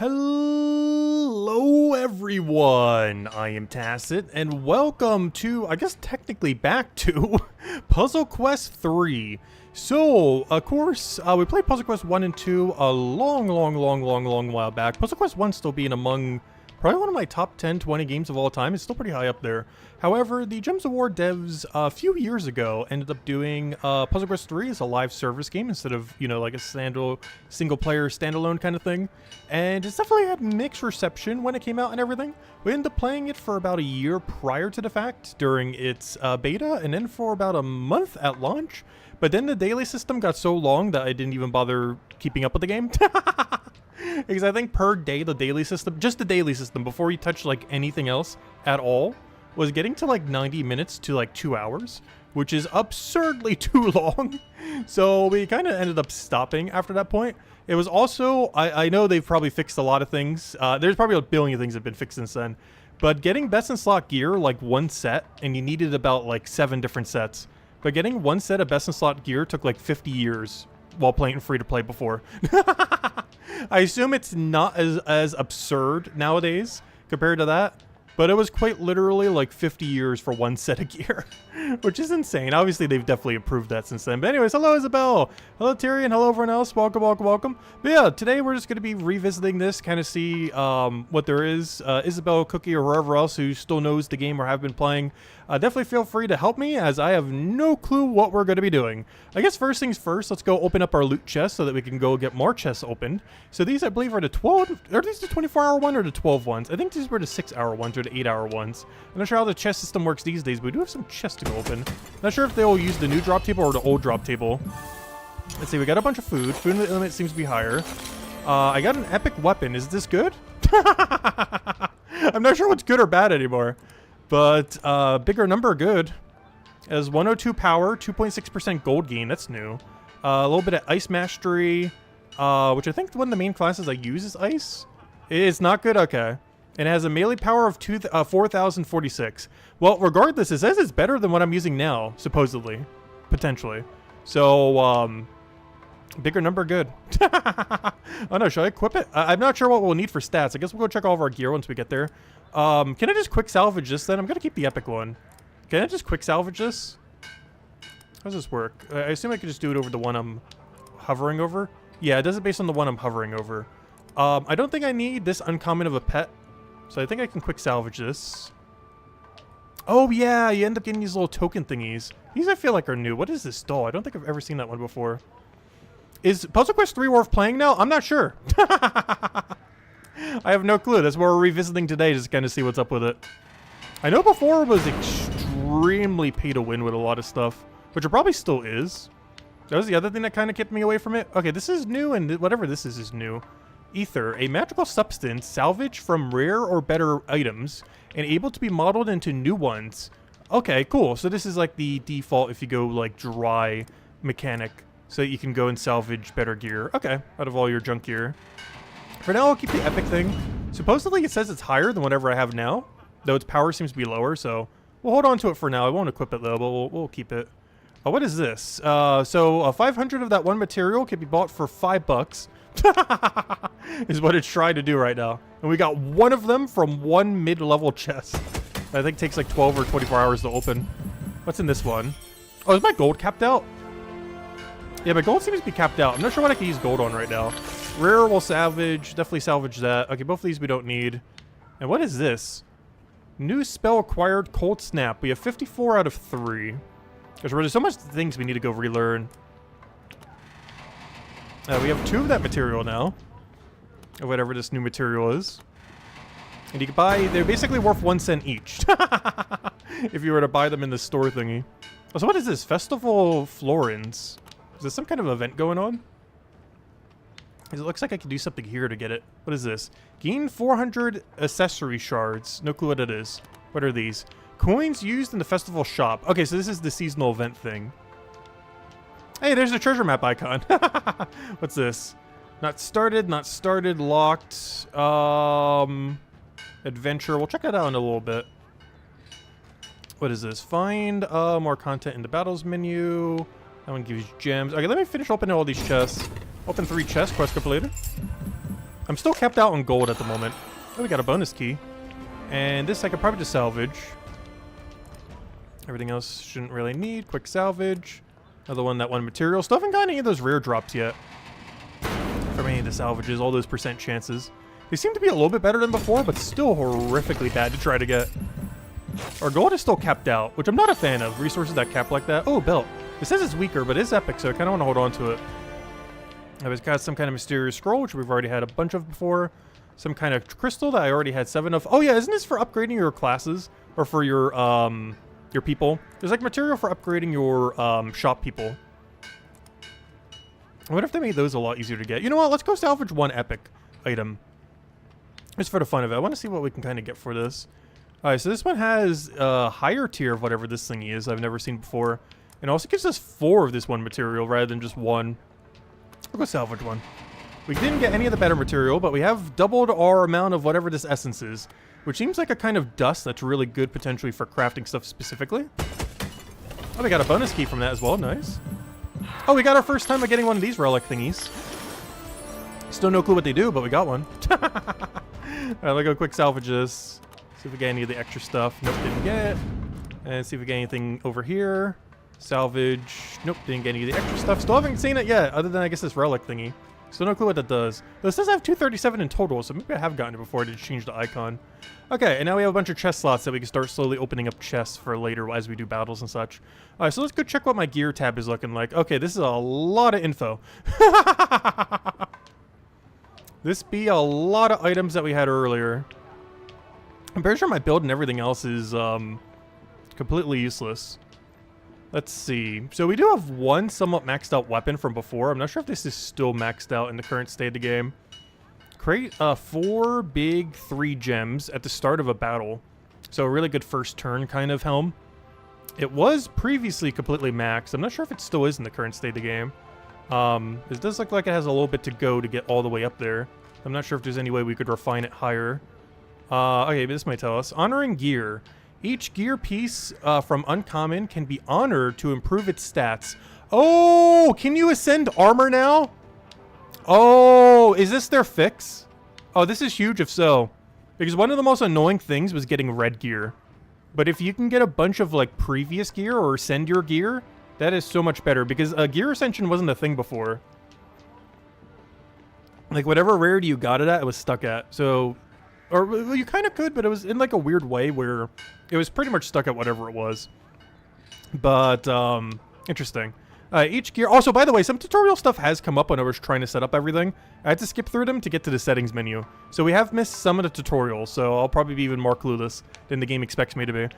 Hello everyone, I am Tacit, and welcome to, I guess technically back to, Puzzle Quest 3. So, of course, we played Puzzle Quest 1 and 2 a long while back. Puzzle Quest 1 still being among probably one of my top 10, 20 games of all time. It's still pretty high up there. However, the Gems of War devs a few years ago ended up doing Puzzle Quest 3 as a live service game instead of, you know, like a single-player standalone kind of thing. And it's definitely had mixed reception when it came out and everything. We ended up playing it for about a year prior to the fact during its beta, and then for about a month at launch. But then the daily system got so long that I didn't even bother keeping up with the game. Because I think per day, the daily system, just the daily system, before you touch like anything else at all, was getting to like 90 minutes to like 2 hours, which is absurdly too long. So we kind of ended up stopping after that point. It was also, I know they've probably fixed a lot of things. There's probably a billion things that have been fixed since then. But getting best in slot gear, like one set, and you needed about like 7 different sets. But getting one set of best in slot gear took like 50 years while playing free to play before. I assume it's not as absurd nowadays compared to that, but it was quite literally like 50 years for one set of gear, which is insane. Obviously, they've definitely improved that since then. But anyways, hello, Isabel. Hello, Tyrion. Hello, everyone else. Welcome. But yeah, today we're just going to be revisiting this, kind of see what there is. Isabel, Cookie, or whoever else who still knows the game or have been playing, definitely feel free to help me, as I have no clue what we're going to be doing. I guess first things first, let's go open up our loot chest so that we can go get more chests opened. So these, I believe, are the 12, are these the 24-hour one or the 12 ones? I think these were the 6-hour ones or the 8-hour ones. I'm not sure how the chest system works these days, but we do have some chests to go open. Not sure if they will use the new drop table or the old drop table. Let's see, we got a bunch of food. Food limit seems to be higher. I got an epic weapon. Is this good? I'm not sure what's good or bad anymore. But bigger number, good. As 102 power, 2.6% gold gain. That's new. A little bit of ice mastery, which I think one of the main classes I use is ice. It's not good? Okay. And it has a melee power of 4,046. Well, regardless, it says it's better than what I'm using now, supposedly. Potentially. So, bigger number, good. Oh no, should I equip it? I'm not sure what we'll need for stats. I guess we'll go check all of our gear once we get there. Can I just quick salvage this then? I'm gonna keep the epic one. Can I just quick salvage this? How does this work? I assume I could just do it over the one I'm hovering over. Yeah, it does it based on the one I'm hovering over. I don't think I need this uncommon of a pet, so I think I can quick salvage this. Oh yeah, you end up getting these little token thingies. These I feel like are new. What is this doll? I don't think I've ever seen that one before. Is Puzzle Quest 3 worth playing now? I'm not sure. I have no clue. That's what we're revisiting today, just kind of see what's up with it. I know before it was extremely pay to win with a lot of stuff, which it probably still is. That was the other thing that kind of kept me away from it. Okay, this is new, and whatever this is new. Ether, a magical substance salvaged from rare or better items and able to be modeled into new ones. Okay, cool. So this is like the default if you go like dry mechanic, so that you can go and salvage better gear. Okay, out of all your junk gear. For now, I'll keep the epic thing. Supposedly, it says it's higher than whatever I have now, though its power seems to be lower, so we'll hold on to it for now. I won't equip it, though, but we'll keep it. What is this? So 500 of that one material can be bought for $5. Is what it's trying to do right now. And we got one of them from one mid-level chest. I think takes like 12 or 24 hours to open. What's in this one? Oh, is my gold capped out? Yeah, my gold seems to be capped out. I'm not sure what I can use gold on right now. Rare will salvage. Definitely salvage that. Okay, both of these we don't need. And what is this? New spell acquired, Cold Snap. We have 54 out of 3. There's so much things we need to go relearn. We have 2 of that material now. Or whatever this new material is. And you can buy... They're basically worth 1 cent each. If you were to buy them in the store thingy. Oh, so what is this? Festival Florins. Is there some kind of event going on? It looks like I can do something here to get it. What is this? Gain 400 accessory shards. No clue what it is. What are these? Coins used in the festival shop. Okay, so this is the seasonal event thing. Hey, there's the treasure map icon. What's this? Not started, locked. Adventure. We'll check that out in a little bit. What is this? Find more content in the battles menu. That one gives gems. Okay, let me finish opening all these chests. Open 3 chests. Quest completed. I'm still capped out on gold at the moment. Oh, we got a bonus key. And this I could probably just salvage. Everything else shouldn't really need. Quick salvage. Another one, that one material. Still haven't gotten any of those rare drops yet. From any of the salvages, all those percent chances. They seem to be a little bit better than before, but still horrifically bad to try to get. Our gold is still capped out, which I'm not a fan of. Resources that cap like that. Oh, belt. It says it's weaker, but it's epic, so I kind of want to hold on to it. I've got some kind of mysterious scroll, which we've already had a bunch of before. Some kind of crystal that I already had 7 of. Oh yeah, isn't this for upgrading your classes? Or for your people? There's like material for upgrading your shop people. I wonder if they made those a lot easier to get. You know what? Let's go salvage one epic item. Just for the fun of it. I want to see what we can kind of get for this. Alright, so this one has a higher tier of whatever this thingy is I've never seen before. And also gives us 4 of this one material rather than just 1. We'll go salvage one. We didn't get any of the better material, but we have doubled our amount of whatever this essence is, which seems like a kind of dust that's really good potentially for crafting stuff specifically. Oh, we got a bonus key from that as well. Nice. Oh, we got our first time of getting one of these relic thingies. Still no clue what they do, but we got one. Alright, let's go quick salvage this. See if we get any of the extra stuff. Nope, didn't get. And see if we get anything over here. Salvage. Nope, didn't get any of the extra stuff. Still haven't seen it yet, other than I guess this relic thingy. So no clue what that does. This does have 237 in total, so maybe I have gotten it before I did change the icon. Okay, and now we have a bunch of chest slots that we can start slowly opening up chests for later as we do battles and such. Alright, so let's go check what my gear tab is looking like. Okay, this is a lot of info. This be a lot of items that we had earlier. I'm pretty sure my build and everything else is completely useless. Let's see. So we do have one somewhat maxed out weapon from before. I'm not sure if this is still maxed out in the current state of the game. Create 4 big 3 gems at the start of a battle. So a really good first turn kind of helm. It was previously completely maxed. I'm not sure if it still is in the current state of the game. It does look like it has a little bit to go to get all the way up there. I'm not sure if there's any way we could refine it higher. Okay, but this might tell us. Honoring gear. Each gear piece from Uncommon can be honored to improve its stats. Oh, can you ascend armor now? Oh, is this their fix? Oh, this is huge if so. Because one of the most annoying things was getting red gear. But if you can get a bunch of like previous gear or ascend your gear, that is so much better. Because gear ascension wasn't a thing before. Like whatever rarity you got it at, it was stuck at. So... Or well, you kind of could, but it was in like a weird way where it was pretty much stuck at whatever it was. But, interesting. Each gear... Also, by the way, some tutorial stuff has come up when I was trying to set up everything. I had to skip through them to get to the settings menu. So we have missed some of the tutorials, so I'll probably be even more clueless than the game expects me to be.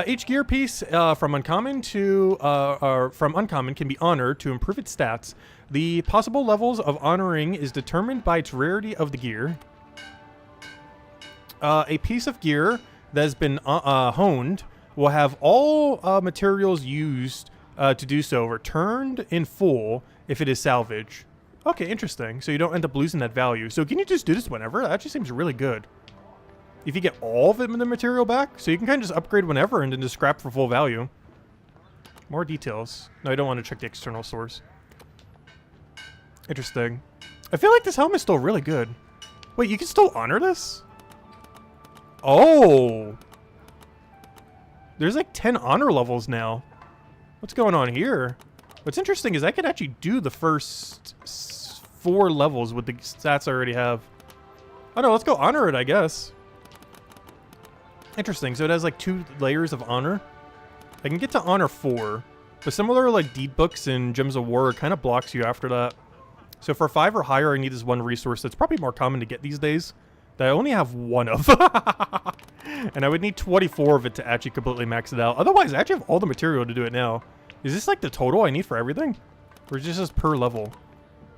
Each gear piece from Uncommon can be honored to improve its stats. The possible levels of honoring is determined by its rarity of the gear. A piece of gear that has been honed will have all materials used to do so returned in full if it is salvage. Okay, interesting. So you don't end up losing that value. So can you just do this whenever? That actually seems really good. If you get all of the material back, so you can kind of just upgrade whenever and then just scrap for full value. More details. No, I don't want to check the external source. Interesting. I feel like this helmet is still really good. Wait, you can still honor this? Oh! There's like 10 honor levels now. What's going on here? What's interesting is I could actually do the first 4 levels with the stats I already have. Oh no, let's go honor it, I guess. Interesting, so it has like 2 layers of honor. I can get to honor 4. But similar like deed books and gems of war, it kind of blocks you after that. So for 5 or higher, I need this one resource that's probably more common to get these days. That I only have 1 of. And I would need 24 of it to actually completely max it out. Otherwise, I actually have all the material to do it now. Is this like the total I need for everything? Or is this just per level?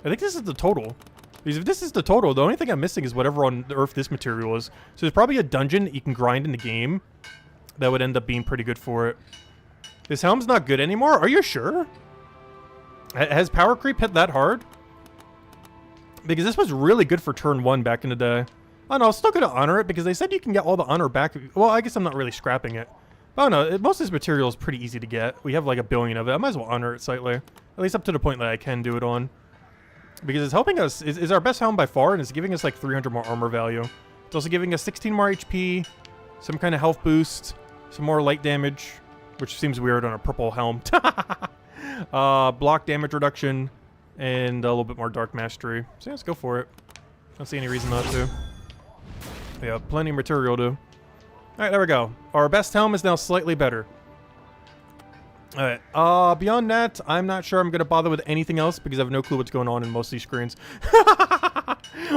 I think this is the total. Because if this is the total, the only thing I'm missing is whatever on Earth this material is. So there's probably a dungeon that you can grind in the game that would end up being pretty good for it. This helm's not good anymore? Are you sure? Has power creep hit that hard? Because this was really good for turn 1 back in the day. Oh no, I'm still going to honor it because they said you can get all the honor back. Well, I guess I'm not really scrapping it. Oh no, most of this material is pretty easy to get. We have like 1 billion of it. I might as well honor it slightly. At least up to the point that I can do it on. because it's helping us. It's our best helm by far, and it's giving us like 300 more armor value. It's also giving us 16 more HP, some kind of health boost, some more light damage, which seems weird on a purple helm. Block damage reduction, and a little bit more dark mastery. So yeah, let's go for it. Don't see any reason not to. We have plenty of material to. Alright, there we go. Our best helm is now slightly better. Alright, beyond that, I'm not sure I'm going to bother with anything else because I have no clue what's going on in most of these screens.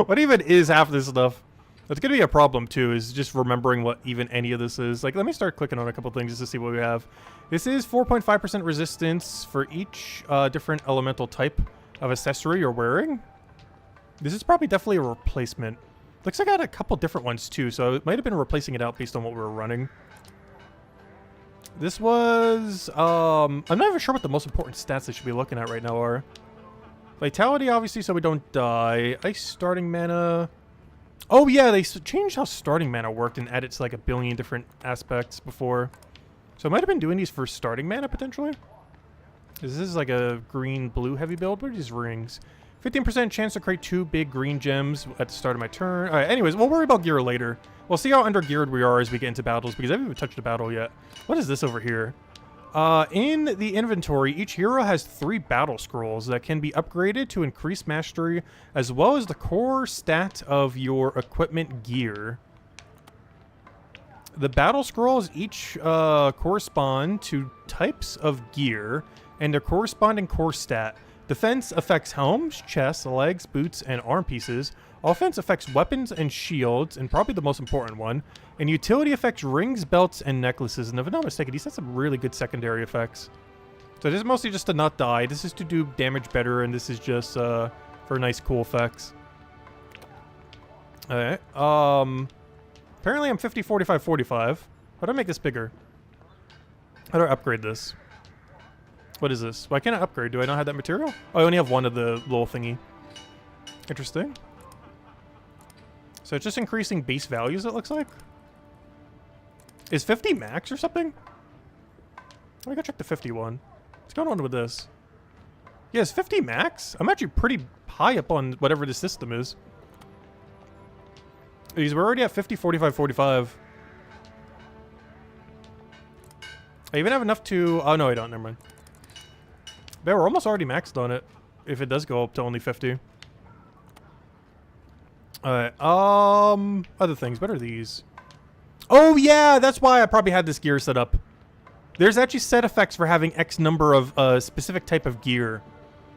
What even is half this stuff? That's going to be a problem too, is just remembering what even any of this is. Like, let me start clicking on a couple things just to see what we have. This is 4.5% resistance for each different elemental type of accessory you're wearing. This is probably definitely a replacement. Looks like I had a couple different ones too, so it might have been replacing it out based on what we were running. This was, I'm not even sure what the most important stats I should be looking at right now are. Vitality, obviously, so we don't die. Ice starting mana. Oh yeah, they changed how starting mana worked and added to like a billion different aspects before. So I might have been doing these for starting mana, potentially. This is like a green-blue heavy build. What are these rings? 15% chance to create 2 big green gems at the start of my turn. Alright, anyways, we'll worry about gear later. We'll see how under-geared we are as we get into battles, because I haven't even touched a battle yet. What is this over here? In the inventory, each hero has 3 battle scrolls that can be upgraded to increase mastery, as well as the core stat of your equipment gear. The battle scrolls each correspond to types of gear and their corresponding core stat. Defense affects helms, chests, legs, boots, and arm pieces. Offense affects weapons and shields, and probably the most important one. And utility affects rings, belts, and necklaces. And if I'm not mistaken, these have some really good secondary effects. So this is mostly just to not die. This is to do damage better, and this is just for nice, cool effects. Alright. Apparently I'm 50, 45, 45. How do I make this bigger? How do I upgrade this? What is this? Why can't I upgrade? Do I not have that material? Oh, I only have one of the little thingy. Interesting. So it's just increasing base values, it looks like. Is 50 max or something? Let me go check the 51. What's going on with this? Yeah, is 50 max? I'm actually pretty high up on whatever the system is. We're already at 50, 45, 45. I even have enough to... Oh, no, I don't. Never mind. Yeah, we're almost already maxed on it. If it does go up to only 50. Alright, other things. What are these? Oh, yeah! That's why I probably had this gear set up. There's actually set effects for having X number of specific type of gear.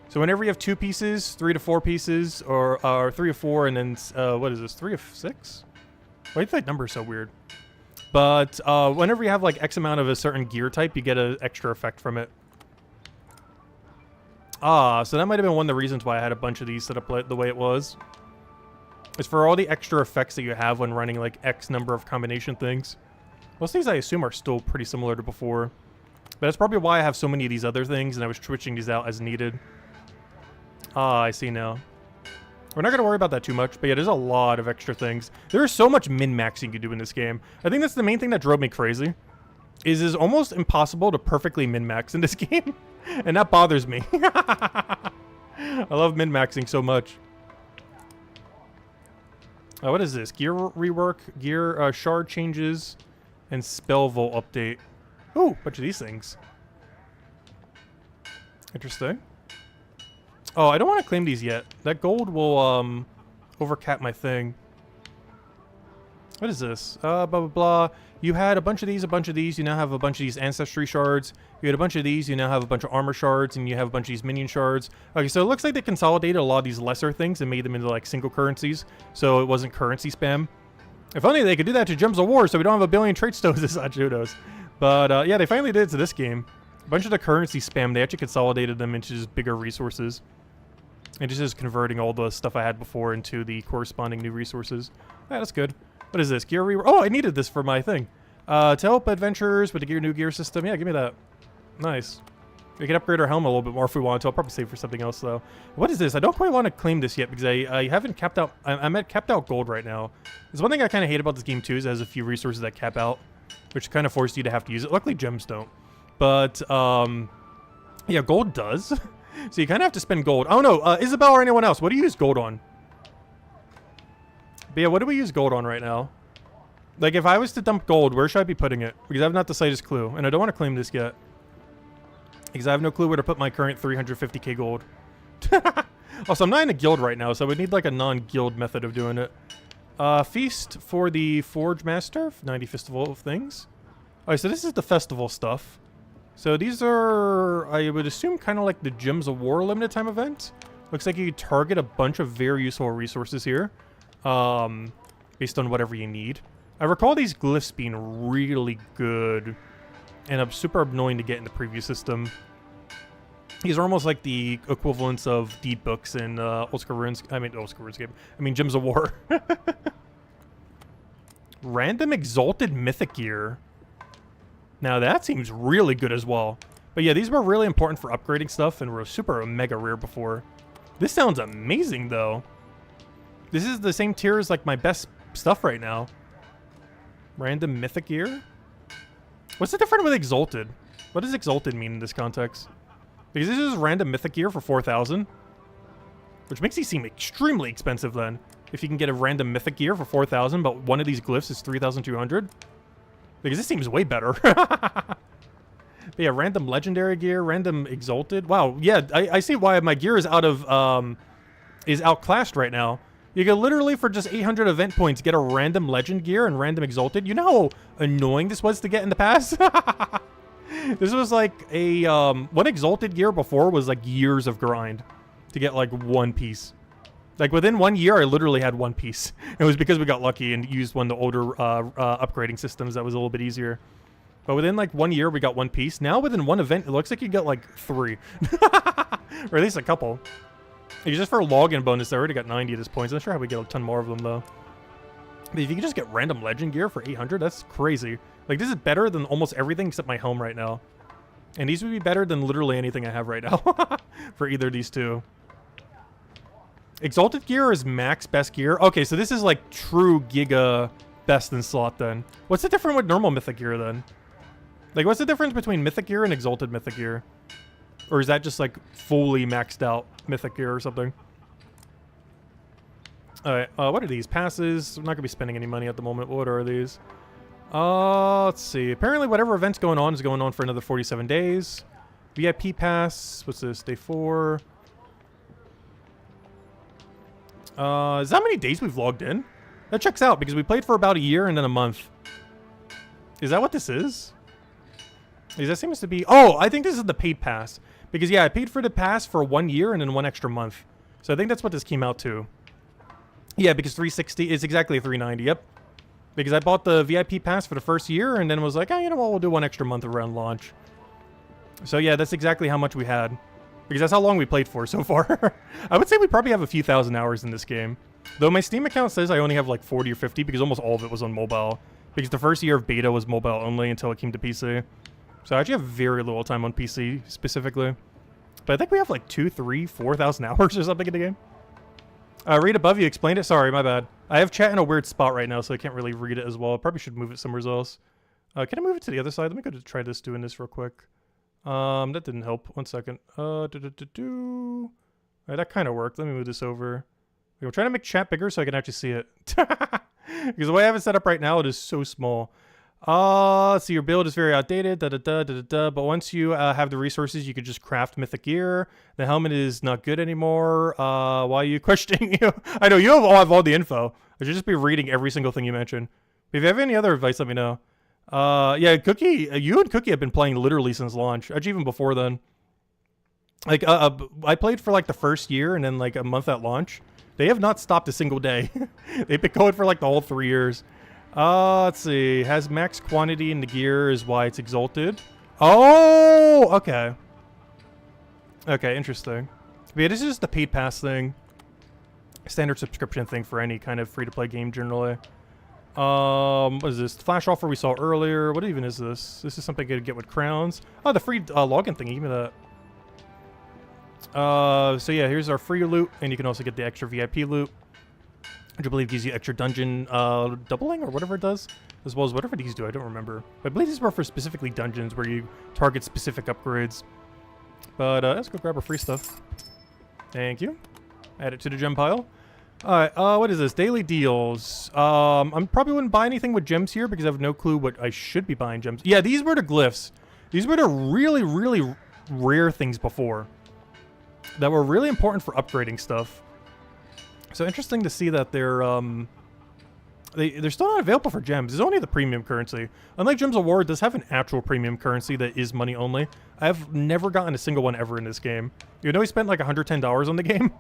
So whenever you have 2 pieces, 3 to 4 pieces, or 3 or 4, and then, what is this? 3 of 6? Why is that number so weird? But, whenever you have, like, X amount of a certain gear type, you get an extra effect from it. Ah, so that might have been one of the reasons why I had a bunch of these set up the way it was. It's for all the extra effects that you have when running, like, X number of combination things. Most things I assume are still pretty similar to before. But that's probably why I have so many of these other things, and I was switching these out as needed. Ah, I see now. We're not going to worry about that too much, but yeah, there's a lot of extra things. There is so much min-maxing you can do in this game. I think that's the main thing that drove me crazy. Is almost impossible to perfectly min-max in this game. And that bothers me. I love min-maxing so much. What is this? Gear rework, gear shard changes, and spell vault update. Ooh, bunch of these things. Interesting. Oh, I don't want to claim these yet. That gold will overcap my thing. What is this? Blah, blah, blah. You had a bunch of these, you now have a bunch of these ancestry shards. You had a bunch of these, you now have a bunch of armor shards, and you have a bunch of these minion shards. Okay, so it looks like they consolidated a lot of these lesser things and made them into, like, single currencies, so it wasn't currency spam. If only they could do that to Gems of War, so we don't have a billion trait stones as such, who knows. But, yeah, they finally did it to this game. A bunch of the currency spam, they actually consolidated them into just bigger resources. And just converting all the stuff I had before into the corresponding new resources. Yeah, that's good. What is this? Gear rework? Oh, I needed this for my thing. To help adventurers with the new gear system. Yeah, give me that. Nice. We can upgrade our helmet a little bit more if we want to. I'll probably save for something else, though. What is this? I don't quite want to claim this yet because I haven't capped out... I'm at capped out gold right now. There's one thing I kind of hate about this game, too, is it has a few resources that cap out, which kind of force you to have to use it. Luckily, gems don't. But, yeah, gold does. So you kind of have to spend gold. Oh no, Isabel or anyone else, what do you use gold on? But yeah, what do we use gold on right now? Like, if I was to dump gold, where should I be putting it? Because I have not the slightest clue, and I don't want to claim this yet. Because I have no clue where to put my current 350k gold. Also, I'm not in a guild right now, so I would need like a non-guild method of doing it. Feast for the Forge Master, 90 Festival of Things. Alright, so this is the festival stuff. So these are, I would assume, kind of like the Gems of War limited time event. Looks like you target a bunch of very useful resources here. Based on whatever you need. I recall these glyphs being really good. And super annoying to get in the previous system. These are almost like the equivalents of deed books in Old-School RuneScape. I mean, Gems of War. Random Exalted Mythic Gear. Now that seems really good as well. But yeah, these were really important for upgrading stuff and were super mega rare before. This sounds amazing though. This is the same tier as like my best stuff right now. Random Mythic Gear? What's the difference with Exalted? What does Exalted mean in this context? Because this is random Mythic Gear for 4,000. Which makes these seem extremely expensive then. If you can get a random Mythic Gear for 4,000, but one of these glyphs is 3,200. Because this seems way better. But yeah, random Legendary Gear, random Exalted. Wow, yeah, I see why my gear is is outclassed right now. You can literally, for just 800 event points, get a random Legend Gear and random Exalted. You know how annoying this was to get in the past? This was like a, one Exalted Gear before was like years of grind to get like one piece. Like within 1 year, I literally had one piece. It was because we got lucky and used one of the older upgrading systems that was a little bit easier. But within like 1 year, we got one piece. Now within one event, it looks like you get like 3. Or at least a couple. Like, just for a login bonus, I already got 90 at this point. So I'm not sure how we get a ton more of them though. But if you can just get random Legend Gear for 800, that's crazy. Like this is better than almost everything except my home right now. And these would be better than literally anything I have right now. For either of these two. Exalted Gear is max best gear. Okay, so this is like true Giga best in slot then. What's the difference with normal Mythic Gear then? Like what's the difference between Mythic Gear and Exalted Mythic Gear? Or is that just like fully maxed out Mythic Gear or something? Alright, what are these? Passes. I'm not going to be spending any money at the moment. What are these? Let's see. Apparently whatever event's going on is going on for another 47 days. VIP pass. What's this? Day 4. Is that how many days we've logged in? That checks out because we played for about a year and then a month. Is that what this is? Because that seems to be... Oh, I think this is the paid pass. Because, yeah, I paid for the pass for 1 year and then 1 extra month. So I think that's what this came out to. Yeah, because 360 is exactly 390, yep. Because I bought the VIP pass for the first year and then was like, oh, you know what, we'll do 1 extra month around launch. So, yeah, that's exactly how much we had. Because that's how long we played for so far. I would say we probably have a few thousand hours in this game. Though my Steam account says I only have like 40 or 50 because almost all of it was on mobile. Because the first year of beta was mobile only until it came to PC. So I actually have very little time on PC specifically. But I think we have like 2, 3, 4,000 hours or something in the game. Read above, you explained it? Sorry, my bad. I have chat in a weird spot right now, so I can't really read it as well. I probably should move it somewhere else. Can I move it to the other side? Let me go to try doing this real quick. That didn't help. 1 second. Alright, that kind of worked. Let me move this over. I'm trying to make chat bigger so I can actually see it. Because the way I have it set up right now, it is so small. So your build is very outdated, but once you have the resources, you could just craft Mythic Gear. The helmet is not good anymore. Why are you questioning you? I know, you have all the info. I should just be reading every single thing you mention. If you have any other advice, let me know. Yeah, Cookie, you and Cookie have been playing literally since launch. Actually, even before then. Like, I played for like the first year and then like a month at launch. They have not stopped a single day. They've been going for like the whole 3 years. Let's see. Has max quantity in the gear is why it's exalted. Oh, okay. Okay, interesting. But yeah, this is just the paid pass thing. Standard subscription thing for any kind of free-to-play game generally. What is this? Flash offer we saw earlier. What even is this? This is something I could get with crowns. Oh, the free login thing. Give me that. So yeah, here's our free loot, and you can also get the extra VIP loot, which I believe gives you extra dungeon doubling or whatever it does, as well as whatever these do. I don't remember. But I believe these were for specifically dungeons where you target specific upgrades. But let's go grab our free stuff. Thank you. Add it to the gem pile. Alright, what is this? Daily deals. I probably wouldn't buy anything with gems here because I have no clue what I should be buying gems. Yeah, these were the glyphs. These were the really, really rare things before that were really important for upgrading stuff. So interesting to see that they're still not available for gems. It's only the premium currency. Unlike Gems of War, it does have an actual premium currency that is money only. I've never gotten a single one ever in this game. You know, we spent like $110 on the game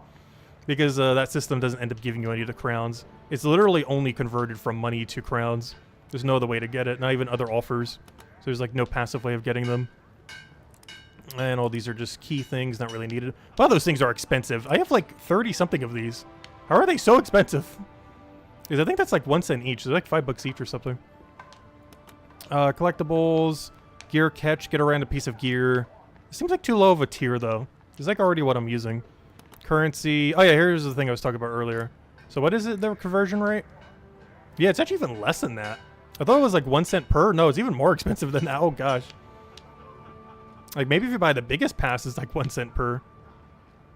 because that system doesn't end up giving you any of the crowns. It's literally only converted from money to crowns. There's no other way to get it, not even other offers. So there's like no passive way of getting them. And all these are just key things, not really needed. A lot of those things are expensive. I have like 30 something of these. How are they so expensive? Because I think that's like 1 cent each. They're like $5 each or something. Collectibles, gear catch, get a random piece of gear. It seems like too low of a tier though. It's like already what I'm using. Currency. Oh yeah, here's the thing I was talking about earlier. So what is it, the conversion rate? Yeah, it's actually even less than that. I thought it was like 1 cent per. No, it's even more expensive than that. Oh gosh. Like maybe if you buy the biggest pass, it's like 1 cent per.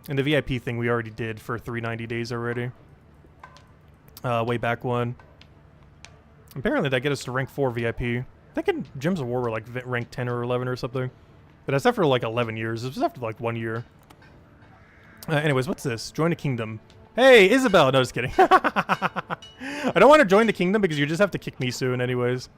And the VIP thing we already did for 390 days already. Way back one. Apparently that get us to rank 4 VIP. I think in Gems of War we're like rank 10 or 11 or something. But that's after like 11 years. It's after like 1 year. Anyways, what's this? Join a kingdom. Hey, Isabel! No, just kidding. I don't want to join the kingdom because you just have to kick me soon anyways.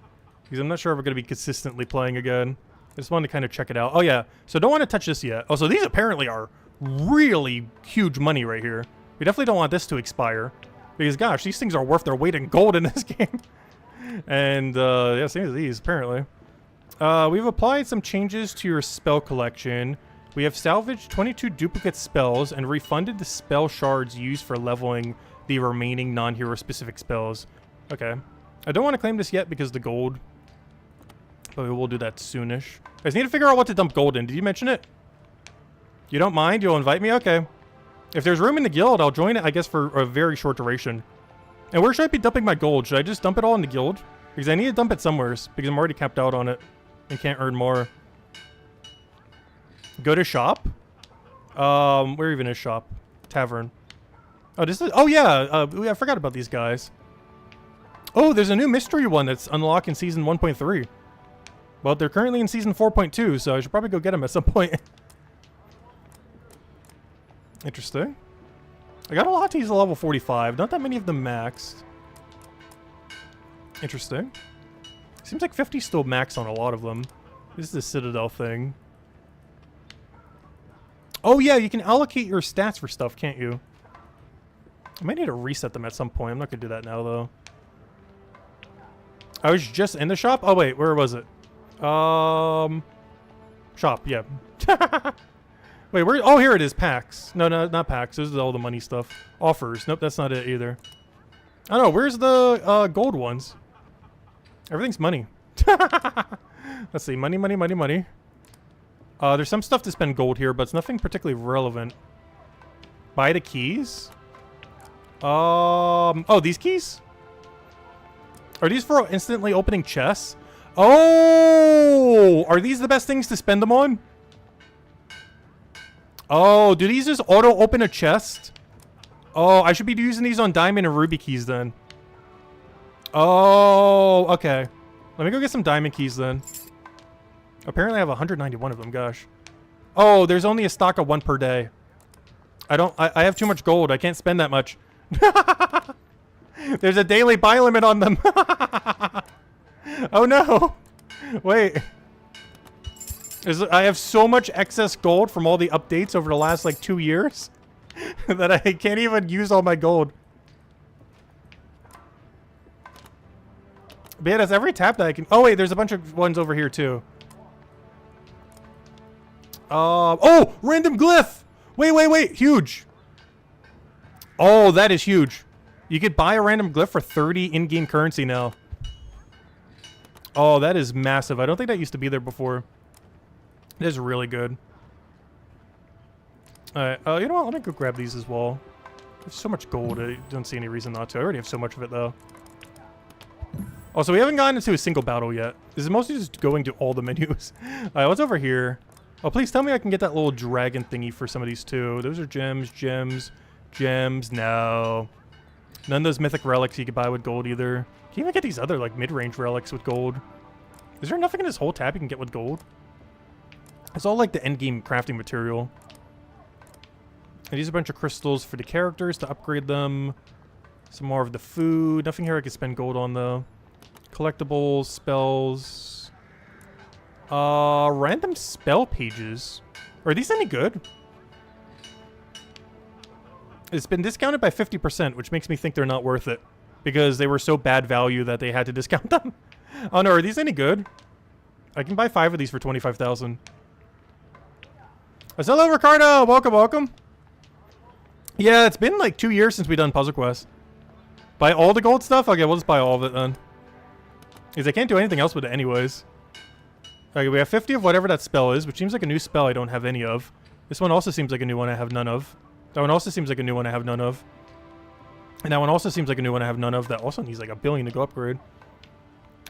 Because I'm not sure if we're going to be consistently playing again. I just wanted to kind of check it out. Oh yeah, so don't want to touch this yet. Oh, so these apparently are really huge money right here. We definitely don't want this to expire. Because gosh, these things are worth their weight in gold in this game. And yeah, same as these apparently. We've applied some changes to your spell collection. We have salvaged 22 duplicate spells and refunded the spell shards used for leveling the remaining non-hero specific spells. Okay. I don't want to claim this yet because of the gold. But we will do that soonish. I just need to figure out what to dump gold in. Did you mention it? You don't mind? You'll invite me? Okay. If there's room in the guild, I'll join it, I guess, for a very short duration. And where should I be dumping my gold? Should I just dump it all in the guild? Because I need to dump it somewhere, because I'm already capped out on it and can't earn more. Go to shop? Where even is shop? Tavern. Oh, this is... Oh, yeah. I forgot about these guys. Oh, there's a new mystery one that's unlocked in Season 1.3. Well, they're currently in Season 4.2, so I should probably go get them at some point. Interesting. I got a lot of these at level 45. Not that many of them maxed. Interesting. Seems like 50 still max on a lot of them. This is the Citadel thing. Oh yeah, you can allocate your stats for stuff, can't you? I might need to reset them at some point. I'm not going to do that now, though. I was just in the shop? Oh, wait. Where was it? Shop, yeah. Wait, where? Oh, here it is. Packs. No, not packs. This is all the money stuff. Offers. Nope, that's not it either. I don't know. Where's the gold ones? Everything's money. Let's see. Money, money, money, money. There's some stuff to spend gold here, but it's nothing particularly relevant. Buy the keys? Oh, these keys? Are these for instantly opening chests? Oh! Are these the best things to spend them on? Oh, do these just auto-open a chest? Oh, I should be using these on diamond and ruby keys then. Oh, okay. Let me go get some diamond keys then. Apparently I have 191 of them, gosh. Oh, there's only a stock of 1 per day. I have too much gold. I can't spend that much. There's a daily buy limit on them. Oh no. Wait. I have so much excess gold from all the updates over the last like 2 years that I can't even use all my gold. But yeah, that's every tap that I can... Oh wait, there's a bunch of ones over here too. Oh! Random glyph! Wait. Huge. Oh, that is huge. You could buy a random glyph for 30 in-game currency now. Oh, that is massive. I don't think that used to be there before. It is really good. Alright, you know what? Let me go grab these as well. There's so much gold. I don't see any reason not to. I already have so much of it, though. Also, we haven't gotten into a single battle yet. This is mostly just going to all the menus. Alright, what's over here? Oh, please tell me I can get that little dragon thingy for some of these too. Those are gems, gems, gems. No. None of those mythic relics you could buy with gold either. Can you even get these other, like, mid-range relics with gold? Is there nothing in this whole tab you can get with gold? It's all, like, the endgame crafting material. And these are a bunch of crystals for the characters to upgrade them. Some more of the food. Nothing here I can spend gold on, though. Collectibles, spells. Random spell pages. Are these any good? It's been discounted by 50%, which makes me think they're not worth it. Because they were so bad value that they had to discount them. Oh no, are these any good? I can buy 5 of these for 25,000. Hello, Ricardo! Welcome, welcome. Yeah, it's been like 2 years since we've done Puzzle Quest. Buy all the gold stuff? Okay, we'll just buy all of it then. Because I can't do anything else with it anyways. Okay, we have 50 of whatever that spell is, which seems like a new spell I don't have any of. This one also seems like a new one I have none of. That one also seems like a new one I have none of. And that one also seems like a new one I have none of. That also needs like 1 billion to go upgrade.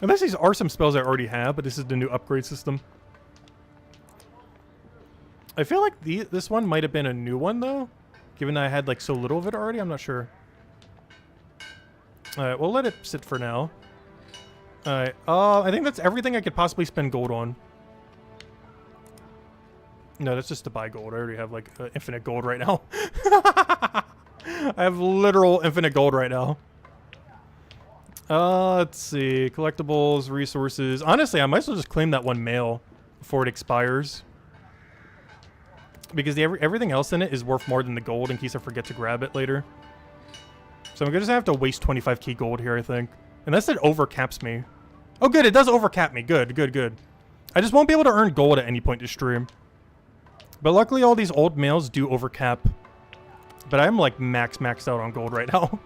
Unless these are some spells I already have, but this is the new upgrade system. I feel like this one might have been a new one though. Given that I had like so little of it already, I'm not sure. Alright, we'll let it sit for now. Alright, I think that's everything I could possibly spend gold on. No, that's just to buy gold. I already have like infinite gold right now. I have literal infinite gold right now. Let's see. Collectibles, resources. Honestly, I might as well just claim that one mail before it expires. Because everything else in it is worth more than the gold in case I forget to grab it later. So I'm gonna just have to waste 25k gold here, I think. Unless it overcaps me. Oh good, it does overcap me. Good, good, good. I just won't be able to earn gold at any point this stream. But luckily all these old mails do overcap. But I'm like maxed out on gold right now.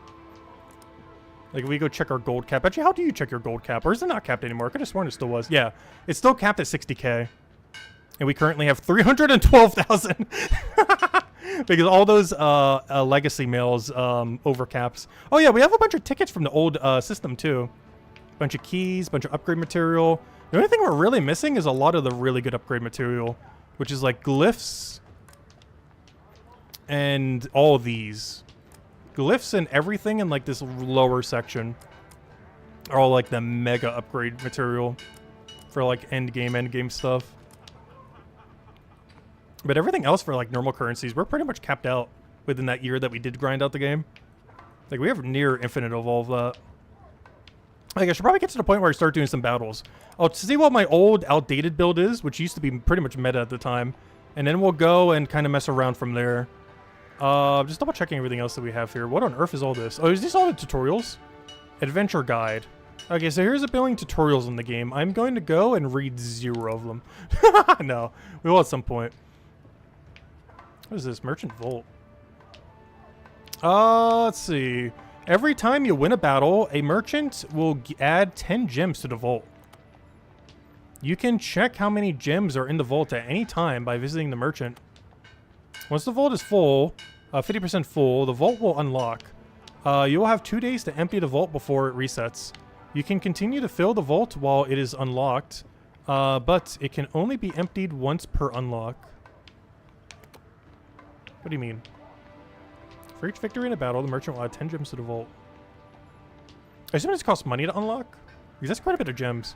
Like if we go check our gold cap. Actually, how do you check your gold cap? Or is it not capped anymore? I could have sworn it still was. Yeah, it's still capped at 60k. And we currently have 312,000. Because all those legacy mails overcaps. Oh yeah, we have a bunch of tickets from the old system too. Bunch of keys, bunch of upgrade material. The only thing we're really missing is a lot of the really good upgrade material, which is like glyphs and all these. Glyphs and everything in like this lower section are all like the mega upgrade material for like endgame stuff. But everything else for like normal currencies, we're pretty much capped out within that year that we did grind out the game. Like we have near infinite of all of that. Like I should probably get to the point where I start doing some battles. I'll see what my old outdated build is, which used to be pretty much meta at the time. And then we'll go and kind of mess around from there. Just double checking everything else that we have here. What on earth is all this? Oh, is this all the tutorials? Adventure guide. Okay, so here's a billion tutorials in the game. I'm going to go and read 0 of them. No, we will at some point. What is this? Merchant Vault. Let's see. Every time you win a battle, a merchant will add 10 gems to the vault. You can check how many gems are in the vault at any time by visiting the merchant. Once the vault is full, 50% full, the vault will unlock. You will have 2 days to empty the vault before it resets. You can continue to fill the vault while it is unlocked, but it can only be emptied once per unlock. What do you mean? For each victory in a battle, the merchant will add 10 gems to the vault. I assume this costs money to unlock? Because that's quite a bit of gems.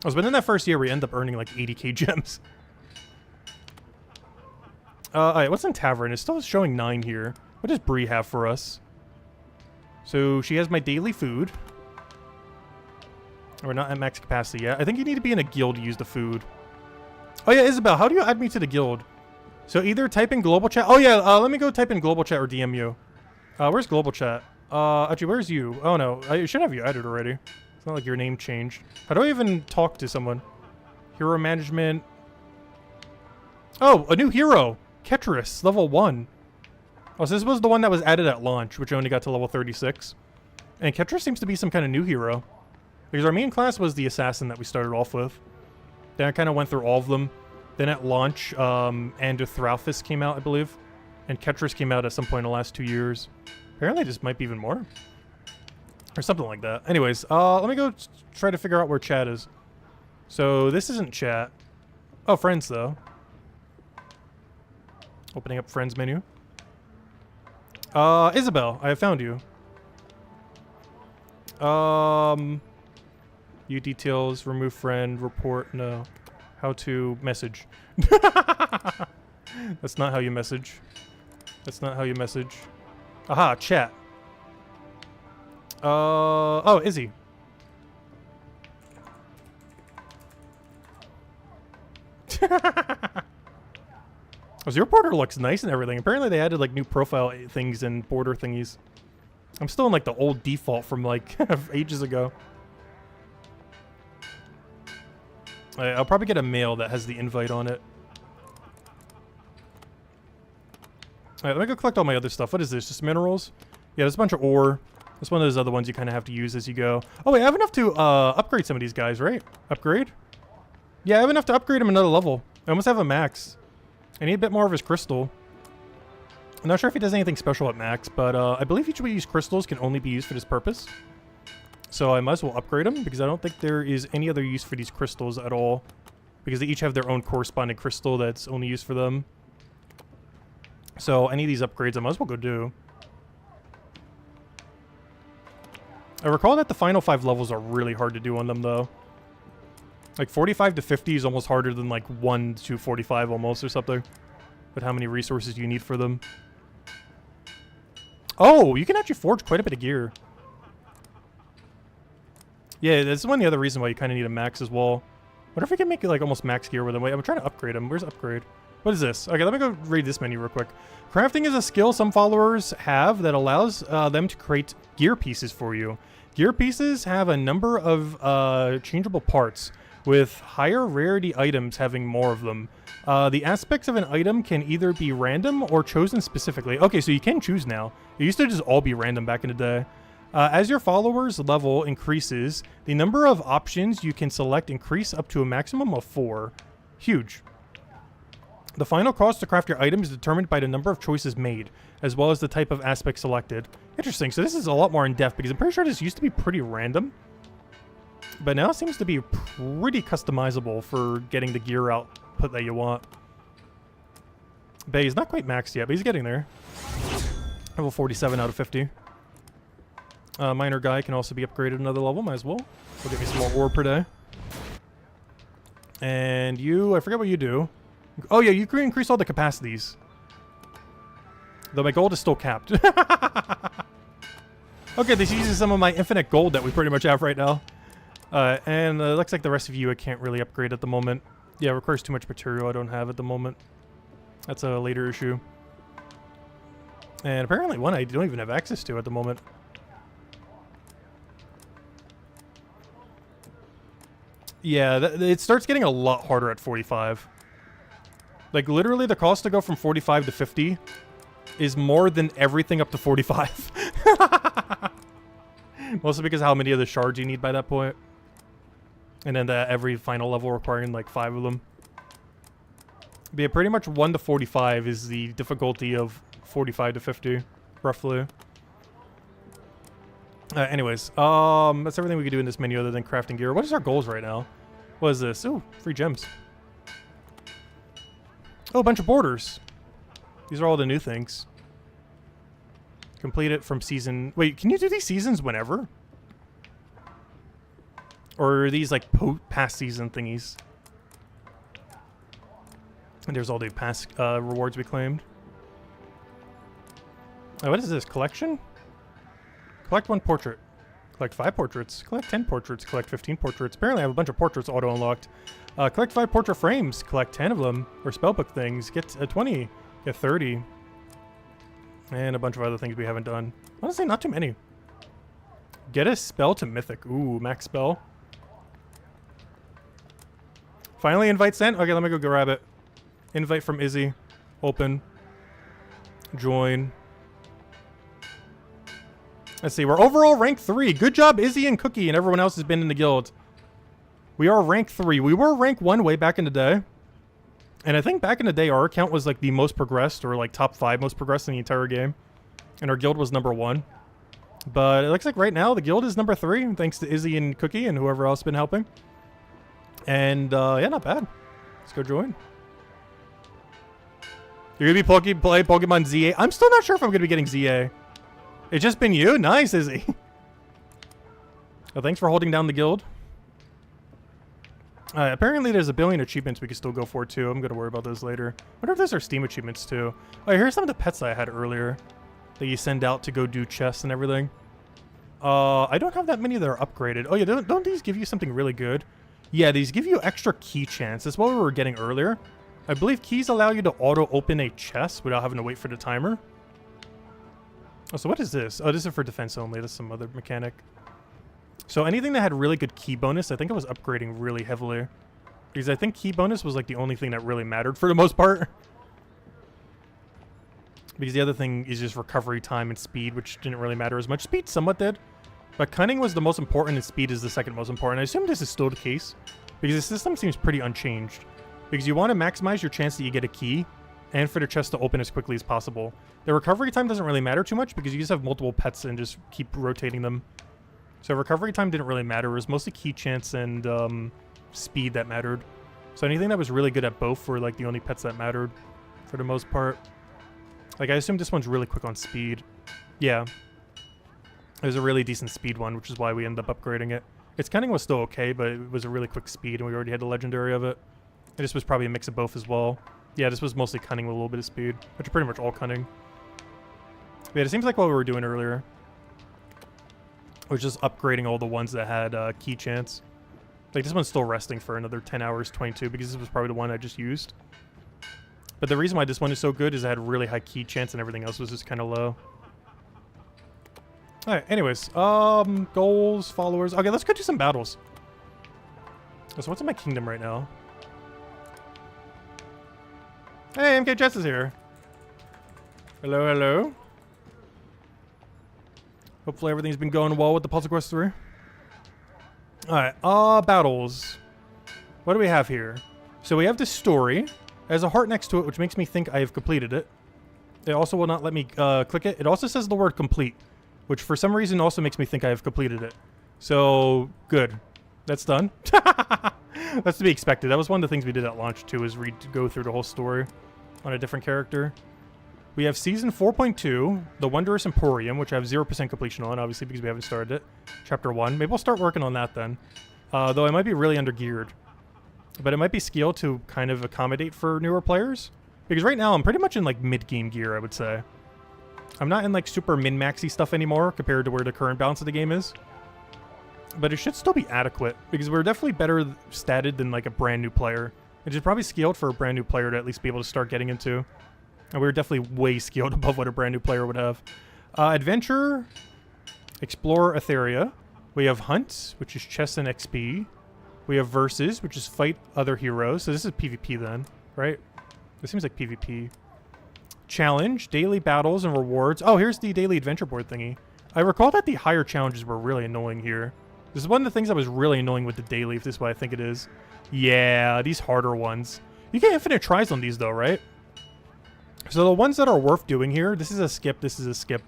I was within that first year we end up earning like 80k gems. Alright, what's in Tavern? It's still showing 9 here. What does Bree have for us? So she has my daily food. We're not at max capacity yet. I think you need to be in a guild to use the food. Oh yeah, Isabel, how do you add me to the guild? So either type in global chat. Oh yeah, let me go type in global chat or DM you. Where's global chat? Actually, where's you? Oh no, I should have you added already. It's not like your name changed. How do I even talk to someone? Hero management. Oh, a new hero. Ketris, level 1. Oh, so this was the one that was added at launch, which only got to level 36. And Ketris seems to be some kind of new hero. Because our main class was the assassin that we started off with. Then I kind of went through all of them. Then at launch, Andothralphus came out, I believe. And Ketris came out at some point in the last 2 years. Apparently this might be even more. Or something like that. Anyways, let me go try to figure out where chat is. So this isn't chat. Oh, friends, though. Opening up friends menu. Isabel, I have found you. View details, remove friend, report, no. How to message. That's not how you message. That's not how you message. Aha, chat. Oh, Izzy. Oh, so your border looks nice and everything. Apparently they added like new profile things and border thingies. I'm still in like the old default from like ages ago. I'll probably get a mail that has the invite on it. Alright, let me go collect all my other stuff. What is this? Just minerals? Yeah, there's a bunch of ore. That's one of those other ones you kind of have to use as you go. Oh wait, I have enough to upgrade some of these guys, right? Upgrade? Yeah, I have enough to upgrade him another level. I almost have a max. I need a bit more of his crystal. I'm not sure if he does anything special at max, but I believe each of these crystals can only be used for this purpose. So I might as well upgrade them, because I don't think there is any other use for these crystals at all. Because they each have their own corresponding crystal that's only used for them. So any of these upgrades I might as well go do. I recall that the final 5 levels are really hard to do on them, though. Like 45 to 50 is almost harder than like 1 to 45 almost or something. But how many resources do you need for them? Oh, you can actually forge quite a bit of gear. Yeah, that's one of the other reasons why you kind of need a max as well. What if we can make it like almost max gear with them? Wait, I'm trying to upgrade them. Where's upgrade? What is this? Okay, let me go read this menu real quick. Crafting is a skill some followers have that allows them to create gear pieces for you. Gear pieces have a number of changeable parts, with higher rarity items having more of them. The aspects of an item can either be random or chosen specifically. Okay, so you can choose now. It used to just all be random back in the day. As your followers' level increases, the number of options you can select increase up to a maximum of 4. Huge. The final cost to craft your item is determined by the number of choices made, as well as the type of aspect selected. Interesting, so this is a lot more in-depth, because I'm pretty sure this used to be pretty random. But now it seems to be pretty customizable for getting the gear output that you want. But he's not quite maxed yet, but he's getting there. Level 47 out of 50. Miner guy can also be upgraded another level, might as well. Will give me some more ore per day. And you, I forget what you do. Oh yeah, you can increase all the capacities. Though my gold is still capped. Okay, this uses some of my infinite gold that we pretty much have right now. And looks like the rest of you I can't really upgrade at the moment. Yeah, it requires too much material I don't have at the moment. That's a later issue. And apparently one I don't even have access to at the moment. Yeah, it starts getting a lot harder at 45. Like, literally the cost to go from 45 to 50 is more than everything up to 45. Mostly because of how many of the shards you need by that point. And then every final level requiring like 5 of them. But yeah, pretty much 1 to 45 is the difficulty of 45 to 50, roughly. Anyways, that's everything we can do in this menu other than crafting gear. What is our goals right now? What is this? Ooh, free gems. Oh, a bunch of borders. These are all the new things. Complete it from season... Wait, can you do these seasons whenever? Or are these like past season thingies? And there's all the past rewards we claimed. Oh, what is this? Collection? Collect 1 portrait. Collect 5 portraits. Collect 10 portraits. Collect 15 portraits. Apparently I have a bunch of portraits auto-unlocked. Collect 5 portrait frames. Collect 10 of them. Or spellbook things. Get 20. Get 30. And a bunch of other things we haven't done. Honestly, not too many. Get a spell to mythic. Ooh, max spell. Finally invite sent? Okay, let me go grab it. Invite from Izzy. Open. Join. Let's see, we're overall rank 3. Good job, Izzy and Cookie, and everyone else has been in the guild. We are rank 3. We were rank 1 way back in the day. And I think back in the day, our account was like the most progressed, or like top 5 most progressed in the entire game. And our guild was number 1. But it looks like right now, the guild is number 3, thanks to Izzy and Cookie and whoever else has been helping. And, yeah, not bad. Let's go join. You're gonna be play Pokemon ZA. I'm still not sure if I'm gonna be getting ZA. It's just been you? Nice, Izzy. Well, thanks for holding down the guild. Apparently there's a billion achievements we can still go for too. I'm gonna worry about those later. I wonder if those are Steam achievements too. Oh, here's some of the pets that I had earlier that you send out to go do chests and everything. I don't have that many that are upgraded. Oh yeah, don't these give you something really good? Yeah, these give you extra key chance. That's what we were getting earlier. I believe keys allow you to auto open a chest without having to wait for the timer. Oh, so what is this? Oh, this is for defense only. That's some other mechanic. So anything that had really good key bonus, I think I was upgrading really heavily. Because I think key bonus was like the only thing that really mattered for the most part. Because the other thing is just recovery time and speed, which didn't really matter as much. Speed somewhat did. But cunning was the most important and speed is the second most important. I assume this is still the case. Because the system seems pretty unchanged. Because you want to maximize your chance that you get a key and for the chest to open as quickly as possible. The recovery time doesn't really matter too much because you just have multiple pets and just keep rotating them. So recovery time didn't really matter. It was mostly key chance and speed that mattered. So anything that was really good at both were like the only pets that mattered for the most part. Like I assume this one's really quick on speed. Yeah. It was a really decent speed one, which is why we ended up upgrading it. Its cunning was still okay, but it was a really quick speed and we already had the legendary of it. And this was probably a mix of both as well. Yeah, this was mostly cunning with a little bit of speed, which are pretty much all cunning. But yeah, it seems like what we were doing earlier was just upgrading all the ones that had key chance. Like this one's still resting for another 10 hours, 22, because this was probably the one I just used. But the reason why this one is so good is it had really high key chance and everything else was just kind of low. Alright, anyways, goals, followers. Okay, let's go do some battles. So what's in my kingdom right now? Hey, MK Jets is here. Hello, hello. Hopefully everything's been going well with the Puzzle Quest 3. Alright, battles. What do we have here? So we have this story. There's a heart next to it, which makes me think I have completed it. It also will not let me click it. It also says the word complete, which for some reason also makes me think I have completed it. So, good. That's done. That's to be expected. That was one of the things we did at launch too, is go through the whole story on a different character. We have Season 4.2, The Wondrous Emporium, which I have 0% completion on, obviously, because we haven't started it. Chapter 1. Maybe we'll start working on that then. Though I might be really under-geared. But it might be scaled to kind of accommodate for newer players. Because right now, I'm pretty much in, like, mid-game gear, I would say. I'm not in, like, super min-maxy stuff anymore, compared to where the current balance of the game is. But it should still be adequate, because we're definitely better statted than, like, a brand new player. It is probably scaled for a brand new player to at least be able to start getting into. And we're definitely way scaled above what a brand new player would have. Adventure, Explore Etheria. We have Hunt, which is chess and XP. We have Versus, which is fight other heroes. So this is PvP then, right? This seems like PvP. Challenge, daily battles and rewards. Oh, here's the daily adventure board thingy. I recall that the higher challenges were really annoying here. This is one of the things that was really annoying with the daily, if this is what I think it is. Yeah, these harder ones. You get infinite tries on these though, right? So the ones that are worth doing here, this is a skip, this is a skip.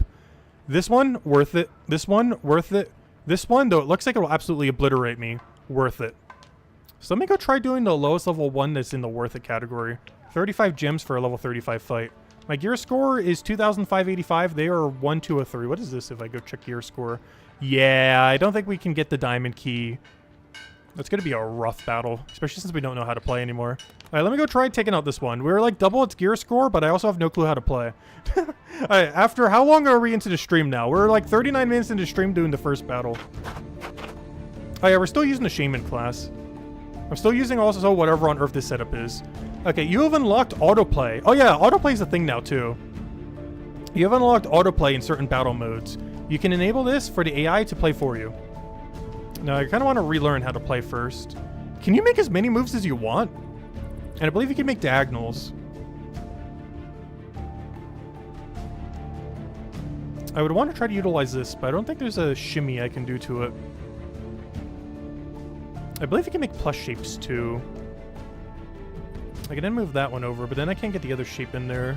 This one, worth it. This one, worth it. This one, though, it looks like it will absolutely obliterate me. Worth it. So let me go try doing the lowest level one that's in the worth it category. 35 gems for a level 35 fight. My gear score is 2,585. They are 1, 2, or 3. What is this if I go check gear score? Yeah, I don't think we can get the diamond key. It's going to be a rough battle, especially since we don't know how to play anymore. All right, let me go try taking out this one. We're like double its gear score, but I also have no clue how to play. All right, after how long are we into the stream now? We're like 39 minutes into the stream doing the first battle. Oh yeah, we're still using the Shaman class. I'm still using also whatever on earth this setup is. Okay, you have unlocked autoplay. Oh yeah, autoplay is a thing now too. You have unlocked autoplay in certain battle modes. You can enable this for the AI to play for you. Now, I kind of want to relearn how to play first. Can you make as many moves as you want? And I believe you can make diagonals. I would want to try to utilize this, but I don't think there's a shimmy I can do to it. I believe you can make plus shapes too. I can then move that one over, but then I can't get the other shape in there.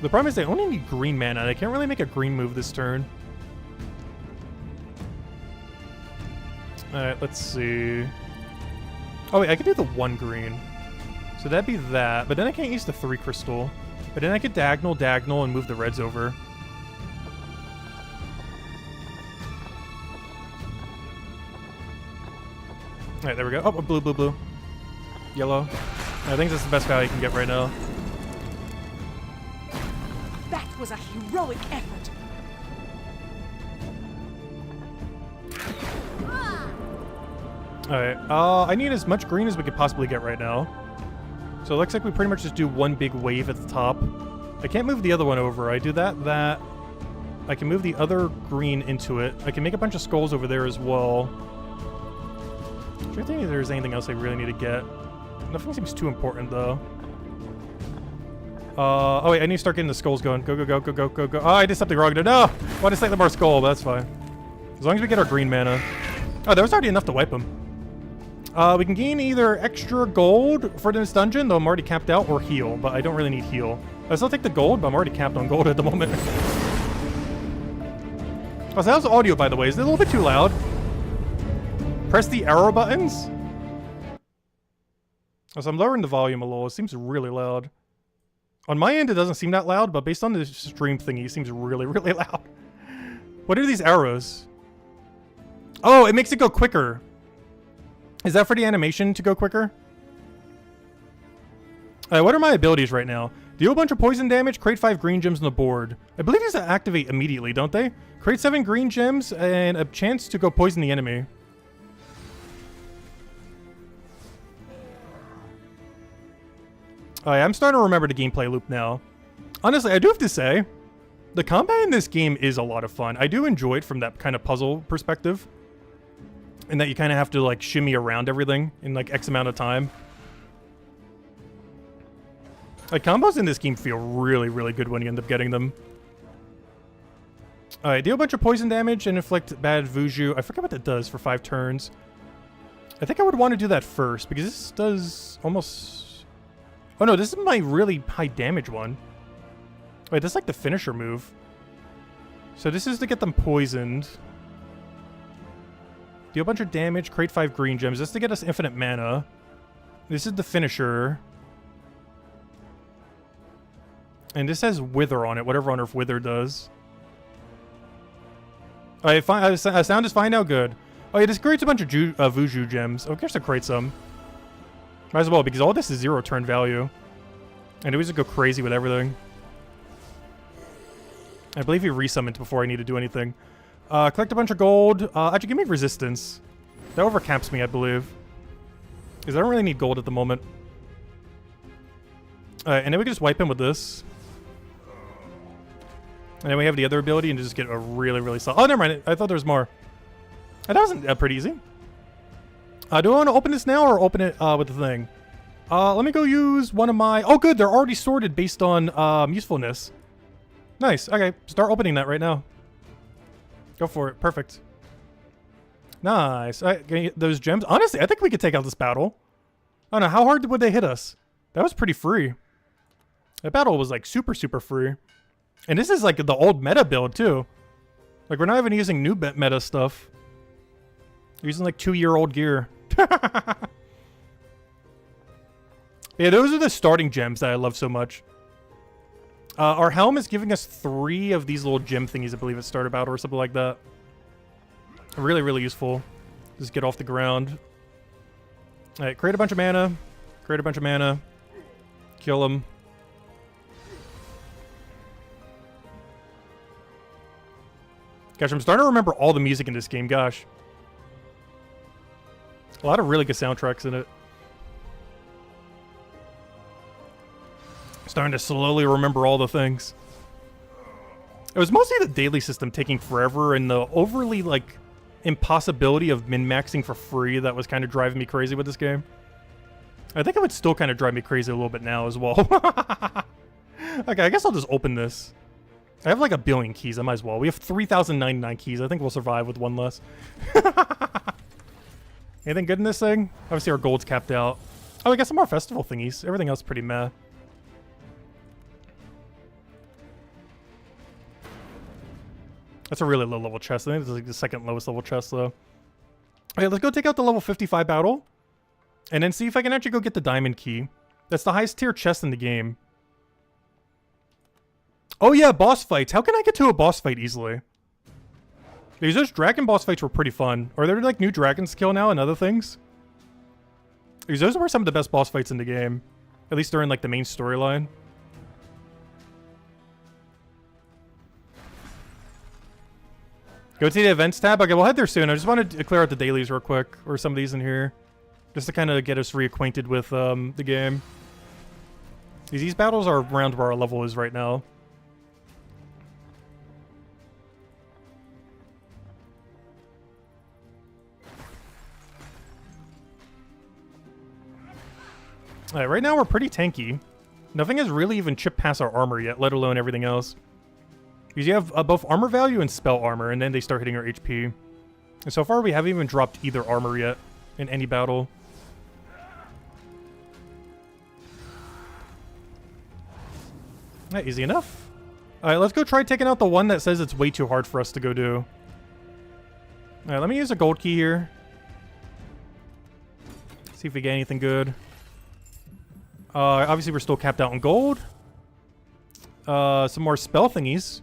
The problem is I only need green mana, and I can't really make a green move this turn. Alright, let's see. Oh wait, I could do the 1 green. So that'd be that, but then I can't use the 3 crystal. But then I could diagonal, and move the reds over. Alright, there we go. Oh, blue. Yellow. I think that's the best value you can get right now. That was a heroic effort. Alright, I need as much green as we could possibly get right now. So it looks like we pretty much just do 1 big wave at the top. I can't move the other one over. I do that. I can move the other green into it. I can make a bunch of skulls over there as well. I'm trying to think if there's anything else I really need to get. Nothing seems too important, though. Oh wait, I need to start getting the skulls going. Go. Oh, I did something wrong. No! Why did I select the more skull? But that's fine. As long as we get our green mana. Oh, that was already enough to wipe them. We can gain either extra gold for this dungeon, though I'm already capped out, or heal, but I don't really need heal. I still take the gold, but I'm already capped on gold at the moment. Oh, so how's the audio, by the way? Is it a little bit too loud? Press the arrow buttons. Oh, so I'm lowering the volume a little. It seems really loud. On my end, it doesn't seem that loud, but based on the stream thingy, it seems really, really loud. What are these arrows? Oh, it makes it go quicker. Is that for the animation to go quicker? What are my abilities right now? Deal a bunch of poison damage, create 5 green gems on the board. I believe these activate immediately, don't they? Create 7 green gems and a chance to go poison the enemy. I'm starting to remember the gameplay loop now. Honestly, I do have to say, the combat in this game is a lot of fun. I do enjoy it from that kind of puzzle perspective. And that you kind of have to, like, shimmy around everything in, like, X amount of time. Like, combos in this game feel really, really good when you end up getting them. Alright, deal a bunch of poison damage and inflict bad Vuju. I forget what that does for 5 turns. I think I would want to do that first, because this does almost... Oh no, this is my really high damage one. Wait, this is like the finisher move. So this is to get them poisoned. Deal a bunch of damage, create 5 green gems. This is to get us infinite mana. This is the finisher. And this has Wither on it, whatever on Earth Wither does. Alright, fine. Sound is fine now? Good. Oh yeah, this creates a bunch of Vuju gems. Oh, I guess to create some. Might as well, because all this is 0 turn value. And we just go crazy with everything. I believe he resummoned before I need to do anything. Collect a bunch of gold. Actually, give me resistance. That overcaps me, I believe. Because I don't really need gold at the moment. And then we can just wipe him with this. And then we have the other ability and just get a really, really solid... Oh, never mind. I thought there was more. That wasn't pretty easy. Do I want to open this now or open it with the thing? Let me go use one of my... Oh, good. They're already sorted based on usefulness. Nice. Okay. Start opening that right now. Go for it. Perfect. Nice. All right, can you get those gems? Honestly, I think we could take out this battle. I don't know. How hard would they hit us? That was pretty free. That battle was like super, super free. And this is like the old meta build too. Like we're not even using new meta stuff. We're using like 2-year-old gear. Yeah, those are the starting gems that I love so much. Our helm is giving us 3 of these little gem thingies, I believe, at start about or something like that. Really, really useful. Just get off the ground. Alright, create a bunch of mana. Create a bunch of mana. Kill him. Gosh, I'm starting to remember all the music in this game, gosh. A lot of really good soundtracks in it. Starting to slowly remember all the things. It was mostly the daily system taking forever and the overly, like, impossibility of min-maxing for free that was kind of driving me crazy with this game. I think it would still kind of drive me crazy a little bit now as well. Okay, I guess I'll just open this. I have like 1 billion keys, I might as well. We have 3,099 keys. I think we'll survive with 1 less. Anything good in this thing? Obviously our gold's capped out. Oh, we got some more festival thingies. Everything else pretty meh. That's a really low level chest. I think this is like the 2nd lowest level chest though. Okay, let's go take out the level 55 battle. And then see if I can actually go get the diamond key. That's the highest tier chest in the game. Oh yeah, boss fights. How can I get to a boss fight easily? Because those dragon boss fights were pretty fun. Are there like new dragons to kill now and other things? Because those were some of the best boss fights in the game. At least during like the main storyline. Go to the events tab. Okay, we'll head there soon. I just wanted to clear out the dailies real quick. Or some of these in here. Just to kind of get us reacquainted with the game. These battles are around where our level is right now. Alright, right now we're pretty tanky. Nothing has really even chipped past our armor yet, let alone everything else. Because you have both armor value and spell armor, and then they start hitting our HP. And so far we haven't even dropped either armor yet in any battle. Easy enough. Alright, let's go try taking out the one that says it's way too hard for us to go do. Alright, let me use a gold key here. See if we get anything good. Obviously we're still capped out on gold. Some more spell thingies.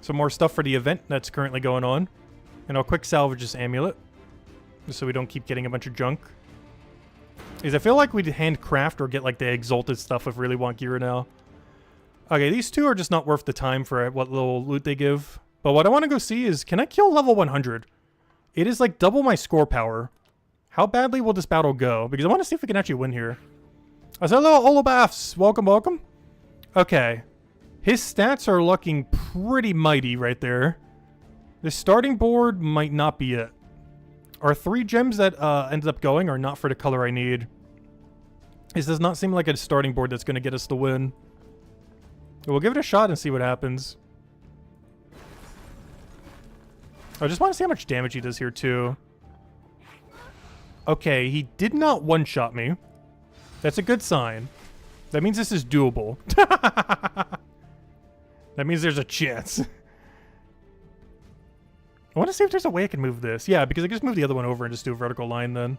Some more stuff for the event that's currently going on. And I'll quick salvage this amulet. Just so we don't keep getting a bunch of junk. Because I feel like we'd handcraft or get like the exalted stuff if we really want gear now. Okay, these two are just not worth the time for what little loot they give. But what I want to go see is, can I kill level 100? It is like double my score power. How badly will this battle go? Because I want to see if we can actually win here. Hello, Olabafs. Welcome, welcome. Okay. His stats are looking pretty mighty right there. The starting board might not be it. Our 3 gems that ended up going are not for the color I need. This does not seem like a starting board that's going to get us the win. We'll give it a shot and see what happens. I just want to see how much damage he does here too. Okay, he did not one-shot me. That's a good sign. That means this is doable. That means there's a chance. I want to see if there's a way I can move this. Yeah, because I can just move the other one over and just do a vertical line then.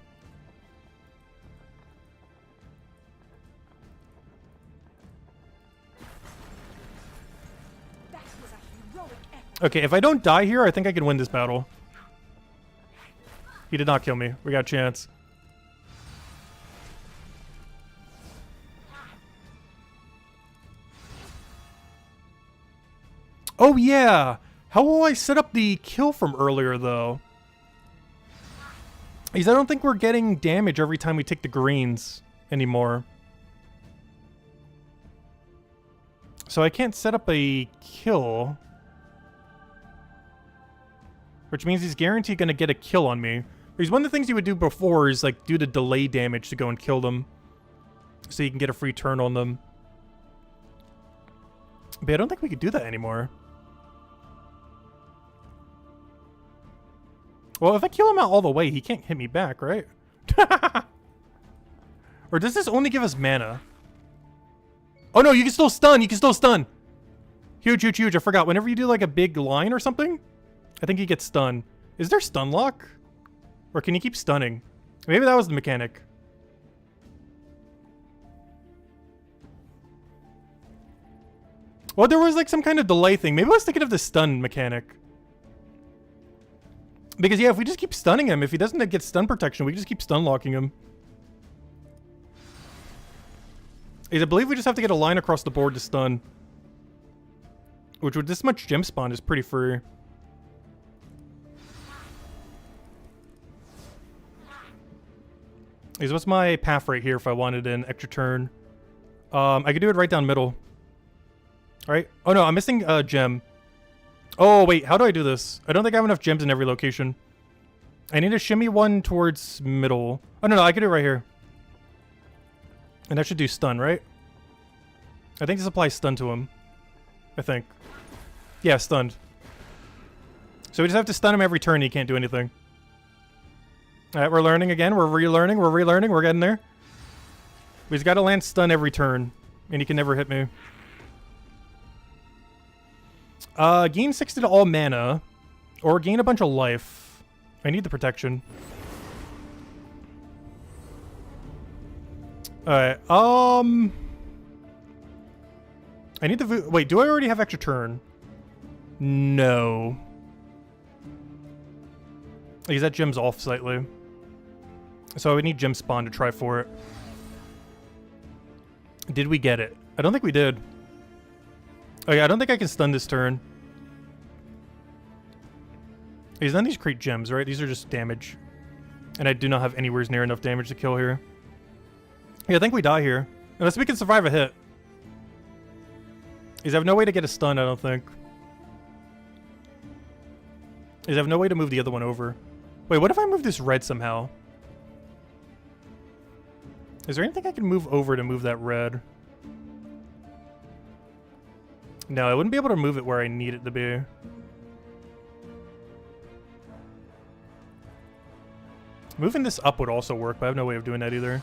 That was a heroic effort. Okay, if I don't die here, I think I can win this battle. He did not kill me. We got a chance. Oh yeah! How will I set up the kill from earlier though? Because I don't think we're getting damage every time we take the greens anymore. So I can't set up a kill. Which means he's guaranteed going to get a kill on me. Because one of the things he would do before is like do the delay damage to go and kill them. So you can get a free turn on them. But I don't think we could do that anymore. Well, if I kill him out all the way, he can't hit me back, right? Or does this only give us mana? Oh no, you can still stun! You can still stun! Huge, huge, huge. I forgot. Whenever you do like a big line or something, I think he gets stunned. Is there stun lock? Or can you keep stunning? Maybe that was the mechanic. Well, there was like some kind of delay thing. Maybe I was thinking of the stun mechanic. Because yeah, if we just keep stunning him, if he doesn't get stun protection, we can just keep stun locking him. I believe we just have to get a line across the board to stun. Which with this much gem spawn is pretty free. What's my path right here if I wanted an extra turn? I could do it right down middle. Alright. Oh no, I'm missing a gem. Oh wait, how do I do this? I don't think I have enough gems in every location. I need to shimmy one towards middle. Oh no, I can do it right here. And that should do stun, right? I think this applies stun to him. I think. Yeah, stunned. So we just have to stun him every turn, he can't do anything. Alright, we're learning again. We're relearning. We're relearning. We're getting there. We just gotta land stun every turn. And he can never hit me. Gain 60 to all mana. Or gain a bunch of life. I need the protection. Alright, I need the wait, do I already have extra turn? No. Because that gem's off slightly. So I would need gem spawn to try for it. Did we get it? I don't think we did. Okay, I don't think I can stun this turn. Because none of these create gems, right? These are just damage. And I do not have anywhere near enough damage to kill here. Yeah, I think we die here. Unless we can survive a hit. Because I have no way to get a stun, I don't think. Because I have no way to move the other one over. Wait, what if I move this red somehow? Is there anything I can move over to move that red? No, I wouldn't be able to move it where I need it to be. Moving this up would also work, but I have no way of doing that either.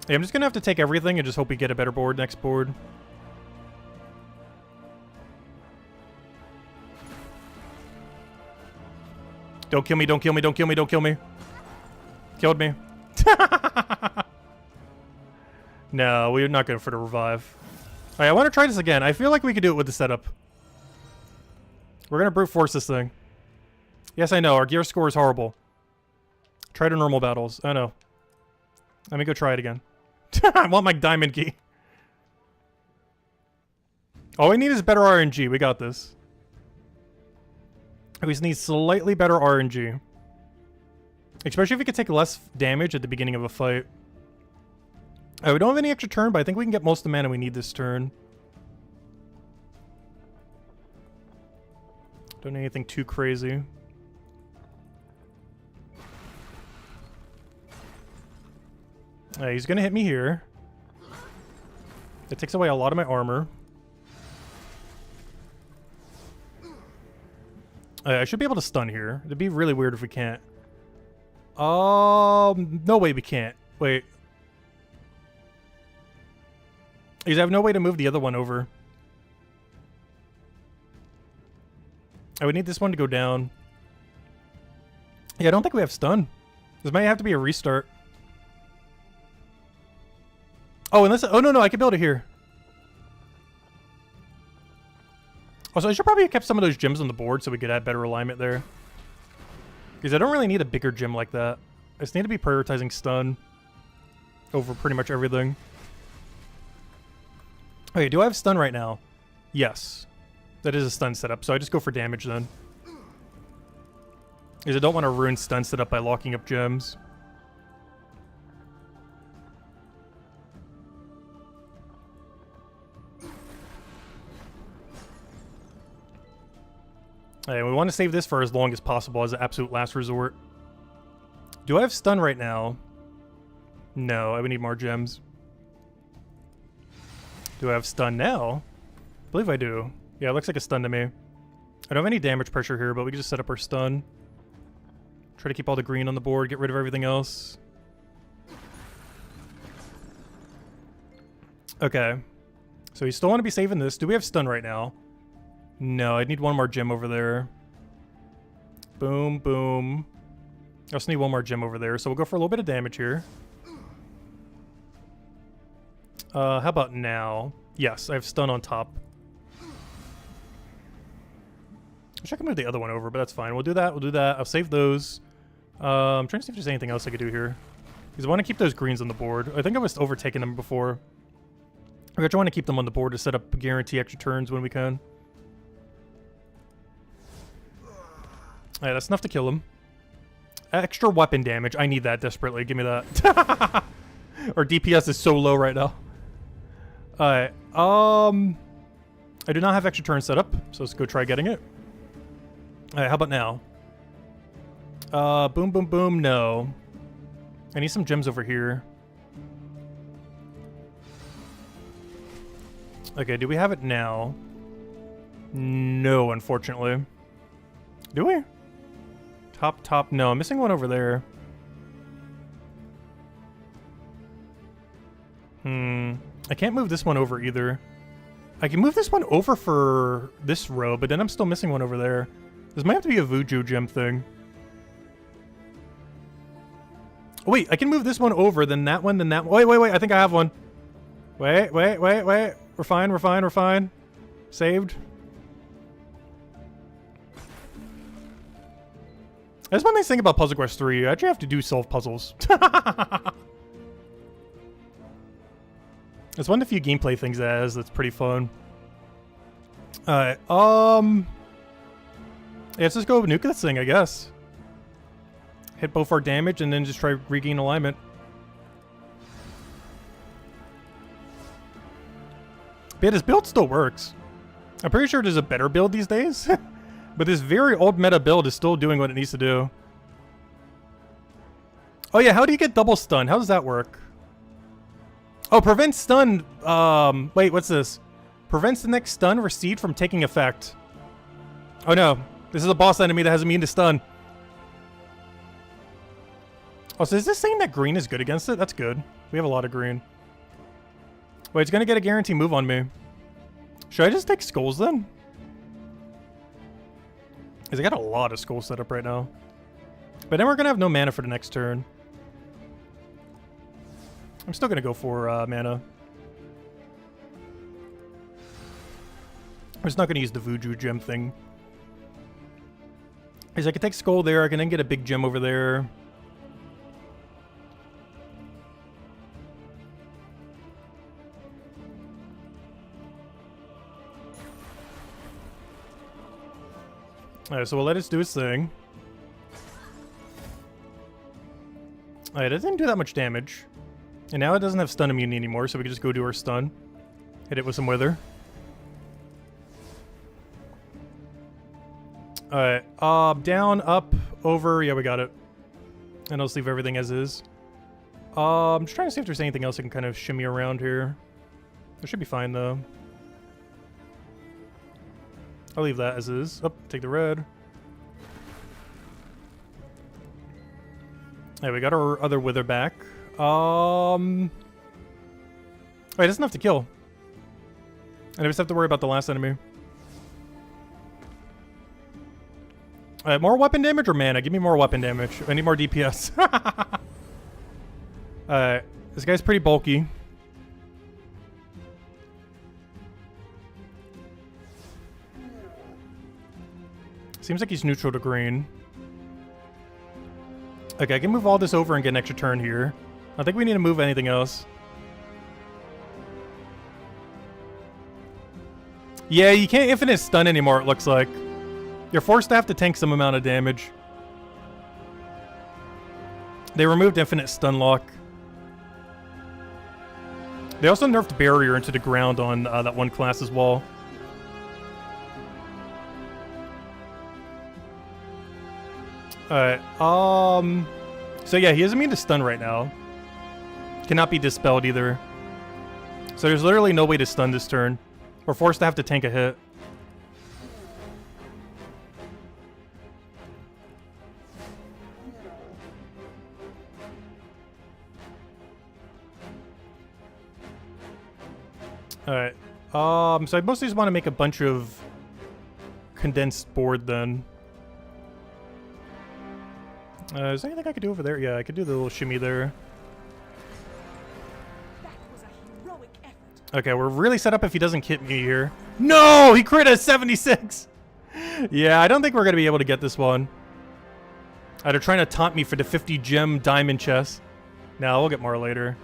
Yeah, I'm just gonna have to take everything and just hope we get a better board next board. Don't kill me, don't kill me, don't kill me, don't kill me. Killed me. No, we're not going for the revive. Alright, I want to try this again. I feel like we could do it with the setup. We're going to brute force this thing. Yes, I know. Our gear score is horrible. Try to normal battles. I know. Let me go try it again. I want my diamond key. All we need is better RNG. We got this. We just need slightly better RNG. Especially if we could take less damage at the beginning of a fight. We don't have any extra turn, but I think we can get most of the mana we need this turn. Don't need anything too crazy. He's gonna hit me here. It takes away a lot of my armor. I should be able to stun here. It'd be really weird if we can't. No way we can't. Wait. Because I have no way to move the other one over. I would need this one to go down. Yeah, I don't think we have stun. This might have to be a restart. Oh, unless... Oh, no, I can build it here. Also, I should probably have kept some of those gems on the board so we could add better alignment there. Because I don't really need a bigger gem like that. I just need to be prioritizing stun over pretty much everything. Okay, do I have stun right now? Yes. That is a stun setup, so I just go for damage then. Because I don't want to ruin stun setup by locking up gems. And we want to save this for as long as possible as an absolute last resort. Do I have stun right now? No, I would need more gems. Do I have stun now? I believe I do. Yeah, it looks like a stun to me. I don't have any damage pressure here, but we can just set up our stun. Try to keep all the green on the board, get rid of everything else. Okay. So you still want to be saving this. Do we have stun right now? No, I need one more gem over there. Boom, boom. I also need one more gem over there, so we'll go for a little bit of damage here. How about now? Yes, I have stun on top. Wish I could move the other one over, but that's fine. We'll do that, we'll do that. I'll save those. I'm trying to see if there's anything else I could do here. Because I want to keep those greens on the board. I think I was overtaking them before. I want to keep them on the board to set up guarantee extra turns when we can. Alright, that's enough to kill him. Extra weapon damage. I need that desperately. Give me that. Our DPS is so low right now. Alright. I do not have extra turn set up, so let's go try getting it. Alright, how about now? Boom, boom, boom. No. I need some gems over here. Okay, do we have it now? No, unfortunately. Do we? Top. No, I'm missing one over there. I can't move this one over either. I can move this one over for this row, but then I'm still missing one over there. This might have to be a Vuju gem thing. Wait, I can move this one over, then that one, then that one. Wait, I think I have one. Wait. We're fine. Saved. That's one nice thing about Puzzle Quest 3. You actually have to do solve puzzles. It's one of the few gameplay things that has that's pretty fun. Alright, yeah, let's just go nuke this thing, I guess. Hit both our damage and then just try regain alignment. But yeah, this build still works. I'm pretty sure there's a better build these days. But this very old meta build is still doing what it needs to do. Oh yeah, how do you get double stun? How does that work? Oh, prevent stun. Wait, what's this? Prevents the next stun received from taking effect. Oh no, this is a boss enemy that has immune to stun. Oh, so is this saying that green is good against it? That's good. We have a lot of green. Wait, it's gonna get a guarantee move on me. Should I just take skulls then? Because I got a lot of skulls set up right now. But then we're gonna have no mana for the next turn. I'm still gonna go for mana. I'm just not gonna use the Vuju gem thing. Because I can take skull there, I can then get a big gem over there. Alright, so we'll let it do its thing. Alright, it didn't do that much damage. And now it doesn't have stun immunity anymore, so we can just go do our stun. Hit it with some wither. Alright, down, up, over. Yeah, we got it. And I'll just leave everything as is. I'm just trying to see if there's anything else I can kind of shimmy around here. It should be fine, though. I'll leave that as is. Oh, take the red. Hey, we got our other wither back. Wait, it doesn't have to kill. I just have to worry about the last enemy. Alright, more weapon damage or mana? Give me more weapon damage. I need more DPS. Alright, this guy's pretty bulky. Seems like he's neutral to green. Okay, I can move all this over and get an extra turn here. I think we need to move anything else. Yeah, you can't infinite stun anymore, it looks like. You're forced to have to tank some amount of damage. They removed infinite stun lock. They also nerfed barrier into the ground on that one class as well. Alright, so yeah, he is immune to stun right now. Cannot be dispelled either. So there's literally no way to stun this turn. We're forced to have to tank a hit. Alright, so I mostly just want to make a bunch of condensed board then. Is there anything I could do over there? Yeah, I could do the little shimmy there. That was a heroic effort. Okay, we're really set up if he doesn't hit me here. No! He crit a 76! Yeah, I don't think we're going to be able to get this one. They're trying to taunt me for the 50 gem diamond chest. No, we'll get more later.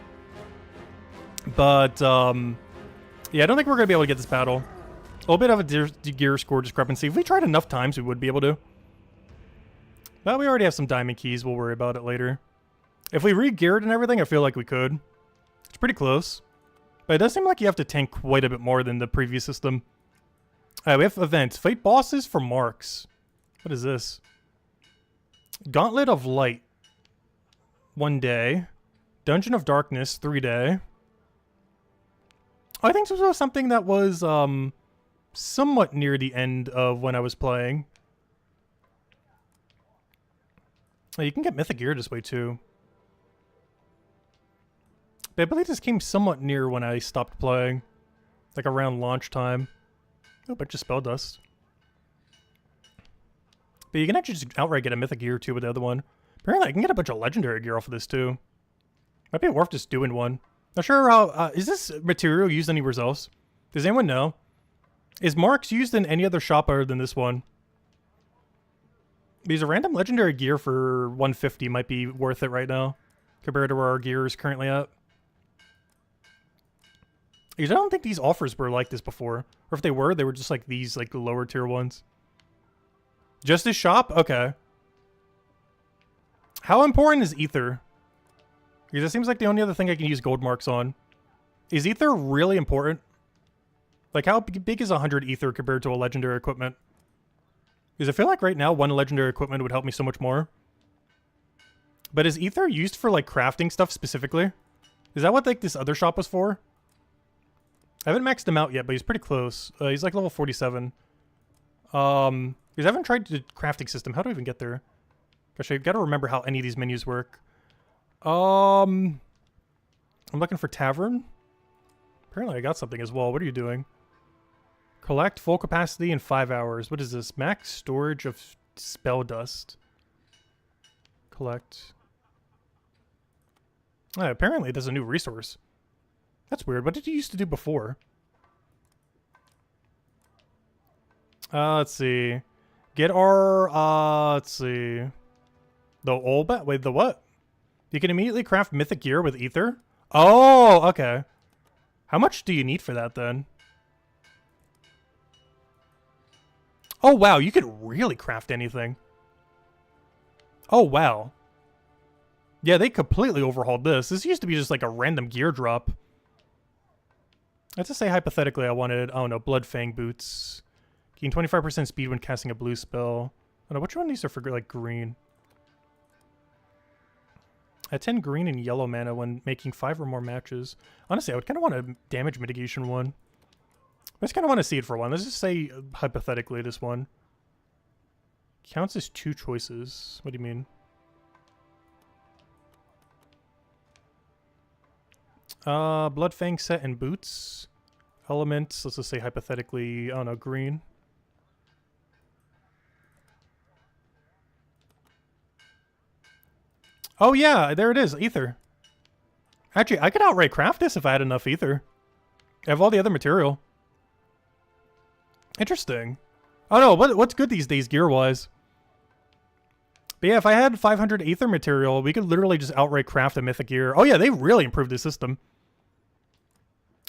But, yeah, I don't think we're going to be able to get this battle. A little bit of a gear score discrepancy. If we tried enough times, we would be able to. Well, we already have some diamond keys. We'll worry about it later. If we re-geared and everything, I feel like we could. It's pretty close. But it does seem like you have to tank quite a bit more than the previous system. We have events. Fight bosses for marks. What is this? Gauntlet of Light. 1 day. Dungeon of Darkness. 3 day. I think this was something that was somewhat near the end of when I was playing. Oh, you can get Mythic Gear this way too. But I believe this came somewhat near when I stopped playing. Like around launch time. Oh, a bunch of spell dust. But you can actually just outright get a Mythic Gear too with the other one. Apparently I can get a bunch of legendary gear off of this too. Might be worth just doing one. Not sure how, is this material used anywhere else? Does anyone know? Is Marks used in any other shop other than this one? Because a random legendary gear for 150 might be worth it right now, compared to where our gear is currently at. Because I don't think these offers were like this before. Or if they were just like these like lower tier ones. Just this shop? Okay. How important is Ether? Because it seems like the only other thing I can use gold marks on. Is Ether really important? Like how big is 100 Ether compared to a legendary equipment? Because I feel like right now one legendary equipment would help me so much more. But is Ether used for like crafting stuff specifically? Is that what like this other shop was for? I haven't maxed him out yet, but he's pretty close. He's like level 47. Because I haven't tried the crafting system. How do I even get there? Gosh, I've got to remember how any of these menus work. I'm looking for tavern. Apparently I got something as well. What are you doing? Collect full capacity in 5 hours. What is this? Max storage of spell dust. Collect. Apparently there's a new resource. That's weird. What did you used to do before? Let's see. Get our, let's see. The Olba? Wait, the what? You can immediately craft mythic gear with Ether? Oh, okay. How much do you need for that then? Oh, wow. You could really craft anything. Oh, wow. Yeah, they completely overhauled this. This used to be just like a random gear drop. Let's just say hypothetically I wanted, I don't know, Blood Fang boots. Gain 25% speed when casting a blue spell. I don't know, which one of these are for like green? At 10 green and yellow mana when making 5 or more matches. Honestly, I would kind of want a damage mitigation one. I just kind of want to see it for one. Let's just say, hypothetically, this one. Counts as 2 choices. What do you mean? Blood Fang set and boots. Elements, let's just say hypothetically, I don't know, green. Oh yeah, there it is, Ether. Actually, I could outright craft this if I had enough Ether. I have all the other material. Interesting. Oh no, what's good these days gear-wise? But yeah, if I had 500 Ether material, we could literally just outright craft a mythic gear. Oh yeah, they really improved the system.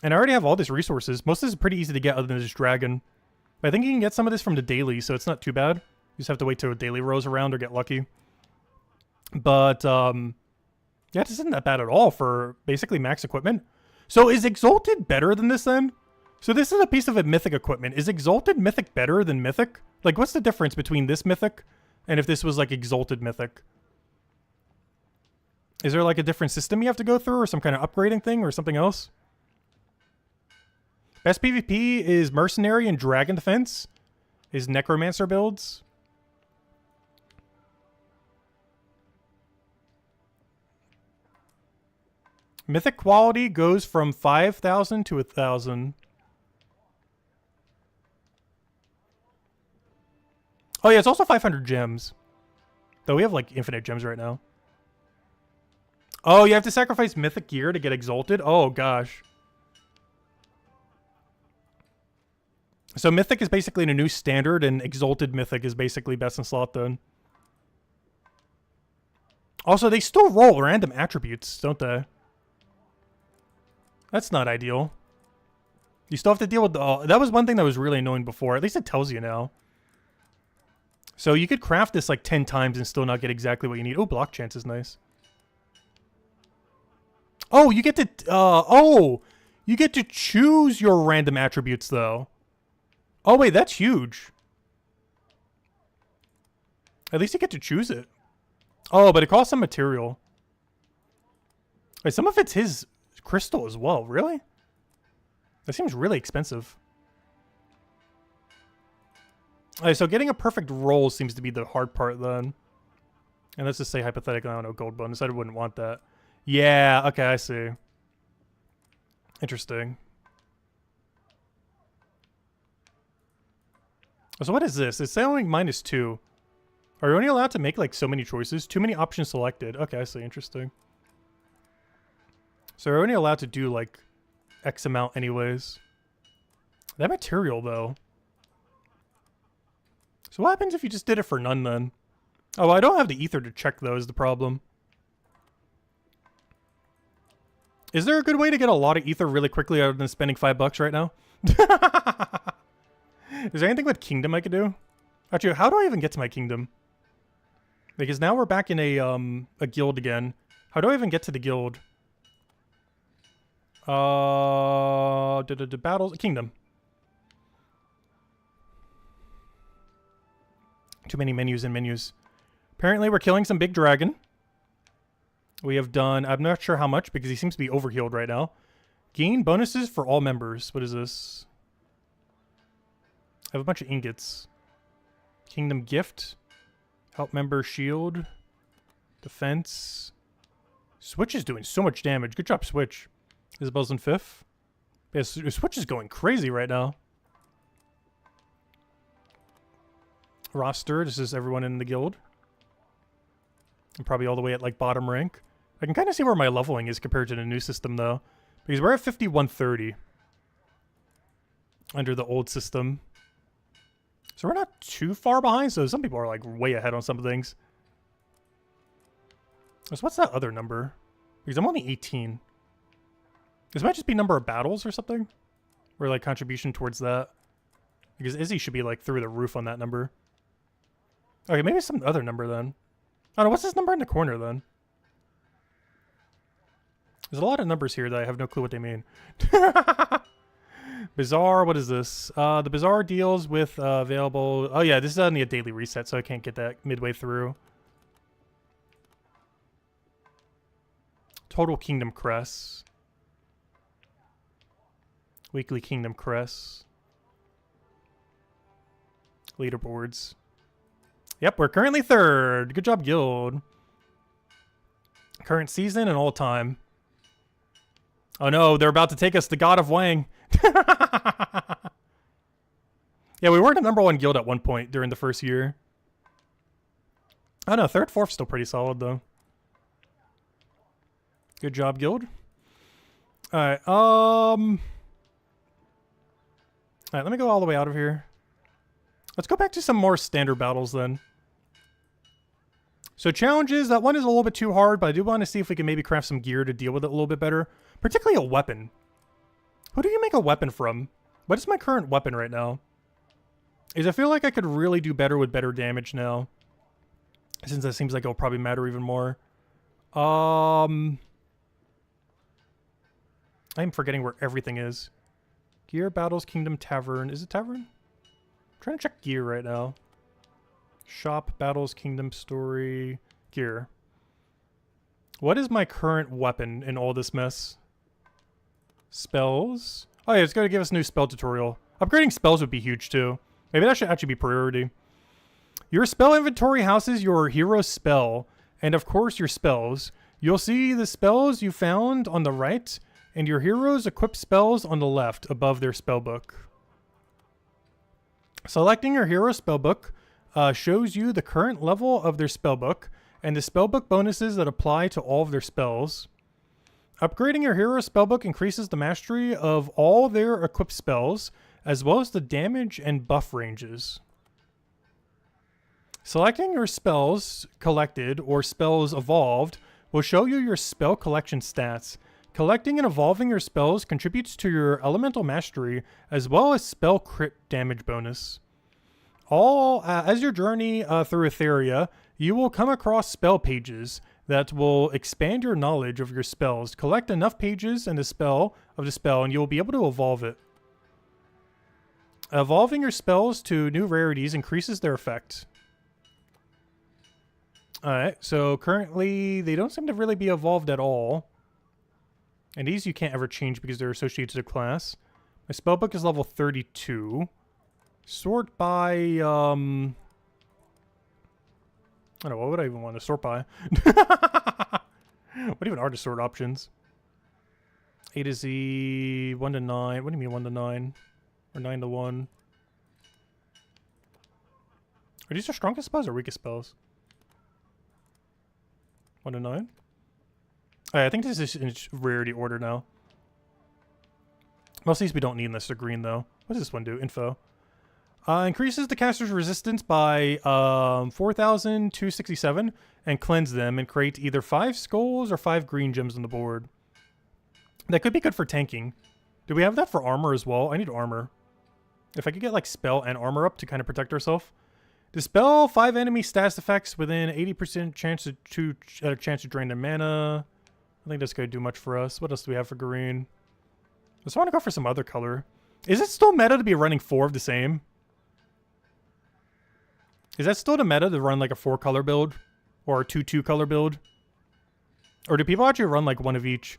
And I already have all these resources. Most of this is pretty easy to get other than this dragon. But I think you can get some of this from the daily, so it's not too bad. You just have to wait till a daily rolls around or get lucky. But, yeah, this isn't that bad at all for basically max equipment. So is Exalted better than this then? So this is a piece of a mythic equipment. Is Exalted Mythic better than Mythic? Like, what's the difference between this Mythic and if this was like Exalted Mythic? Is there like a different system you have to go through or some kind of upgrading thing or something else? Best PvP is Mercenary and Dragon Defense. Is Necromancer builds. Mythic quality goes from 5,000 to 1,000. Oh yeah, it's also 500 gems. Though we have like infinite gems right now. Oh, you have to sacrifice mythic gear to get exalted? Oh gosh. So mythic is basically a new standard and exalted mythic is basically best in slot then. Also, they still roll random attributes, don't they? That's not ideal. You still have to deal with the... that was one thing that was really annoying before. At least it tells you now. So you could craft this like 10 times and still not get exactly what you need. Oh, block chance is nice. Oh, you get to... oh! You get to choose your random attributes, though. Oh, wait, that's huge. At least you get to choose it. Oh, but it costs some material. Wait, some of it's his crystal as well. Really? That seems really expensive. Alright, so getting a perfect roll seems to be the hard part then. And let's just say hypothetically, I don't know, gold bonus. I wouldn't want that. Yeah, okay, I see. Interesting. So what is this? It's only -2. Are you only allowed to make like so many choices? Too many options selected. Okay, I see. Interesting. So we're only allowed to do like X amount anyways. That material though. So what happens if you just did it for none then? Oh, I don't have the ether to check though is the problem. Is there a good way to get a lot of ether really quickly other than spending $5 right now? Is there anything with kingdom I could do? Actually, how do I even get to my kingdom? Because now we're back in a guild again. How do I even get to the guild? Battles, kingdom. Too many menus and menus. Apparently we're killing some big dragon. We have done, I'm not sure how much because he seems to be overhealed right now. Gain bonuses for all members. What is this? I have a bunch of ingots. Kingdom gift. Help member shield. Defense. Switch is doing so much damage. Good job, Switch. Isabel's in 5th. Yeah, Switch is going crazy right now. Roster. This is everyone in the guild. I'm probably all the way at like bottom rank. I can kind of see where my leveling is compared to the new system though. Because we're at 5130. Under the old system. So we're not too far behind. So some people are like way ahead on some things. So what's that other number? Because I'm only 18. This might just be number of battles or something. Or like contribution towards that. Because Izzy should be like through the roof on that number. Okay, maybe some other number then. I don't know, what's this number in the corner then? There's a lot of numbers here that I have no clue what they mean. Bazaar, what is this? The Bazaar deals with available... Oh yeah, this is only a daily reset, so I can't get that midway through. Total Kingdom Crests. Weekly Kingdom Crests. Leaderboards. Yep, we're currently 3rd. Good job, guild. Current season and all time. Oh no, they're about to take us to God of Wang. Yeah, we were the #1 guild at one point during the first year. Oh no, 3rd, 4th still pretty solid though. Good job, guild. Alright, alright, let me go all the way out of here. Let's go back to some more standard battles then. So challenges, that one is a little bit too hard, but I do want to see if we can maybe craft some gear to deal with it a little bit better. Particularly a weapon. Who do you make a weapon from? What is my current weapon right now? Is I feel like I could really do better with better damage now. Since that seems like it'll probably matter even more. I'm forgetting where everything is. Gear, battles, kingdom, tavern. Is it tavern? I'm trying to check gear right now. Shop, battles, kingdom, story, gear. What is my current weapon in all this mess? Spells. Oh yeah, it's going to give us a new spell tutorial. Upgrading spells would be huge too. Maybe that should actually be priority. Your spell inventory houses your hero spell, and of course your spells. You'll see the spells you found on the right, and your heroes equip spells on the left above their spellbook. Selecting your hero spellbook shows you the current level of their spellbook and the spellbook bonuses that apply to all of their spells. Upgrading your hero spellbook increases the mastery of all their equipped spells, as well as the damage and buff ranges. Selecting your spells collected or spells evolved will show you your spell collection stats. Collecting and evolving your spells contributes to your elemental mastery, as well as spell crit damage bonus. As your journey through Etheria, you will come across spell pages that will expand your knowledge of your spells. Collect enough pages in the spell, and you will be able to evolve it. Evolving your spells to new rarities increases their effect. Alright, so currently they don't seem to really be evolved at all. And these you can't ever change because they're associated to the class. My spellbook is level 32. Sort by, I don't know, what would I even want to sort by? What even are the sort options? A to Z, 1 to 9. What do you mean 1 to 9? Or 9 to 1? Are these our strongest spells or weakest spells? 1 to 9? Alright, I think this is in rarity order now. Most of these we don't need unless they're green, though. What does this one do? Info. Increases the caster's resistance by 4,267 and cleanse them and create either 5 skulls or 5 green gems on the board. That could be good for tanking. Do we have that for armor as well? I need armor. If I could get like spell and armor up to kind of protect ourselves. Dispel 5 enemy status effects within 80% chance to drain their mana. I think that's going to do much for us. What else do we have for green? Let's want to go for some other color. Is it still meta to be running 4 of the same? Is that still the meta to run like a 4 color build? Or a 2-2 color build? Or do people actually run like one of each?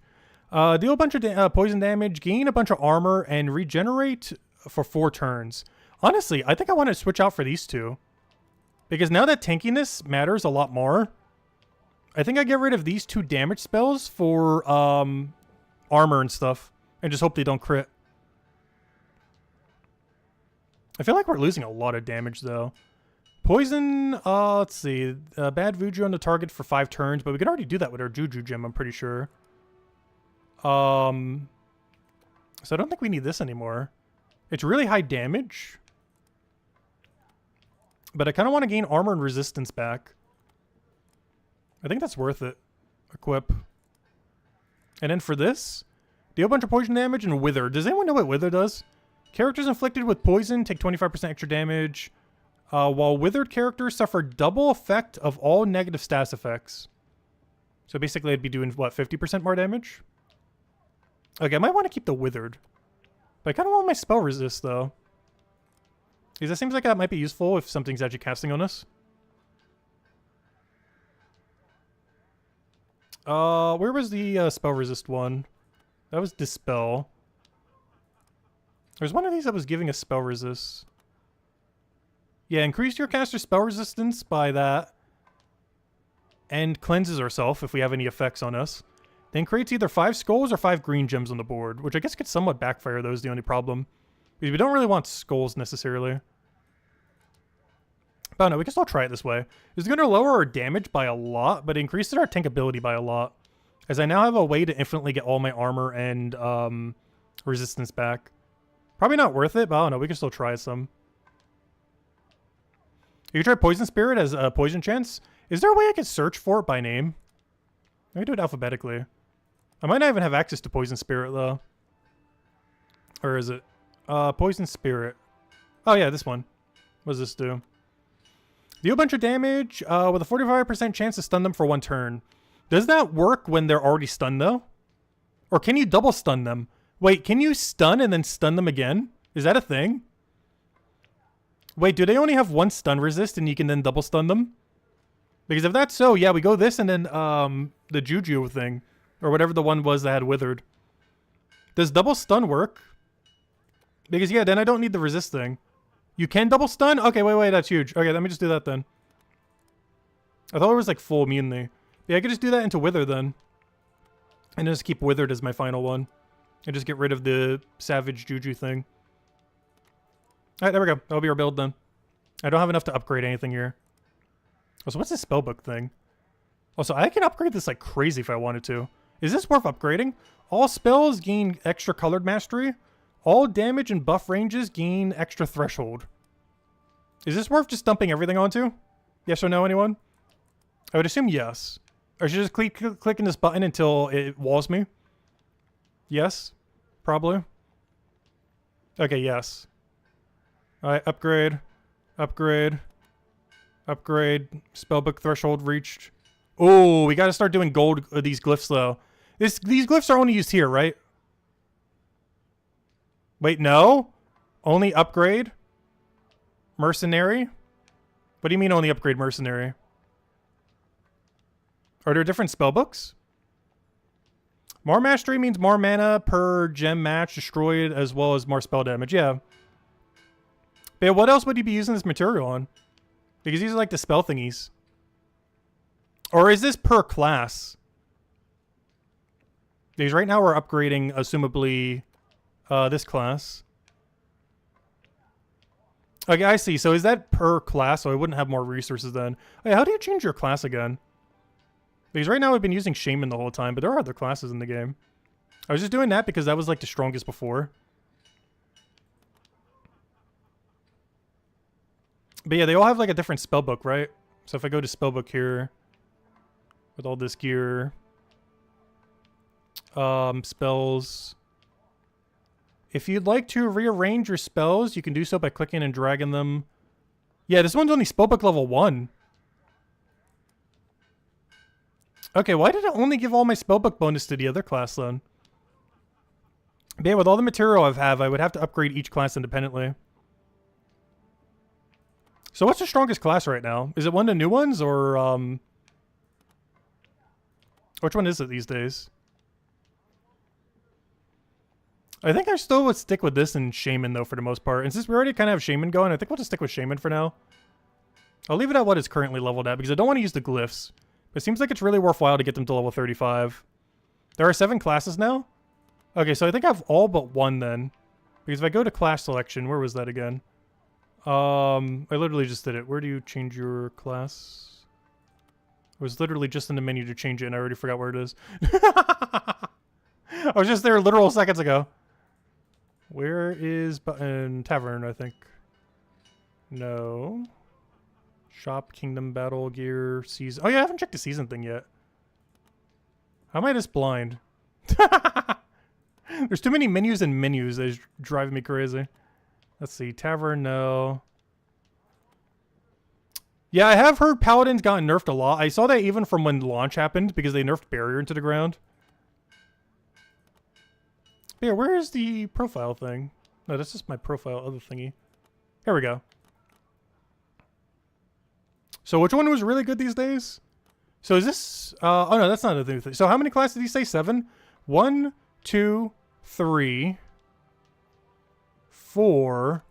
Deal a bunch of poison damage, gain a bunch of armor, and regenerate for 4 turns. Honestly, I think I want to switch out for these two. Because now that tankiness matters a lot more, I think I get rid of these 2 damage spells for armor and stuff. And just hope they don't crit. I feel like we're losing a lot of damage though. Poison, let's see. Bad Vuju on the target for 5 turns, but we could already do that with our Juju gem, I'm pretty sure. So I don't think we need this anymore. It's really high damage. But I kind of want to gain armor and resistance back. I think that's worth it. Equip. And then for this, deal a bunch of poison damage and wither. Does anyone know what wither does? Characters inflicted with poison take 25% extra damage, while withered characters suffer double effect of all negative status effects. So basically I'd be doing, what, 50% more damage? Okay, I might want to keep the withered. But I kind of want my spell resist, though. Because it seems like that might be useful if something's actually casting on us. Where was the spell resist one? That was Dispel. There's one of these that was giving us spell resist. Yeah, increase your caster's spell resistance by that. And cleanses ourselves if we have any effects on us. Then creates either 5 skulls or 5 green gems on the board, which I guess could somewhat backfire, though, is the only problem. Because we don't really want skulls, necessarily. But no, we can still try it this way. It's going to lower our damage by a lot, but it increases our tankability by a lot. As I now have a way to infinitely get all my armor and resistance back. Probably not worth it, but I don't know, we can still try some. You can try Poison Spirit as a poison chance. Is there a way I could search for it by name? Let me do it alphabetically. I might not even have access to Poison Spirit, though. Or is it? Poison Spirit. Oh, yeah, this one. What does this do? Deal a bunch of damage with a 45% chance to stun them for 1 turn. Does that work when they're already stunned, though? Or can you double stun them? Wait, can you stun and then stun them again? Is that a thing? Wait, do they only have 1 stun resist and you can then double stun them? Because if that's so, yeah, we go this and then the Juju thing. Or whatever the one was that had withered. Does double stun work? Because, yeah, then I don't need the resist thing. You can double stun? Okay, wait, that's huge. Okay, let me just do that then. I thought it was like full immunity. Yeah, I could just do that into wither then. And just keep withered as my final one. And just get rid of the savage Juju thing. Alright, there we go. That'll be our build then. I don't have enough to upgrade anything here. Also, what's this spellbook thing? Also, I can upgrade this like crazy if I wanted to. Is this worth upgrading? All spells gain extra colored mastery. All damage and buff ranges gain extra threshold. Is this worth just dumping everything onto? Yes or no, anyone? I would assume yes. Or should I just clicking this button until it walls me? Yes? Probably. Okay, yes. Alright, upgrade. Upgrade. Upgrade. Spellbook threshold reached. Oh, we gotta start doing gold these glyphs though. These glyphs are only used here, right? Wait, no? Only upgrade? Mercenary? What do you mean only upgrade mercenary? Are there different spellbooks? More mastery means more mana per gem match destroyed as well as more spell damage. Yeah. But yeah, what else would you be using this material on? Because these are like the spell thingies. Or is this per class? Because right now we're upgrading, assumably, this class. Okay, I see. So is that per class? So I wouldn't have more resources then. Hey, how do you change your class again? Because right now I've been using Shaman the whole time, but there are other classes in the game. I was just doing that because that was like the strongest before. But yeah, they all have like a different spellbook, right? So if I go to spellbook here, with all this gear, spells. If you'd like to rearrange your spells, you can do so by clicking and dragging them. Yeah, this one's only spellbook level 1. Okay, why did it only give all my spellbook bonus to the other class then? But yeah, with all the material I would have to upgrade each class independently. So what's the strongest class right now? Is it one of the new ones, or which one is it these days? I think I still would stick with this and Shaman though for the most part. And since we already kind of have Shaman going, I think we'll just stick with Shaman for now. I'll leave it at what it's currently leveled at because I don't want to use the glyphs. But it seems like it's really worthwhile to get them to level 35. There are 7 classes now? Okay, so I think I have all but one then. Because if I go to class selection, where was that again? I literally just did it. Where do you change your class? I was literally just in the menu to change it and I already forgot where it is. I was just there literal seconds ago. Where is button tavern, I think. No. Shop, kingdom, battle, gear, season. Oh yeah, I haven't checked the season thing yet. How am I this blind? There's too many menus and menus that is driving me crazy. Let's see, tavern, no. Yeah, I have heard paladins got nerfed a lot. I saw that even from when launch happened because they nerfed barrier into the ground. But yeah, where is the profile thing? No, that's just my profile other thingy. Here we go. So which one was really good these days? So is this... oh no, that's not a new thing. So how many classes did you say? 7? 1, 2, 3, 4,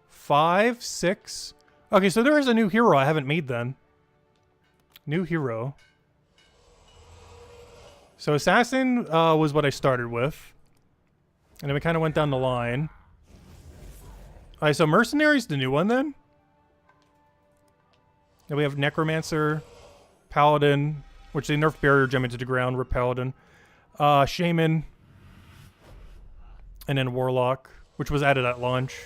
5, 6. Okay, so there is a new hero I haven't made then. New hero. So Assassin was what I started with. And then we kind of went down the line. Alright, so Mercenary's the new one then? Then we have Necromancer, Paladin, which they nerfed Barrier Gem into the ground, Rip Paladin. Shaman. And then Warlock, which was added at launch.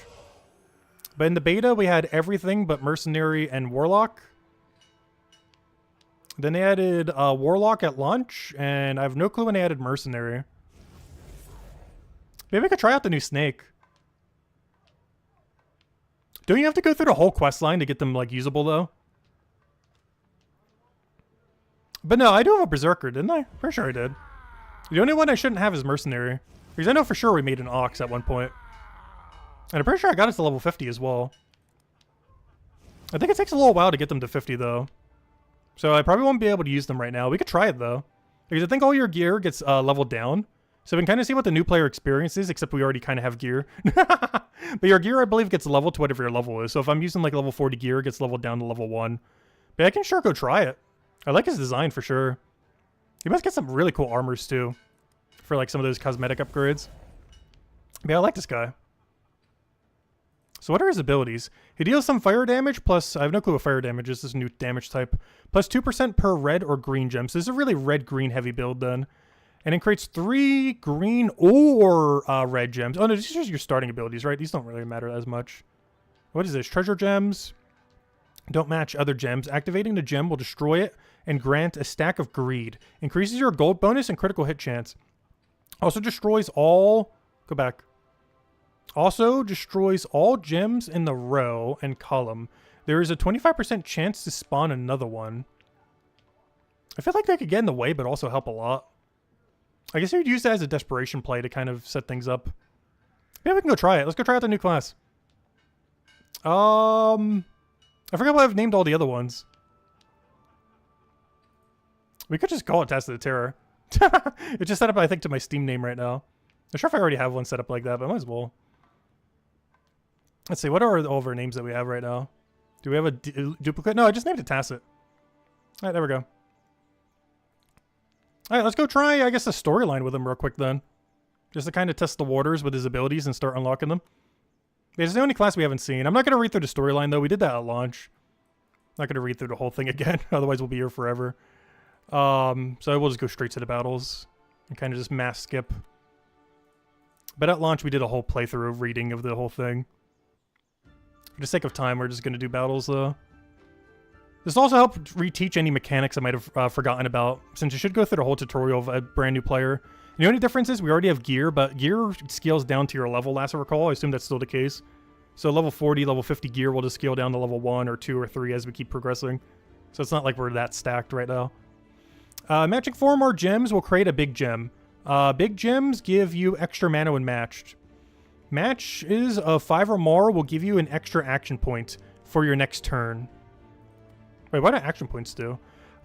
But in the beta, we had everything but Mercenary and Warlock. Then they added Warlock at launch, and I have no clue when they added Mercenary. Maybe I could try out the new Snake. Don't you have to go through the whole quest line to get them, like, usable, though? But no, I do have a Berserker, didn't I? Pretty sure I did. The only one I shouldn't have is Mercenary. Because I know for sure we made an Ox at one point. And I'm pretty sure I got it to level 50 as well. I think it takes a little while to get them to 50, though. So I probably won't be able to use them right now. We could try it, though. Because I think all your gear gets leveled down. So we can kind of see what the new player experience is, except we already kind of have gear. But your gear, I believe, gets leveled to whatever your level is. So if I'm using, like, level 40 gear, it gets leveled down to level 1. But I can sure go try it. I like his design, for sure. He must get some really cool armors, too. For, like, some of those cosmetic upgrades. But yeah, I like this guy. So what are his abilities? He deals some fire damage, plus... I have no clue what fire damage is. This new damage type. Plus 2% per red or green gems. So this is a really red-green heavy build, then. And it creates 3 green or red gems. Oh, no, these are just your starting abilities, right? These don't really matter as much. What is this? Treasure gems. Don't match other gems. Activating the gem will destroy it and grant a stack of greed. Increases your gold bonus and critical hit chance. Also destroys all... Go back. Also destroys all gems in the row and column. There is a 25% chance to spawn another one. I feel like that could get in the way, but also help a lot. I guess you would use that as a desperation play to kind of set things up. Yeah, we can go try it. Let's go try out the new class. I forgot what I've named all the other ones. We could just call it Test of the Terror. It's just set up, I think, to my Steam name right now. I'm sure if I already have one set up like that, but I might as well. Let's see, what are all of our names that we have right now? Do we have a duplicate? No, I just named it Tacit. Alright, there we go. Alright, let's go try, I guess, a storyline with him real quick then. Just to kind of test the waters with his abilities and start unlocking them. It's the only class we haven't seen. I'm not going to read through the storyline, though. We did that at launch. Not going to read through the whole thing again. Otherwise, we'll be here forever. So we'll just go straight to the battles and kind of just mass skip. But at launch, we did a whole playthrough of reading of the whole thing. For the sake of time, we're just going to do battles, though. This also helped reteach any mechanics I might have forgotten about, since you should go through the whole tutorial of a brand new player. And the only difference is we already have gear, but gear scales down to your level, last I recall. I assume that's still the case. So level 40, level 50 gear will just scale down to level 1 or 2 or 3 as we keep progressing. So it's not like we're that stacked right now. Matching 4 more gems will create a big gem. Big gems give you extra mana when matched. Match is 5 or more will give you an extra action point for your next turn. Wait, what do action points do?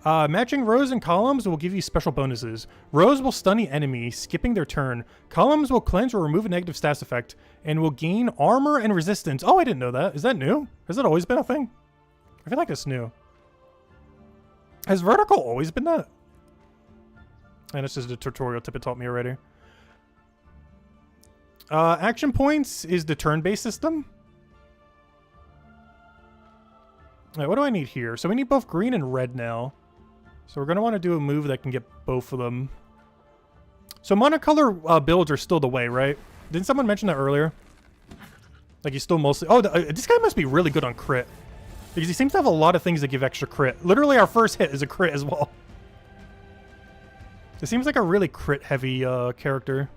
Matching rows and columns will give you special bonuses. Rows will stun the enemy, skipping their turn. Columns will cleanse or remove a negative stats effect, and will gain armor and resistance. Oh, I didn't know that. Is that new? Has that always been a thing? I feel like it's new. Has vertical always been that? And this is the tutorial tip it taught me already. Action points is the turn-based system. Alright, what do I need here? So we need both green and red now. So we're going to want to do a move that can get both of them. So monocolor builds are still the way, right? Didn't someone mention that earlier? Like he's still mostly... Oh, this guy must be really good on crit. Because he seems to have a lot of things that give extra crit. Literally our first hit is a crit as well. It seems like a really crit-heavy character.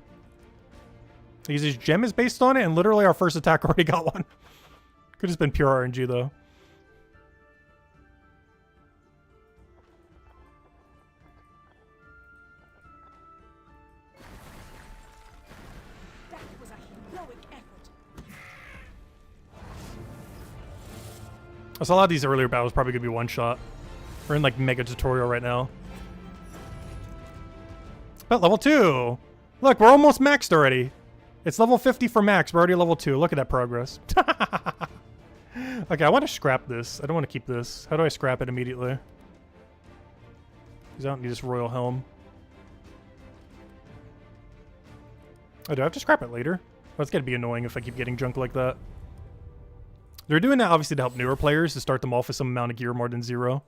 Because his gem is based on it, and literally our first attack already got one. Could have just been pure RNG, though. That was a heroic effort. So a lot of these earlier battles probably going to be one-shot. We're in, like, mega tutorial right now. But level 2! Look, we're almost maxed already. It's level 50 for max. We're already level 2. Look at that progress. Okay, I want to scrap this. I don't want to keep this. How do I scrap it immediately? Because I don't need this royal helm. Oh, do I have to scrap it later? Well, it's going to be annoying if I keep getting junk like that. They're doing that obviously to help newer players to start them off with some amount of gear more than 0.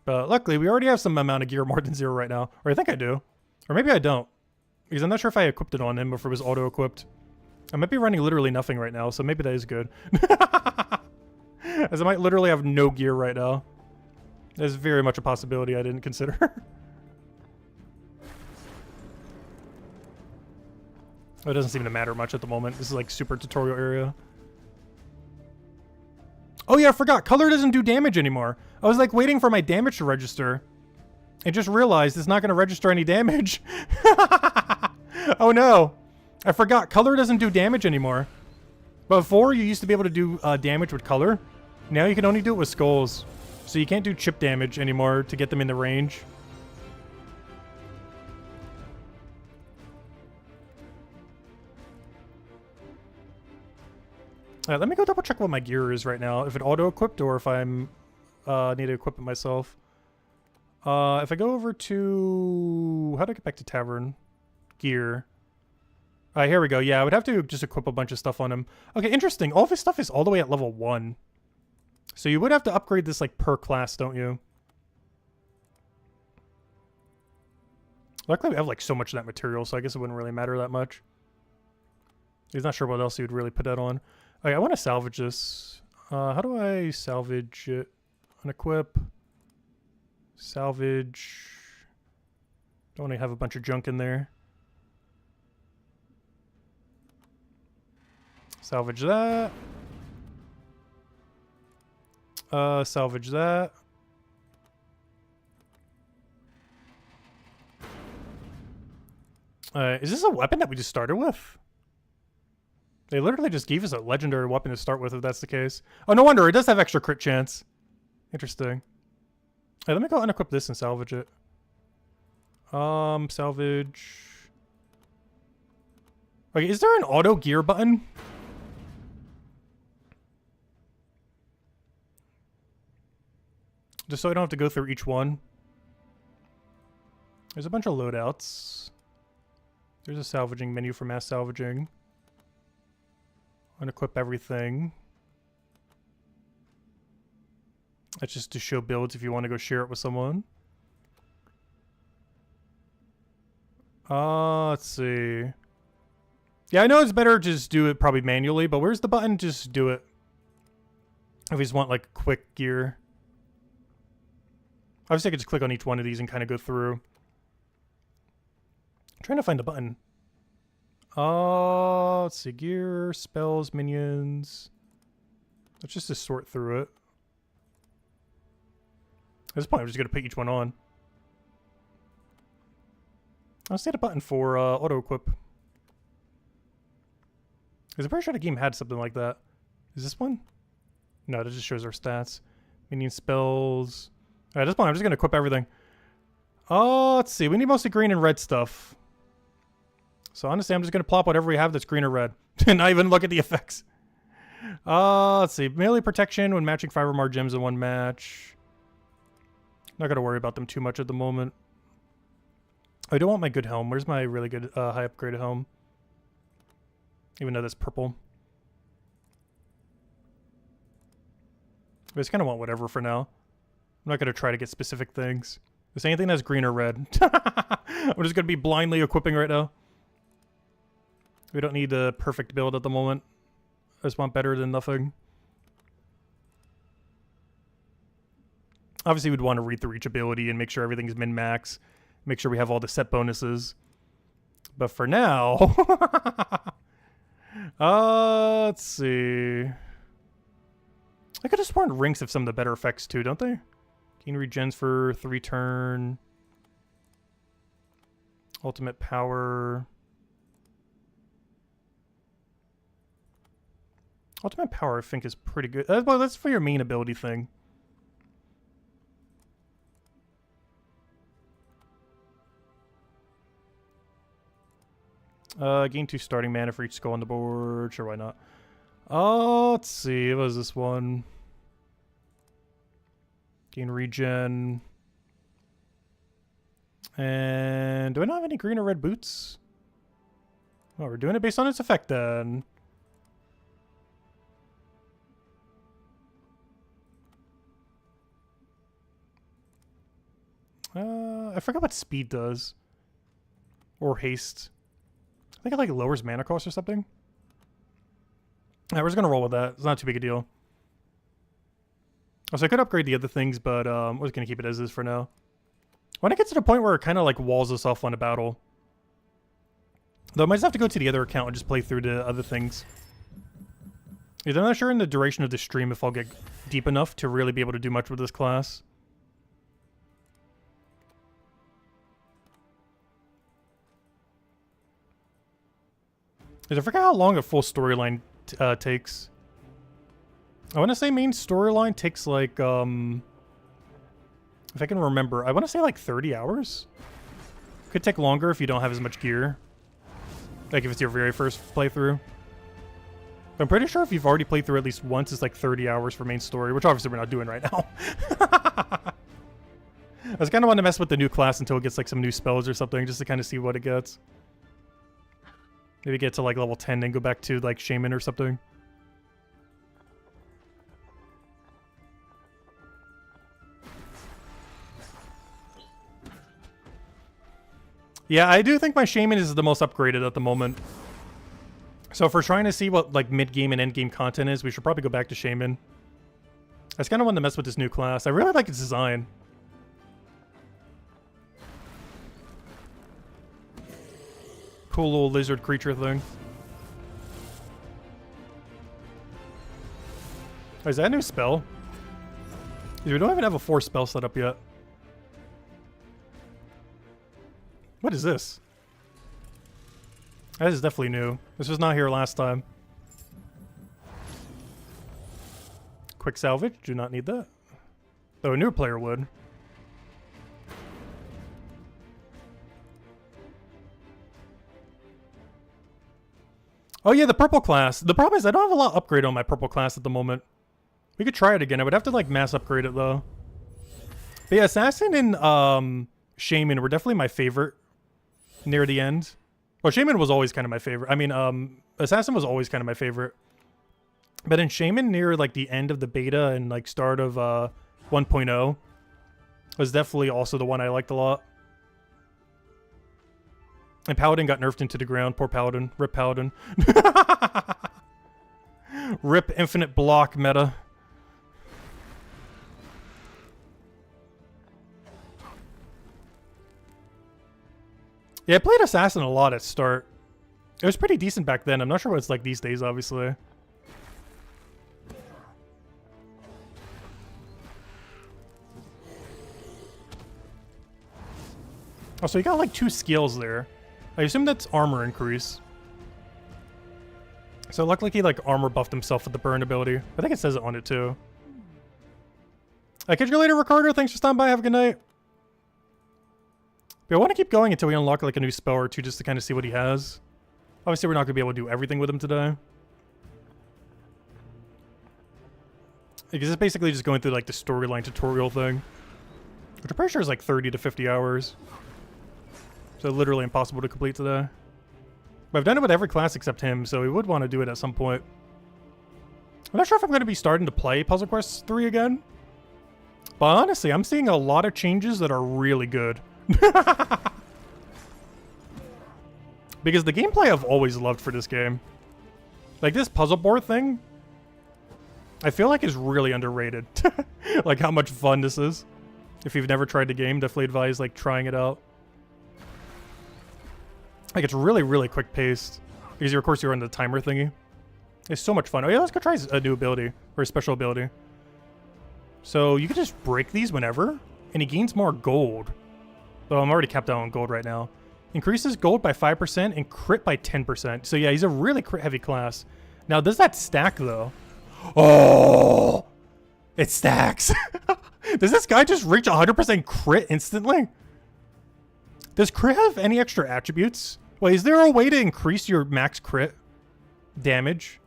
But luckily, we already have some amount of gear more than 0 right now. Or I think I do. Or maybe I don't. Because I'm not sure if I equipped it on him or if it was auto-equipped. I might be running literally nothing right now, so maybe that is good. As I might literally have no gear right now. There's very much a possibility I didn't consider. It doesn't seem to matter much at the moment. This is like super tutorial area. Oh yeah, I forgot. Color doesn't do damage anymore. I was like waiting for my damage to register. I just realized it's not going to register any damage. Oh no. I forgot. Color doesn't do damage anymore. Before, you used to be able to do damage with color. Now you can only do it with skulls. So you can't do chip damage anymore to get them in the range. Let me go double check what my gear is right now. If it auto-equipped or if I'm need to equip it myself. If I go over to... How do I get back to Tavern? Gear. Here we go. Yeah, I would have to just equip a bunch of stuff on him. Okay, interesting. All of his stuff is all the way at level 1. So you would have to upgrade this like per class, don't you? Luckily we have like so much of that material, so I guess it wouldn't really matter that much. He's not sure what else he would really put that on. Okay, I want to salvage this. How do I salvage it? Unequip. Salvage. Don't want to have a bunch of junk in there. Salvage that. Salvage that. Is this a weapon that we just started with? They literally just gave us a legendary weapon to start with if that's the case. Oh, no wonder. It does have extra crit chance. Interesting. Hey, let me go unequip this and salvage it. Salvage. Okay, is there an auto gear button? Just so I don't have to go through each one. There's a bunch of loadouts. There's a salvaging menu for mass salvaging. Unequip everything. That's just to show builds if you want to go share it with someone. Let's see. Yeah, I know it's better to just do it probably manually, but where's the button? Just do it. If you just want like quick gear. Obviously I could just click on each one of these and kind of go through. I'm trying to find the button. Let's see. Gear, spells, minions. Let's just sort through it. At this point, I'm just going to put each one on. I'll see the button for auto-equip. Because I'm pretty sure the game had something like that. Is this one? No, that just shows our stats. Minion spells. Alright, at this point, I'm just going to equip everything. Oh, let's see. We need mostly green and red stuff. So honestly, I'm just going to plop whatever we have that's green or red. And not even look at the effects. Let's see. Melee protection when matching 5 or more gems in one match. Not going to worry about them too much at the moment. I don't want my good helm. Where's my really good high upgraded helm? Even though that's purple. I just kind of want whatever for now. I'm not going to try to get specific things. Is anything that's green or red? I'm just going to be blindly equipping right now. We don't need the perfect build at the moment. I just want better than nothing. Obviously, we'd want to read through each ability and make sure everything's min-max. Make sure we have all the set bonuses. But for now... let's see. I could have sworn rings have some of the better effects too, don't they? Gain regens for 3 turn. Ultimate power. Ultimate power, I think, is pretty good. Well, that's for your main ability thing. Gain 2 starting mana for each skull on the board. Sure, why not? Oh, let's see. What was this one? Gain regen. And do I not have any green or red boots? Oh, we're doing it based on its effect then. I forgot what speed does. Or haste. I think it like lowers mana cost or something. Alright, we're just gonna roll with that. It's not too big a deal. Also, I could upgrade the other things, but we're just gonna keep it as is for now. When it gets to the point where it kind of like walls us off on a battle. Though I might just have to go to the other account and just play through the other things. I'm not sure in the duration of the stream if I'll get deep enough to really be able to do much with this class. I forget how long a full storyline takes. I want to say main storyline takes like, if I can remember, I want to say like 30 hours. Could take longer if you don't have as much gear. Like if it's your very first playthrough. But I'm pretty sure if you've already played through at least once, it's like 30 hours for main story, which obviously we're not doing right now. I was kind of wanting to mess with the new class until it gets like some new spells or something, just to kind of see what it gets. Maybe get to like level 10 and go back to like Shaman or something. Yeah, I do think my Shaman is the most upgraded at the moment. So if we're trying to see what like mid-game and end-game content is, we should probably go back to Shaman. I just kind of wanted to mess with this new class. I really like its design. Cool little lizard creature thing. Oh, is that a new spell? We don't even have a 4 spell set up yet. What is this? That is definitely new. This was not here last time. Quick salvage. Do not need that. Though a new player would. Oh yeah, the purple class. The problem is I don't have a lot upgrade on my purple class at the moment. We could try it again. I would have to like mass upgrade it though. But yeah, Assassin and Shaman were definitely my favorite near the end. Well, Shaman was always kind of my favorite. I mean, Assassin was always kind of my favorite. But in Shaman, near like the end of the beta and like start of 1.0, was definitely also the one I liked a lot. And Paladin got nerfed into the ground. Poor Paladin. Rip Paladin. Rip infinite block meta. Yeah, I played Assassin a lot at start. It was pretty decent back then. I'm not sure what it's like these days, obviously. Oh, so you got like 2 skills there. I assume that's armor increase. So it looked like he like armor buffed himself with the burn ability. I think it says it on it too. Catch you later, Ricardo. Thanks for stopping by. Have a good night. But I want to keep going until we unlock like a new spell or two just to kind of see what he has. Obviously, we're not going to be able to do everything with him today. Because it's basically just going through like the storyline tutorial thing. Which I'm pretty sure is like 30 to 50 hours. So literally impossible to complete today. But I've done it with every class except him, so we would want to do it at some point. I'm not sure if I'm going to be starting to play Puzzle Quest 3 again. But honestly, I'm seeing a lot of changes that are really good. Because the gameplay I've always loved for this game. Like this puzzle board thing, I feel like is really underrated. Like how much fun this is. If you've never tried the game, definitely advise like trying it out. Like it's really, really quick paced. Because of course you're on the timer thingy. It's so much fun. Oh yeah, let's go try a new ability. Or a special ability. So you can just break these whenever. And he gains more gold. Though I'm already capped out on gold right now. Increases gold by 5% and crit by 10%. So yeah, he's a really crit heavy class. Now does that stack though? Oh! It stacks. Does this guy just reach 100% crit instantly? Does crit have any extra attributes? Wait, is there a way to increase your max crit damage?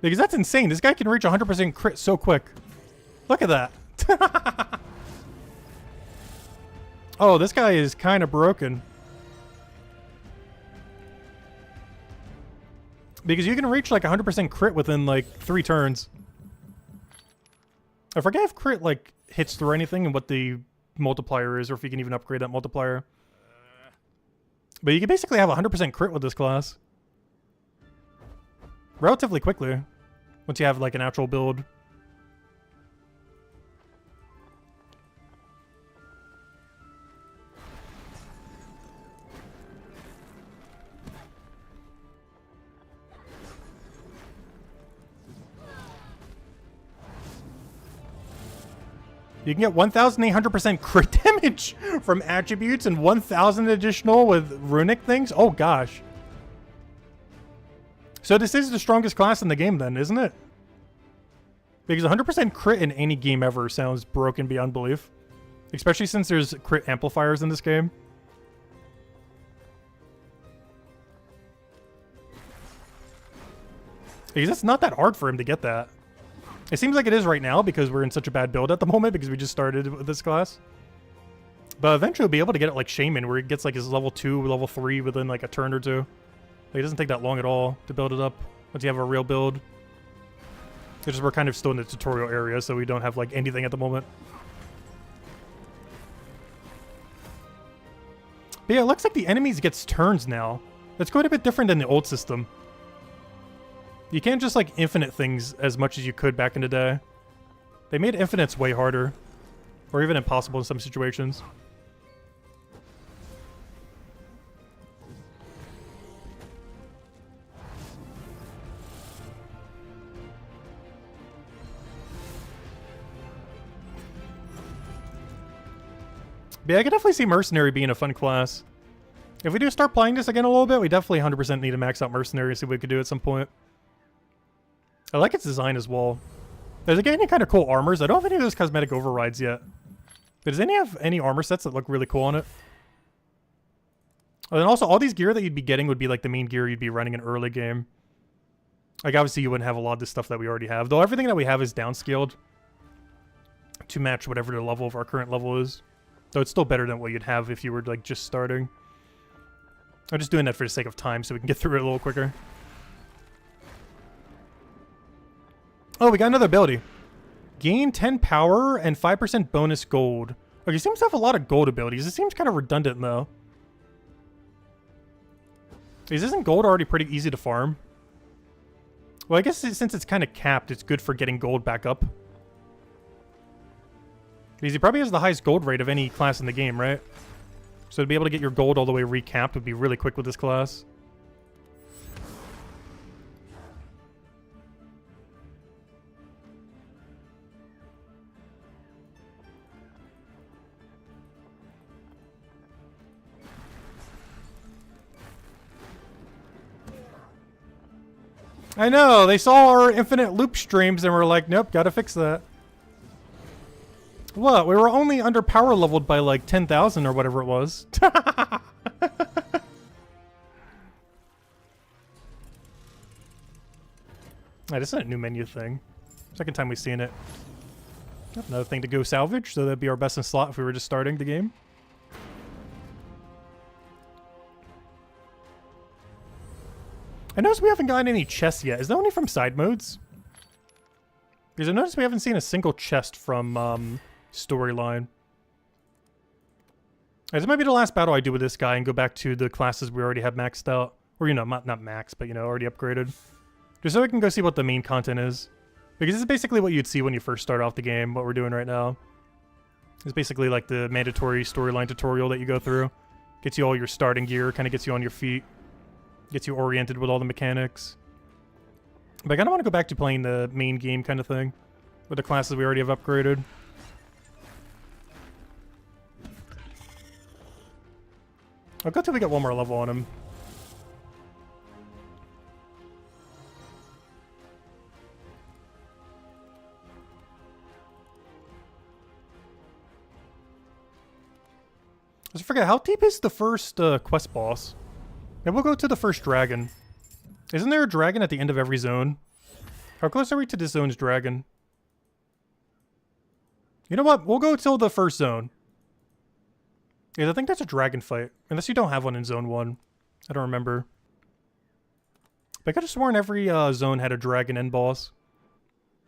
Because that's insane. This guy can reach 100% crit so quick. Look at that. Oh, this guy is kind of broken. Because you can reach like 100% crit within like 3 turns. I forget if crit like hits through anything and what the multiplier is, or if you can even upgrade that multiplier. But you can basically have 100% crit with this class. Relatively quickly. Once you have like an actual build. You can get 1,800% crit damage from attributes and 1,000 additional with runic things. Oh gosh. So this is the strongest class in the game then, isn't it? Because 100% crit in any game ever sounds broken beyond belief. Especially since there's crit amplifiers in this game. Because it's not that hard for him to get that. It seems like it is right now because we're in such a bad build at the moment because we just started with this class. But eventually we'll be able to get it like Shaman where he gets like his level 2, level 3 within like a turn or two. Like, it doesn't take that long at all to build it up once you have a real build. It's just we're kind of still in the tutorial area so we don't have like anything at the moment. But yeah, it looks like the enemies gets turns now. That's quite a bit different than the old system. You can't just like infinite things as much as you could back in the day. They made infinites way harder. Or even impossible in some situations. But yeah, I could definitely see Mercenary being a fun class. If we do start playing this again a little bit, we definitely 100% need to max out Mercenary and see what we could do at some point. I like its design as well. There's again any kind of cool armors. I don't have any of those cosmetic overrides yet. But does any have any armor sets that look really cool on it? And then also, all these gear that you'd be getting would be like the main gear you'd be running in early game. Like obviously you wouldn't have a lot of this stuff that we already have. Though everything that we have is downscaled to match whatever the level of our current level is. Though it's still better than what you'd have if you were like just starting. I'm just doing that for the sake of time so we can get through it a little quicker. Oh, we got another ability. Gain 10 power and 5% bonus gold. Okay, he seems to have a lot of gold abilities. It seems kind of redundant, though. Isn't gold already pretty easy to farm? Well, I guess since it's kind of capped, it's good for getting gold back up. Because he probably has the highest gold rate of any class in the game, right? So to be able to get your gold all the way recapped would be really quick with this class. I know, they saw our infinite loop streams and were like, nope, gotta fix that. What? We were only under power leveled by like 10,000 or whatever it was. This is a new menu thing. Second time we've seen it. Another thing to go salvage, so that'd be our best in slot if we were just starting the game. I noticed we haven't gotten any chests yet. Is that only from side modes? Because I noticed we haven't seen a single chest from storyline. This might be the last battle I do with this guy and go back to the classes we already have maxed out. Or, you know, not max, but, you know, already upgraded. Just so we can go see what the main content is. Because this is basically what you'd see when you first start off the game, what we're doing right now. It's basically like the mandatory storyline tutorial that you go through. Gets you all your starting gear, kind of gets you on your feet. Gets you oriented with all the mechanics. But I kind of want to go back to playing the main game kind of thing. With the classes we already have upgraded. I'll go till we get one more level on him. I forget, how deep is the first quest boss? Maybe we'll go to the first dragon. Isn't there a dragon at the end of every zone? How close are we to this zone's dragon? You know what? We'll go till the first zone. Yeah, I think that's a dragon fight. Unless you don't have one in zone 1. I don't remember. But I could have sworn every zone had a dragon end boss.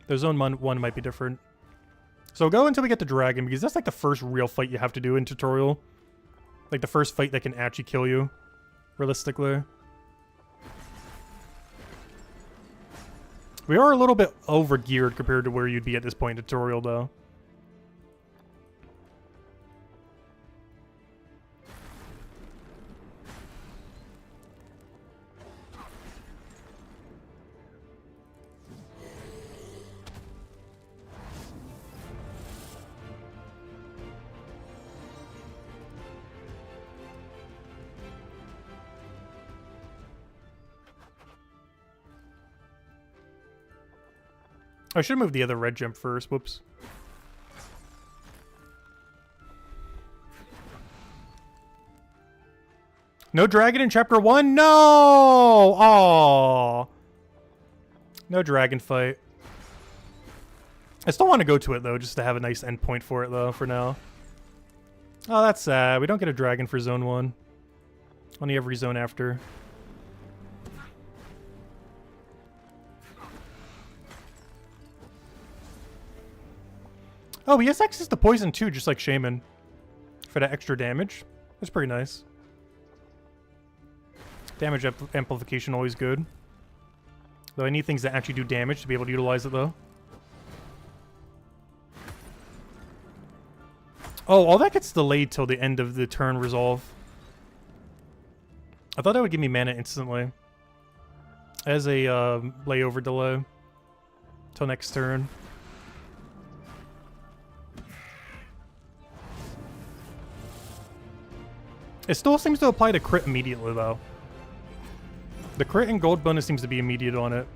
The zone 1 might be different. So go until we get the dragon, because that's like the first real fight you have to do in tutorial. Like the first fight that can actually kill you. Realistically. We are a little bit over-geared compared to where you'd be at this point in tutorial, though. I should move the other red gem first. Whoops. No dragon in chapter 1? No! Aww. No dragon fight. I still want to go to it, though, just to have a nice endpoint for it, though, for now. Oh, that's sad. We don't get a dragon for zone 1. Only every zone after. Oh, he has access to poison too, just like Shaman. For that extra damage. That's pretty nice. Damage amplification always good. Though I need things that actually do damage to be able to utilize it though. Oh, all that gets delayed till the end of the turn resolve. I thought that would give me mana instantly. As a layover delay. Till next turn. It still seems to apply to crit immediately, though. The crit and gold bonus seems to be immediate on it.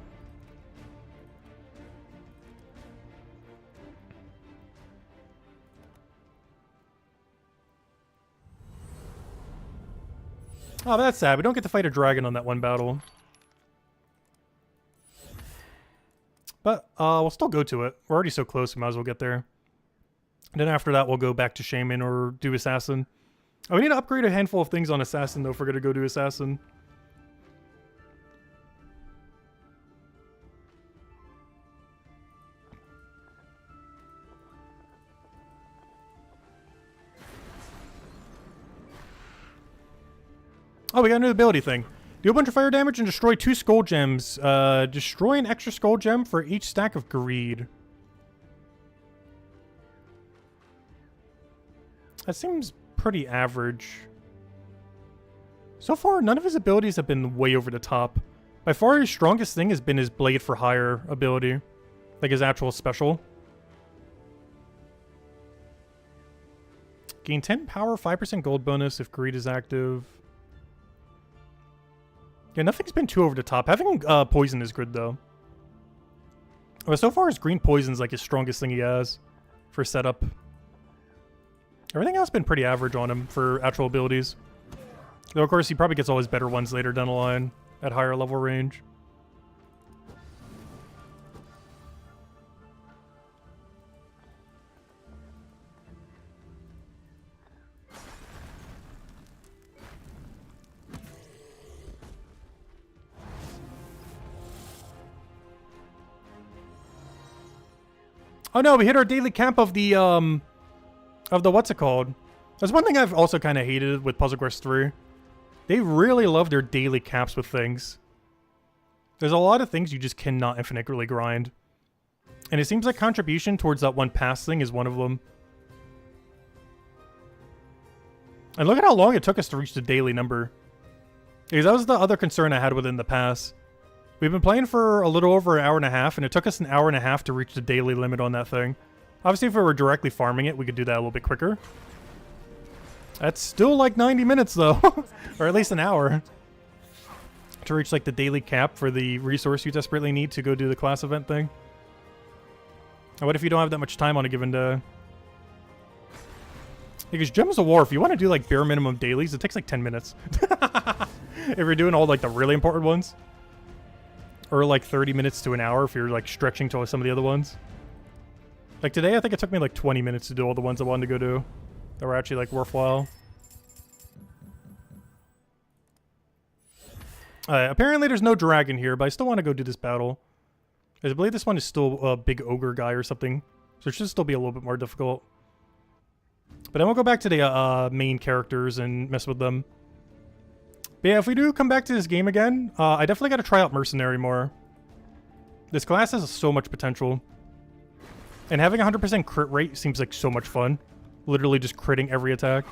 Oh, that's sad. We don't get to fight a dragon on that one battle. But, we'll still go to it. We're already so close, we might as well get there. And then after that, we'll go back to Shaman or do Assassin. Oh, we need to upgrade a handful of things on Assassin, though, if we're going to go do Assassin. Oh, we got a new ability thing. Do a bunch of fire damage and destroy 2 skull gems. Destroy an extra skull gem for each stack of greed. That seems pretty average. So far, none of his abilities have been way over the top. By far, his strongest thing has been his Blade for Hire ability. Like his actual special. Gain 10 power, 5% gold bonus if greed is active. Yeah, nothing's been too over the top. Having poison is good, though. But so far, his green poison's like his strongest thing he has for setup. Everything else has been pretty average on him for actual abilities. Though, of course, he probably gets all his better ones later down the line at higher level range. Oh no, we hit our daily camp of the what's it called? That's one thing I've also kind of hated with Puzzle Quest 3. They really love their daily caps with things. There's a lot of things you just cannot infinitely grind. And it seems like contribution towards that one pass thing is one of them. And look at how long it took us to reach the daily number. Because that was the other concern I had within the pass. We've been playing for a little over an hour and a half, and it took us an hour and a half to reach the daily limit on that thing. Obviously, if we were directly farming it, we could do that a little bit quicker. That's still like 90 minutes, though. Or at least an hour. To reach like the daily cap for the resource you desperately need to go do the class event thing. And what if you don't have that much time on a given day? Because Gems of War, if you want to do like bare minimum dailies, it takes like 10 minutes. If you're doing all like the really important ones. Or like 30 minutes to an hour if you're like stretching to some of the other ones. Like today, I think it took me like 20 minutes to do all the ones I wanted to go do. That were actually like worthwhile. Apparently there's no dragon here, but I still want to go do this battle. I believe this one is still a big ogre guy or something. So it should still be a little bit more difficult. But then we'll go back to the main characters and mess with them. But yeah, if we do come back to this game again, I definitely got to try out Mercenary more. This class has so much potential. And having 100% crit rate seems like so much fun. Literally just critting every attack.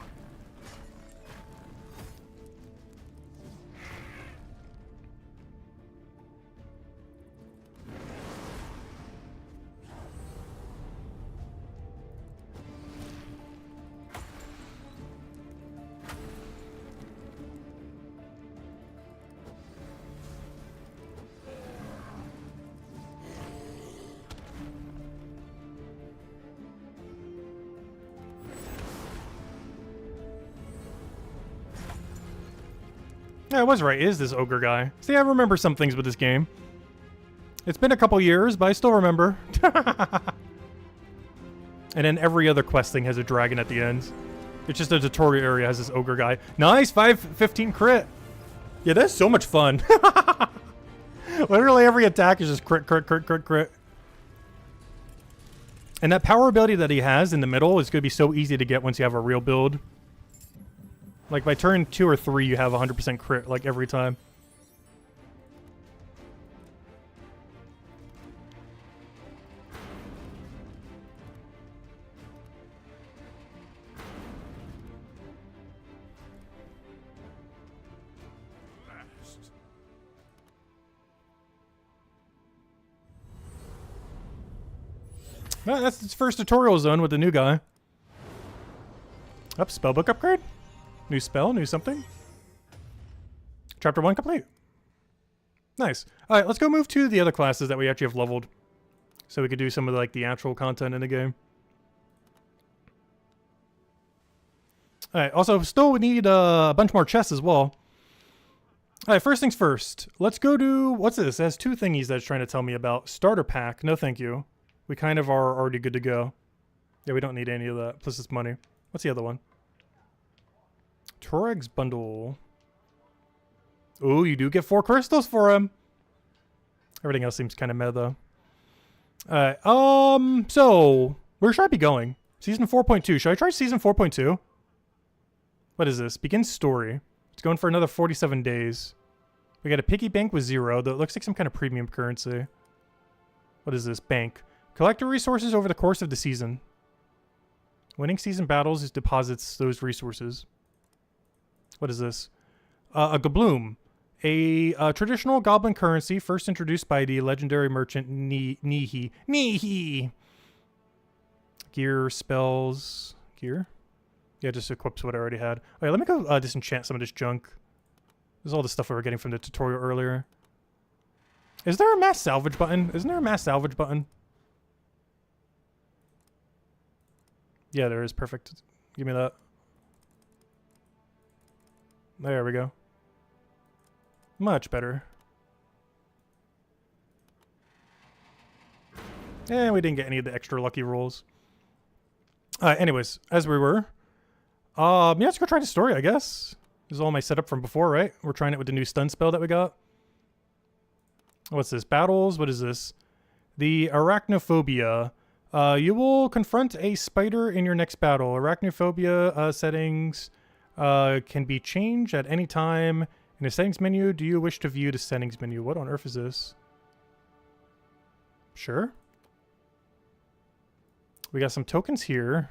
Yeah, I was right. It is this ogre guy. See, I remember some things with this game. It's been a couple years, but I still remember. And then every other quest thing has a dragon at the end. It's just a tutorial area has this ogre guy. Nice, 515 crit. Yeah, that's so much fun. Literally every attack is just crit, crit, crit, crit, crit. And that power ability that he has in the middle is going to be so easy to get once you have a real build. Like by turn 2 or 3, you have 100% crit like every time. Well, that's its first tutorial zone with the new guy. Up, spellbook upgrade. New spell, new something. Chapter 1 complete. Nice. Alright, let's go move to the other classes that we actually have leveled. So we could do some of like the actual content in the game. Alright, also still need a bunch more chests as well. Alright, first things first. Let's go to, what's this? It has 2 thingies that it's trying to tell me about. Starter pack, no thank you. We kind of are already good to go. Yeah, we don't need any of that, plus it's money. What's the other one? Toreg's bundle. Ooh, you do get 4 crystals for him. Everything else seems kind of meh though. Alright, so where should I be going? Season 4.2. Should I try season 4.2? What is this? Begin story. It's going for another 47 days. We got a piggy bank with 0, though it looks like some kind of premium currency. What is this? Bank. Collect your resources over the course of the season. Winning season battles is deposits those resources. What is this? A gabloom. A traditional goblin currency first introduced by the legendary merchant Nihi. Nihi! Gear, spells... Gear? Yeah, just equips what I already had. Okay, let me go disenchant some of this junk. This is all the stuff we were getting from the tutorial earlier. Is there a mass salvage button? Isn't there a mass salvage button? Yeah, there is. Perfect. Give me that. There we go. Much better. And we didn't get any of the extra lucky rolls. Anyways, as we were. Yeah, let's go try the story, I guess. This is all my setup from before, right? We're trying it with the new stun spell that we got. What's this? Battles? What is this? The Arachnophobia. You will confront a spider in your next battle. Arachnophobia settings can be changed at any time. In the settings menu, do you wish to view the settings menu? What on earth is this? Sure. We got some tokens here.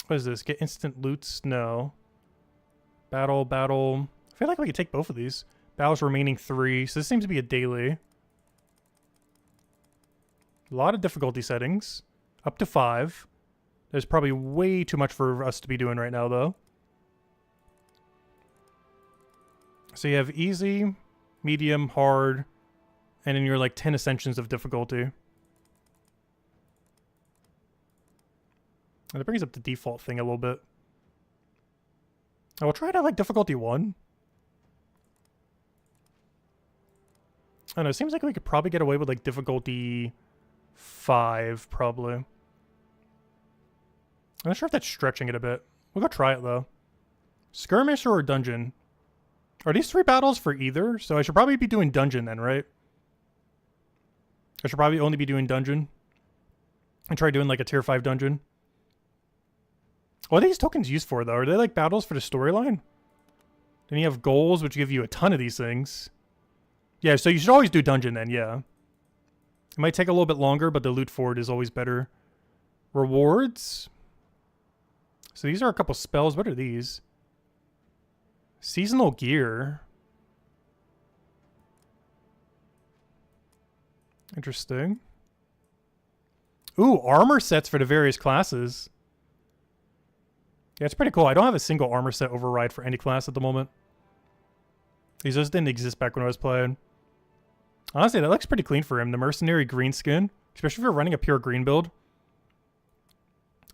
What is this? Get instant loots? No. Battle. I feel like we could take both of these. Battles remaining 3. So this seems to be a daily. A lot of difficulty settings. Up to 5. There's probably way too much for us to be doing right now, though. So you have easy, medium, hard, and then you're like 10 ascensions of difficulty. And it brings up the default thing a little bit. I will try it at like difficulty 1. I don't know, it seems like we could probably get away with like difficulty 5, probably. I'm not sure if that's stretching it a bit. We'll go try it though. Skirmish or dungeon? Are these 3 battles for either? So I should probably be doing dungeon then, right? I should probably only be doing dungeon. And try doing like a tier 5 dungeon. What are these tokens used for, though? Are they like battles for the storyline? Then you have goals, which give you a ton of these things. Yeah, so you should always do dungeon then, yeah. It might take a little bit longer, but the loot for it is always better. Rewards. So these are a couple spells. What are these? Seasonal gear. Interesting. Ooh, armor sets for the various classes. Yeah, it's pretty cool. I don't have a single armor set override for any class at the moment. These just didn't exist back when I was playing. Honestly, that looks pretty clean for him. The mercenary green skin, especially if you're running a pure green build.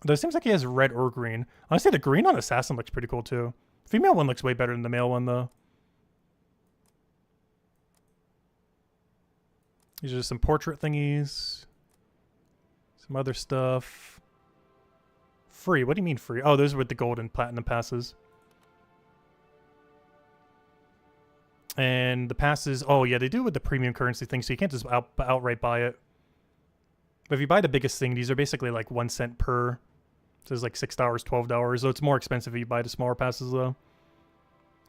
Though it seems like he has red or green. Honestly, the green on Assassin looks pretty cool too. Female one looks way better than the male one though. These are just some portrait thingies. Some other stuff. Free? What do you mean free? Oh, those are with the gold and platinum passes. And the passes... Oh, yeah, they do with the premium currency thing, so you can't just outright buy it. But if you buy the biggest thing, these are basically like 1 cent per. So it's like $6, $12. So it's more expensive if you buy the smaller passes, though.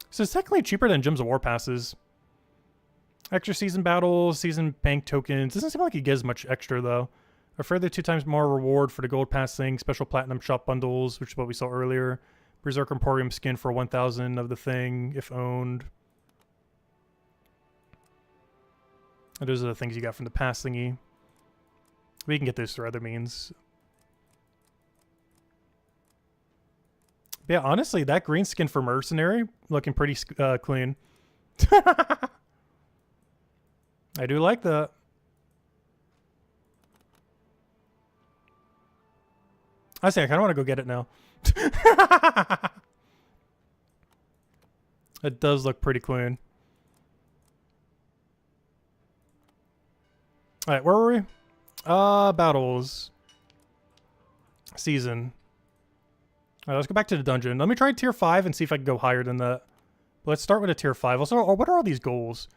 So it's technically cheaper than Gems of War passes. Extra season battles, season bank tokens. Doesn't seem like it gives much extra, though. A further 2 times more reward for the gold passing, special platinum shop bundles, which is what we saw earlier. Berserk Emporium skin for 1,000 of the thing, if owned. And those are the things you got from the pass thingy. We can get those through other means. But yeah, honestly, that green skin for Mercenary, looking pretty clean. I do like that. I say I kind of want to go get it now. It does look pretty clean. All right, where were we? Battles. Season. All right, let's go back to the dungeon. Let me try tier 5 and see if I can go higher than that. But let's start with a tier 5. Also, what are all these goals?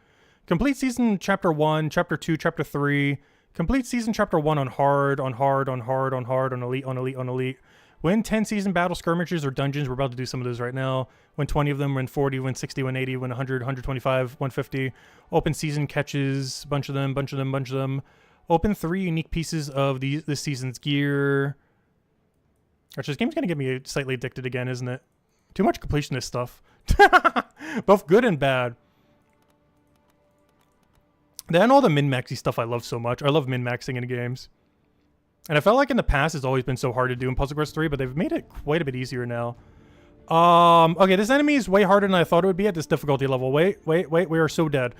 Complete season chapter 1, chapter 2, chapter 3. Complete season chapter 1 on hard, on hard, on hard, on hard, on elite, on elite, on elite. Win 10 season battle skirmishes or dungeons. We're about to do some of those right now. Win 20 of them, win 40, win 60, win 80, win 100, 125, 150. Open season catches, bunch of them. Open 3 unique pieces of this season's gear. Actually, this game's going to get me slightly addicted again, isn't it? Too much completionist stuff. Both good and bad. Then all the min-maxy stuff I love so much. I love min-maxing in games. And I felt like in the past it's always been so hard to do in Puzzle Quest 3, but they've made it quite a bit easier now. Okay, this enemy is way harder than I thought it would be at this difficulty level. Wait, we are so dead.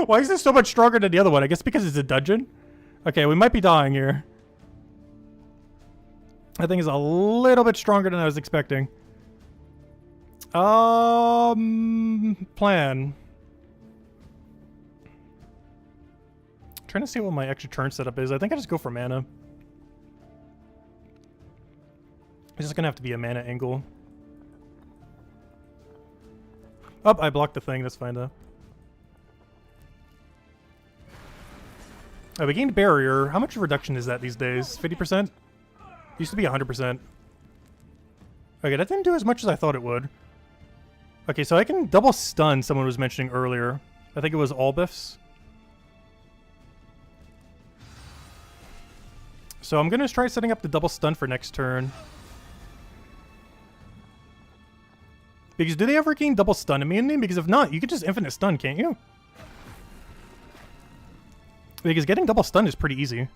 Why is this so much stronger than the other one? I guess because it's a dungeon? Okay, we might be dying here. I think it's a little bit stronger than I was expecting. Plan. Trying to see what my extra turn setup is. I think I just go for mana. It's just gonna have to be a mana angle. Oh, I blocked the thing. That's fine though. Oh, we gained barrier. How much reduction is that these days? 50%? Used to be 100%. Okay, that didn't do as much as I thought it would. Okay, so I can double stun someone was mentioning earlier. I think it was Albus. So I'm going to try setting up the double stun for next turn. Because do they ever gain double stun immunity? Because if not, you could just infinite stun, can't you? Because getting double stun is pretty easy.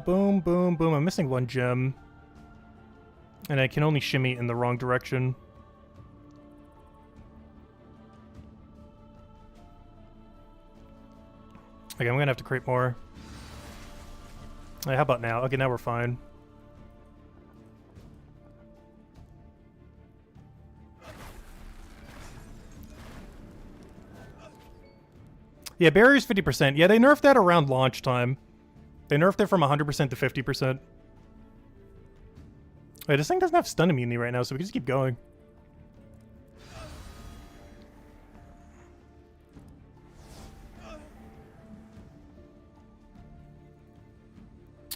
Boom, boom, boom. I'm missing one gem. And I can only shimmy in the wrong direction. Okay, I'm gonna have to create more. Hey, how about now? Okay, now we're fine. Yeah, barrier's 50%. Yeah, they nerfed that around launch time. They nerfed it from 100% to 50%. Wait, this thing doesn't have stun immunity right now, so we can just keep going.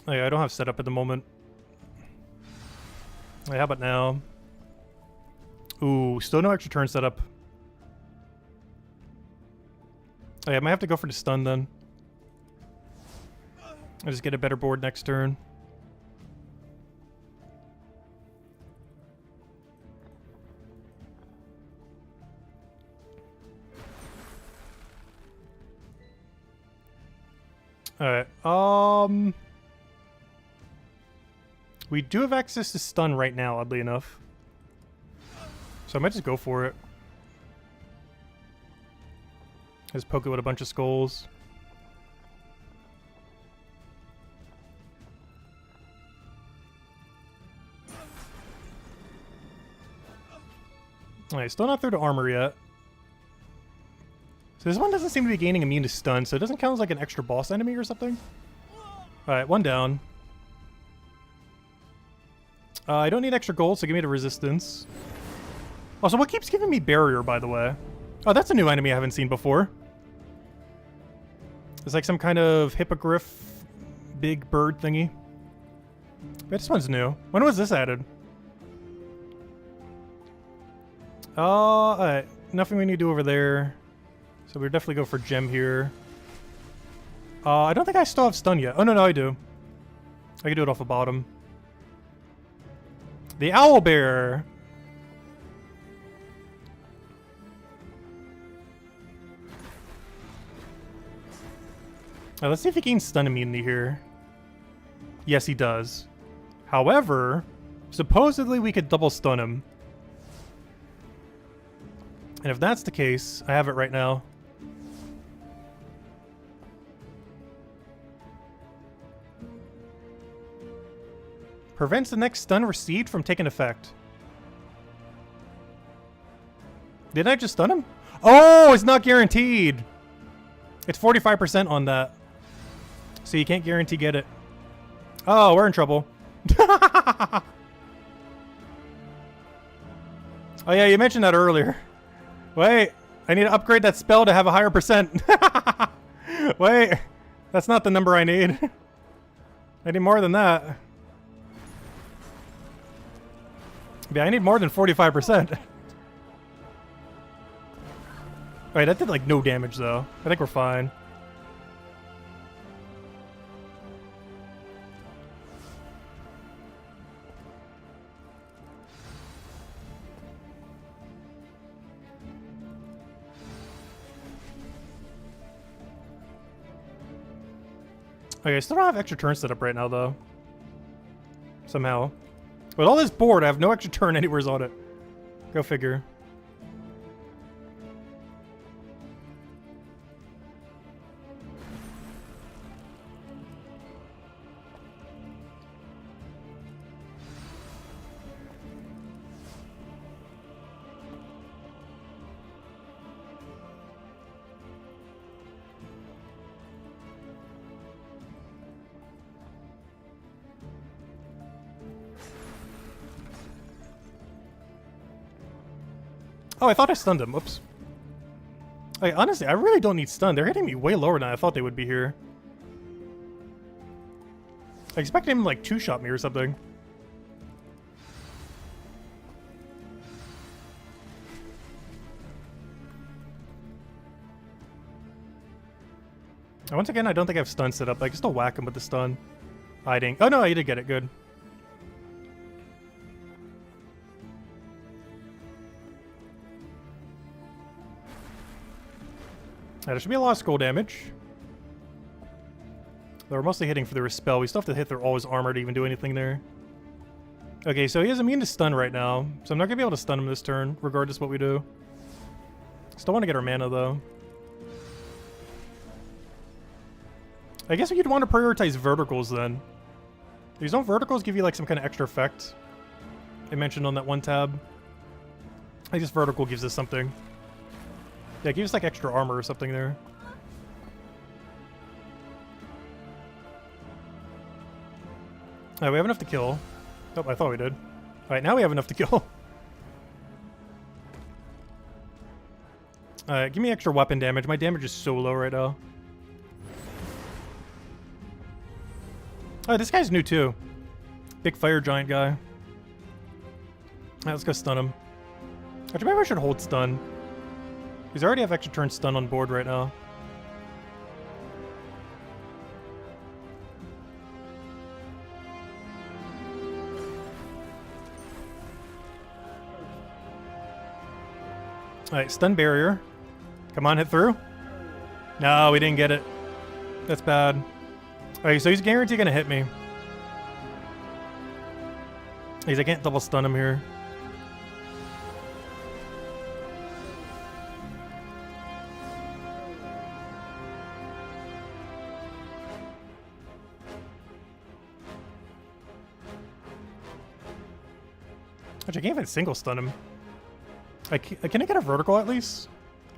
Oh, yeah, I don't have setup at the moment. Hey, how about now? Ooh, still no extra turn setup. Oh, yeah, I might have to go for the stun then. I'll just get a better board next turn. Alright, we do have access to stun right now, oddly enough. So I might just go for it. Just poke it with a bunch of skulls. Alright, still not through the armor yet. So this one doesn't seem to be gaining immune to stun, so it doesn't count as like an extra boss enemy or something. Alright, one down. I don't need extra gold, so give me the resistance. Also, what keeps giving me barrier, by the way? Oh, that's a new enemy I haven't seen before. It's like some kind of hippogriff, big bird thingy. But this one's new. When was this added? Alright. Nothing we need to do over there. So we'll definitely go for gem here. I don't think I still have stun yet. Oh, no, I do. I can do it off the bottom. The owlbear. Let's see if he gains stun immunity here. Yes, he does. However, supposedly we could double stun him. And if that's the case, I have it right now. Prevents the next stun received from taking effect. Didn't I just stun him? Oh, it's not guaranteed. It's 45% on that. So you can't guarantee get it. Oh, we're in trouble. Oh yeah, you mentioned that earlier. Wait, I need to upgrade that spell to have a higher percent. Wait, that's not the number I need. I need more than that. Yeah, I need more than 45%. Alright, that did like no damage though. I think we're fine. Okay, I still don't have extra turn set up right now, though. Somehow. With all this board, I have no extra turn anywhere on it. Go figure. Oh, I thought I stunned him. Whoops. Like, honestly, I really don't need stun. They're hitting me way lower than I thought they would be here. I expected him to, like, two-shot me or something. And once again, I don't think I have stun set up. I can still whack him with the stun. Hiding. Oh, no, I did get it. Good. There should be a lot of skull damage. They're mostly hitting for their spell. We still have to hit their all his armor to even do anything there. Okay, so he is immune to stun right now. So I'm not going to be able to stun him this turn, regardless what we do. Still want to get our mana, though. I guess you'd want to prioritize verticals, then. These don't verticals give you, like, some kind of extra effect? I mentioned on that one tab. I guess vertical gives us something. Yeah, give us like extra armor or something there. Alright, we have enough to kill. Oh, I thought we did. Alright, now we have enough to kill. Alright, give me extra weapon damage. My damage is so low right now. Oh, this guy's new too. Big fire giant guy. Alright, let's go stun him. Actually, maybe I should hold stun. Because I already have extra turn stun on board right now. Alright, stun barrier. Come on, hit through. No, we didn't get it. That's bad. Alright, so he's guaranteed gonna hit me. I can't double stun him here. Which I can't even single stun him. Can I get a vertical at least?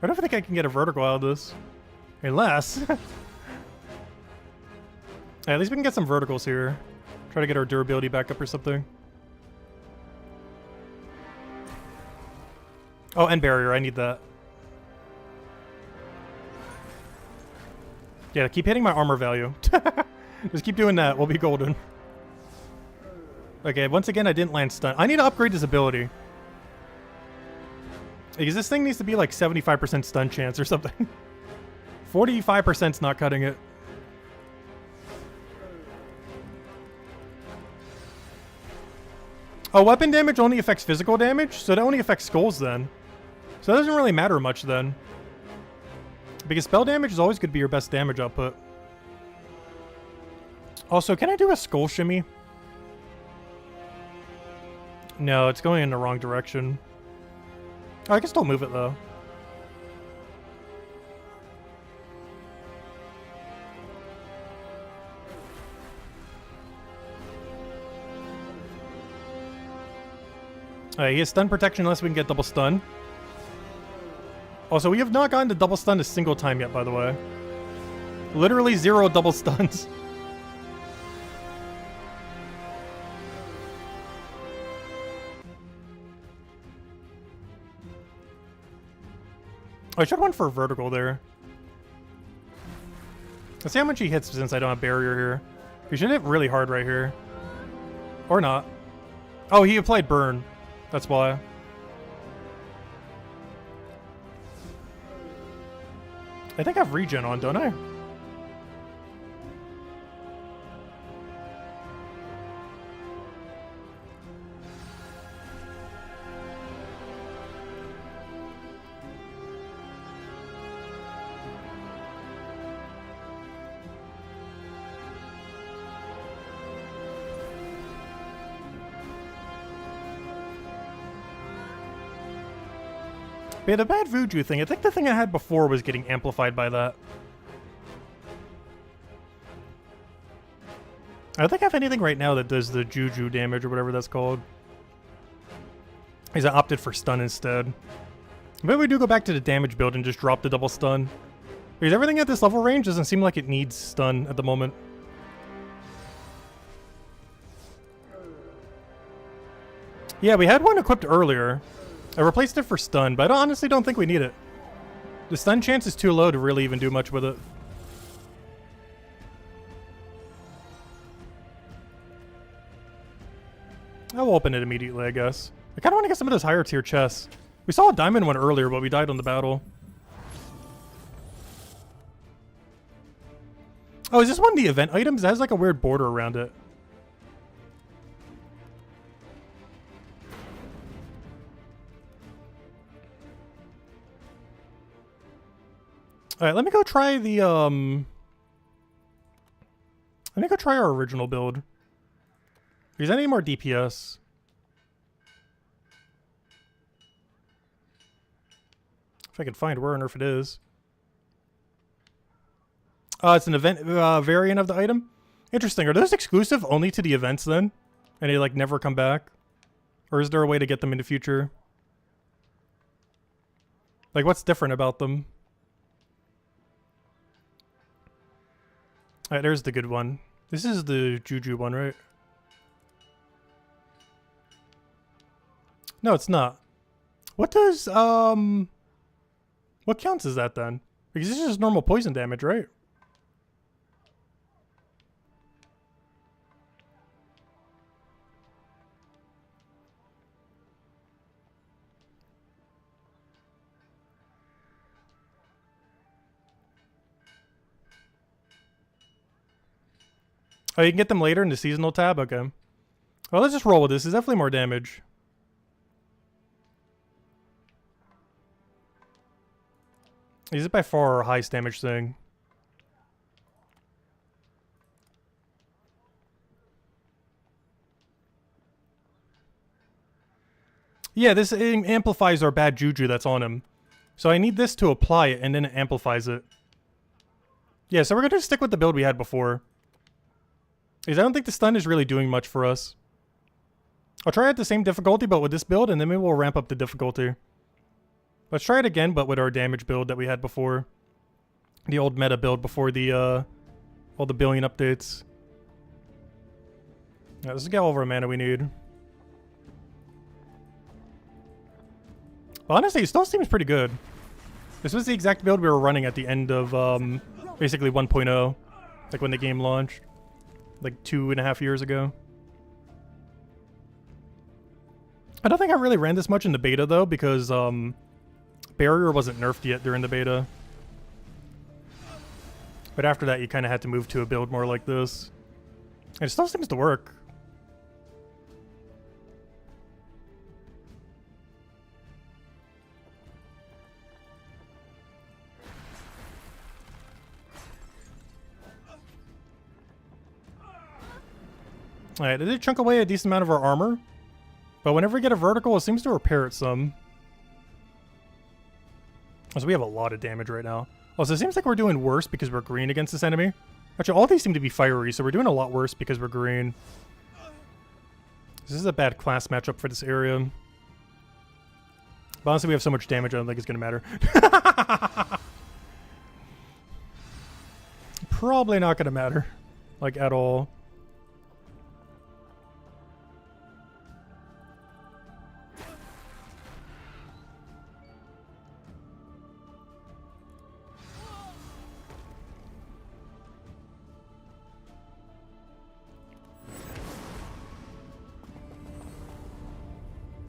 I don't think I can get a vertical out of this. Unless... At least we can get some verticals here. Try to get our durability back up or something. Oh, and barrier. I need that. Yeah, keep hitting my armor value. Just keep doing that. We'll be golden. Okay, once again, I didn't land stun. I need to upgrade this ability. Because this thing needs to be like 75% stun chance or something. 45%'s not cutting it. Oh, weapon damage only affects physical damage? So that only affects skulls then. So that doesn't really matter much then. Because spell damage is always going to be your best damage output. Also, can I do a skull shimmy? No, it's going in the wrong direction. Oh, I can still move it though. Alright, he has stun protection unless we can get double stun. Also, we have not gotten to double stun a single time yet, by the way. Literally 0 double stuns. Oh, I should have went for a vertical there. Let's see how much he hits since I don't have barrier here. He should hit really hard right here. Or not. Oh, he applied burn. That's why. I think I have regen on, don't I? But yeah, the bad Vuju thing, I think the thing I had before was getting amplified by that. I don't think I have anything right now that does the Juju damage or whatever that's called. Because I opted for stun instead. Maybe we do go back to the damage build and just drop the double stun. Because everything at this level range doesn't seem like it needs stun at the moment. Yeah, we had one equipped earlier. I replaced it for stun, but I honestly don't think we need it. The stun chance is too low to really even do much with it. I'll open it immediately, I guess. I kind of want to get some of those higher tier chests. We saw a diamond one earlier, but we died on the battle. Oh, is this one of the event items? It has like a weird border around it. Alright, let me go try the, let me go try our original build. Is there any more DPS? If I could find where on earth it is. It's an event variant of the item. Interesting. Are those exclusive only to the events then? And they like never come back? Or is there a way to get them in the future? Like what's different about them? Alright, there's the good one. This is the Juju one, right? No, it's not. What does, what counts as that then? Because this is just normal poison damage, right? Oh, you can get them later in the seasonal tab? Okay. Well, let's just roll with this. It's definitely more damage. Is it by far our highest damage thing? Yeah, this amplifies our bad Juju that's on him. So I need this to apply it, and then it amplifies it. Yeah, so we're going to stick with the build we had before. Because I don't think the stun is really doing much for us. I'll try it at the same difficulty, but with this build, and then maybe we'll ramp up the difficulty. Let's try it again, but with our damage build that we had before. The old meta build before the, all the billion updates. Yeah, let's get all of our mana we need. But honestly, it still seems pretty good. This was the exact build we were running at the end of, basically 1.0. Like when the game launched. Like 2.5 years ago. I don't think I really ran this much in the beta though, because, barrier wasn't nerfed yet during the beta. But after that, you kind of had to move to a build more like this. And it still seems to work. Alright, it did chunk away a decent amount of our armor. But whenever we get a vertical, it seems to repair it some. So we have a lot of damage right now. Also, it seems like we're doing worse because we're green against this enemy. Actually, all these seem to be fiery, so we're doing a lot worse because we're green. This is a bad class matchup for this area. But honestly, we have so much damage, I don't think it's going to matter. Probably not going to matter. Like, at all.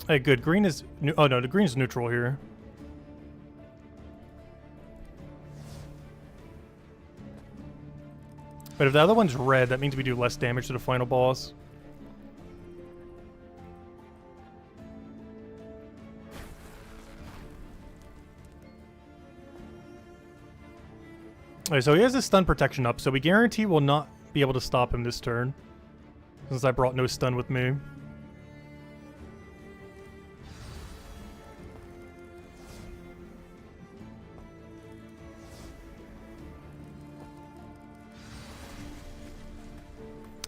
Hey, good. Green is... Oh, no, the green is neutral here. But if the other one's red, that means we do less damage to the final boss. Okay, so he has his stun protection up, so we guarantee we'll not be able to stop him this turn. Since I brought no stun with me.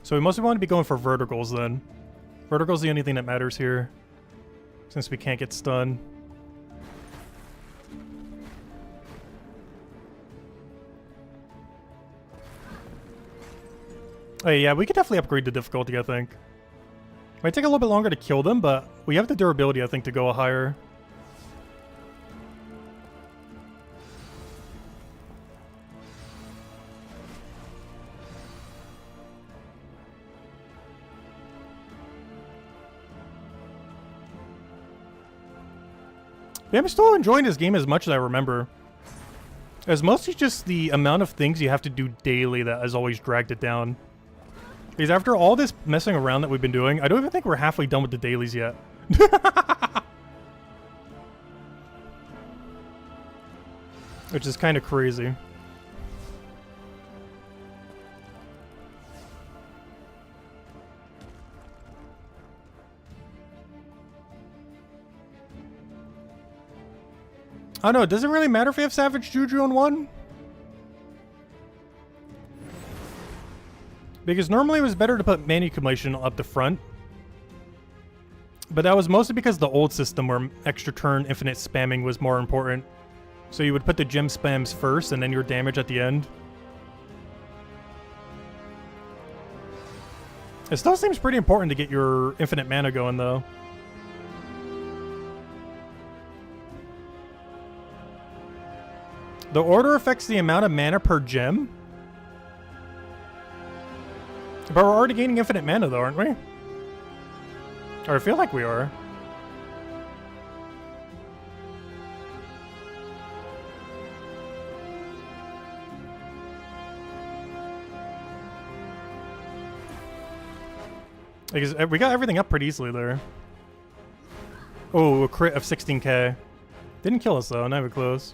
So we mostly want to be going for verticals then. Vertical's the only thing that matters here. Since we can't get stunned. Oh yeah, we could definitely upgrade the difficulty, I think. Might take a little bit longer to kill them, but we have the durability, I think, to go higher. Yeah, I'm still enjoying this game as much as I remember. It's mostly just the amount of things you have to do daily that has always dragged it down. Because after all this messing around that we've been doing, I don't even think we're halfway done with the dailies yet. Which is kind of crazy. Oh no, it doesn't really matter if you have Savage Juju on one. Because normally it was better to put mana accumulation up the front. But that was mostly because the old system where extra turn infinite spamming was more important. So you would put the gem spams first and then your damage at the end. It still seems pretty important to get your infinite mana going though. The order affects the amount of mana per gem. But we're already gaining infinite mana though, aren't we? Or I feel like we are. Because we got everything up pretty easily there. Oh, a crit of 16k. Didn't kill us though, not even close.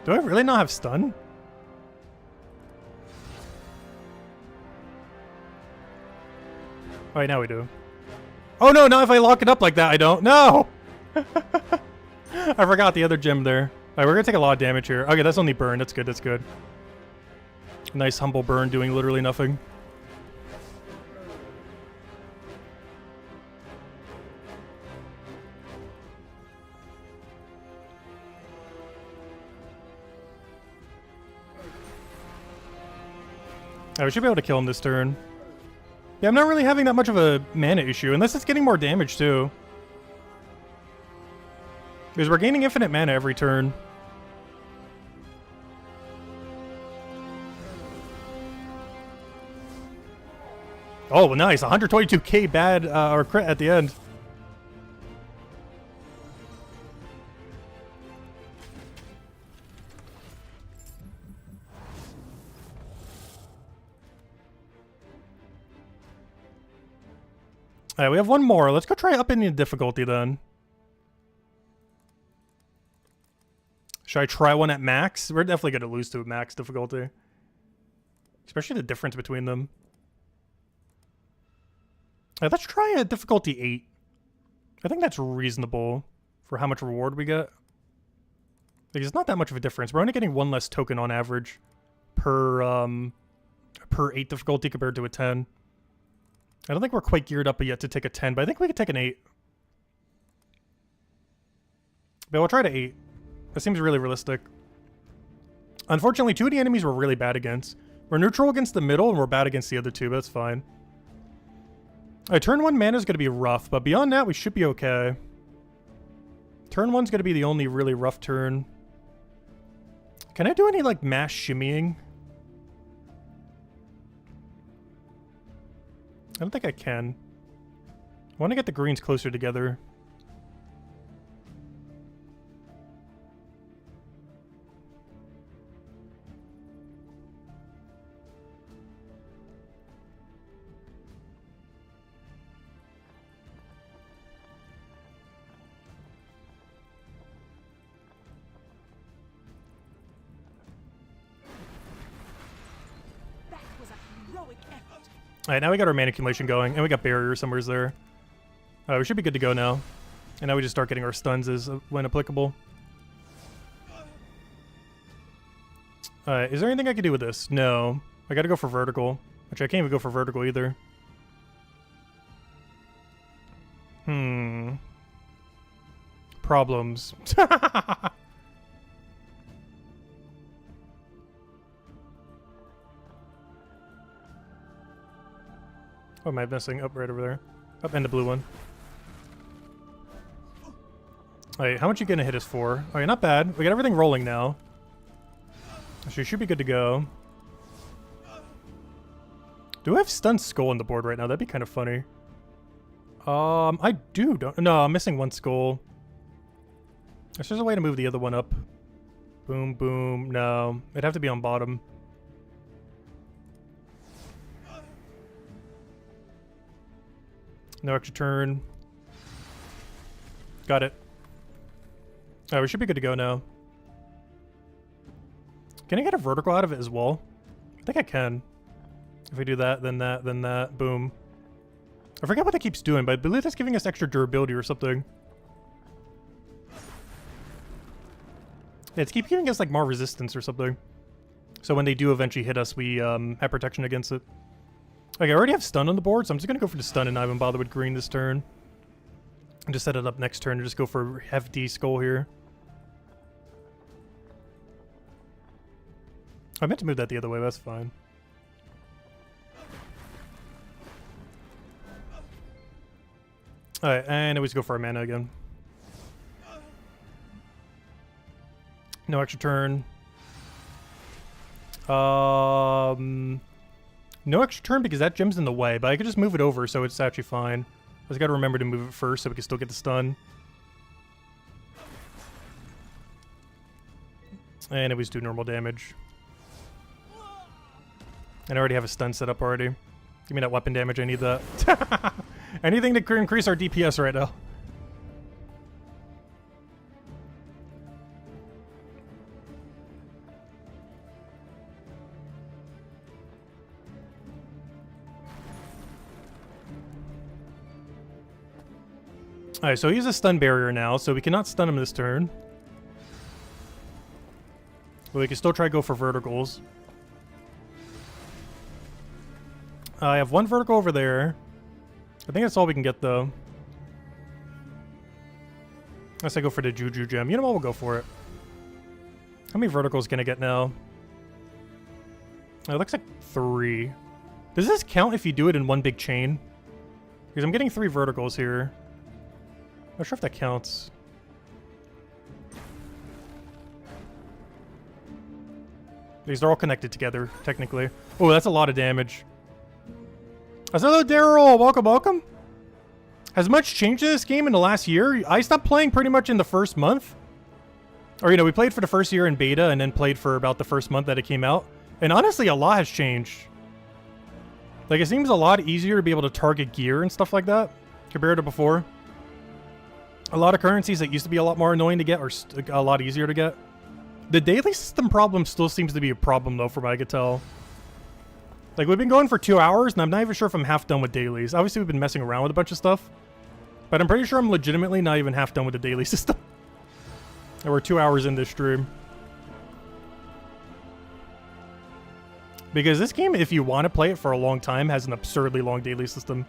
Do I really not have stun? Oh, wait, now we do. Oh no, not if I lock it up like that, I don't. No! I forgot the other gem there. Alright, we're gonna take a lot of damage here. Okay, that's only burn. That's good, that's good. Nice humble burn doing literally nothing. We should be able to kill him this turn. Yeah, I'm not really having that much of a mana issue, unless it's getting more damage too. Because we're gaining infinite mana every turn. Oh, nice. 122k bad or crit at the end. Alright, we have one more. Let's go try upping the difficulty then. Should I try one at max? We're definitely going to lose to max difficulty. Especially the difference between them. Alright, let's try a difficulty 8. I think that's reasonable for how much reward we get. Like, it's not that much of a difference. We're only getting one less token on average per 8 difficulty compared to a 10. I don't think we're quite geared up yet to take a 10, but I think we could take an 8. But we'll try to 8. That seems really realistic. Unfortunately, 2 of the enemies we're really bad against. We're neutral against the middle, and we're bad against the other 2, but that's fine. Alright, turn 1 mana is going to be rough, but beyond that, we should be okay. Turn 1's going to be the only really rough turn. Can I do any, like, mass shimmying? I don't think I can. I want to get the greens closer together. That was a heroic effort. Alright, now we got our mana accumulation going, and we got barrier somewheres there. We should be good to go now. And now we just start getting our stuns as when applicable. Is there anything I can do with this? No. I gotta go for vertical. Which I can't even go for vertical either. Problems. What am I missing? Up right over there. Up and the blue one. Alright, how much you gonna hit us for? Alright, not bad. We got everything rolling now. So we should be good to go. Do I have stunned skull on the board right now? That'd be kind of funny. I do, don't... No, I'm missing one skull. There's just a way to move the other one up. Boom, boom. No. It'd have to be on bottom. No extra turn. Got it. Alright, we should be good to go now. Can I get a vertical out of it as well? I think I can. If we do that, then that, then that. Boom. I forget what that keeps doing, but I believe that's giving us extra durability or something. Yeah, it's keep giving us like more resistance or something. So when they do eventually hit us, we have protection against it. Okay, I already have stun on the board, so I'm just gonna go for the stun and not even bother with green this turn. And just set it up next turn and just go for hefty skull here. I meant to move that the other way, but that's fine. Alright, and always go for our mana again. No extra turn. No extra turn because that gem's in the way, but I could just move it over so it's actually fine. I just gotta remember to move it first so we can still get the stun. And always do normal damage. And I already have a stun set up already. Give me that weapon damage, I need that. Anything to increase our DPS right now. Alright, so he's a stun barrier now, so we cannot stun him this turn. But we can still try to go for verticals. I have one vertical over there. I think that's all we can get, though. Unless I go for the Juju gem. You know what? We'll go for it. How many verticals can I get now? It looks like 3. Does this count if you do it in one big chain? Because I'm getting 3 verticals here. Not sure if that counts. These are all connected together, technically. Oh, that's a lot of damage. Hello, Daryl. Welcome, welcome. Has much changed in this game in the last year? I stopped playing pretty much in the first month. Or, you know, we played for the first year in beta and then played for about the first month that it came out. And honestly, a lot has changed. Like, it seems a lot easier to be able to target gear and stuff like that compared to before. A lot of currencies that used to be a lot more annoying to get are a lot easier to get. The daily system problem still seems to be a problem, though, from what I could tell. Like, we've been going for 2 hours, and I'm not even sure if I'm half done with dailies. Obviously, we've been messing around with a bunch of stuff. But I'm pretty sure I'm legitimately not even half done with the daily system. And we're 2 hours in this stream. Because this game, if you want to play it for a long time, has an absurdly long daily system.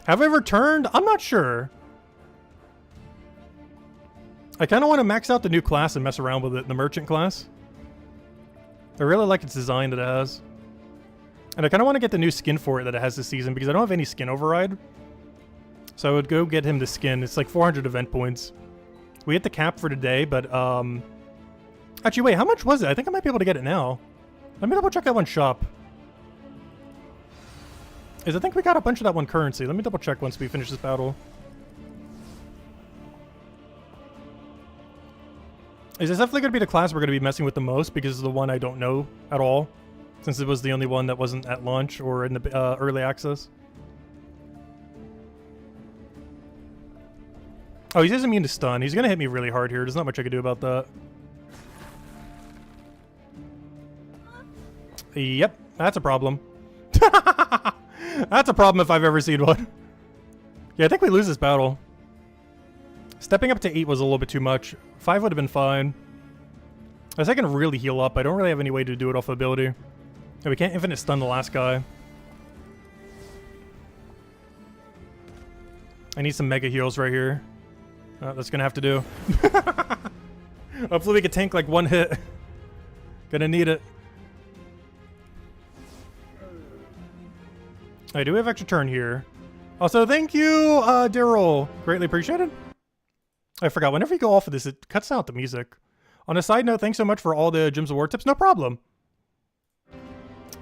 Have I ever turned? I'm not sure. I kind of want to max out the new class and mess around with it, the merchant class. I really like its design that it has. And I kind of want to get the new skin for it that it has this season because I don't have any skin override. So I would go get him the skin. It's like 400 event points. We hit the cap for today, but actually, wait, how much was it? I think I might be able to get it now. Let me double check that one shop. I think we got a bunch of that one currency. Let me double check once we finish this battle. Is this definitely going to be the class we're going to be messing with the most because it's the one I don't know at all, since it was the only one that wasn't at launch or in the early access. Oh, he doesn't mean to stun. He's going to hit me really hard here. There's not much I can do about that. Yep, that's a problem. That's a problem if I've ever seen one. Yeah, I think we lose this battle. Stepping up to 8 was a little bit too much. 5 would have been fine. I was can really heal up. I don't really have any way to do it off ability. Yeah, we can't infinite stun the last guy. I need some mega heals right here. That's gonna have to do. Hopefully we can tank like one hit. Gonna need it. I do have extra turn here. Also, thank you, Daryl. Greatly appreciated. I forgot, whenever you go off of this, it cuts out the music. On a side note, thanks so much for all the Gems of War tips. No problem.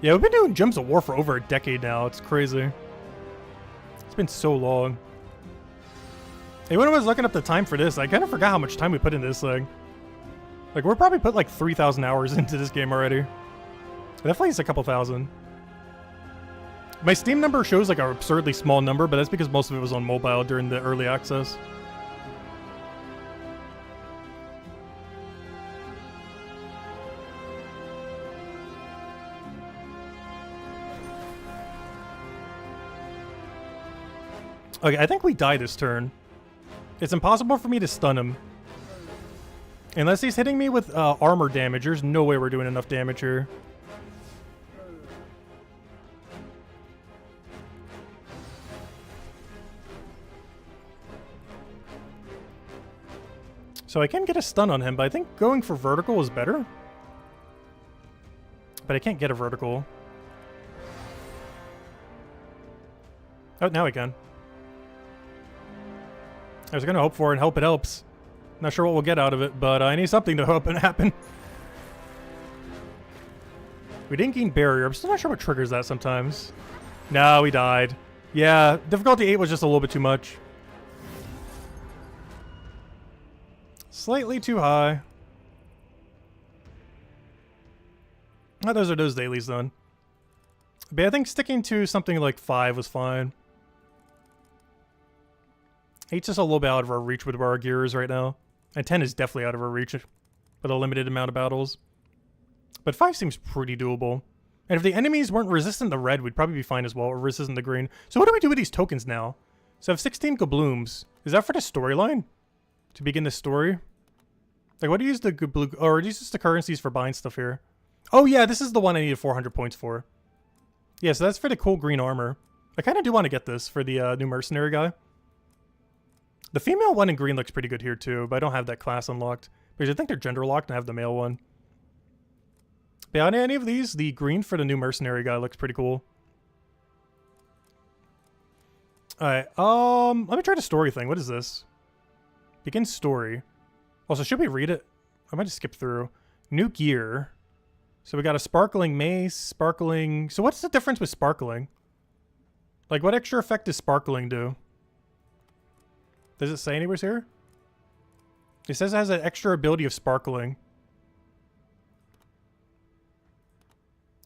Yeah, we've been doing Gems of War for over a decade now. It's crazy. It's been so long. Hey, when I was looking up the time for this, I kind of forgot how much time we put into this thing. Like, we're probably put like 3,000 hours into this game already. Definitely it's a couple thousand. My Steam number shows like an absurdly small number, but that's because most of it was on mobile during the early access. Okay, I think we die this turn. It's impossible for me to stun him. Unless he's hitting me with armor damage, there's no way we're doing enough damage here. So I can get a stun on him, but I think going for vertical is better. But I can't get a vertical. Oh, now I can. I was going to hope for it and hope it helps. Not sure what we'll get out of it, but I need something to hope and happen. We didn't gain barrier. I'm still not sure what triggers that sometimes. No, we died. Yeah, difficulty 8 was just a little bit too much. Slightly too high. Oh, those are those dailies done. But I think sticking to something like 5 was fine. 8's just a little bit out of our reach with where our gear is right now. And 10 is definitely out of our reach with a limited amount of battles. But 5 seems pretty doable. And if the enemies weren't resistant to red, we'd probably be fine as well, or resistant to green. So what do we do with these tokens now? So I have 16 Gablooms. Is that for the storyline? To begin the story? Like, what do you use the blue, or are these just the currencies for buying stuff here? Oh yeah, this is the one I needed 400 points for. Yeah, so that's for the cool green armor. I kind of do want to get this for the new mercenary guy. The female one in green looks pretty good here too, but I don't have that class unlocked. Because I think they're gender locked and I have the male one. But on any of these, the green for the new mercenary guy looks pretty cool. Alright, let me try the story thing. What is this? Begin story. Also, should we read it? I might just skip through. New gear. So we got a sparkling mace, sparkling... So what's the difference with sparkling? Like, what extra effect does sparkling do? Does it say anywhere here? It says it has an extra ability of sparkling.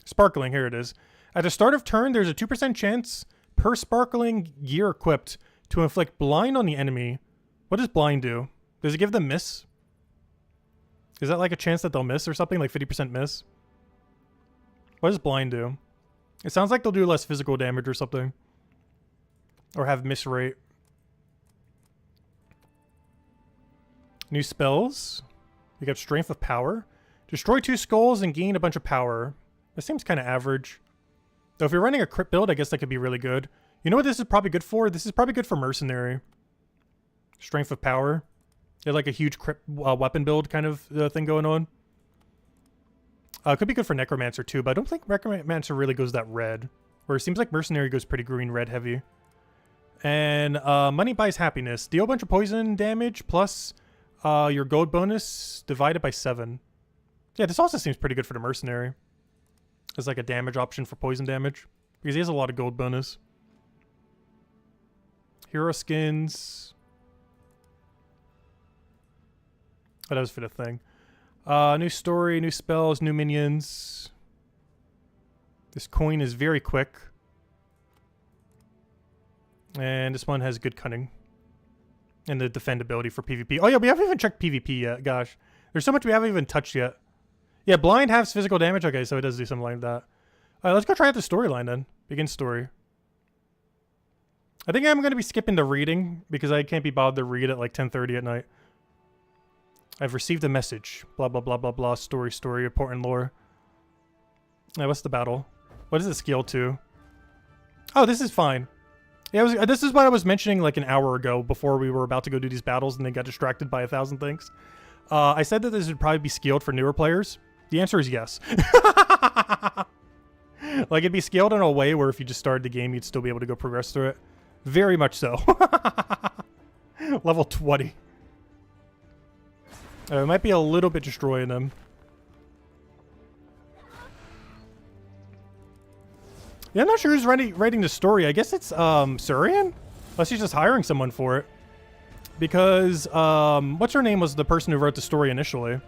Sparkling, here it is. At the start of turn, there's a 2% chance per sparkling gear equipped to inflict blind on the enemy. What does blind do? Does it give them miss? Is that like a chance that they'll miss or something? Like 50% miss? What does blind do? It sounds like they'll do less physical damage or something. Or have miss rate. New spells. We got Strength of Power. Destroy 2 skulls and gain a bunch of power. That seems kind of average. Though if you're running a crit build, I guess that could be really good. You know what this is probably good for? This is probably good for Mercenary. Strength of Power. You have like a huge crit weapon build kind of thing going on. Could be good for Necromancer too, but I don't think Necromancer really goes that red. Where it seems like Mercenary goes pretty green-red heavy. And money buys happiness. Deal a bunch of poison damage plus your gold bonus divided by 7. Yeah, this also seems pretty good for the Mercenary. As like a damage option for poison damage. Because he has a lot of gold bonus. Hero skins. Oh, that was for the thing. New story, new spells, new minions. This coin is very quick. And this one has good cunning. And the defendability for PvP. Oh yeah, we haven't even checked PvP yet. Gosh. There's so much we haven't even touched yet. Yeah, blind halves physical damage. Okay, so it does do something like that. Alright, let's go try out the storyline then. Begin story. I think I'm going to be skipping the reading because I can't be bothered to read at like 10:30 at night. I've received a message. Blah, blah, blah, blah, blah. Story, important lore. Alright, what's the battle? What is the skill to? Oh, this is fine. Yeah, this is what I was mentioning like an hour ago before we were about to go do these battles and then got distracted by 1,000 things. I said that this would probably be skilled for newer players. The answer is yes. Like, it'd be scaled in a way where if you just started the game, you'd still be able to go progress through it. Very much so. Level 20. It might be a little bit destroying them. Yeah, I'm not sure who's writing the story. I guess it's Surian? Unless he's just hiring someone for it. Because, what's her name was the person who wrote the story initially.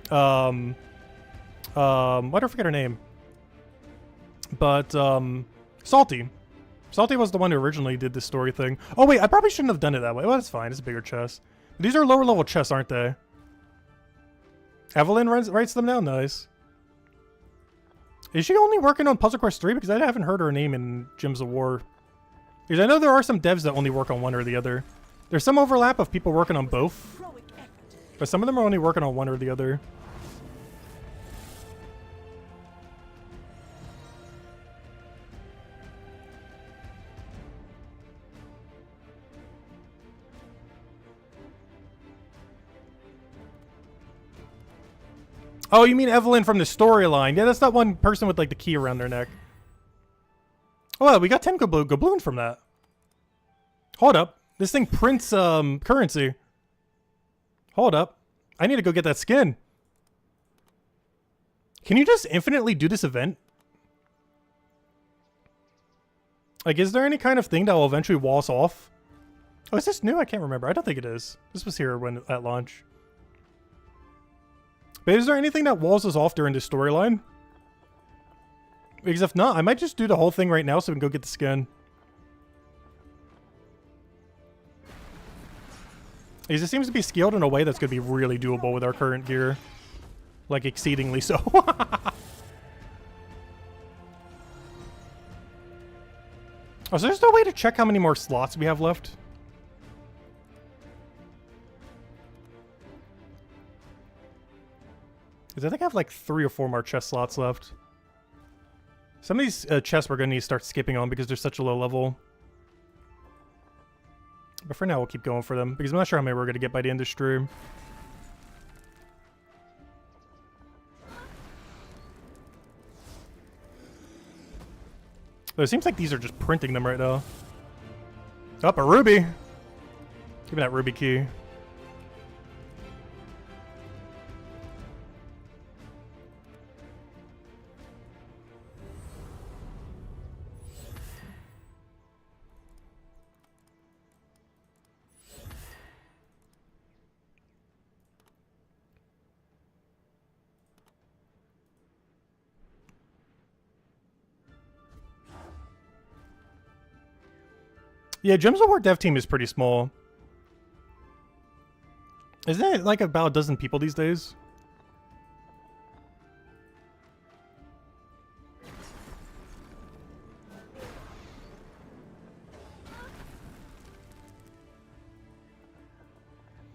Why do I forget her name? But, Salty. Salty was the one who originally did this story thing. Oh wait, I probably shouldn't have done it that way. Well, that's fine. It's a bigger chest. These are lower level chests, aren't they? Evelyn writes them now? Nice. Is she only working on Puzzle Quest 3? Because I haven't heard her name in Gems of War. Because I know there are some devs that only work on one or the other. There's some overlap of people working on both. Heroic effort. But some of them are only working on one or the other. Oh, you mean Evelyn from the storyline. Yeah, that's that one person with, like, the key around their neck. Oh, well, we got 10 gabloon from that. Hold up. This thing prints, currency. Hold up. I need to go get that skin. Can you just infinitely do this event? Like, is there any kind of thing that will eventually walls off? Oh, is this new? I can't remember. I don't think it is. This was here when at launch. But is there anything that walls us off during this storyline? Because if not, I might just do the whole thing right now so we can go get the skin. Because it seems to be scaled in a way that's going to be really doable with our current gear. Like, exceedingly so. Oh, so there's no way to check how many more slots we have left? Because I think I have like 3 or 4 more chest slots left. Some of these chests we're going to need to start skipping on because they're such a low level. But for now, we'll keep going for them. Because I'm not sure how many we're going to get by the end of the stream. But it seems like these are just printing them right now. Up a ruby! Give me that ruby key. Yeah, Gems of War dev team is pretty small. Isn't it like about a dozen people these days?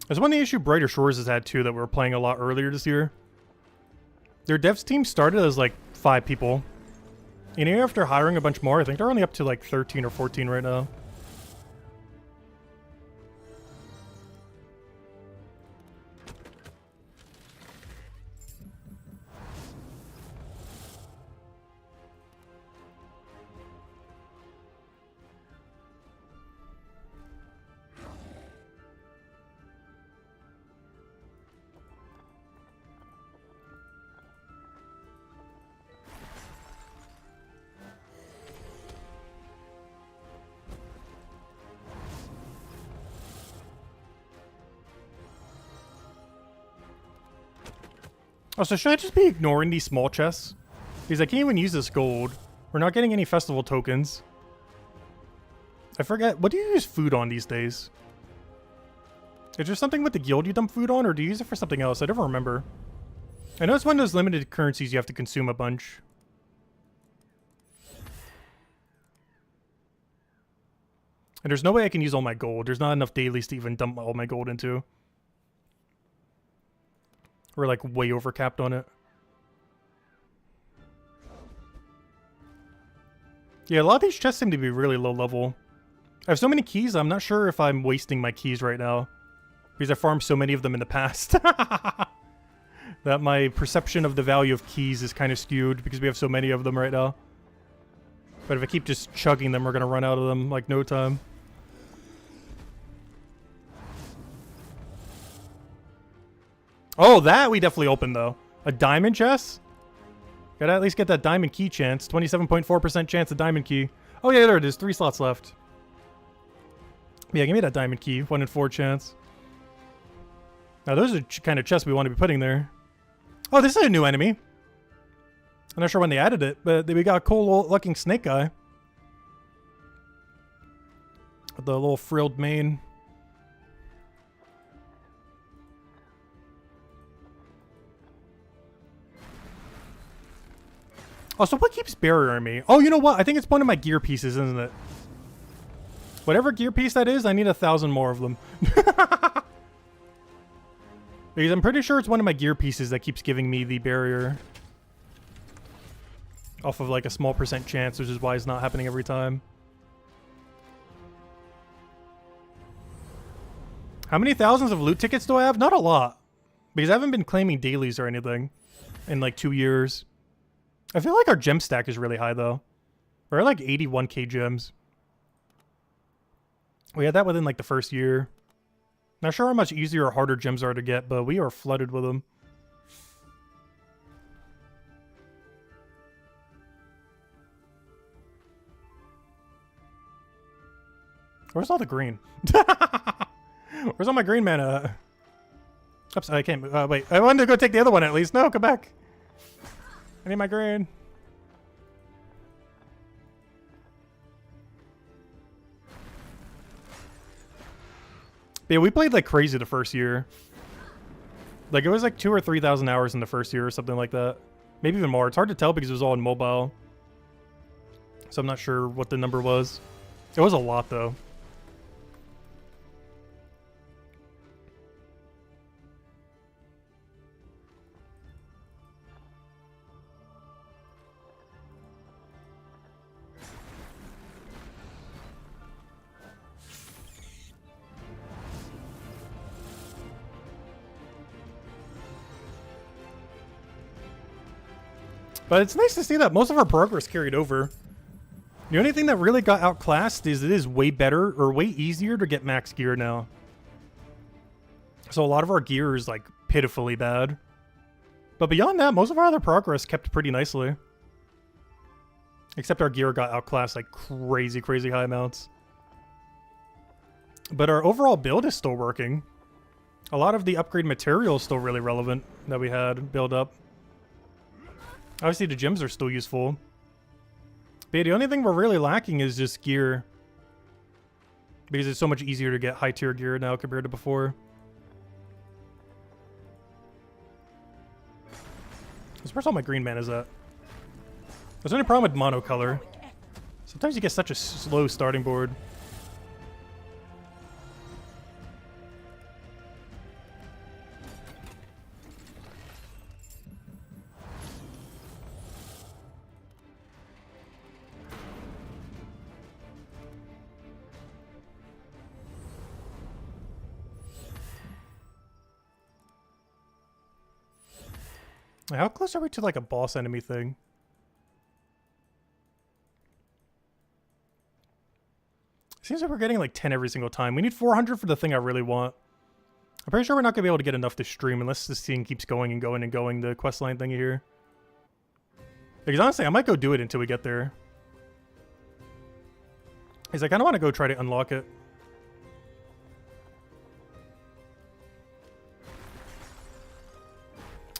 There's one issue Brighter Shores has had too that we were playing a lot earlier this year. Their devs team started as like 5 people. And even after hiring a bunch more, I think they're only up to like 13 or 14 right now. Oh, so should I just be ignoring these small chests? Because I can't even use this gold. We're not getting any festival tokens. I forget, what do you use food on these days? Is there something with the guild you dump food on, or do you use it for something else? I never remember. I know it's one of those limited currencies you have to consume a bunch. And there's no way I can use all my gold. There's not enough dailies to even dump all my gold into. We're like way overcapped on it. Yeah, a lot of these chests seem to be really low level. I have so many keys, I'm not sure if I'm wasting my keys right now. Because I farmed so many of them in the past. That my perception of the value of keys is kind of skewed because we have so many of them right now. But if I keep just chugging them, we're going to run out of them like no time. Oh, that we definitely opened though. A diamond chest? Gotta at least get that diamond key chance. 27.4% chance of diamond key. Oh yeah, there it is. 3 slots left. Yeah, give me that diamond key. 1 in 4 chance. Now those are kind of chests we want to be putting there. Oh, this is a new enemy. I'm not sure when they added it, but we got a cool looking snake guy. With the little frilled mane. Oh, so what keeps barriering me? Oh, you know what? I think it's one of my gear pieces, isn't it? Whatever gear piece that is, I need 1,000 more of them. Because I'm pretty sure it's one of my gear pieces that keeps giving me the barrier. Off of like a small % chance, which is why it's not happening every time. How many thousands of loot tickets do I have? Not a lot. Because I haven't been claiming dailies or anything in like 2 years. I feel like our gem stack is really high though. We're at like 81k gems. We had that within like the first year. Not sure how much easier or harder gems are to get, but we are flooded with them. Where's all the green? Where's all my green mana? Oops, I can't. Wait, I wanted to go take the other one at least. No, come back. I need my green. But yeah, we played like crazy the first year. Like it was like 2,000 or 3,000 hours in the first year or something like that. Maybe even more. It's hard to tell because it was all in mobile. So I'm not sure what the number was. It was a lot though. But it's nice to see that most of our progress carried over. The only thing that really got outclassed is it is way better or way easier to get max gear now. So a lot of our gear is like pitifully bad. But beyond that, most of our other progress kept pretty nicely. Except our gear got outclassed like crazy, crazy high amounts. But our overall build is still working. A lot of the upgrade material is still really relevant that we had build up. Obviously, the gems are still useful. But yeah, the only thing we're really lacking is just gear. Because it's so much easier to get high tier gear now compared to before. Where's all my green mana is at? There's only problem with monocolor. Sometimes you get such a slow starting board. How close are we to like a boss enemy thing? Seems like we're getting like 10 every single time. We need 400 for the thing I really want. I'm pretty sure we're not going to be able to get enough this stream unless this thing keeps going and going and going, the questline thingy here. Because honestly, I might go do it until we get there. Because I kind of want to go try to unlock it.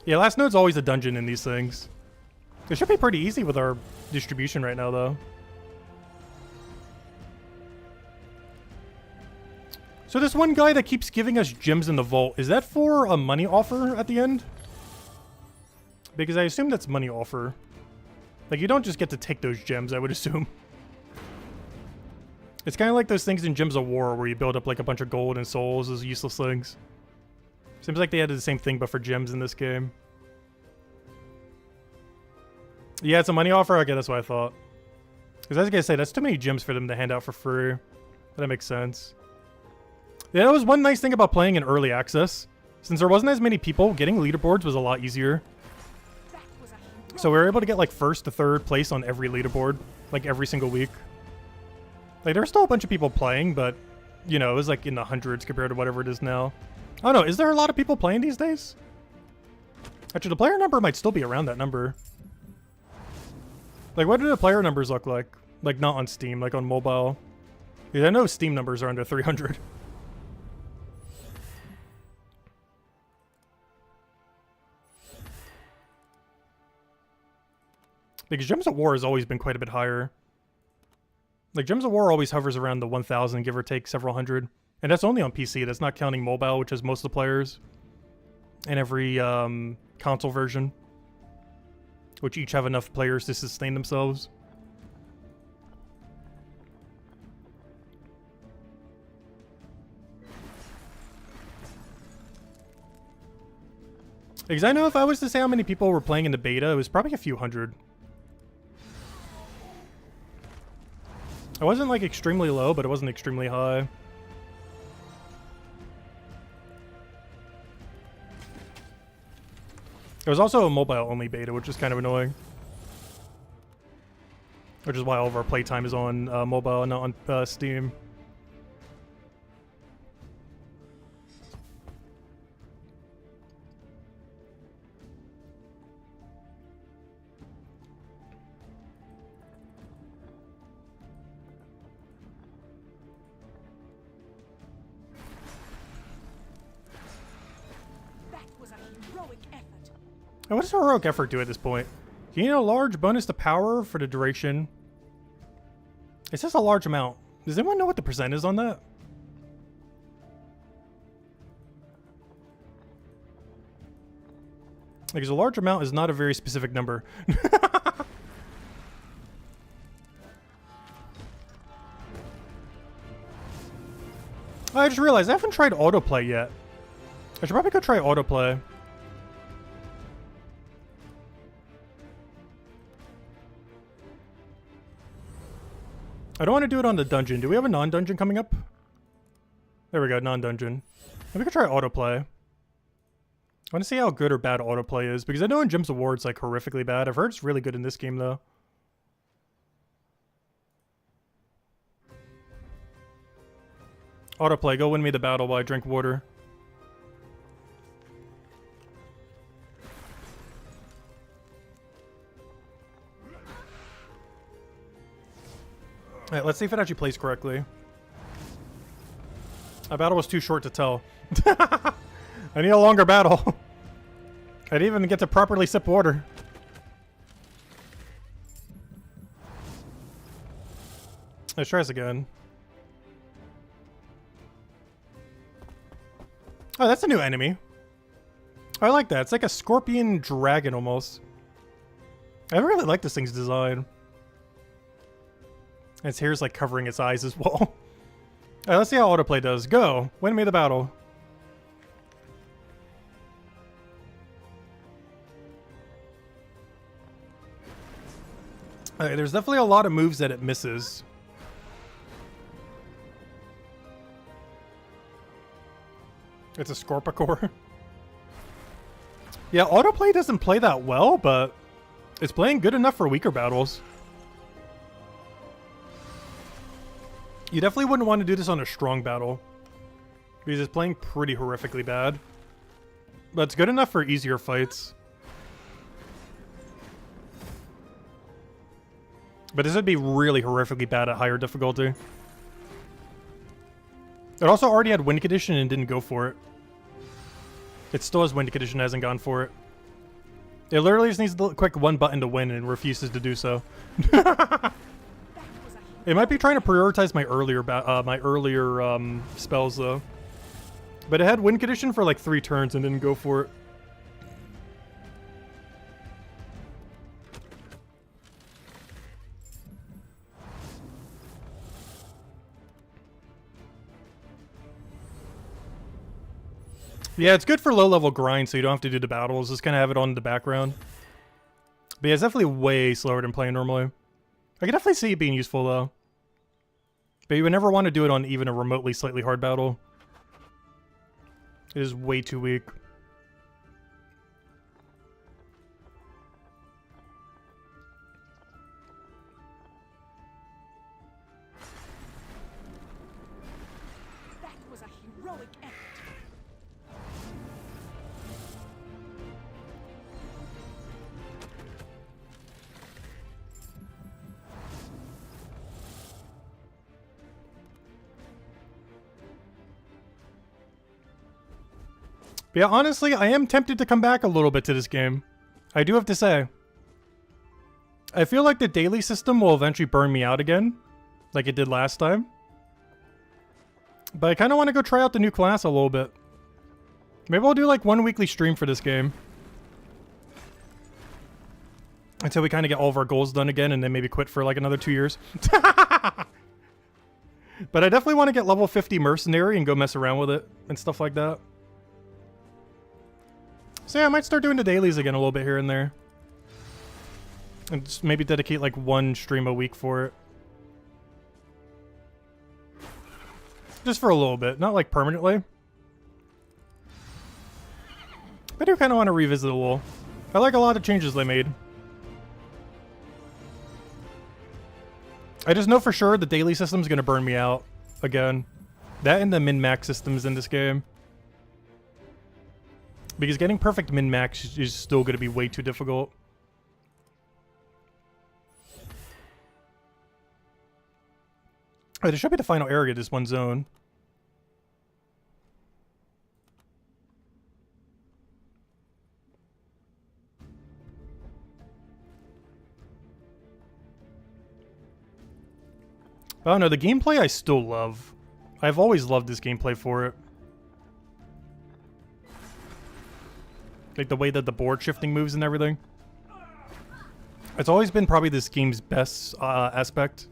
Yeah, last node's always a dungeon in these things. It should be pretty easy with our distribution right now, though. So this one guy that keeps giving us gems in the vault, is that for a money offer at the end? Because I assume that's money offer. Like, you don't just get to take those gems, I would assume. It's kind of like those things in Gems of War where you build up like a bunch of gold and souls as useless things. Seems like they added the same thing but for gems in this game. Yeah, it's a money offer? Okay, that's what I thought. Because I was going to say, that's too many gems for them to hand out for free. That makes sense. Yeah, that was one nice thing about playing in early access. Since there wasn't as many people, getting leaderboards was a lot easier. So we were able to get like first to third place on every leaderboard, like every single week. Like there were still a bunch of people playing, but you know, it was like in the hundreds compared to whatever it is now. I don't know, is there a lot of people playing these days? Actually, the player number might still be around that number. Like what do the player numbers look like? Like not on Steam, like on mobile. Yeah, I know Steam numbers are under 300. Because Gems of War has always been quite a bit higher. Like, Gems of War always hovers around the 1,000, give or take several hundred. And that's only on PC. That's not counting mobile, which is most of the players. And every console version. Which each have enough players to sustain themselves. Because I know if I was to say how many people were playing in the beta, it was probably a few hundred. It wasn't like extremely low, but it wasn't extremely high. It was also a mobile-only beta, which is kind of annoying. Which is why all of our playtime is on mobile and not on Steam. Now, what does heroic effort do at this point? Gain a large bonus to power for the duration. It says a large amount. Does anyone know what the percent is on that? Because a large amount is not a very specific number. I just realized I haven't tried autoplay yet. I should probably go try autoplay. I don't want to do it on the dungeon. Do we have a non-dungeon coming up? There we go, non-dungeon. Maybe we could try autoplay. I want to see how good or bad autoplay is, because I know in Gems of War it's like horrifically bad. I've heard it's really good in this game though. Autoplay, go win me the battle while I drink water. Alright, let's see if it actually plays correctly. My battle was too short to tell. I need a longer battle. I didn't even get to properly sip water. Let's try this again. Oh, that's a new enemy. I like that. It's like a scorpion dragon almost. I really like this thing's design. And its hair's like covering its eyes as well. Alright, let's see how autoplay does. Go! Win me the battle. Alright, there's definitely a lot of moves that it misses. It's a Scorpicore. Yeah, autoplay doesn't play that well, but it's playing good enough for weaker battles. You definitely wouldn't want to do this on a strong battle, because it's playing pretty horrifically bad. But it's good enough for easier fights. But this would be really horrifically bad at higher difficulty. It also already had wind condition and didn't go for it. It still has wind condition, hasn't gone for it. It literally just needs to click one button to win and refuses to do so. That was a It might be trying to prioritize my earlier spells though. But it had win condition for like 3 turns and didn't go for it. Yeah, it's good for low-level grind, so you don't have to do the battles. Just kind of have it on in the background. But yeah, it's definitely way slower than playing normally. I can definitely see it being useful, though. But you would never want to do it on even a remotely slightly hard battle. It is way too weak. that was a heroic effort. But yeah, honestly, I am tempted to come back a little bit to this game. I do have to say. I feel like the daily system will eventually burn me out again, like it did last time. But I kind of want to go try out the new class a little bit. Maybe I'll do like 1 weekly stream for this game. Until we kind of get all of our goals done again and then maybe quit for like another 2 years. But I definitely want to get level 50 mercenary and go mess around with it and stuff like that. So yeah, I might start doing the dailies again a little bit here and there. And just maybe dedicate like 1 stream a week for it. Just for a little bit, not like permanently. I do kind of want to revisit the WoW. I like a lot of changes they made. I just know for sure the daily system is going to burn me out again. That and the min-max systems in this game. Because getting perfect min-max is still going to be way too difficult. Oh, there should be the final area of this one zone. I don't know, the gameplay I still love. I've always loved this gameplay for it. Like the way that the board shifting moves and everything. It's always been probably this game's best aspect.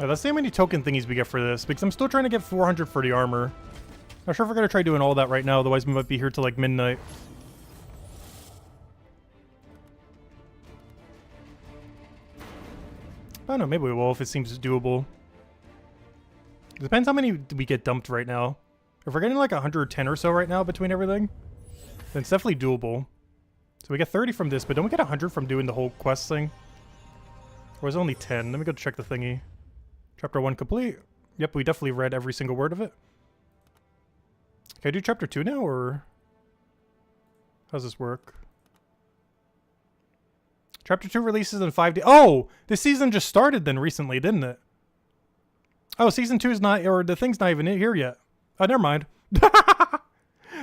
Let's see how many token thingies we get for this, because I'm still trying to get 400 for the armor. Not sure if we're going to try doing all that right now, otherwise we might be here till like midnight. I don't know, maybe we will if it seems doable. It depends how many we get dumped right now. If we're getting like 110 or so right now between everything, then it's definitely doable. So we get 30 from this, but don't we get 100 from doing the whole quest thing? Or is it only 10? Let me go check the thingy. Chapter 1 complete. Yep, we definitely read every single word of it. Can I do chapter 2 now, or how's this work? Chapter 2 releases in 5 days. Oh! This season just started then recently, didn't it? Oh, season 2 is not, or the thing's not even here yet. Oh, never mind.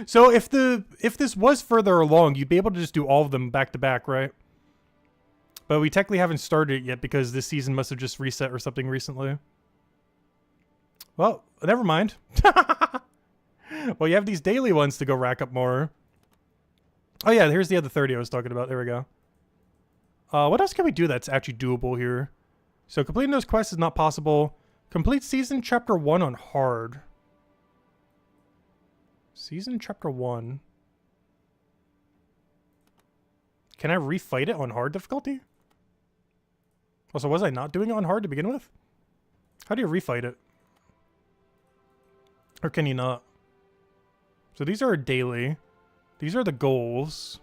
So if this was further along, you'd be able to just do all of them back to back, right? But we technically haven't started it yet because this season must have just reset or something recently. Well, never mind. Well, you have these daily ones to go rack up more. Oh yeah, here's the other 30 I was talking about. There we go. What else can we do that's actually doable here? So completing those quests is not possible. Complete season chapter 1 on hard. Season chapter 1. Can I refight it on hard difficulty? Also, was I not doing it on hard to begin with? How do you refight it? Or can you not? So these are daily. These are the goals.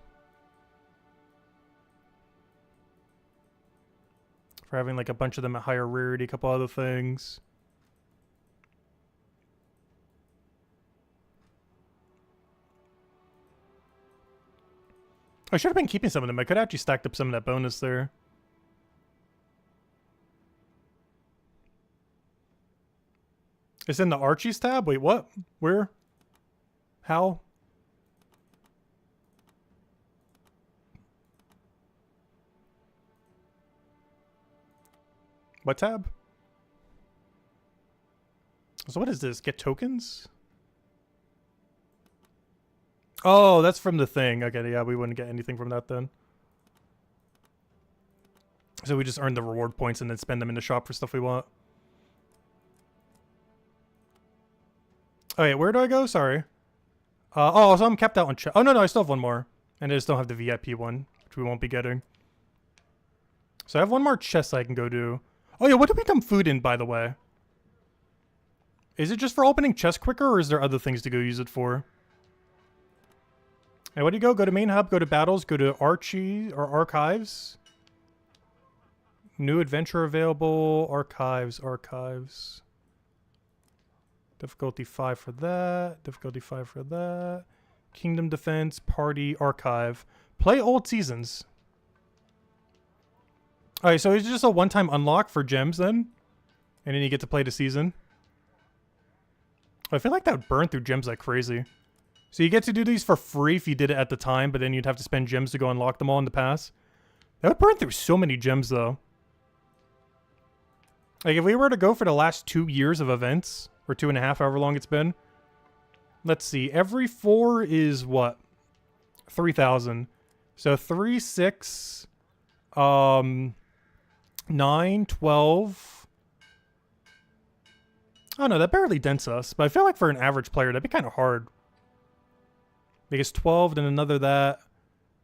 For having like a bunch of them at higher rarity, a couple other things. I should have been keeping some of them. I could have actually stacked up some of that bonus there. It's in the Archies tab? Wait, what? Where? How? What tab? So what is this? Get tokens? Oh, that's from the thing. Okay, yeah, we wouldn't get anything from that then. So we just earn the reward points and then spend them in the shop for stuff we want. Oh, wait, where do I go? Sorry. Oh, so I'm capped out on chest. Oh, no, I still have one more. And I just don't have the VIP one, which we won't be getting. So I have one more chest I can go do. Oh, yeah, what do we dump food in, by the way? Is it just for opening chests quicker, or is there other things to go use it for? Hey, what do you go? Go to main hub, go to battles, go to Archie or archives. New adventure available, archives. Difficulty 5 for that, difficulty 5 for that. Kingdom defense, party, archive. Play old seasons. Alright, so it's just a one-time unlock for gems then? And then you get to play the season. I feel like that would burn through gems like crazy. So you get to do these for free if you did it at the time, but then you'd have to spend gems to go unlock them all in the pass. That would burn through so many gems though. Like if we were to go for the last 2 years of events, or 2.5, however long it's been. Let's see, every 4 is what? 3,000. So 3, 6, 9, 12. Oh no, that barely dents us, but I feel like for an average player, that'd be kind of hard. Because 12, then another that.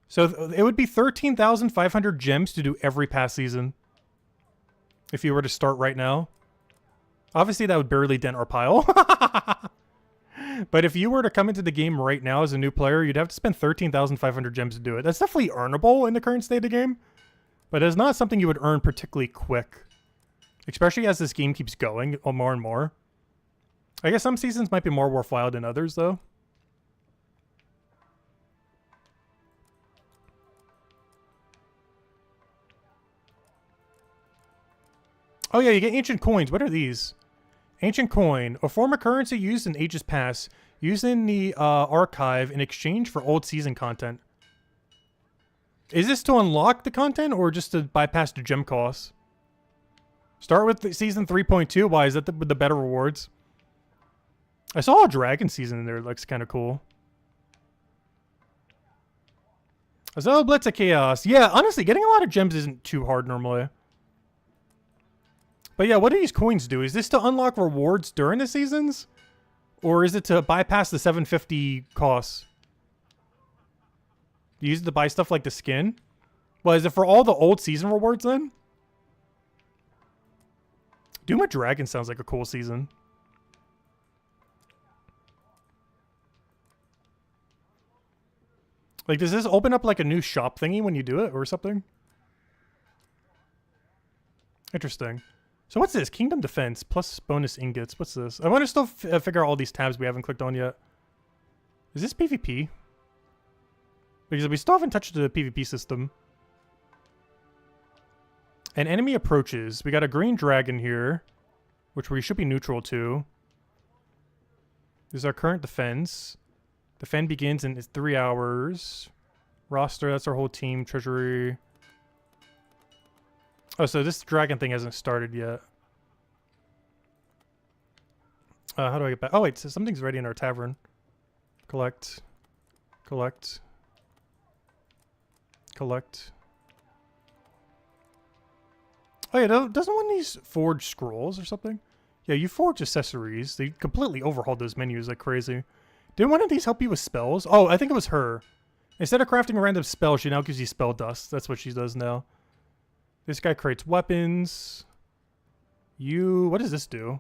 So it would be 13,500 gems to do every past season. If you were to start right now. Obviously, that would barely dent our pile. But if you were to come into the game right now as a new player, you'd have to spend 13,500 gems to do it. That's definitely earnable in the current state of the game. But it's not something you would earn particularly quick. Especially as this game keeps going more and more. I guess some seasons might be more worthwhile than others, though. Oh yeah, you get ancient coins. What are these? Ancient coin, a form of currency used in ages past, used in the archive in exchange for old season content. Is this to unlock the content or just to bypass the gem costs? Start with the season 3.2. Why is that the better rewards? I saw a dragon season in there. It looks kind of cool. So Blitz of Chaos. Yeah, honestly, getting a lot of gems isn't too hard normally. But yeah, what do these coins do? Is this to unlock rewards during the seasons? Or is it to bypass the 750 costs? You use it to buy stuff like the skin? Well, is it for all the old season rewards then? Doom of Dragon sounds like a cool season. Like, does this open up like a new shop thingy when you do it or something? Interesting. So what's this? Kingdom Defense plus bonus ingots. What's this? I want to still figure out all these tabs we haven't clicked on yet. Is this PvP? Because we still haven't touched the PvP system. An enemy approaches. We got a green dragon here, which we should be neutral to. This is our current defense. Defend begins in 3 hours. Roster, that's our whole team. Treasury. Oh, so this dragon thing hasn't started yet. How do I get back? Oh, wait, so something's ready in our tavern. Collect. Collect. Collect. Oh, yeah, doesn't one of these forge scrolls or something? Yeah, you forge accessories. They completely overhauled those menus like crazy. Didn't one of these help you with spells? Oh, I think it was her. Instead of crafting a random spell, she now gives you spell dust. That's what she does now. This guy creates weapons. What does this do?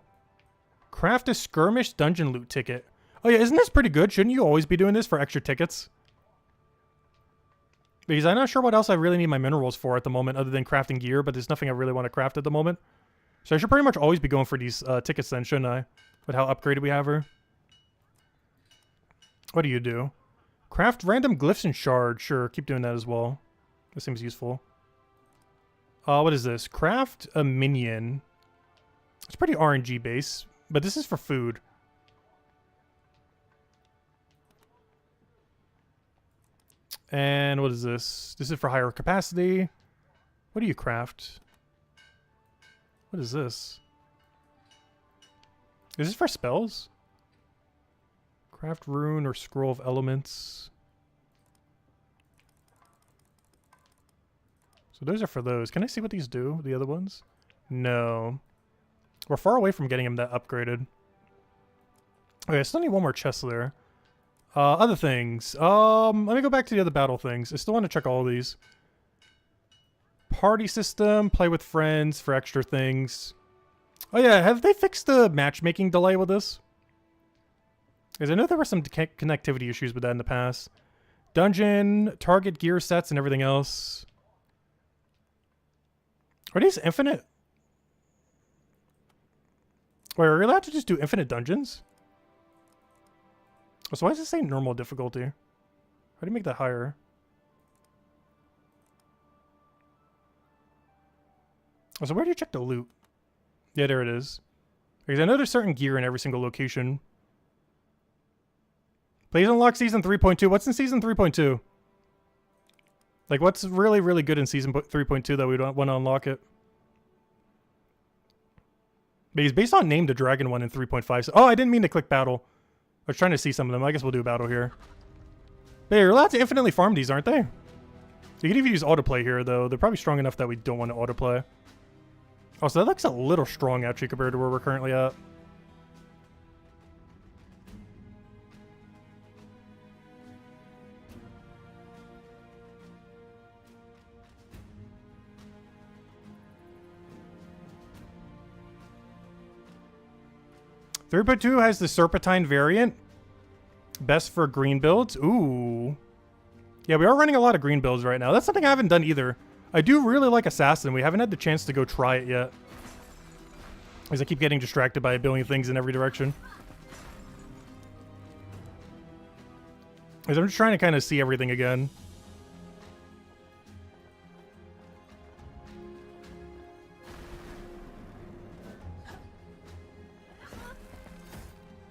Craft a skirmish dungeon loot ticket. Oh yeah, isn't this pretty good? Shouldn't you always be doing this for extra tickets? Because I'm not sure what else I really need my minerals for at the moment other than crafting gear, but there's nothing I really want to craft at the moment. So I should pretty much always be going for these tickets then, shouldn't I? With how upgraded we have her. What do you do? Craft random glyphs and shards. Sure, keep doing that as well. This seems useful. What is this? Craft a minion. It's pretty RNG based, but this is for food. And what is this? This is for higher capacity. What do you craft? What is this? Is this for spells? Craft rune or scroll of elements. So those are for those. Can I see what these do? The other ones? No. We're far away from getting them that upgraded. Okay, I still need one more chest there. Other things. Let me go back to the other battle things. I still want to check all of these. Party system, play with friends for extra things. Oh yeah, have they fixed the matchmaking delay with this? Because I know there were some connectivity issues with that in the past. Dungeon, target gear sets, and everything else. Are these infinite? Wait, are we allowed to just do infinite dungeons? So why does it say normal difficulty? How do you make that higher? So where do you check the loot? Yeah, there it is. Because I know there's certain gear in every single location. Please unlock Season 3.2. What's in Season 3.2? Like, what's really, really good in Season 3.2 that we don't want to unlock it? Because based on Name the Dragon one in 3.5. Oh, I didn't mean to click battle. I was trying to see some of them. I guess we'll do a battle here. But yeah, you're allowed to infinitely farm these, aren't they? You can even use autoplay here, though. They're probably strong enough that we don't want to autoplay. Oh, so that looks a little strong, actually, compared to where we're currently at. (3.2) has the Serpentine variant. Best for green builds. Ooh. Yeah, we are running a lot of green builds right now. That's something I haven't done either. I do really like Assassin. We haven't had the chance to go try it yet. Because I keep getting distracted by a billion things in every direction. Because I'm just trying to kind of see everything again.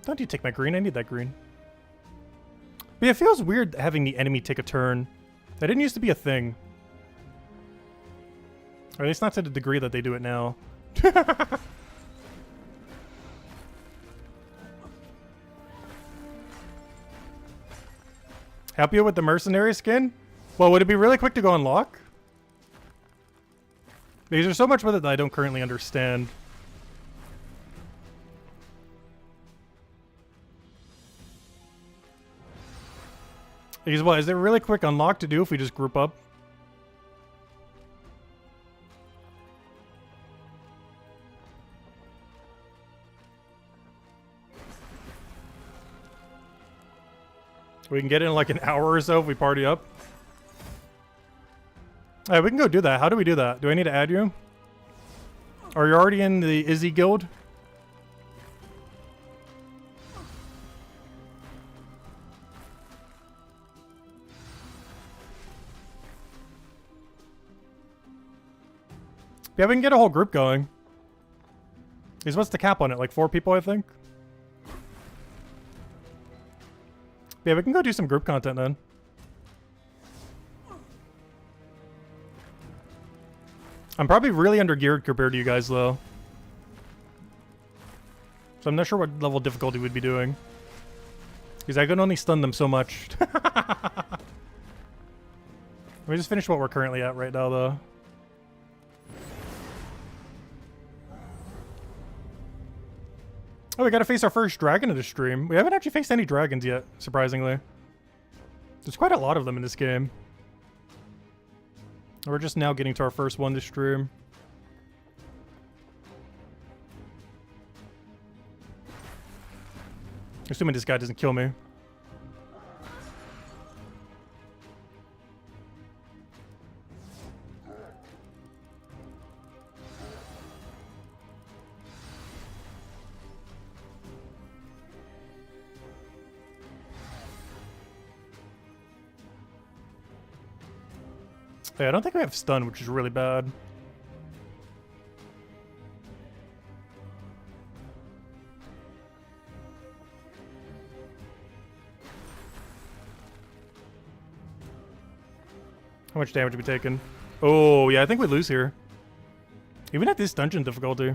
Don't you take my green? I need that green. But yeah, it feels weird having the enemy take a turn. That didn't used to be a thing. Or at least not to the degree that they do it now. Help you with the mercenary skin? Well, would it be really quick to go unlock? Because there's so much with it that I don't currently understand. Because what, is there a really quick unlock to do if we just group up? We can get it in like an hour or so if we party up. Alright, we can go do that. How do we do that? Do I need to add you? Are you already in the Izzy guild? Yeah, we can get a whole group going. Because what's the cap on it? Like 4 people, I think? Yeah, we can go do some group content then. I'm probably really undergeared compared to you guys, though. So I'm not sure what level of difficulty we'd be doing. Because I can only stun them so much. Let me just finish what we're currently at right now, though. Oh, we gotta face our first dragon of the stream. We haven't actually faced any dragons yet, surprisingly. There's quite a lot of them in this game. We're just now getting to our first one this stream. Assuming this guy doesn't kill me. Yeah, I don't think we have stun, which is really bad. How much damage are we taking? Oh, yeah, I think we lose here. Even at this dungeon difficulty.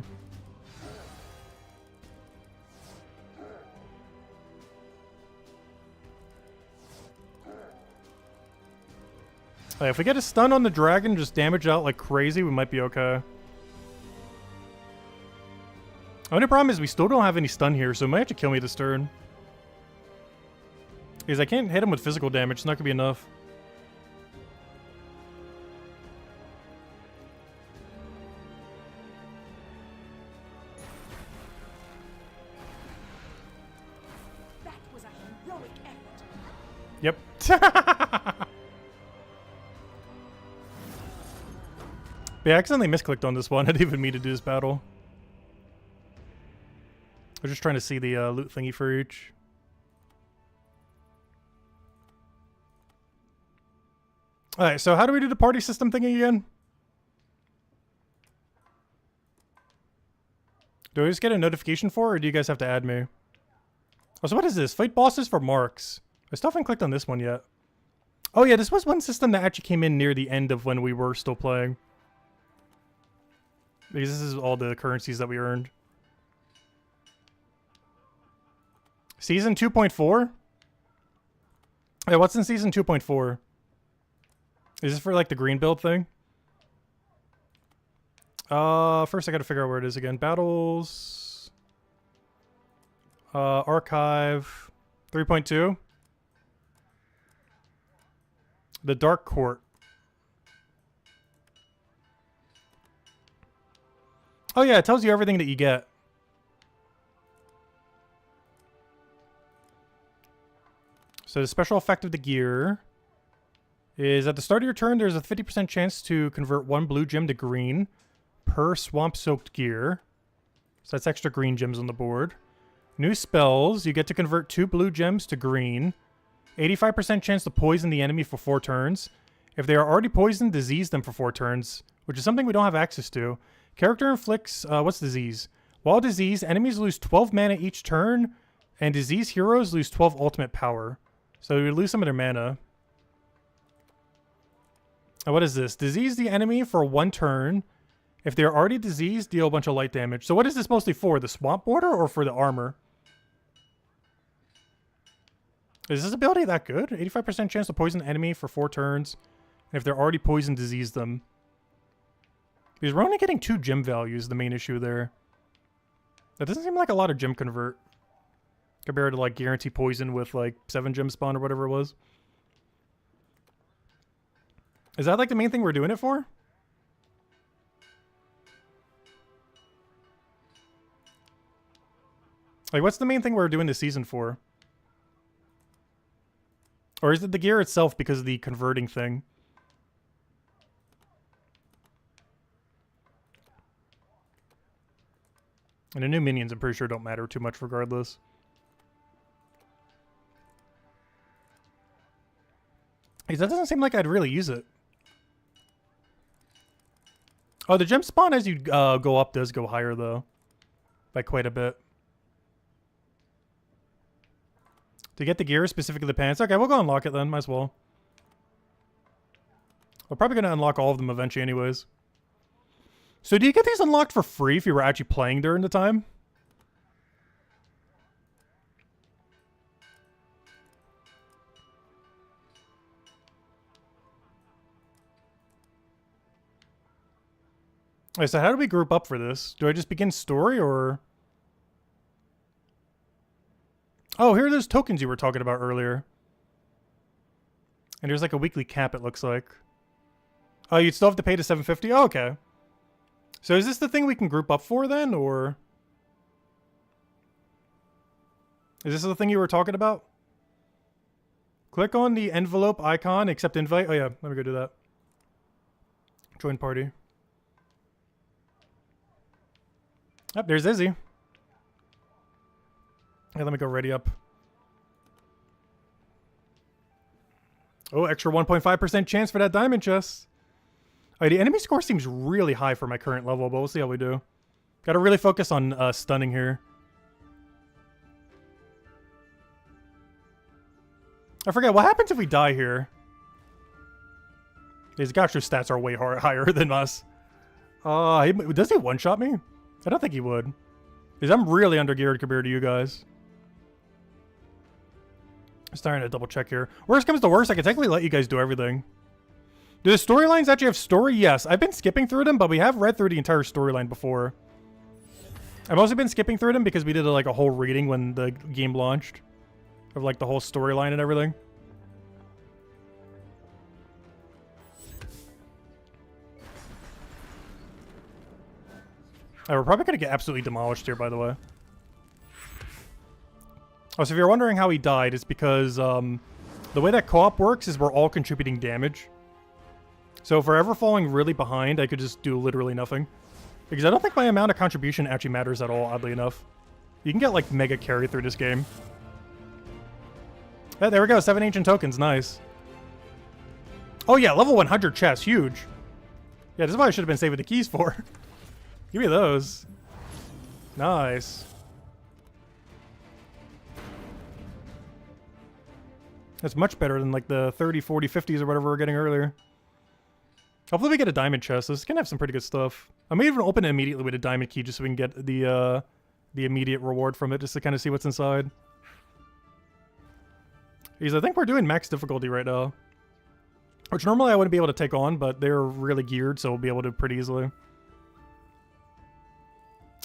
If we get a stun on the dragon, just damage out like crazy, we might be okay. Only problem is we still don't have any stun here, so it might have to kill me this turn. Because I can't hit him with physical damage, it's not gonna be enough. That was a heroic effort. Yep. Yeah, I accidentally misclicked on this one. I didn't even mean to do this battle. I was just trying to see the loot thingy for each. Alright, so how do we do the party system thingy again? Do I just get a notification for it, or do you guys have to add me? Oh, so what is this? Fight bosses for marks. I still haven't clicked on this one yet. Oh yeah, this was one system that actually came in near the end of when we were still playing. Because this is all the currencies that we earned. Season 2.4? Yeah, what's in Season 2.4? Is this for like the green build thing? First I gotta figure out where it is again. Battles. Archive. 3.2. The Dark Court. Oh yeah, it tells you everything that you get. So the special effect of the gear is at the start of your turn, there's a 50% chance to convert 1 blue gem to green per swamp-soaked gear. So that's extra green gems on the board. New spells, you get to convert 2 blue gems to green. 85% chance to poison the enemy for 4 turns. If they are already poisoned, disease them for 4 turns, which is something we don't have access to. Character inflicts, what's disease? While diseased, enemies lose 12 mana each turn, and diseased heroes lose 12 ultimate power. So we lose some of their mana. And what is this? Disease the enemy for 1 turn. If they are already diseased, deal a bunch of light damage. So what is this mostly for? The swamp border or for the armor? Is this ability that good? 85% chance to poison the enemy for 4 turns. And if they're already poisoned, disease them. Because we're only getting 2 gem values, the main issue there. That doesn't seem like a lot of gem convert. Compared to like guarantee poison with like 7 gem spawn or whatever it was. Is that like the main thing we're doing it for? Like what's the main thing we're doing this season for? Or is it the gear itself because of the converting thing? And the new minions, I'm pretty sure, don't matter too much regardless. Hey, that doesn't seem like I'd really use it. Oh, the gem spawn as you go up does go higher, though. By quite a bit. To get the gear, specifically the pants. Okay, we'll go unlock it then. Might as well. We're probably going to unlock all of them eventually anyways. So do you get these unlocked for free if you were actually playing during the time? Alright, so how do we group up for this? Do I just begin story or... Oh, here are those tokens you were talking about earlier. And there's like a weekly cap, it looks like. Oh, you'd still have to pay to 750? Oh, okay. So is this the thing we can group up for then, or? Is this the thing you were talking about? Click on the envelope icon, accept invite. Oh yeah, let me go do that. Join party. Oh, there's Izzy. Yeah, let me go ready up. Oh, extra 1.5% chance for that diamond chest. Alright, the enemy score seems really high for my current level, but we'll see how we do. Gotta really focus on stunning here. I forget, what happens if we die here? His Gacho stats are way higher than us. Does he one-shot me? I don't think he would. Because I'm really under-geared compared to you guys. I'm starting to double check here. Worst comes to worst, I can technically let you guys do everything. Do the storylines actually have story? Yes. I've been skipping through them, but we have read through the entire storyline before. I've also been skipping through them because we did like a whole reading when the game launched. Of like the whole storyline and everything. We're probably going to get absolutely demolished here, by the way. Oh, so if you're wondering how he died, it's because the way that co-op works is we're all contributing damage. So if we're ever falling really behind, I could just do literally nothing. Because I don't think my amount of contribution actually matters at all, oddly enough. You can get like mega carry through this game. Yeah, there we go, 7 ancient tokens, nice. Oh yeah, level 100 chest, huge. Yeah, this is what I should have been saving the keys for. Give me those. Nice. That's much better than like the 30, 40, 50s or whatever we were getting earlier. Hopefully we get a diamond chest. This is gonna have some pretty good stuff. I may even open it immediately with a diamond key just so we can get the immediate reward from it, just to kind of see what's inside. Because I think we're doing max difficulty right now. Which normally I wouldn't be able to take on, but they're really geared, so we'll be able to pretty easily.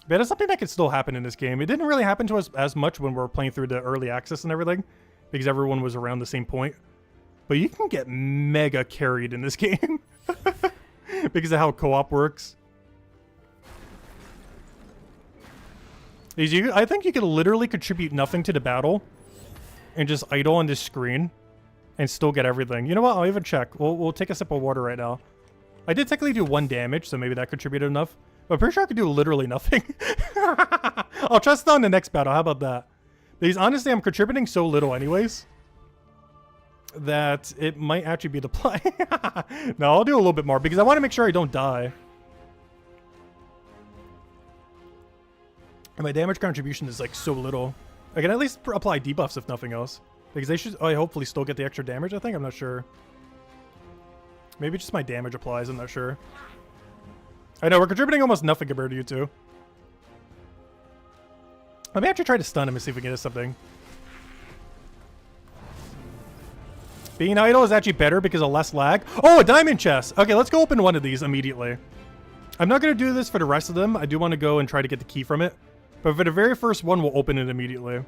But that's something that could still happen in this game. It didn't really happen to us as much when we were playing through the early access and everything, because everyone was around the same point. But you can get mega carried in this game. Because of how co-op works. I think you could literally contribute nothing to the battle and just idle on this screen and still get everything. You know what? I'll even check. We'll take a sip of water right now. I did technically do 1 damage, so maybe that contributed enough. But I'm pretty sure I could do literally nothing. I'll trust it on the next battle. How about that? Because honestly, I'm contributing so little anyways that it might actually be the play. No, I'll do a little bit more because I want to make sure I don't die. And my damage contribution is like so little. I can at least apply debuffs if nothing else. Because they should hopefully still get the extra damage, I think. I'm not sure. Maybe just my damage applies, I'm not sure. I know, we're contributing almost nothing compared to you two. Let me actually try to stun him and see if we can get something. Being idle is actually better because of less lag. Oh, a diamond chest! Okay, let's go open one of these immediately. I'm not going to do this for the rest of them. I do want to go and try to get the key from it. But for the very first one, we'll open it immediately.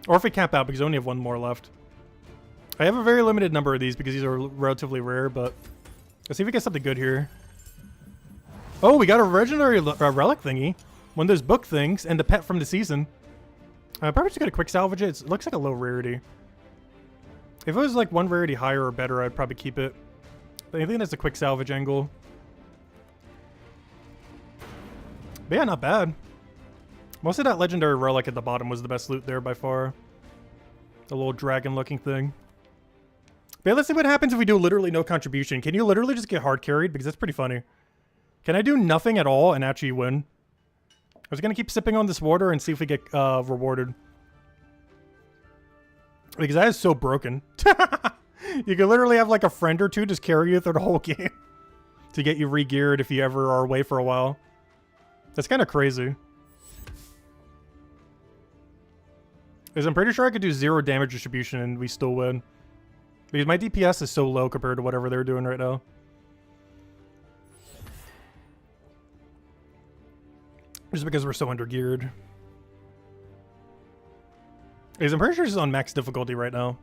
Or if we cap out, because I only have 1 more left. I have a very limited number of these because these are relatively rare, but let's see if we get something good here. Oh, we got a legendary relic thingy. One of those book things, and the pet from the season. I'm probably just going to quick salvage it. It looks like a low rarity. If it was like 1 rarity higher or better, I'd probably keep it. But I think that's a quick salvage angle. But yeah, not bad. Most of that legendary relic at the bottom was the best loot there by far. The little dragon-looking thing. But yeah, let's see what happens if we do literally no contribution. Can you literally just get hard carried? Because that's pretty funny. Can I do nothing at all and actually win? I was going to keep sipping on this water and see if we get rewarded. Because that is so broken. You can literally have like a friend or two just carry you through the whole game. To get you re-geared if you ever are away for a while. That's kind of crazy. Because I'm pretty sure I could do 0 damage distribution and we still win. Because my DPS is so low compared to whatever they're doing right now. Just because we're so under-geared. Because I'm pretty sure this is on max difficulty right now.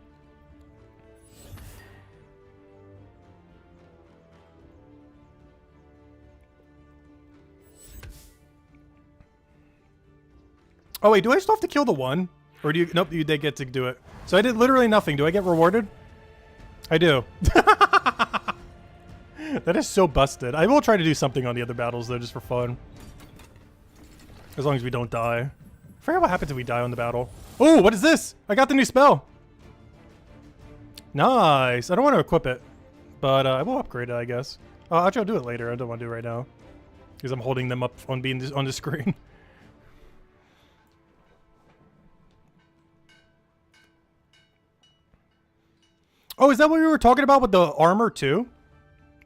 Oh wait, do I still have to kill the one? Or do you, nope, you did get to do it. So I did literally nothing. Do I get rewarded? I do. That is so busted. I will try to do something on the other battles though, just for fun. As long as we don't die. I forget what happens if we die on the battle. Oh, what is this? I got the new spell. Nice. I don't want to equip it, but I will upgrade it, I guess. Actually, I'll do it later. I don't want to do it right now because I'm holding them up on being on the screen. Oh, is that what we were talking about with the armor too?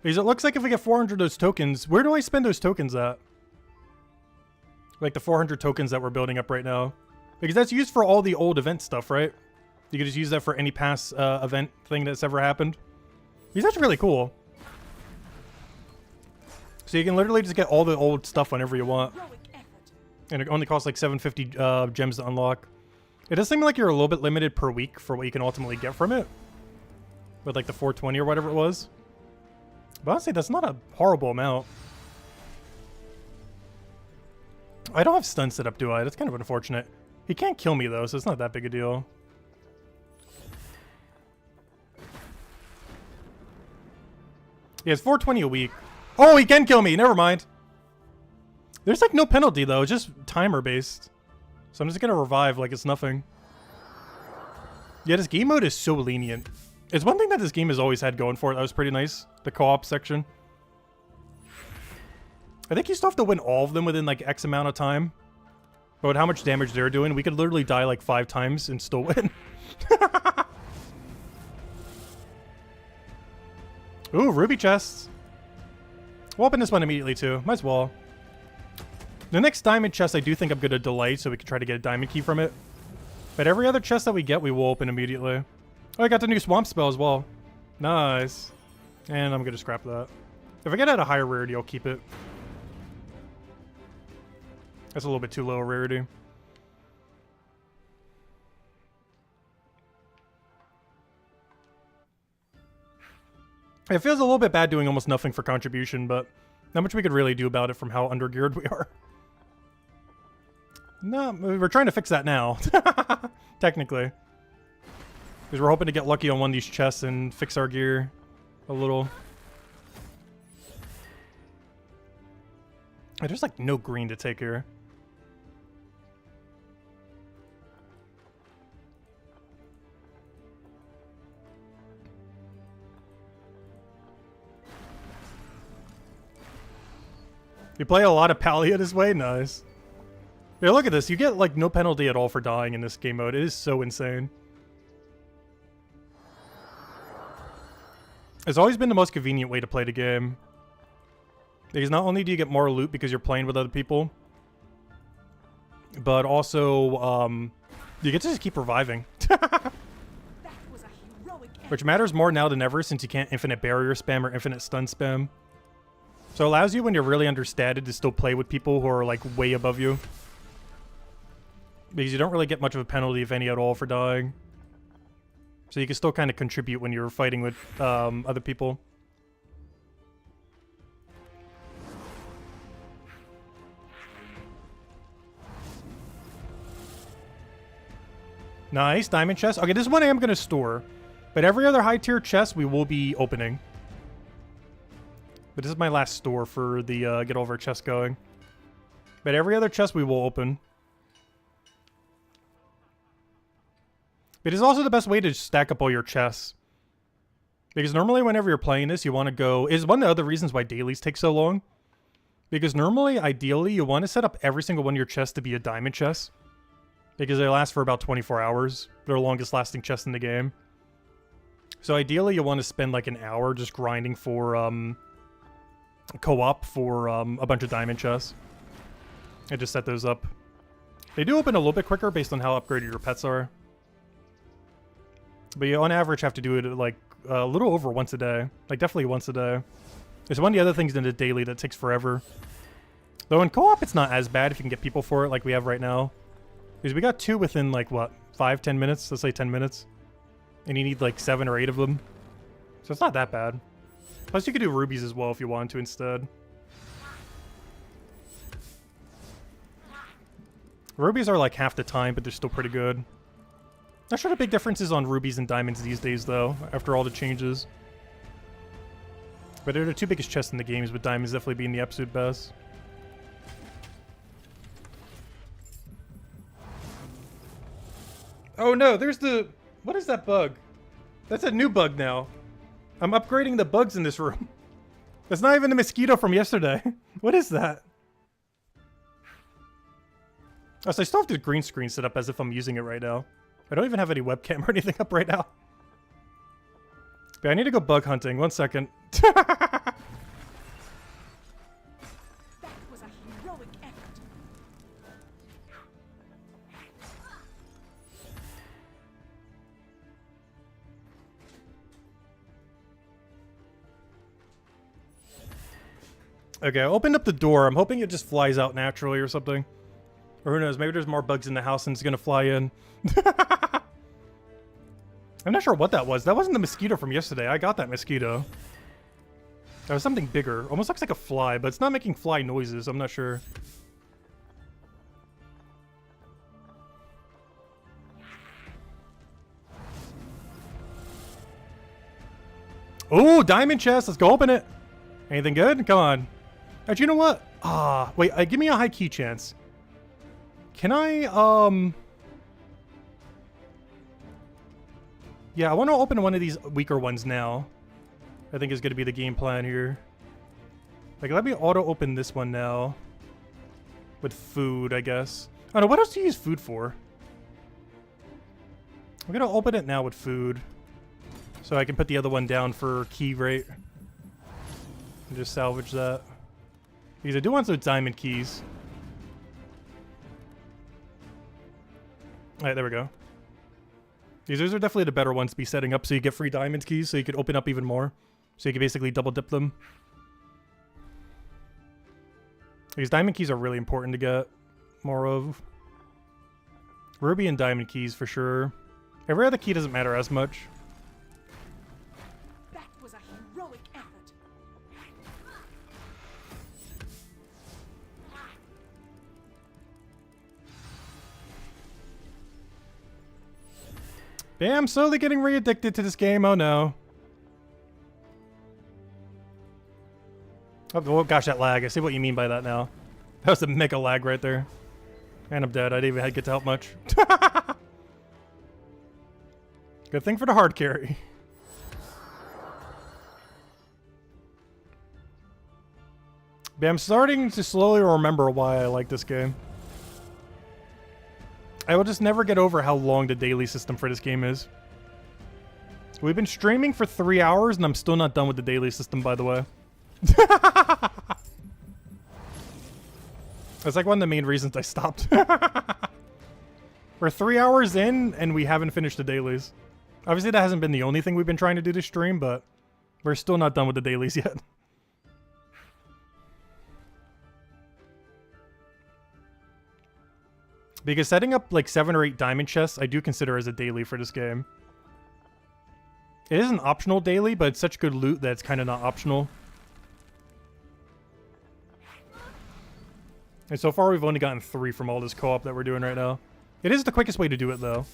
Because it looks like if we get 400 of those tokens, where do I spend those tokens at? Like the 400 tokens that we're building up right now. Because that's used for all the old event stuff, right? You can just use that for any past event thing that's ever happened. Because that's really cool. So you can literally just get all the old stuff whenever you want. And it only costs like 750 gems to unlock. It does seem like you're a little bit limited per week for what you can ultimately get from it. With like the 420 or whatever it was. But honestly, that's not a horrible amount. I don't have stun set up, do I? That's kind of unfortunate. He can't kill me though, so it's not that big a deal. Yeah, it's 420 a week. Oh, he can kill me. Never mind. There's like no penalty though. It's just timer based. So I'm just gonna revive like it's nothing. Yeah, this game mode is so lenient. It's one thing that this game has always had going for it. That was pretty nice. The co-op section. I think you still have to win all of them within like X amount of time. But with how much damage they're doing, we could literally die like 5 times and still win. Ooh, ruby chests. We'll open this one immediately too. Might as well. The next diamond chest I do think I'm going to delay so we can try to get a diamond key from it. But every other chest that we get, we will open immediately. Oh, I got the new swamp spell as well. Nice. And I'm going to scrap that. If I get at a higher rarity, I'll keep it. That's a little bit too low a rarity. It feels a little bit bad doing almost nothing for contribution, but not much we could really do about it from how undergeared we are. No, we're trying to fix that now. Technically. Because we're hoping to get lucky on one of these chests and fix our gear a little. Oh, there's like no green to take here. You play a lot of Palia this way? Nice. Yeah, look at this. You get like no penalty at all for dying in this game mode. It is so insane. It's always been the most convenient way to play the game. Because not only do you get more loot because you're playing with other people, but also you get to just keep reviving. Which matters more now than ever since you can't infinite barrier spam or infinite stun spam. So it allows you when you're really understated to still play with people who are like way above you. Because you don't really get much of a penalty, if any at all, for dying. So you can still kind of contribute when you're fighting with other people. Nice, diamond chest. Okay, this one I am going to store. But every other high tier chest we will be opening. But this is my last store for the get all of our chests going. But every other chest we will open. It is also the best way to stack up all your chests. Because normally whenever you're playing this, you want to go... Is one of the other reasons why dailies take so long. Because normally, ideally, you want to set up every single one of your chests to be a diamond chest. Because they last for about 24 hours. They're the longest lasting chests in the game. So ideally, you want to spend like an hour just grinding for co-op for a bunch of diamond chests. And just set those up. They do open a little bit quicker based on how upgraded your pets are. But you, on average, have to do it like a little over once a day. Like, definitely once a day. There's one of the other things in the daily that takes forever. Though in co-op, it's not as bad if you can get people for it like we have right now. Because we got 2 within, like, what, 5-10 minutes? Let's say 10 minutes. And you need, like, 7 or 8 of them. So it's not that bad. Plus, you could do rubies as well if you wanted to instead. Rubies are like half the time, but they're still pretty good. Not sure the big difference is on rubies and diamonds these days, though, after all the changes. But they're the two biggest chests in the games, with diamonds definitely being the absolute best. Oh no, there's the... What is that bug? That's a new bug now. I'm upgrading the bugs in this room. That's not even the mosquito from yesterday. What is that? Oh, so I still have the green screen set up as if I'm using it right now. I don't even have any webcam or anything up right now. But I need to go bug hunting. 1 second. That was a heroic effort. Okay, I opened up the door. I'm hoping it just flies out naturally or something. Or who knows, maybe there's more bugs in the house and it's gonna fly in. I'm not sure what that was. That wasn't the mosquito from yesterday. I got that mosquito. That was something bigger. Almost looks like a fly, but it's not making fly noises. I'm not sure. Oh, diamond chest. Let's go open it. Anything good? Come on. Actually, you know what? Ah, wait. Give me a high key chance. Can I, Yeah, I want to open one of these weaker ones now. I think is going to be the game plan here. Like, let me auto-open this one now. With food, I guess. I don't know, what else do you use food for? I'm going to open it now with food. So I can put the other one down for key rate. And just salvage that. Because I do want those diamond keys. Alright, there we go. These are definitely the better ones to be setting up so you get free diamond keys so you could open up even more. So you can basically double dip them. These diamond keys are really important to get more of. Ruby and diamond keys for sure. Every other key doesn't matter as much. That was a heroic effort. Damn, slowly getting re-addicted to this game. Oh no. Oh gosh, that lag. I see what you mean by that now. That was a mega lag right there. And I'm dead. I didn't even get to help much. Good thing for the hard carry. But I'm starting to slowly remember why I like this game. I will just never get over how long the daily system for this game is. We've been streaming for 3 hours and I'm still not done with the daily system, by the way. That's like one of the main reasons I stopped. We're 3 hours in and we haven't finished the dailies. Obviously that hasn't been the only thing we've been trying to do this stream, but we're still not done with the dailies yet. Because setting up like 7 or 8 diamond chests, I do consider as a daily for this game. It is an optional daily, but it's such good loot that it's kind of not optional. And so far we've only gotten 3 from all this co-op that we're doing right now. It is the quickest way to do it though.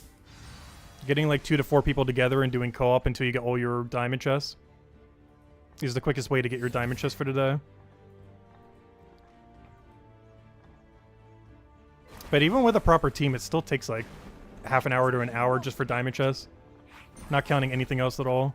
Getting like 2 to 4 people together and doing co-op until you get all your diamond chests is the quickest way to get your diamond chest for today. But even with a proper team, it still takes like half an hour to an hour just for diamond chests. Not counting anything else at all.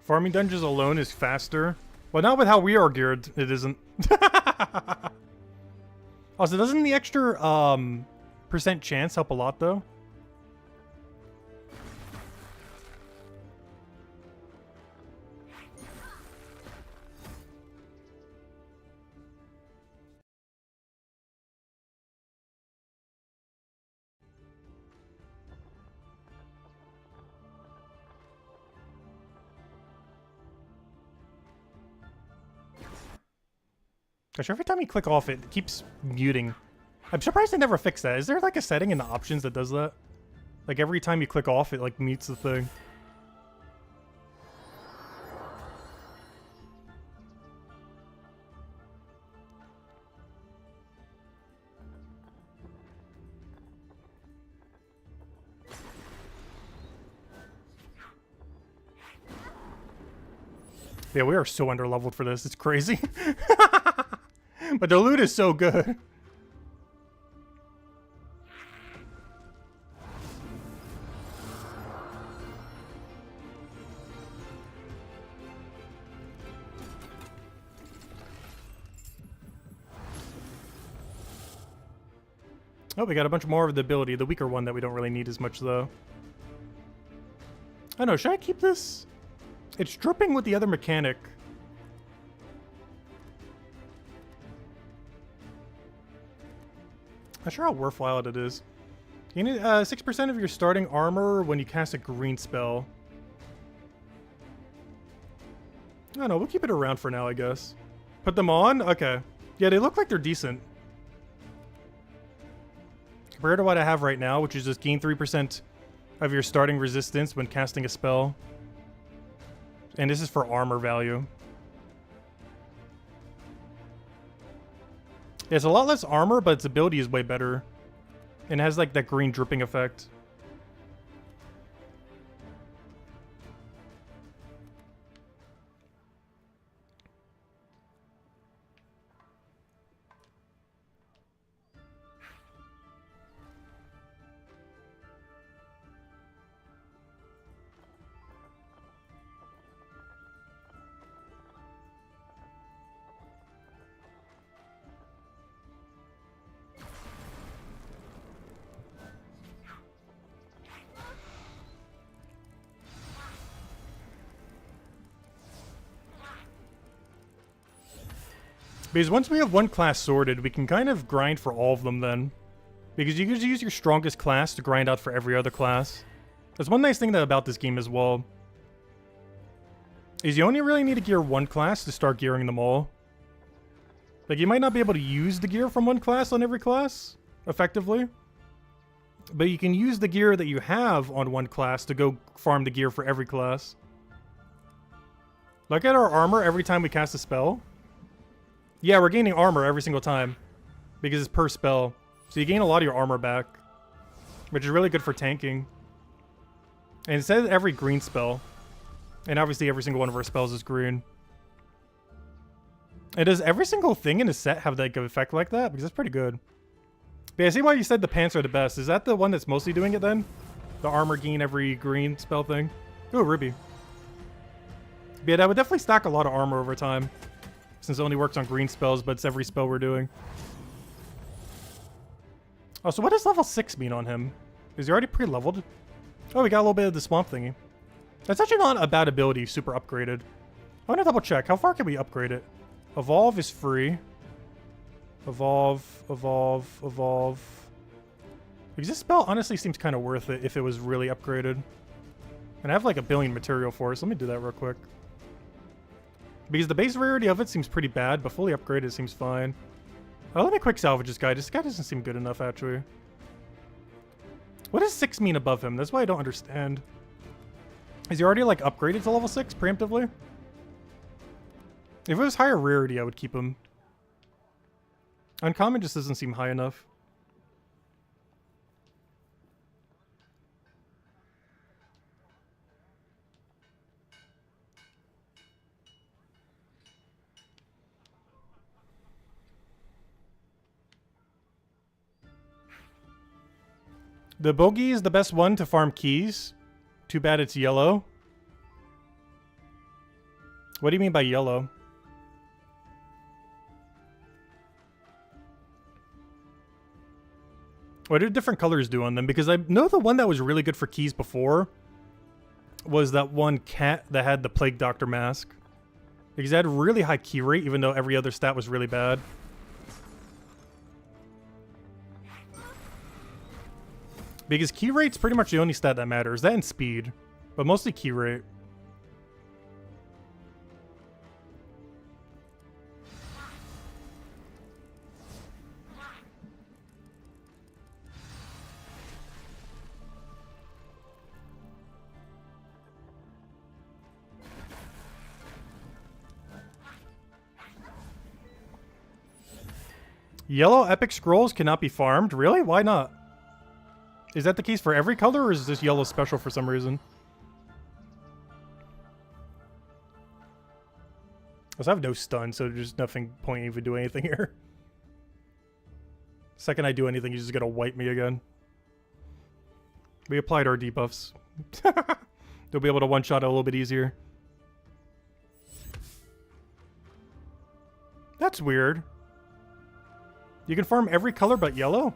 Farming dungeons alone is faster. But not with how we are geared, it isn't. Also, doesn't the extra percent chance help a lot, though? Gosh, every time you click off, it keeps muting. I'm surprised they never fixed that. Is there like a setting in the options that does that? Like every time you click off, it like mutes the thing. Yeah, we are so underleveled for this. It's crazy. But the loot is so good. Oh, we got a bunch more of the ability, the weaker one that we don't really need as much, though. I don't know, should I keep this? It's dripping with the other mechanic. Not sure how worthwhile it is. You need 6% of your starting armor when you cast a green spell. I don't know, we'll keep it around for now, I guess. Put them on? Okay. Yeah, they look like they're decent. Compared to what I have right now, which is just gain 3% of your starting resistance when casting a spell. And this is for armor value. Yeah, it's a lot less armor, but its ability is way better. And it has like that green dripping effect. Because once we have one class sorted, we can kind of grind for all of them then. Because you can use your strongest class to grind out for every other class. That's one nice thing about this game as well. Is you only really need to gear one class to start gearing them all. Like, you might not be able to use the gear from one class on every class, effectively. But you can use the gear that you have on one class to go farm the gear for every class. Look at our armor every time we cast a spell. Yeah, we're gaining armor every single time. Because it's per spell. So you gain a lot of your armor back. Which is really good for tanking. And it says every green spell. And obviously every single one of our spells is green. And does every single thing in a set have like an effect like that? Because that's pretty good. But yeah, I see why you said the pants are the best. Is that the one that's mostly doing it then? The armor gain every green spell thing? Ooh, Ruby. But yeah, that would definitely stack a lot of armor over time. Since it only works on green spells, but it's every spell we're doing. Oh, so what does level 6 mean on him? Is he already pre-leveled? Oh, we got a little bit of the swamp thingy. That's actually not a bad ability, super upgraded. I want to double check. How far can we upgrade it? Evolve is free. Evolve, evolve, evolve. Because this spell honestly seems kind of worth it if it was really upgraded. And I have like a billion material for it, so let me do that real quick. Because the base rarity of it seems pretty bad, but fully upgraded seems fine. Oh, let me quick salvage this guy. This guy doesn't seem good enough, actually. What does 6 mean above him? That's why I don't understand. Is he already, like, upgraded to level 6, preemptively? If it was higher rarity, I would keep him. Uncommon just doesn't seem high enough. The bogey is the best one to farm keys. Too bad it's yellow. What do you mean by yellow? What do different colors do on them? Because I know the one that was really good for keys before was that one cat that had the Plague Doctor mask. Because it had really high key rate, even though every other stat was really bad. Because key rate's pretty much the only stat that matters. That and speed. But mostly key rate. Yellow epic scrolls cannot be farmed? Really? Why not? Is that the case for every color, or is this yellow special for some reason? I have no stun, so there's nothing point even doing anything here. Second I do anything, he's just gonna wipe me again. We applied our debuffs. They'll be able to one-shot it a little bit easier. That's weird. You can farm every color but yellow?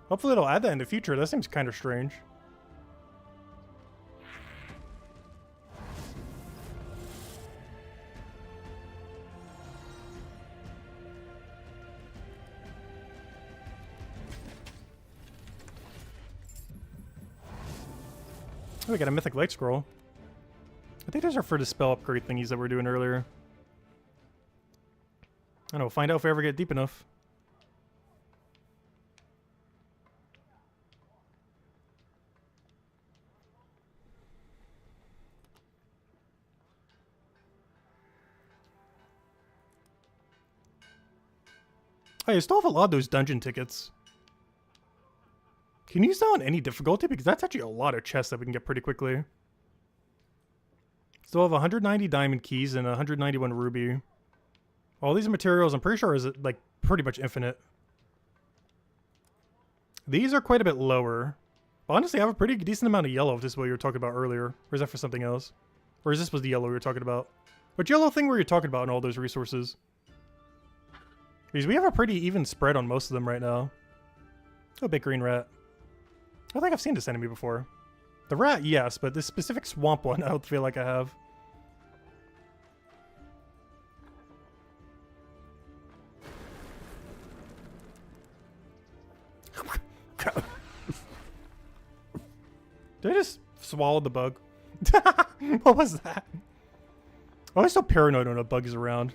Hopefully it'll add that in the future. That seems kind of strange. Oh, we got a Mythic Light Scroll. I think those are for the spell upgrade thingies that we were doing earlier. I don't know, we'll find out if we ever get deep enough. Oh, I still have a lot of those dungeon tickets. Can you use that on any difficulty? Because that's actually a lot of chests that we can get pretty quickly. Still have 190 diamond keys and 191 ruby. All these materials, I'm pretty sure, is like pretty much infinite. These are quite a bit lower. Honestly, I have a pretty decent amount of yellow if this is what you were talking about earlier. Or is that for something else? Or is this was the yellow we were talking about? What yellow thing were you talking about in all those resources? Because we have a pretty even spread on most of them right now. Oh, big green rat. I don't think I've seen this enemy before. The rat, yes, but this specific swamp one, I don't feel like I have. Did I just swallow the bug? What was that? I'm always so paranoid when a bug is around.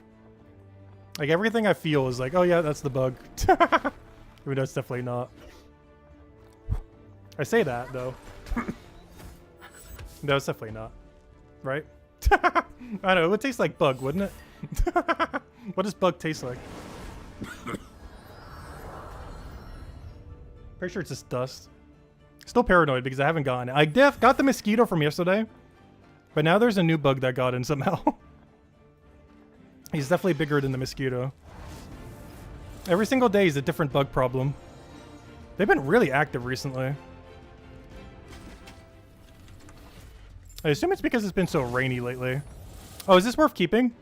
Like, everything I feel is like, oh yeah, that's the bug. Even though it's definitely not. I say that, though. No, it's definitely not. Right? I don't know, it would taste like bug, wouldn't it? What does bug taste like? Pretty sure it's just dust. Still paranoid because I haven't gotten it. I got the mosquito from yesterday, but now there's a new bug that got in somehow. He's definitely bigger than the mosquito. Every single day is a different bug problem. They've been really active recently. I assume it's because it's been so rainy lately. Oh, is this worth keeping?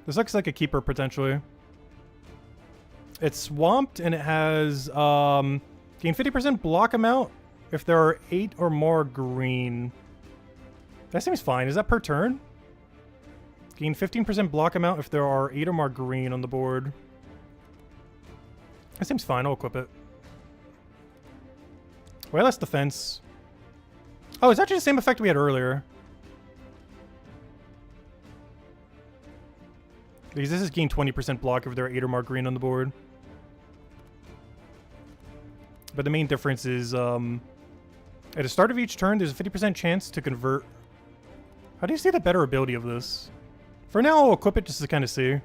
This looks like a keeper, potentially. It's swamped, and it has, gain 50% block amount if there are 8 or more green. That seems fine. Is that per turn? Gain 15% block amount if there are 8 or more green on the board. That seems fine. I'll equip it. Wireless defense. Oh, it's actually the same effect we had earlier. Because this is gain 20% block if there are 8 or more green on the board. But the main difference is, at the start of each turn, there's a 50% chance to convert. How do you see the better ability of this? For now, I'll equip it just to kind of see.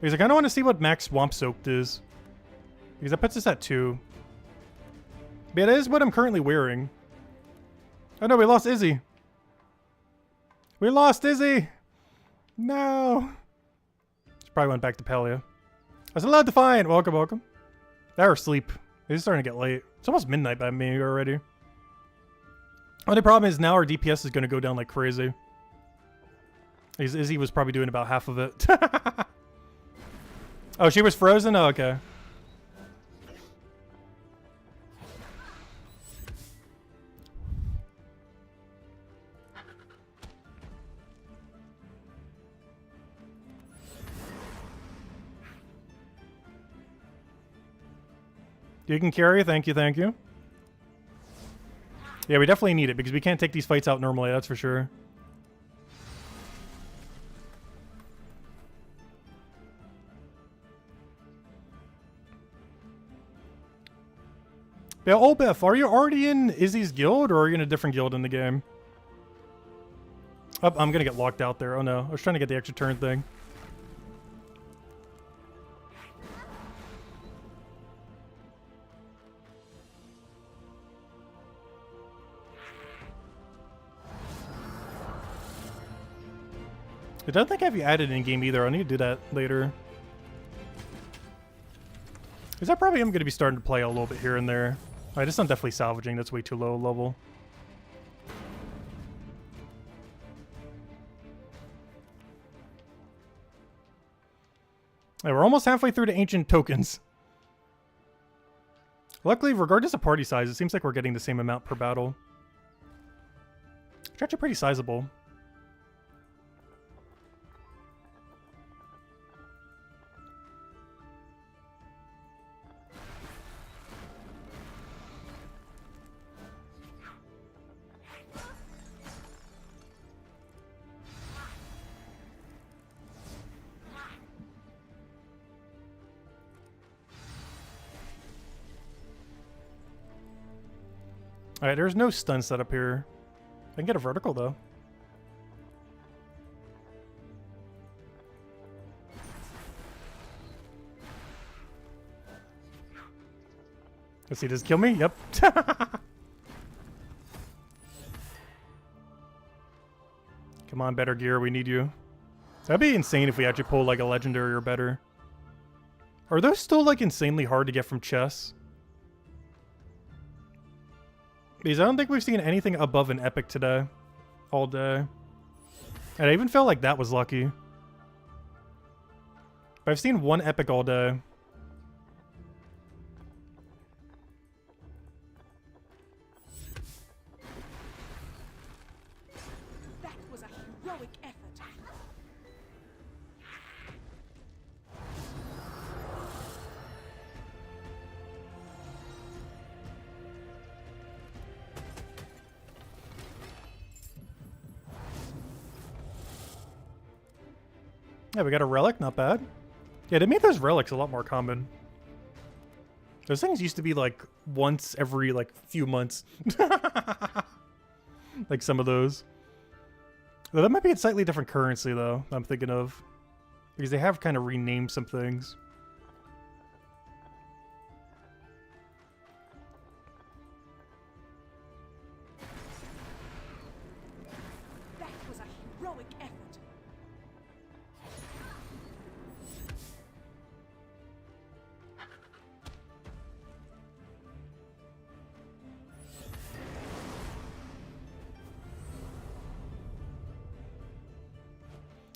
Because I kind of want to see what max Swamp Soaked is. Because that puts us at 2. But that is what I'm currently wearing. Oh no, we lost Izzy. We lost Izzy! No! She probably went back to Palia. I was allowed to find! Welcome, welcome. They're asleep. It's starting to get late. It's almost midnight by me already. Only problem is now our DPS is going to go down like crazy. Izzy was probably doing about half of it. Oh, she was frozen? Oh, okay. You can carry. Thank you, thank you. Yeah, we definitely need it because we can't take these fights out normally, that's for sure. Yeah, Olbeth, are you already in Izzy's guild, or are you in a different guild in the game? Oh, I'm gonna get locked out there. Oh no, I was trying to get the extra turn thing. I don't think I have you added in game either. I need to do that later. Because I probably am going to be starting to play a little bit here and there. Alright, this one's definitely salvaging. That's way too low level. Alright, we're almost halfway through to Ancient Tokens. Luckily, regardless of party size, it seems like we're getting the same amount per battle. It's actually pretty sizable. Alright, there's no stun set up here. I can get a vertical, though. Let's see, does it kill me? Yep. Come on, better gear, we need you. That'd be insane if we actually pull like a legendary or better. Are those still like insanely hard to get from chess? Because I don't think we've seen anything above an epic today. All day. And I even felt like that was lucky. But I've seen one epic all day. That was a heroic effort. Yeah, we got a relic, not bad. Yeah, they made those relics a lot more common. Those things used to be like once every like few months. Like some of those. Though that might be a slightly different currency though, I'm thinking of. Because they have kind of renamed some things. That was a heroic effort.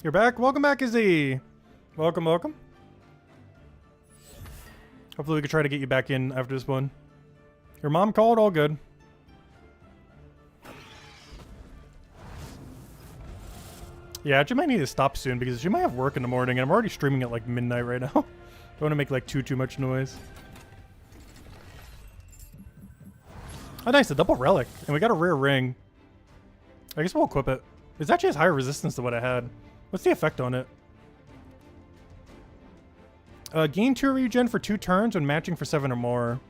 You're back? Welcome back, Izzy! Welcome, welcome. Hopefully we can try to get you back in after this one. Your mom called? All good. Yeah, I might need to stop soon because she might have work in the morning and I'm already streaming at like midnight right now. Don't want to make like too much noise. Oh nice, a double relic. And we got a rare ring. I guess we'll equip it. It actually has higher resistance than what I had. What's the effect on it? Gain 2 regen for 2 turns when matching for 7 or more.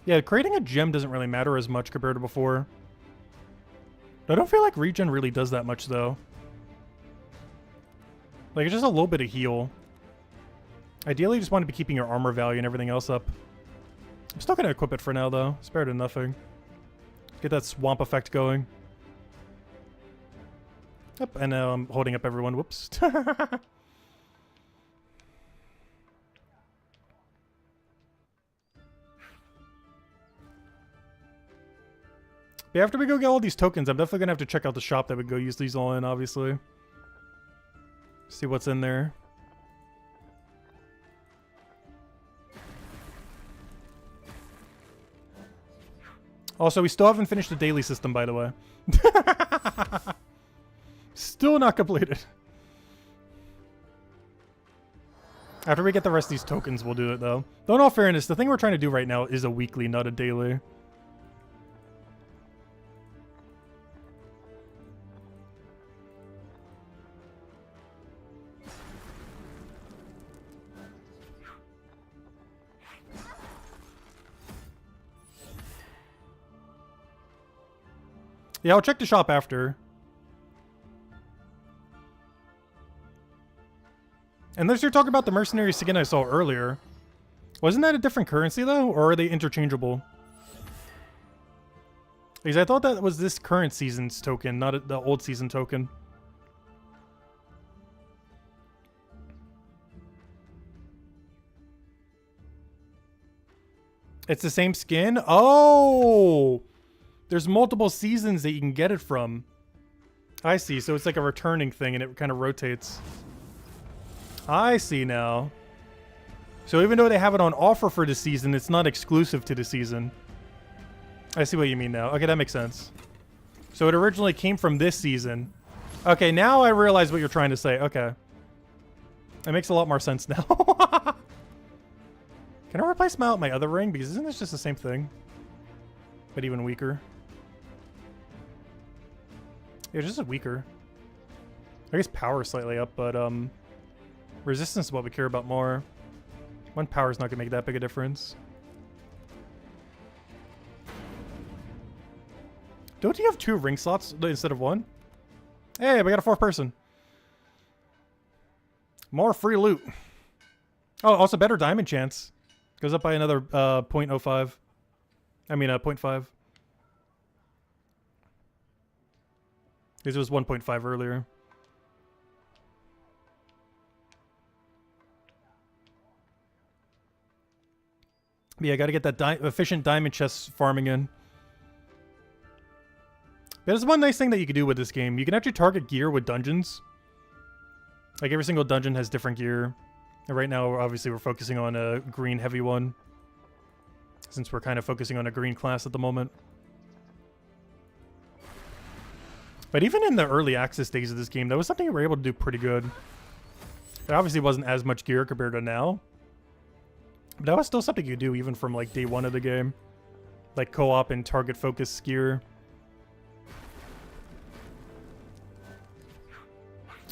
Yeah, creating a gem doesn't really matter as much compared to before. I don't feel like regen really does that much though. Like it's just a little bit of heal. Ideally you just want to be keeping your armor value and everything else up. I'm still gonna equip it for now though. It's better than nothing. Get that swamp effect going. Yep, and now I'm holding up everyone. Whoops. But after we go get all these tokens, I'm definitely gonna have to check out the shop that we go use these all in, obviously. See what's in there. Also, we still haven't finished the daily system, by the way. Still not completed. After we get the rest of these tokens, we'll do it, though. Though, in all fairness, the thing we're trying to do right now is a weekly, not a daily. Yeah, I'll check the shop after. Unless you're talking about the mercenary skin I saw earlier. Wasn't that a different currency, though? Or are they interchangeable? Because I thought that was this current season's token, not the old season token. It's the same skin? Oh! There's multiple seasons that you can get it from. I see, so it's like a returning thing and it kind of rotates. I see now. So even though they have it on offer for the season, it's not exclusive to the season. I see what you mean now. Okay, that makes sense. So it originally came from this season. Okay, now I realize what you're trying to say. Okay. That makes a lot more sense now. Can I replace my other ring? Because isn't this just the same thing? But even weaker. Yeah, just weaker. I guess power is slightly up, but resistance is what we care about more. One power is not going to make that big a difference. Don't you have 2 ring slots instead of 1? Hey, we got a 4th person. More free loot. Oh, also better diamond chance. Goes up by another 0.05. I mean 0.5. Because it was 1.5 earlier. But yeah, I gotta get that efficient diamond chest farming in. There's one nice thing that you can do with this game. You can actually target gear with dungeons. Like every single dungeon has different gear. And right now, obviously, we're focusing on a green heavy one. Since we're kind of focusing on a green class at the moment. But even in the early access days of this game, that was something we were able to do pretty good. There obviously wasn't as much gear compared to now. But that was still something you could do even from like day 1 of the game. Like co-op and target focus gear.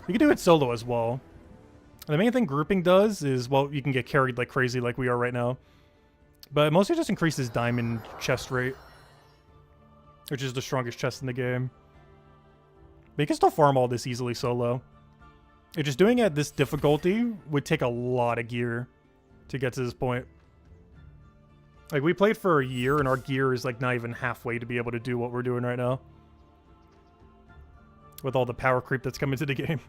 You can do it solo as well. And the main thing grouping does is, well, you can get carried like crazy like we are right now. But it mostly just increases diamond chest rate. Which is the strongest chest in the game. But you can still farm all this easily solo. It's just doing it at this difficulty would take a lot of gear to get to this point. Like, we played for a year and our gear is like not even halfway to be able to do what we're doing right now. With all the power creep that's coming to the game.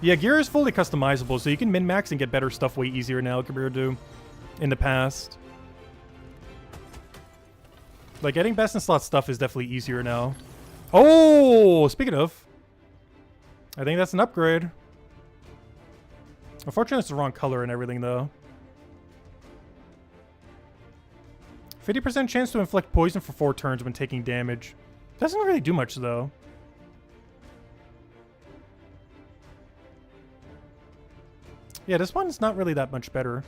Yeah, gear is fully customizable, so you can min-max and get better stuff way easier now compared to in the past. Like, getting best in slot stuff is definitely easier now. Oh, speaking of, I think that's an upgrade. Unfortunately, it's the wrong color and everything, though. 50% chance to inflict poison for 4 turns when taking damage. Doesn't really do much, though. Yeah, this one's not really that much better.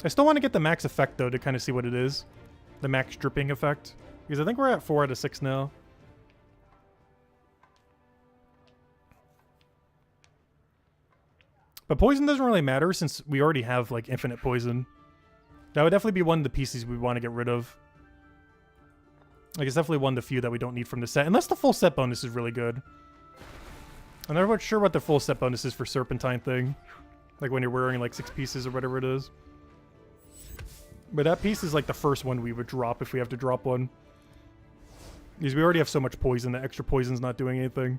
I still want to get the max effect, though, to kind of see what it is. The max dripping effect. Because I think we're at 4 out of 6 now. But poison doesn't really matter since we already have, like, infinite poison. That would definitely be one of the pieces we want to get rid of. Like, it's definitely one of the few that we don't need from the set. Unless the full set bonus is really good. I'm not sure what the full set bonus is for Serpentine thing. Like when you're wearing like 6 pieces or whatever it is. But that piece is like the first one we would drop if we have to drop one. Because we already have so much poison that extra poison's not doing anything.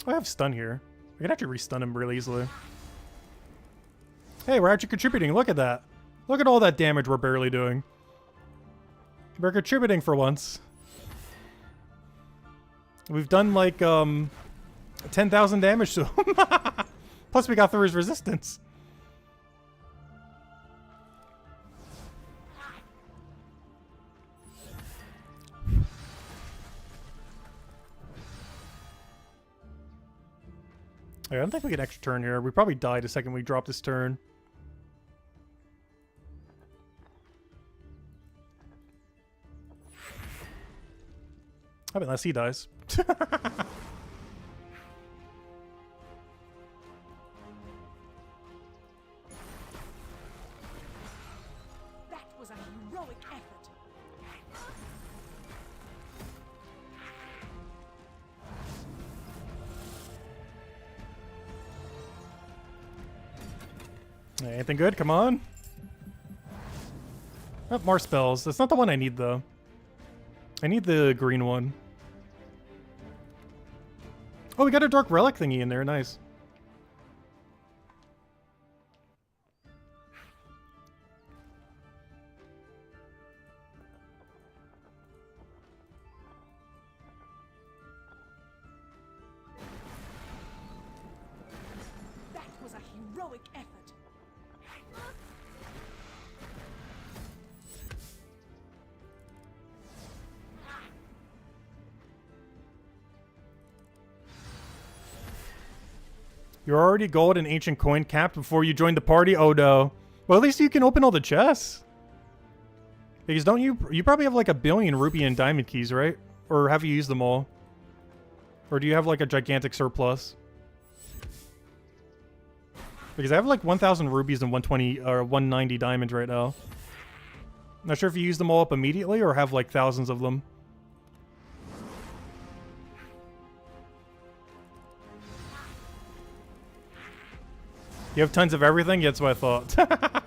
I have stun here. I can actually re-stun him really easily. Hey, we're actually contributing. Look at that. Look at all that damage we're barely doing. We're contributing for once. We've done like 10,000 damage to him. Plus we got through his resistance. I don't think we get extra turn here. We probably died the second we dropped this turn. I mean, unless he dies. That was a heroic effort. Anything good? Come on. Oh, more spells. That's not the one I need, though. I need the green one. Oh, we got a Dark Relic thingy in there. Nice. That was a heroic effort. You're already gold and ancient coin capped before you joined the party? Oh no. Well, at least you can open all the chests. Because don't you probably have like 1 billion rupee and diamond keys, right? Or have you used them all? Or do you have like a gigantic surplus? Because I have like 1,000 rubies and 120 or 190 diamonds right now. Not sure if you use them all up immediately or have like thousands of them. You have tons of everything? Yeah, that's what I thought.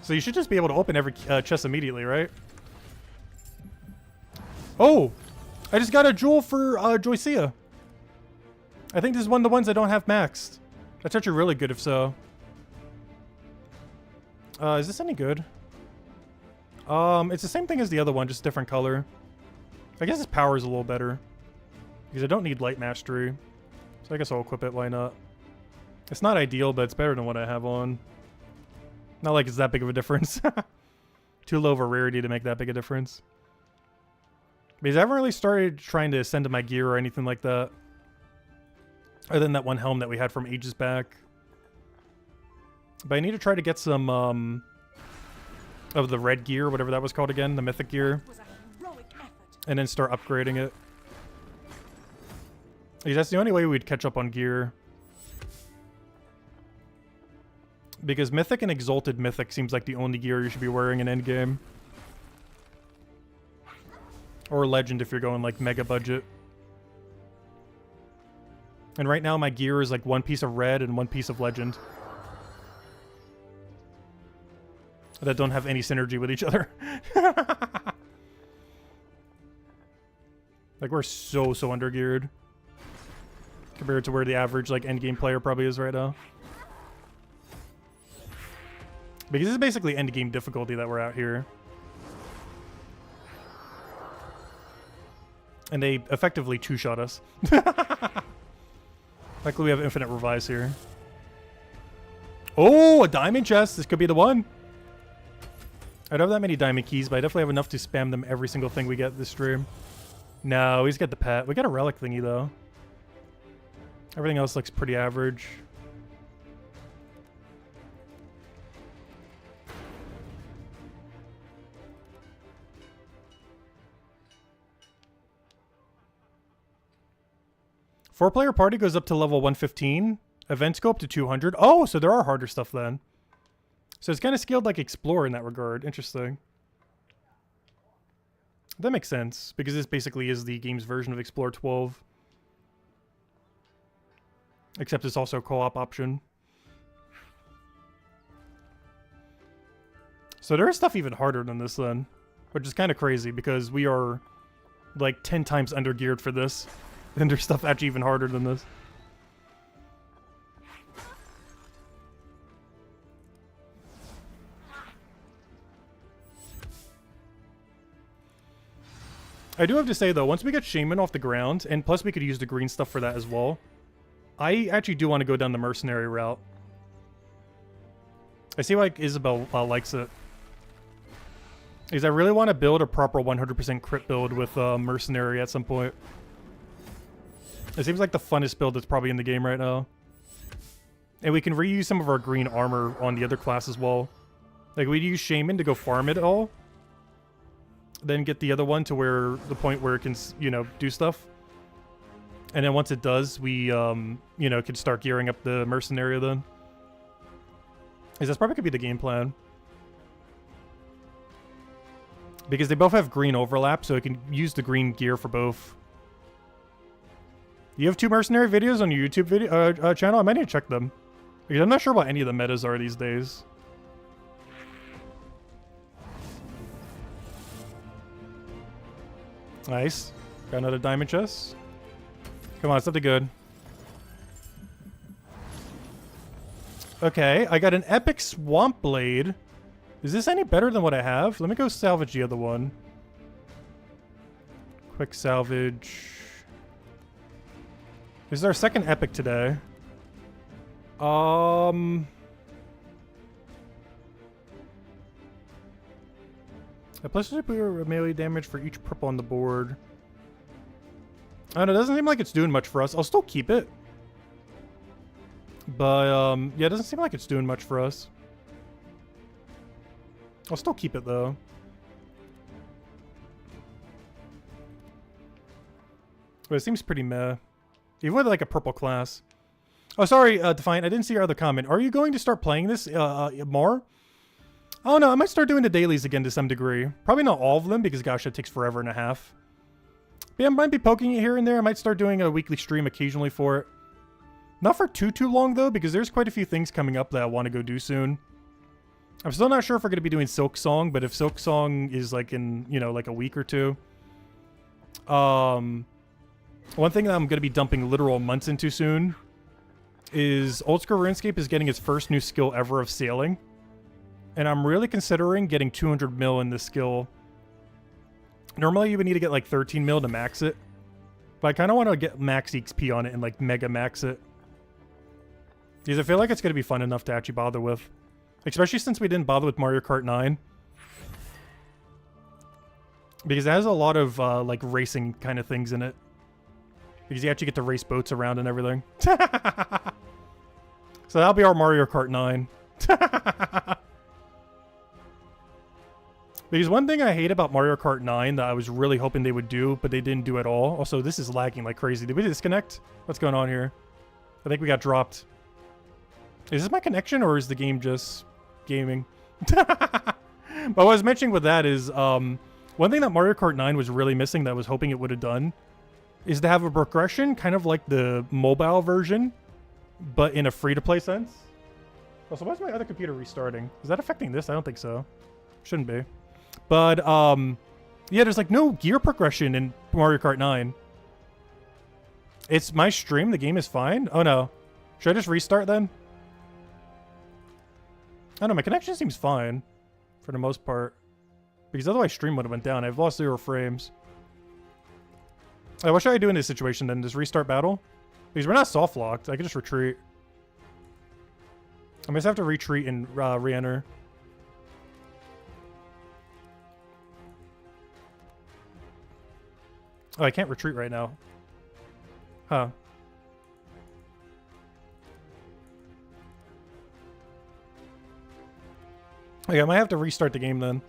So you should just be able to open every chest immediately, right? Oh! I just got a jewel for Joycia. I think this is one of the ones I don't have maxed. That's actually really good if so. Is this any good? It's the same thing as the other one, just different color. I guess its power is a little better. Because I don't need light mastery. So I guess I'll equip it, why not? It's not ideal, but it's better than what I have on. Not like it's that big of a difference. Too low of a rarity to make that big a difference. Because I haven't really started trying to ascend to my gear or anything like that. Other than that one helm that we had from ages back. But I need to try to get some of the red gear, whatever that was called again, the mythic gear. That was a heroic effort. And then start upgrading it. Because that's the only way we'd catch up on gear. Because Mythic and Exalted Mythic seems like the only gear you should be wearing in endgame. Or Legend if you're going like mega budget. And right now my gear is like 1 piece of red and 1 piece of Legend. That don't have any synergy with each other. Like we're so under geared. Compared to where the average like endgame player probably is right now. Because this is basically endgame difficulty that we're out here. And they effectively two-shot us. Luckily we have infinite revives here. Oh, a diamond chest. This could be the one. I don't have that many diamond keys, but I definitely have enough to spam them every single thing we get this stream. No, he's got the pet. We got a relic thingy, though. Everything else looks pretty average. Four-player party goes up to level 115. Events go up to 200. Oh, so there are harder stuff then. So it's kind of scaled like Explore in that regard. Interesting. That makes sense, because this basically is the game's version of Explore 12. Except it's also a co-op option. So there is stuff even harder than this then. Which is kind of crazy, because we are like 10 times under-geared for this. And there's stuff actually even harder than this. I do have to say though, once we get Shaman off the ground, and plus we could use the green stuff for that as well, I actually do want to go down the mercenary route. I see why Isabel likes it. Because I really want to build a proper 100% crit build with mercenary at some point. It seems like the funnest build that's probably in the game right now. And we can reuse some of our green armor on the other class as well. Like, we'd use Shaman to go farm it all. Then get the other one to where the point where it can, you know, do stuff. And then once it does, we, you know, can start gearing up the mercenary then. Because that's probably could be the game plan. Because they both have green overlap, so it can use the green gear for both. You have 2 mercenary videos on your YouTube video channel? I might need to check them. Because I'm not sure what any of the metas are these days. Nice. Got another diamond chest. Come on, something good. Okay, I got an epic swamp blade. Is this any better than what I have? Let me go salvage the other one. Quick salvage. This is our second epic today. A plus melee damage for each purple on the board. I don't know, it doesn't seem like it's doing much for us. I'll still keep it. But, yeah, it doesn't seem like it's doing much for us. I'll still keep it, though. But it seems pretty meh. Even with, like, a purple class. Oh, sorry, Defiant, I didn't see your other comment. Are you going to start playing this more? Oh, no, I might start doing the dailies again to some degree. Probably not all of them, because, gosh, it takes forever and a half. But yeah, I might be poking it here and there. I might start doing a weekly stream occasionally for it. Not for too long, though, because there's quite a few things coming up that I want to go do soon. I'm still not sure if we're going to be doing Silk Song, but if Silk Song is, like, in, you know, like a week or two. One thing that I'm going to be dumping literal months into soon is Old School RuneScape is getting its first new skill ever of sailing. And I'm really considering getting 200 mil in this skill. Normally, you would need to get, like, 13 mil to max it. But I kind of want to get max XP on it and, like, mega max it. Because I feel like it's going to be fun enough to actually bother with. Especially since we didn't bother with Mario Kart 9. Because it has a lot of, like, racing kind of things in it. Because you actually get to race boats around and everything. So that'll be our Mario Kart 9. Because one thing I hate about Mario Kart 9 that I was really hoping they would do, but they didn't do at all. Also, this is lagging like crazy. Did we disconnect? What's going on here? I think we got dropped. Is this my connection or is the game just gaming? But what I was mentioning with that is, one thing that Mario Kart 9 was really missing that I was hoping it would have done is to have a progression kind of like the mobile version, but in a free-to-play sense. Also, why is my other computer restarting? Is that affecting this? I don't think so. Shouldn't be. But, yeah, there's like no gear progression in Mario Kart 9. It's my stream. The game is fine. Oh, no. Should I just restart then? I don't know. My connection seems fine for the most part. Because otherwise stream would have went down. I've lost 0 frames. What should I do in this situation then? Just restart battle? Because we're not soft locked. I can just retreat. I just have to retreat and re-enter. Oh, I can't retreat right now. Huh. Okay, I might have to restart the game then.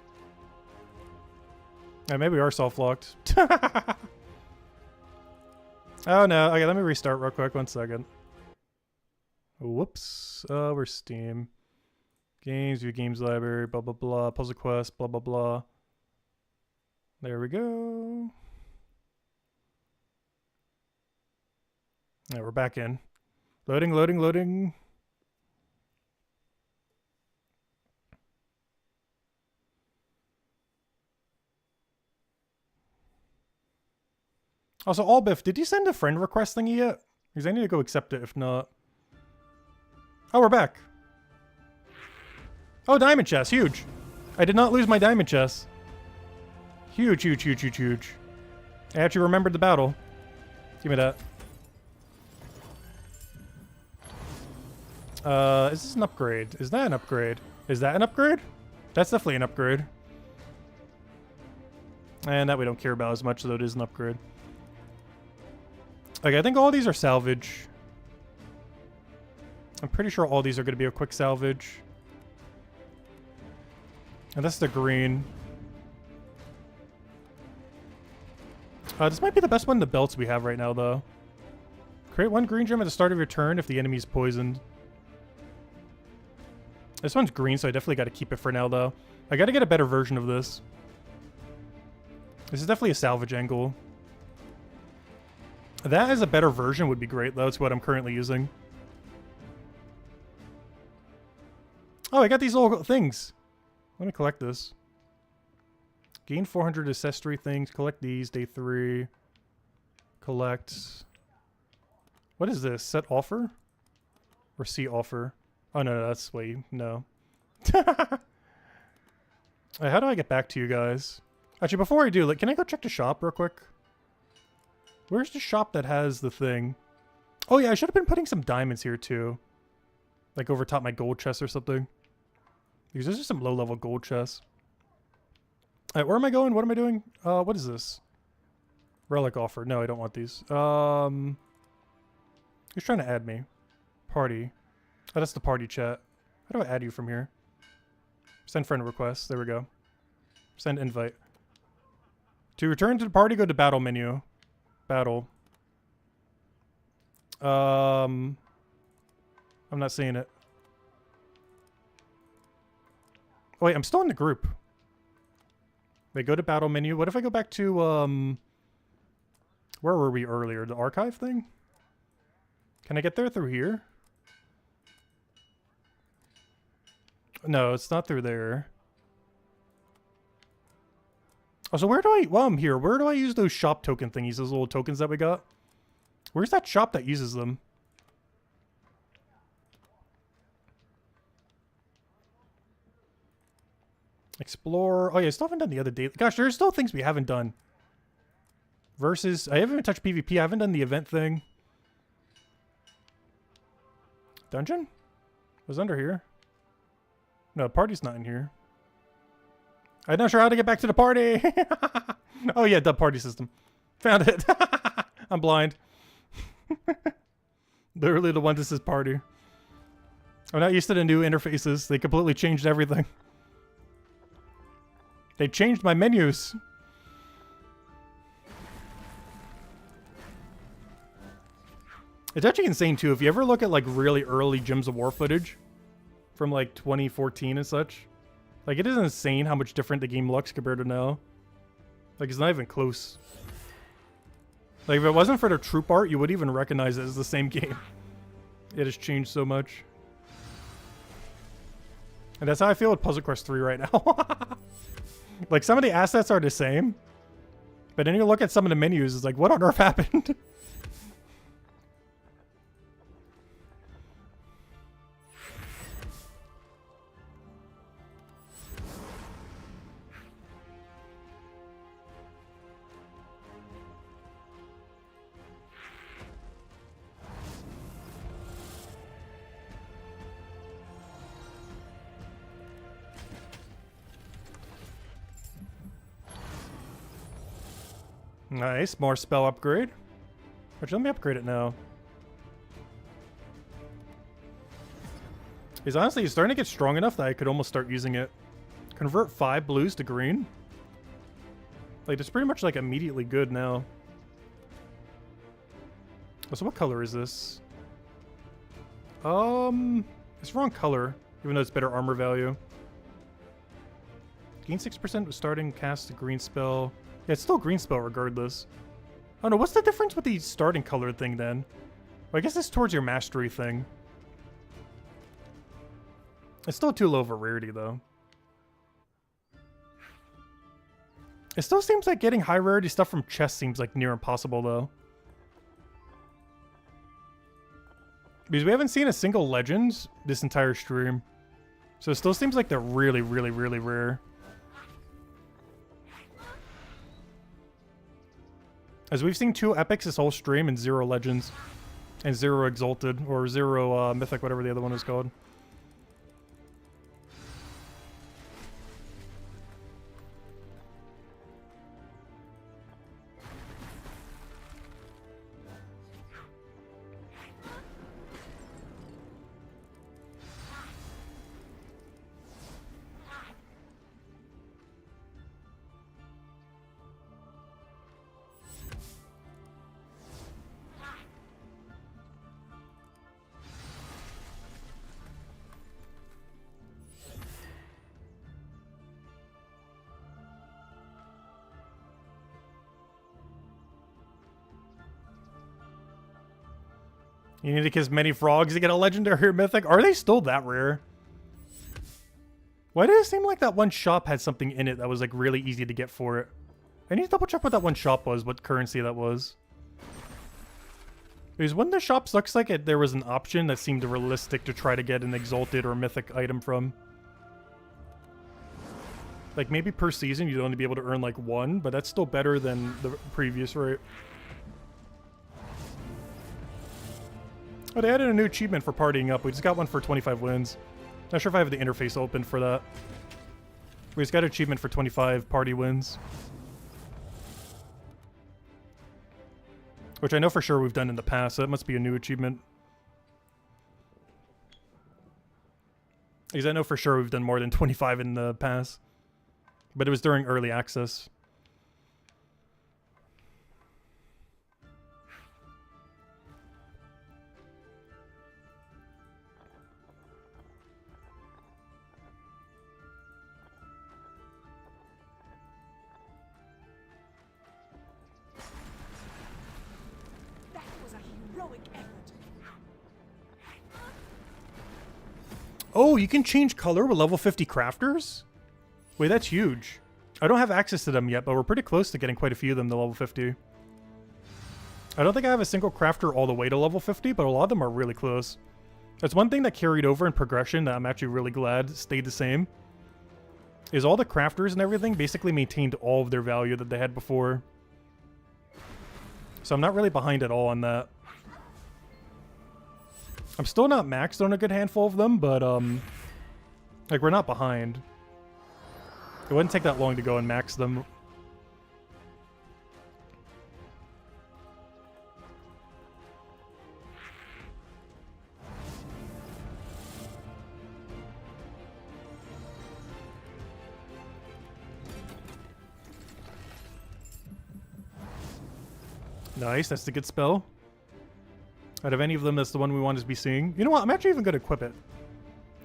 Yeah, maybe we are soft-locked. Oh no, okay, let me restart real quick, 1 second. Whoops. Where's Steam? Games, view games library, blah blah blah, puzzle quest, blah blah blah. There we go. Yeah, we're back in. Loading, loading, loading. Also, Albiff, did you send a friend request thingy yet? Because I need to go accept it if not. Oh, we're back. Oh, diamond chest, huge. I did not lose my diamond chest. Huge, huge, huge, huge, huge. I actually remembered the battle. Give me that. Is this an upgrade? Is that an upgrade? Is that an upgrade? That's definitely an upgrade. And that we don't care about as much, though it is an upgrade. Okay, I think all these are salvage. I'm pretty sure all these are going to be a quick salvage. And that's the green. This might be the best one in the belts we have right now, though. Create 1 green gem at the start of your turn if the enemy is poisoned. This one's green, so I definitely got to keep it for now, though. I got to get a better version of this. This is definitely a salvage angle. That as a better version would be great, though. It's what I'm currently using. Oh, I got these little things. Let me collect this. Gain 400 ancestry things. Collect these. Day 3. Collect. What is this? Set offer? Or see offer? Oh, no, that's way. No. How do I get back to you guys? Actually, before I do, like, can I go check the shop real quick? Where's the shop that has the thing? Oh, yeah, I should have been putting some diamonds here, too. Like, over top my gold chest or something. Because there's just some low-level gold chests. Alright, where am I going? What am I doing? What is this? Relic offer. No, I don't want these. Who's trying to add me? Party. Oh, that's the party chat. How do I add you from here? Send friend request. There we go. Send invite. To return to the party, go to battle menu. Battle. I'm not seeing it. Oh, wait, I'm still in the group. Wait, go to battle menu. What if I go back to, where were we earlier? The archive thing? Can I get there through here? No, it's not through there. Oh, so where do I... While I'm here, where do I use those shop token thingies? Those little tokens that we got? Where's that shop that uses them? Explore. Oh, yeah, I still haven't done the other day. Gosh, there's still things we haven't done. Versus... I haven't even touched PvP. I haven't done the event thing. Dungeon? It was under here. No, party's not in here. I'm not sure how to get back to the party. Oh, yeah, the party system. Found it. I'm blind. Literally the one that says party. I'm not used to the new interfaces. They completely changed everything. They changed my menus. It's actually insane, too. If you ever look at, like, really early Gems of War footage from, like, 2014 and such, like, it is insane how much different the game looks compared to now. Like, it's not even close. Like, if it wasn't for the troop art, you wouldn't even recognize it as the same game. It has changed so much. And that's how I feel with Puzzle Quest 3 right now. Like, some of the assets are the same. But then you look at some of the menus, it's like, what on earth happened? Nice, more spell upgrade. Actually, let me upgrade it now. He's honestly starting to get strong enough that I could almost start using it. Convert 5 blues to green. Like, it's pretty much like immediately good now. Oh, so what color is this? It's wrong color, even though it's better armor value. Gain 6% with starting cast a green spell. Yeah, it's still green spell regardless. Oh no, what's the difference with the starting color thing then? Well, I guess it's towards your mastery thing. It's still too low of a rarity though. It still seems like getting high rarity stuff from chests seems like near impossible though. Because we haven't seen a single legend this entire stream. So it still seems like they're really, really, really rare. As we've seen 2 epics this whole stream and 0 legends. And 0 exalted, or 0 mythic, whatever the other one is called. You need to kiss many frogs to get a legendary or mythic. Are they still that rare? Why did it seem like that one shop had something in it that was like really easy to get for it? I need to double check what that one shop was, what currency that was. Because one of the shops looks like there was an option that seemed realistic to try to get an exalted or mythic item from. Like maybe per season you'd only be able to earn like 1, but that's still better than the previous rate. Oh, they added a new achievement for partying up. We just got one for 25 wins. Not sure if I have the interface open for that. We just got an achievement for 25 party wins. Which I know for sure we've done in the past, so that must be a new achievement. Because I know for sure we've done more than 25 in the past. But it was during early access. Oh, you can change color with level 50 crafters? Wait, that's huge. I don't have access to them yet, but we're pretty close to getting quite a few of them to level 50. I don't think I have a single crafter all the way to level 50, but a lot of them are really close. That's one thing that carried over in progression that I'm actually really glad stayed the same. Is all the crafters and everything basically maintained all of their value that they had before. So I'm not really behind at all on that. I'm still not maxed on a good handful of them, but, like, we're not behind. It wouldn't take that long to go and max them. Nice, that's the good spell. Out of any of them, that's the one we want to be seeing. You know what? I'm actually even going to equip it.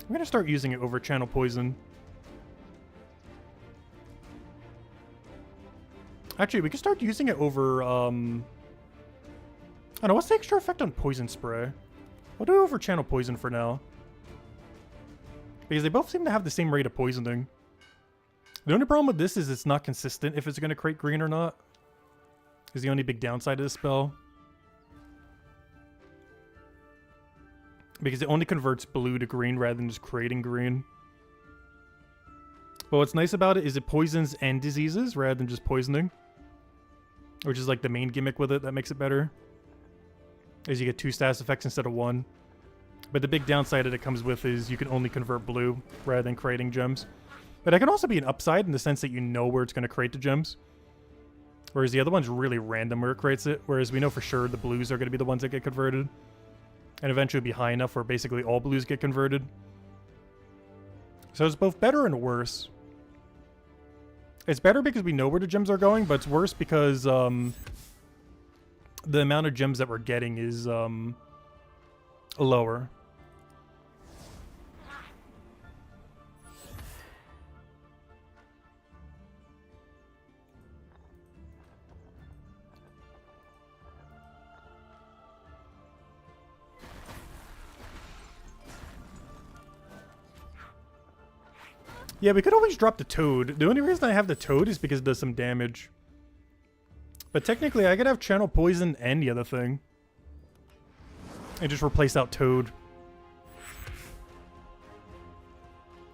I'm going to start using it over Channel Poison. Actually, we can start using it over, I don't know, what's the extra effect on Poison Spray? I'll do it over Channel Poison for now. Because they both seem to have the same rate of poisoning. The only problem with this is it's not consistent if it's going to create green or not. Is the only big downside of this spell. Because it only converts blue to green rather than just creating green. But what's nice about it is it poisons and diseases rather than just poisoning. Which is like the main gimmick with it that makes it better. Is you get 2 status effects instead of 1. But the big downside that it comes with is you can only convert blue rather than creating gems. But that can also be an upside in the sense that you know where it's going to create the gems. Whereas the other one's really random where it creates it. Whereas we know for sure the blues are going to be the ones that get converted. And eventually be high enough where basically all blues get converted. So it's both better and worse. It's better because we know where the gems are going, but it's worse because the amount of gems that we're getting is lower. Yeah, we could always drop the Toad. The only reason I have the Toad is because it does some damage. But technically, I could have Channel Poison and the other thing. And just replace out Toad.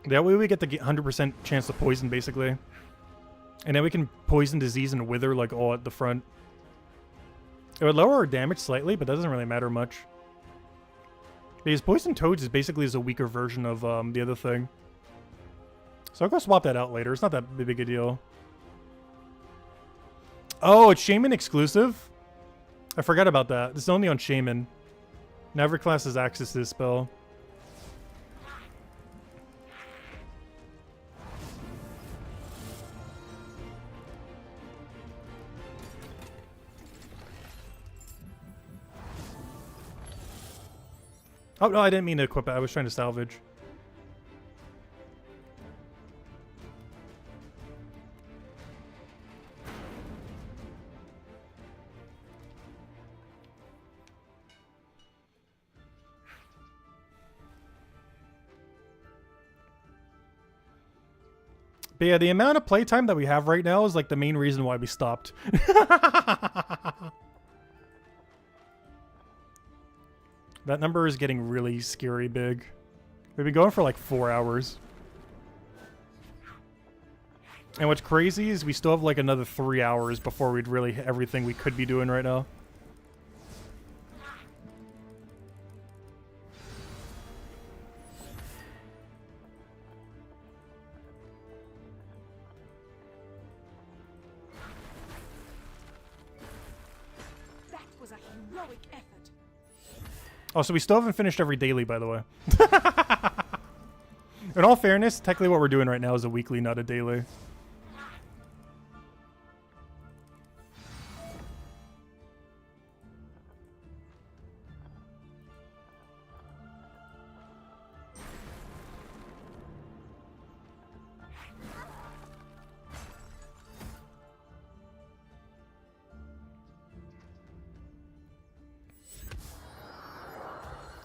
That way we get the 100% chance to poison, basically. And then we can Poison, Disease, and Wither, like, all at the front. It would lower our damage slightly, but that doesn't really matter much. Because Poison Toads is basically a weaker version of the other thing. So I'll go swap that out later. It's not that big a deal. Oh, it's Shaman exclusive? I forgot about that. This is only on Shaman. Now every class has access to this spell. Oh, no, I didn't mean to equip it. I was trying to salvage. But yeah, the amount of playtime that we have right now is like the main reason why we stopped. That number is getting really scary big. We've been going for like 4 hours. And what's crazy is we still have like another 3 hours before we'd really hit everything we could be doing right now. That was a heroic effort. Oh, so we still haven't finished every daily, by the way. In all fairness, technically what we're doing right now is a weekly, not a daily.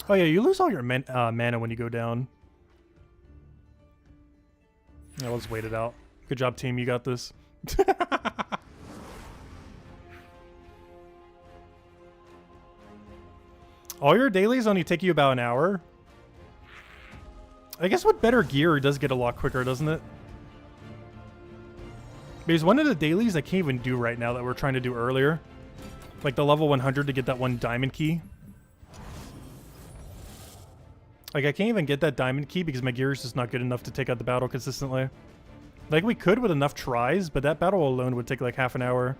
Oh yeah, you lose all your mana when you go down. Yeah, let's wait it out. Good job, team. You got this. All your dailies only take you about an hour. I guess with better gear, it does get a lot quicker, doesn't it? Because one of the dailies I can't even do right now that we're trying to do earlier. Like the level 100 to get that one diamond key. Like, I can't even get that diamond key because my gear is just not good enough to take out the battle consistently. Like, we could with enough tries, but that battle alone would take like half an hour.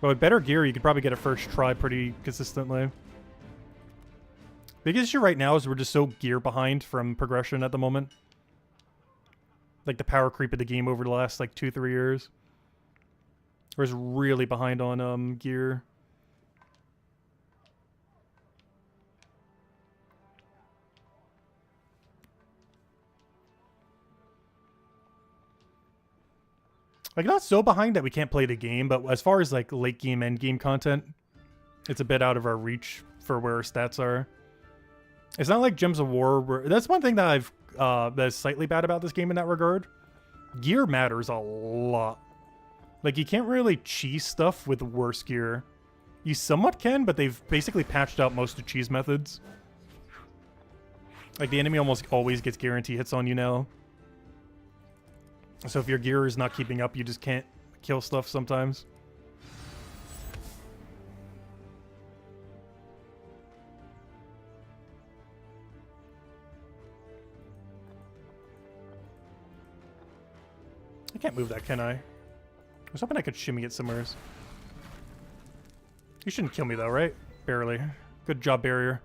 But with better gear, you could probably get a first try pretty consistently. Biggest issue right now is we're just so gear behind from progression at the moment. Like, the power creep of the game over the last, like, 2-3 years. We're just really behind on gear. Like, not so behind that we can't play the game, but as far as, like, late game, end game content, it's a bit out of our reach for where our stats are. It's not like Gems of War, where... That's one thing that that's slightly bad about this game in that regard. Gear matters a lot. Like, you can't really cheese stuff with worse gear. You somewhat can, but they've basically patched out most of the cheese methods. Like, the enemy almost always gets guarantee hits on you now. So if your gear is not keeping up, you just can't kill stuff sometimes. I can't move that, can I? I was hoping I could shimmy it somewhere. You shouldn't kill me though, right? Barely. Good job, barrier.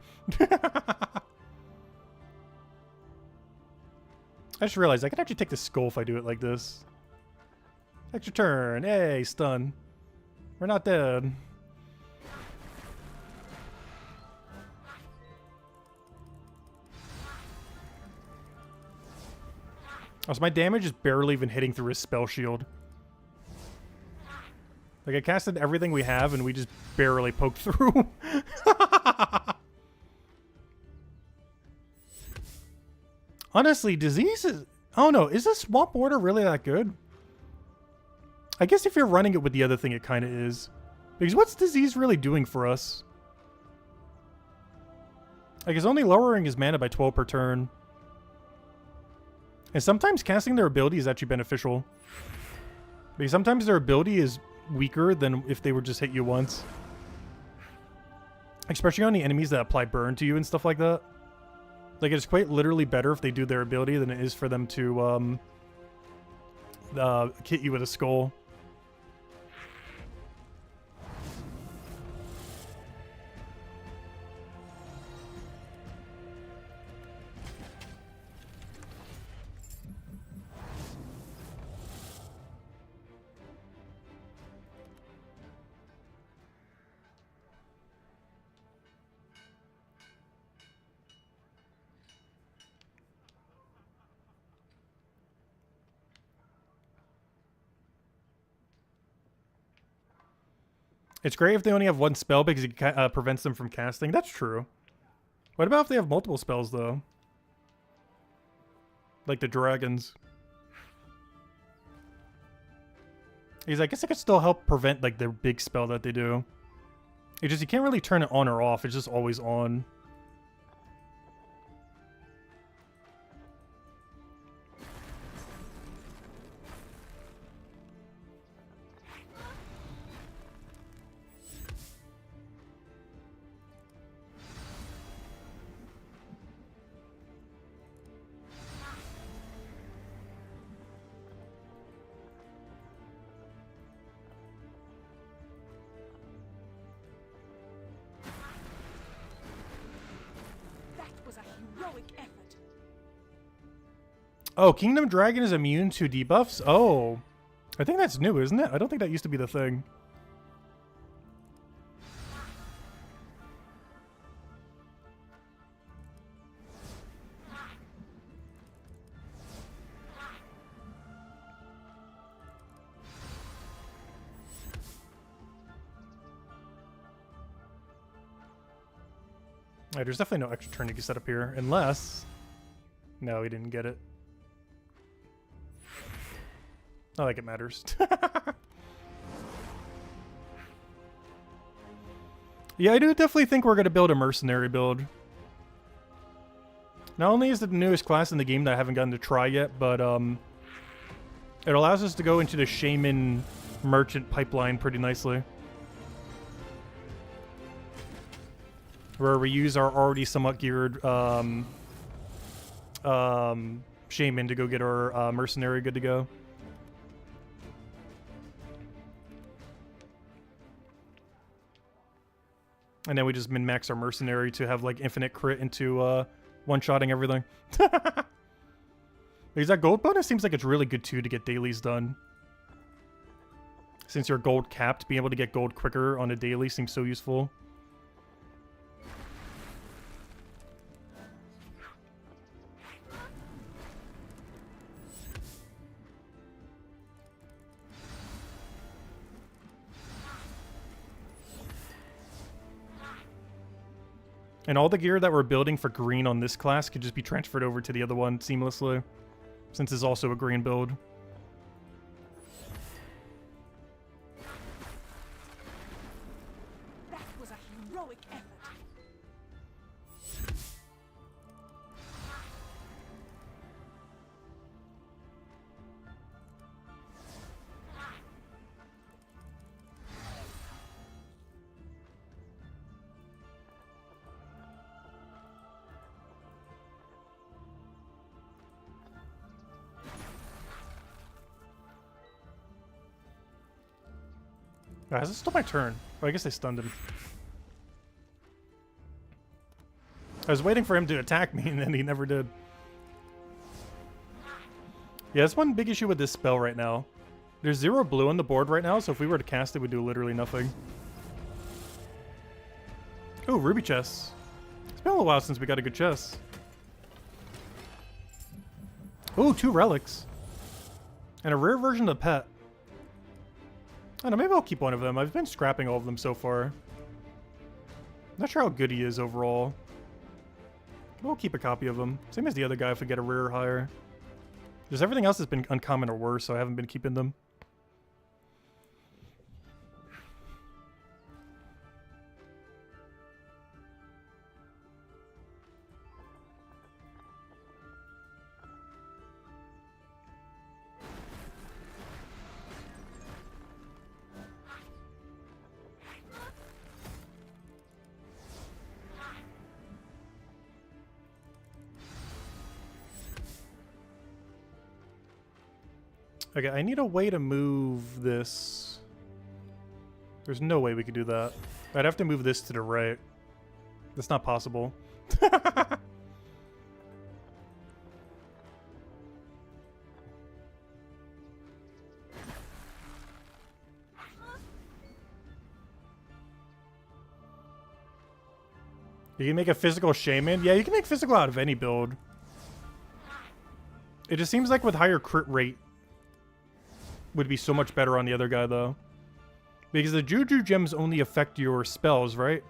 I just realized I can actually take the skull if I do it like this. Extra turn. Hey, stun. We're not dead. Oh, so my damage is barely even hitting through his spell shield. Like, I casted everything we have and we just barely poked through. Honestly, disease is... Oh no, is this swamp water really that good? I guess if you're running it with the other thing, it kind of is. Because what's disease really doing for us? Like, it's only lowering his mana by 12 per turn. And sometimes casting their ability is actually beneficial. Because sometimes their ability is weaker than if they would just hit you once. Especially on the enemies that apply burn to you and stuff like that. Like, it's quite literally better if they do their ability than it is for them to hit you with a skull. It's great if they only have one spell because it prevents them from casting. That's true. What about if they have multiple spells, though? Like the dragons. Because I guess it could still help prevent, like, their big spell that they do. It's just, you can't really turn it on or off. It's just always on. Oh, Kingdom Dragon is immune to debuffs? Oh. I think that's new, isn't it? I don't think that used to be the thing. Alright, there's definitely no extra turn to get set up here, unless... No, he didn't get it. Not like it matters. Yeah, I do definitely think we're going to build a mercenary build. Not only is it the newest class in the game that I haven't gotten to try yet, but it allows us to go into the shaman merchant pipeline pretty nicely. Where we use our already somewhat geared shaman to go get our mercenary good to go. And then we just min-max our mercenary to have, like, infinite crit into one-shotting everything. Because that gold bonus seems like it's really good, too, to get dailies done. Since you're gold capped, being able to get gold quicker on a daily seems so useful. And all the gear that we're building for green on this class could just be transferred over to the other one seamlessly, since it's also a green build. That was a heroic effort. Has it still my turn? Oh, I guess they stunned him. I was waiting for him to attack me, and then he never did. Yeah, that's one big issue with this spell right now. There's 0 blue on the board right now, so if we were to cast it, we'd do literally nothing. Ooh, ruby chests. It's been a little while since we got a good chest. Ooh, 2 relics. And a rare version of the pet. I don't know, maybe I'll keep one of them. I've been scrapping all of them so far. Not sure how good he is overall. We'll keep a copy of him. Same as the other guy if we get a rare higher. Just everything else has been uncommon or worse, so I haven't been keeping them. Okay, I need a way to move this. There's no way we could do that. I'd have to move this to the right. That's not possible. You can make a physical shaman? Yeah, you can make physical out of any build. It just seems like with higher crit rate would be so much better on the other guy, though. Because the Juju gems only affect your spells, right?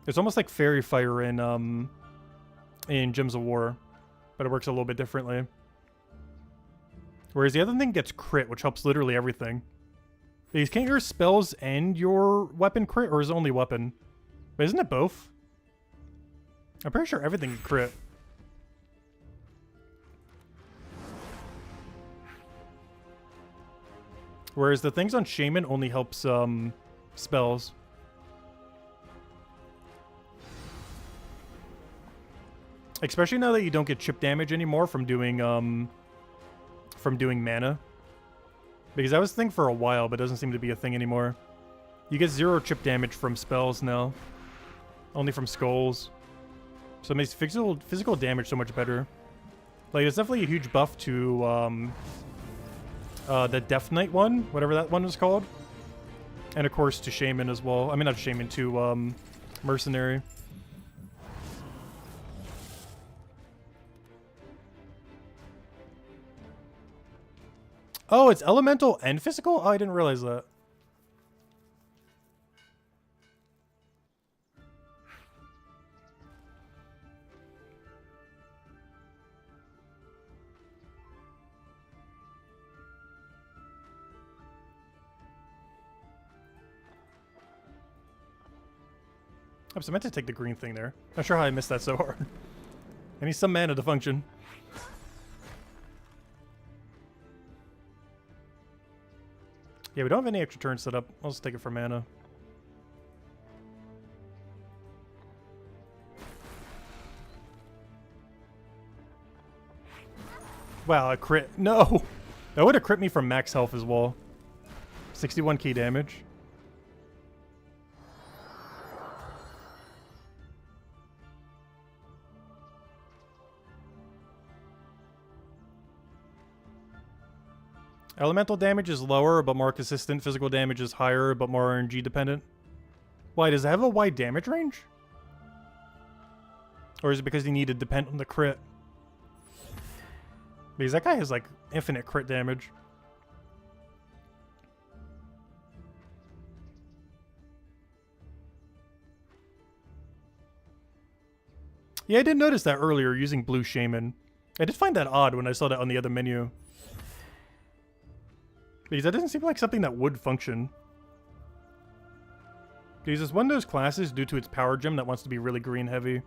It's almost like Fairy Fire in Gems of War, but it works a little bit differently. Whereas the other thing gets crit, which helps literally everything. Because can't your spells end your weapon crit, or is it only weapon? But isn't it both? I'm pretty sure everything can crit. Whereas the things on Shaman only helps spells. Especially now that you don't get chip damage anymore from doing mana. Because that was a thing for a while, but doesn't seem to be a thing anymore. You get 0 chip damage from spells now. Only from skulls. So it makes physical damage so much better. Like, it's definitely a huge buff to the Death Knight one, whatever that one was called. And of course to Shaman as well. I mean, not Shaman, to Mercenary. Oh, it's elemental and physical? Oh, I didn't realize that. I was meant to take the green thing there. Not sure how I missed that so hard. I need some mana to function. Yeah, we don't have any extra turns set up. I'll just take it for mana. Wow, a crit. No! That would have crit me from max health as well. 61 key damage. Elemental damage is lower, but more consistent. Physical damage is higher, but more RNG dependent. Why, does it have a wide damage range? Or is it because you need to depend on the crit? Because that guy has, like, infinite crit damage. Yeah, I did notice that earlier using Blue Shaman. I did find that odd when I saw that on the other menu. Because that doesn't seem like something that would function. Because it's one of those classes, due to its power gem, that wants to be really green heavy.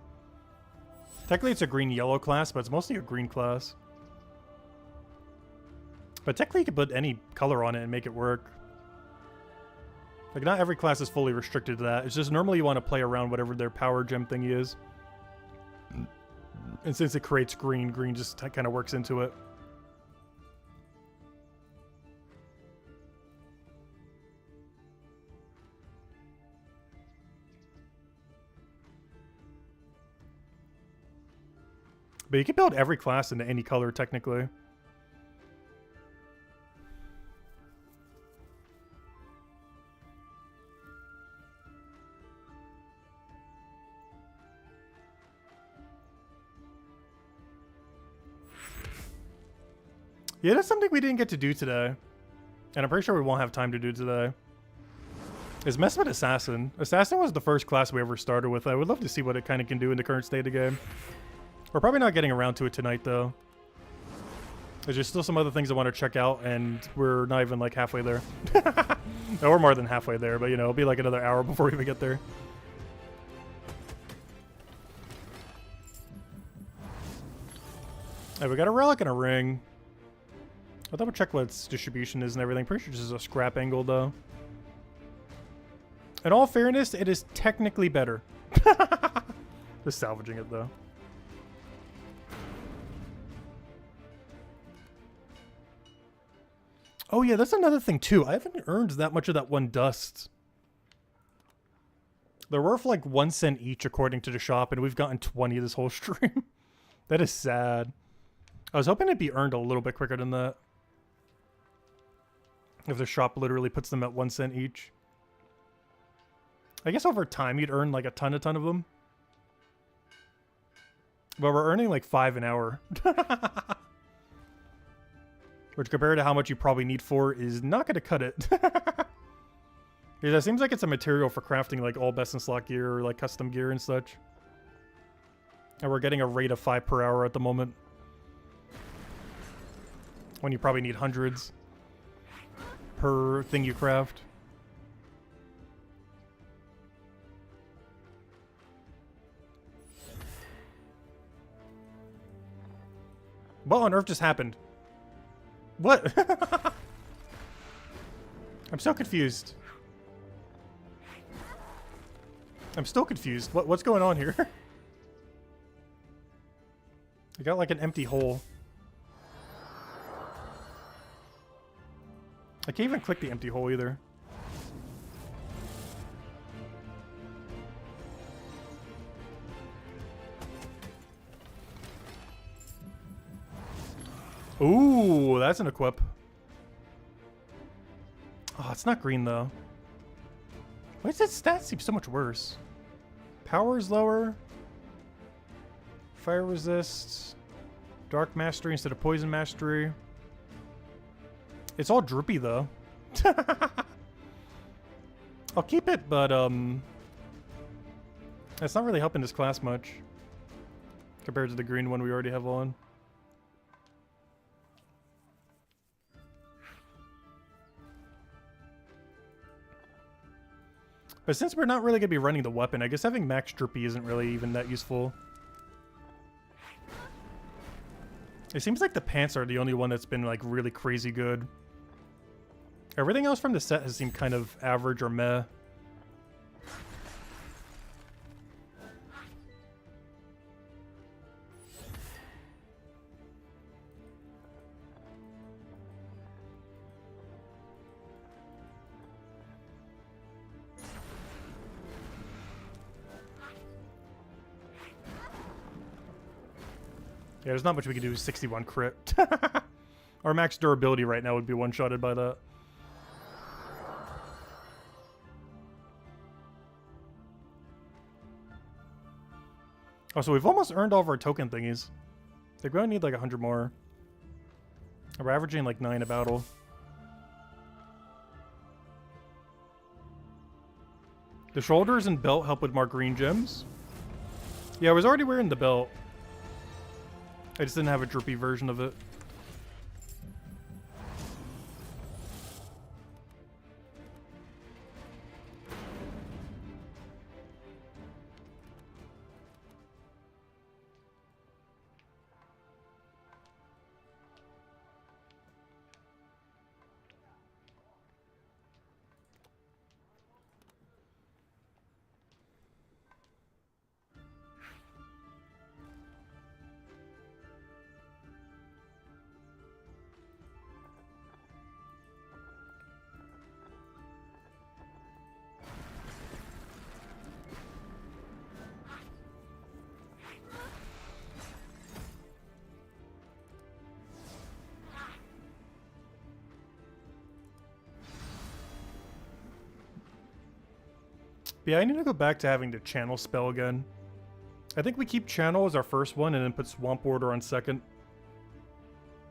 Technically it's a green-yellow class, but it's mostly a green class. But technically you could put any color on it and make it work. Like, not every class is fully restricted to that. It's just normally you want to play around whatever their power gem thingy is. And since it creates green, green just kind of works into it. But you can build every class into any color, technically. Yeah, that's something we didn't get to do today. And I'm pretty sure we won't have time to do today. Is mess with Assassin. Assassin was the first class we ever started with. I would love to see what it kind of can do in the current state of the game. We're probably not getting around to it tonight, though. There's just still some other things I want to check out, and we're not even, like, halfway there. No, we're more than halfway there, but, you know, it'll be like another hour before we even get there. Hey, we got a relic and a ring. I'll double check what its distribution is and everything. Pretty sure this is a scrap angle, though. In all fairness, it is technically better. Just salvaging it, though. Oh yeah, that's another thing too. I haven't earned that much of that one dust. They're worth like 1 cent each according to the shop, and we've gotten 20 this whole stream. That is sad. I was hoping it'd be earned a little bit quicker than that. If the shop literally puts them at 1 cent each. I guess over time you'd earn like a ton of them. But we're earning like 5 an hour. Which compared to how much you probably need for is not going to cut it. Because it seems like it's a material for crafting like all best in slot gear or like custom gear and such. And we're getting a rate of 5 per hour at the moment. When you probably need hundreds per thing you craft. What on earth just happened? What? I'm so confused. I'm still confused. What's going on here? I got like an empty hole. I can't even click the empty hole either. Ooh, that's an equip. Oh, it's not green though. Why does that stat seem so much worse? Power is lower. Fire resist. Dark mastery instead of poison mastery. It's all droopy though. I'll keep it, but it's not really helping this class much compared to the green one we already have on. But since we're not really going to be running the weapon, I guess having max droopy isn't really even that useful. It seems like the pants are the only one that's been like really crazy good. Everything else from the set has seemed kind of average or meh. Yeah, there's not much we can do with 61 crit. Our max durability right now would be one-shotted by that. Oh, so we've almost earned all of our token thingies. They're going to need like 100 more. We're averaging like 9 a battle. The shoulders and belt help with more green gems. Yeah, I was already wearing the belt. I just didn't have a droopy version of it. Yeah, I need to go back to having the channel spell again. I think we keep channel as our first one and then put swamp order on second.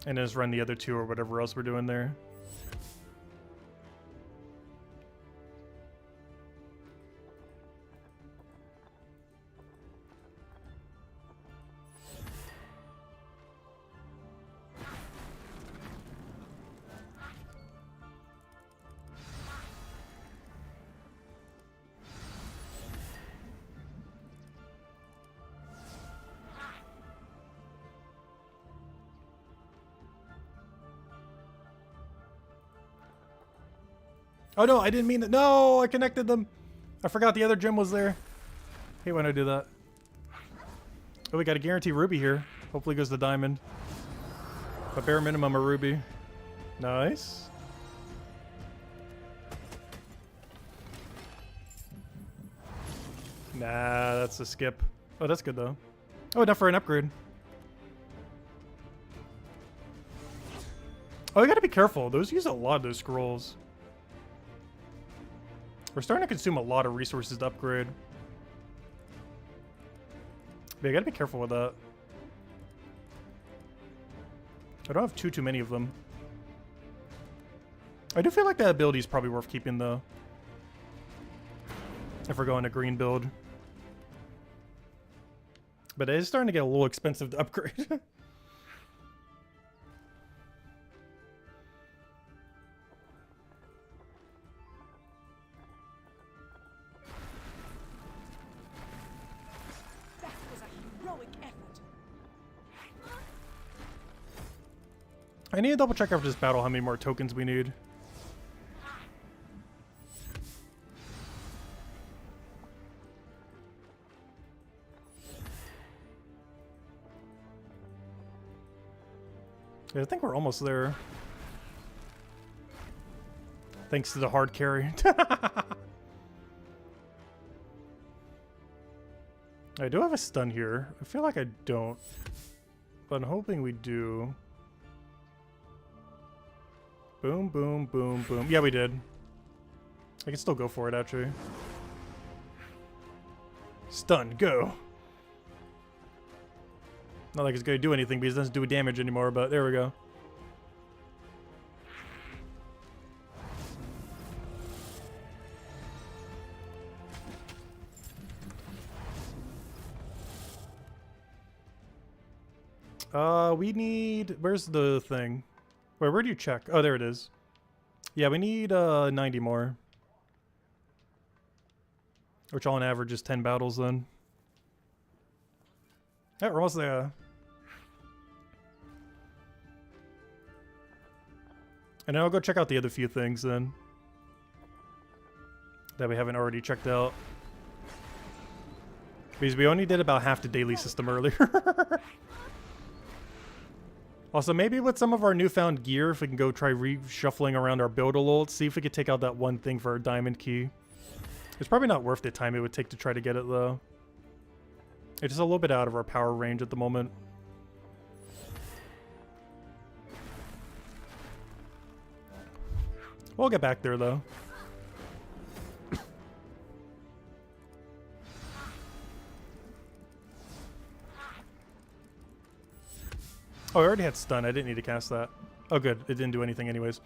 And then just run the other two or whatever else we're doing there. Oh no, I didn't mean that. No, I connected them. I forgot the other gem was there. Hate when I do that. Oh, we got a guarantee ruby here. Hopefully it goes to diamond. But bare minimum a ruby. Nice. Nah, that's a skip. Oh, that's good though. Oh, enough for an upgrade. Oh, you gotta be careful. Those use a lot of those scrolls. We're starting to consume a lot of resources to upgrade. But you gotta be careful with that. I don't have too many of them. I do feel like that ability is probably worth keeping though. If we're going to green build. But it is starting to get a little expensive to upgrade. That was a heroic effort. I need to double check after this battle how many more tokens we need. I think we're almost there. Thanks to the hard carry. I do have a stun here. I feel like I don't. But I'm hoping we do. Boom, boom, boom, boom. Yeah, we did. I can still go for it, actually. Stun, go. Not like it's going to do anything because it doesn't do damage anymore, but there we go. We need... Where's the thing? Wait, where do you check? Oh, there it is. Yeah, we need 90 more. Which on average is 10 battles then. Yeah, we're almost there. And then I'll go check out the other few things then. That we haven't already checked out. Because we only did about half the daily system earlier. Also, maybe with some of our newfound gear, if we can go try reshuffling around our build a little, see if we could take out that one thing for our diamond key. It's probably not worth the time it would take to try to get it though. It's just a little bit out of our power range at the moment. We'll get back there though. Oh, I already had stun. I didn't need to cast that. Oh, good. It didn't do anything anyways.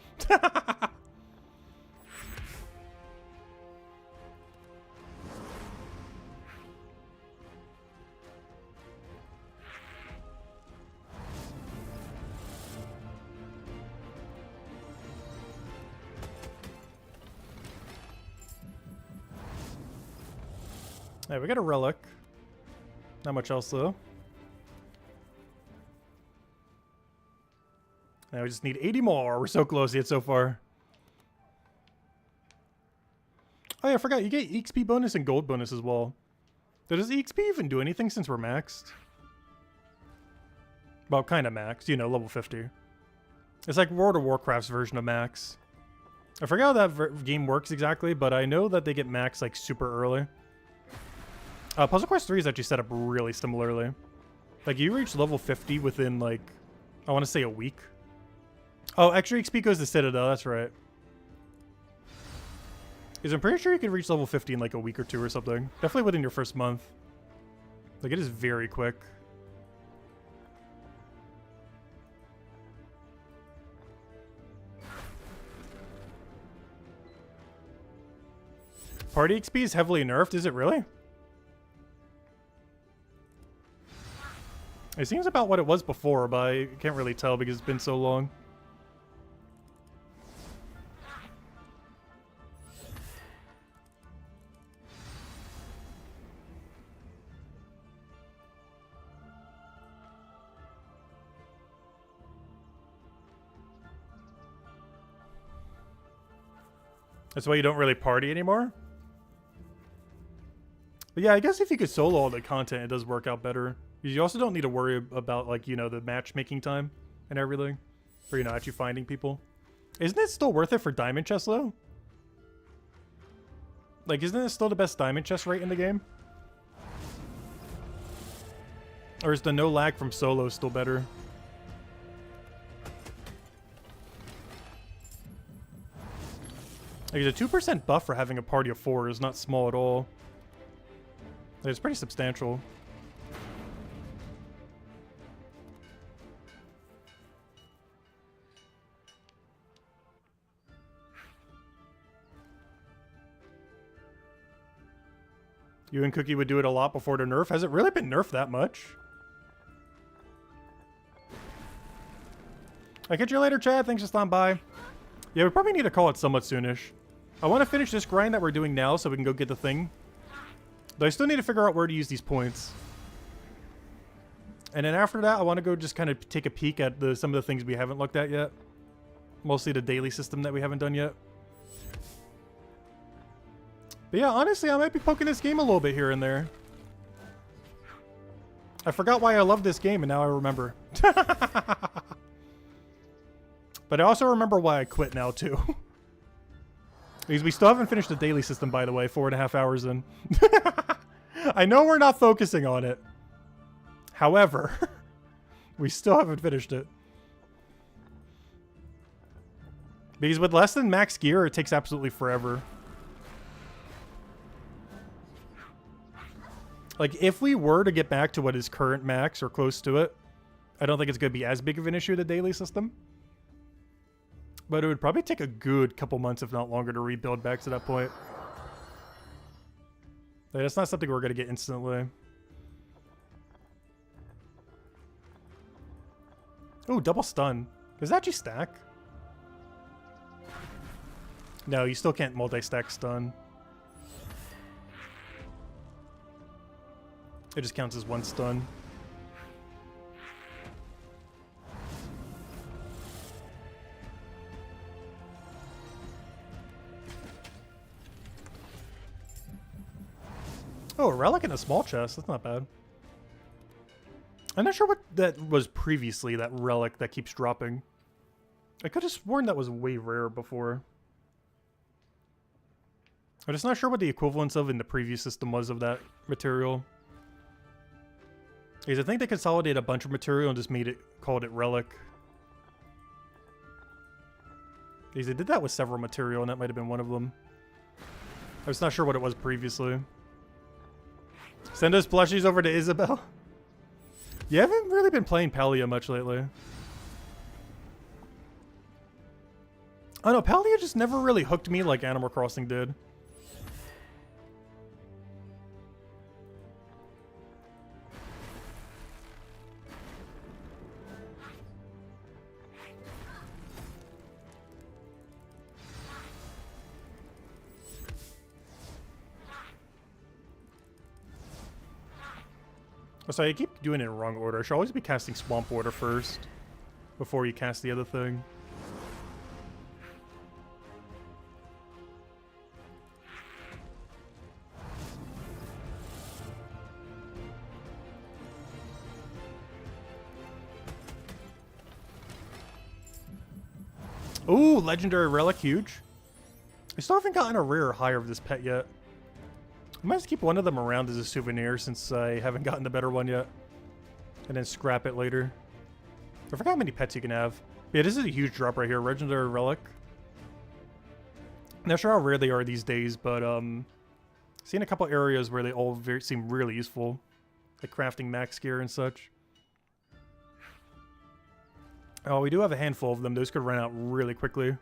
Hey, we got a relic. Not much else though. Now we just need 80 more. We're so close yet so far. Oh yeah, I forgot. You get EXP bonus and gold bonus as well. So does EXP even do anything since we're maxed? Well, kind of maxed. You know, level 50. It's like World of Warcraft's version of max. I forgot how that game works exactly, but I know that they get maxed like super early. Puzzle Quest 3 is actually set up really similarly. Like, you reach level 50 within, like, I want to say a week. Oh, extra XP goes to Citadel, that's right. Because I'm pretty sure you can reach level 50 in, like, a week or two or something. Definitely within your first month. Like, it is very quick. Party XP is heavily nerfed, is it really? It seems about what it was before, but I can't really tell because it's been so long. That's why you don't really party anymore? But yeah, I guess if you could solo all the content, it does work out better. You also don't need to worry about, like, you know, the matchmaking time and everything. Or, you know, actually finding people. Isn't it still worth it for diamond chest, though? Like, isn't it still the best diamond chest rate in the game? Or is the no lag from solo still better? Like, the 2% buff for having a party of 4 is not small at all. Like, it's pretty substantial. You and Cookie would do it a lot before the nerf. Has it really been nerfed that much? I'll catch you later, Chad. Thanks for stopping by. Yeah, we probably need to call it somewhat soonish. I want to finish this grind that we're doing now so we can go get the thing. But I still need to figure out where to use these points. And then after that, I want to go just kind of take a peek at some of the things we haven't looked at yet. Mostly the daily system that we haven't done yet. But yeah, honestly, I might be poking this game a little bit here and there. I forgot why I love this game, and now I remember. But I also remember why I quit now, too. Because we still haven't finished the daily system, by the way, 4.5 hours in. I know we're not focusing on it. However, we still haven't finished it. Because with less than max gear, it takes absolutely forever. Like, if we were to get back to what is current max or close to it, I don't think it's going to be as big of an issue, the daily system. But it would probably take a good couple months, if not longer, to rebuild back to that point. Like, that's not something we're going to get instantly. Oh, double stun. Does that actually stack? No, you still can't multi-stack stun. It just counts as one stun. Oh, a relic in a small chest. That's not bad. I'm not sure what that was previously, that relic that keeps dropping. I could have sworn that was way rare before. I'm just not sure what the equivalence of in the previous system was of that material. Because I think they consolidated a bunch of material and just called it relic. Because they did that with several material, and that might have been one of them. I was not sure what it was previously. Send us plushies over to Isabel. You haven't really been playing Palia much lately. I don't know, Palia just never really hooked me like Animal Crossing did. Oh, sorry, I keep doing it in the wrong order. I should always be casting Swamp Water first before you cast the other thing. Ooh, legendary relic, huge. I still haven't gotten a rare or higher of this pet yet. I might just keep one of them around as a souvenir since I haven't gotten the better one yet. And then scrap it later. I forgot how many pets you can have. Yeah, this is a huge drop right here. Legendary relic. Not sure how rare they are these days, but seen a couple areas where they all seem really useful. Like crafting max gear and such. Oh, we do have a handful of them. Those could run out really quickly.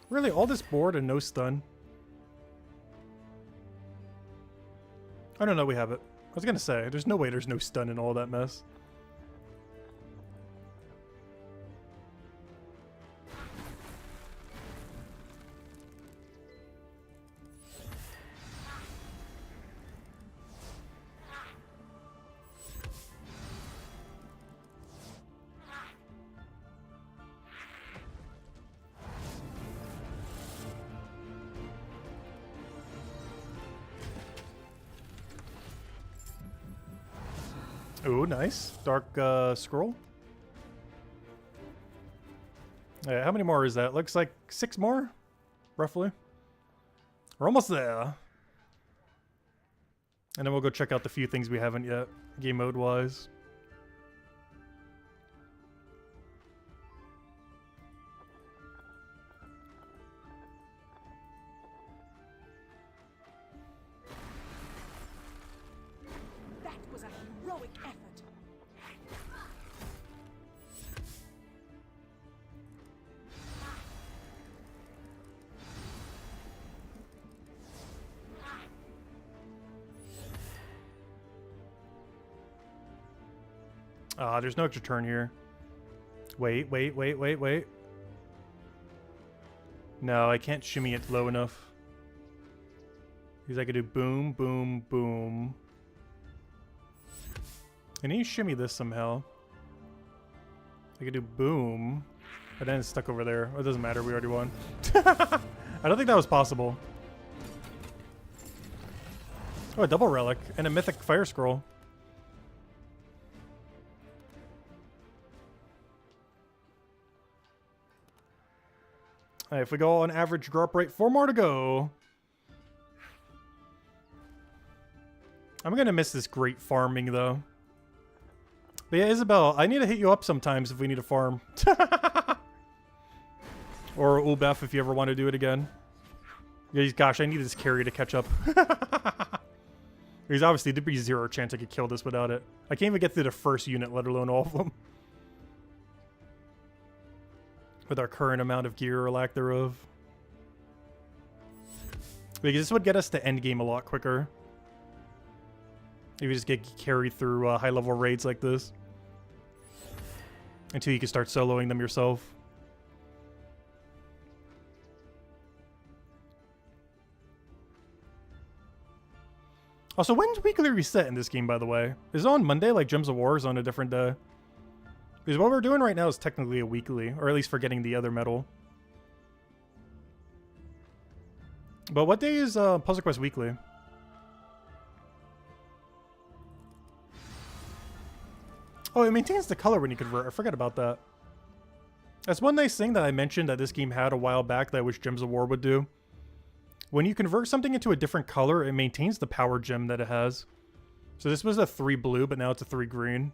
Really, all this board and no stun? I don't know, we have it. I was gonna say, there's no way there's no stun in all that mess. Ooh, nice. Dark scroll. Yeah, how many more is that? Looks like 6 more, roughly. We're almost there. And then we'll go check out the few things we haven't yet, game mode wise. That was a heroic effort. There's no extra turn here. Wait. No, I can't shimmy it low enough. Because I could do boom, boom, boom. I need to shimmy this somehow. I could do boom. But then it's stuck over there. Oh, it doesn't matter, we already won. I don't think that was possible. Oh, a double relic and a mythic fire scroll. Alright, if we go on average drop rate, 4 more to go. I'm gonna miss this great farming though. But yeah, Isabel, I need to hit you up sometimes if we need to farm. Or Ulbeth if you ever want to do it again. Gosh, I need this carry to catch up. Because obviously there'd be 0 chance I could kill this without it. I can't even get through the first unit, let alone all of them. With our current amount of gear or lack thereof. Because this would get us to endgame a lot quicker. If you just get carried through high-level raids like this. Until you can start soloing them yourself. Also, when's weekly reset in this game, by the way? Is it on Monday, like Gems of War is on a different day? Because what we're doing right now is technically a weekly, or at least for getting the other medal. But what day is Puzzle Quest Weekly? Oh, it maintains the color when you convert. I forgot about that. That's one nice thing that I mentioned that this game had a while back that I wish Gems of War would do. When you convert something into a different color, it maintains the power gem that it has. So this was a 3 blue, but now it's a 3 green.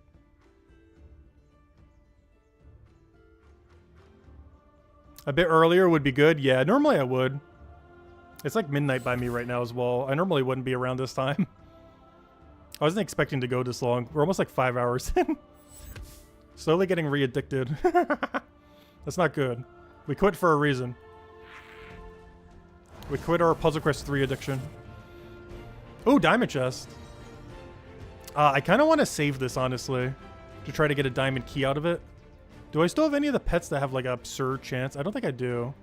A bit earlier would be good. Yeah, normally I would. It's like midnight by me right now as well. I normally wouldn't be around this time. I wasn't expecting to go this long. We're almost like 5 hours in. Slowly getting re-addicted. That's not good. We quit for a reason. We quit our Puzzle Quest 3 addiction. Oh, diamond chest. I kind of want to save this, honestly. To try to get a diamond key out of it. Do I still have any of the pets that have like an absurd chance? I don't think I do.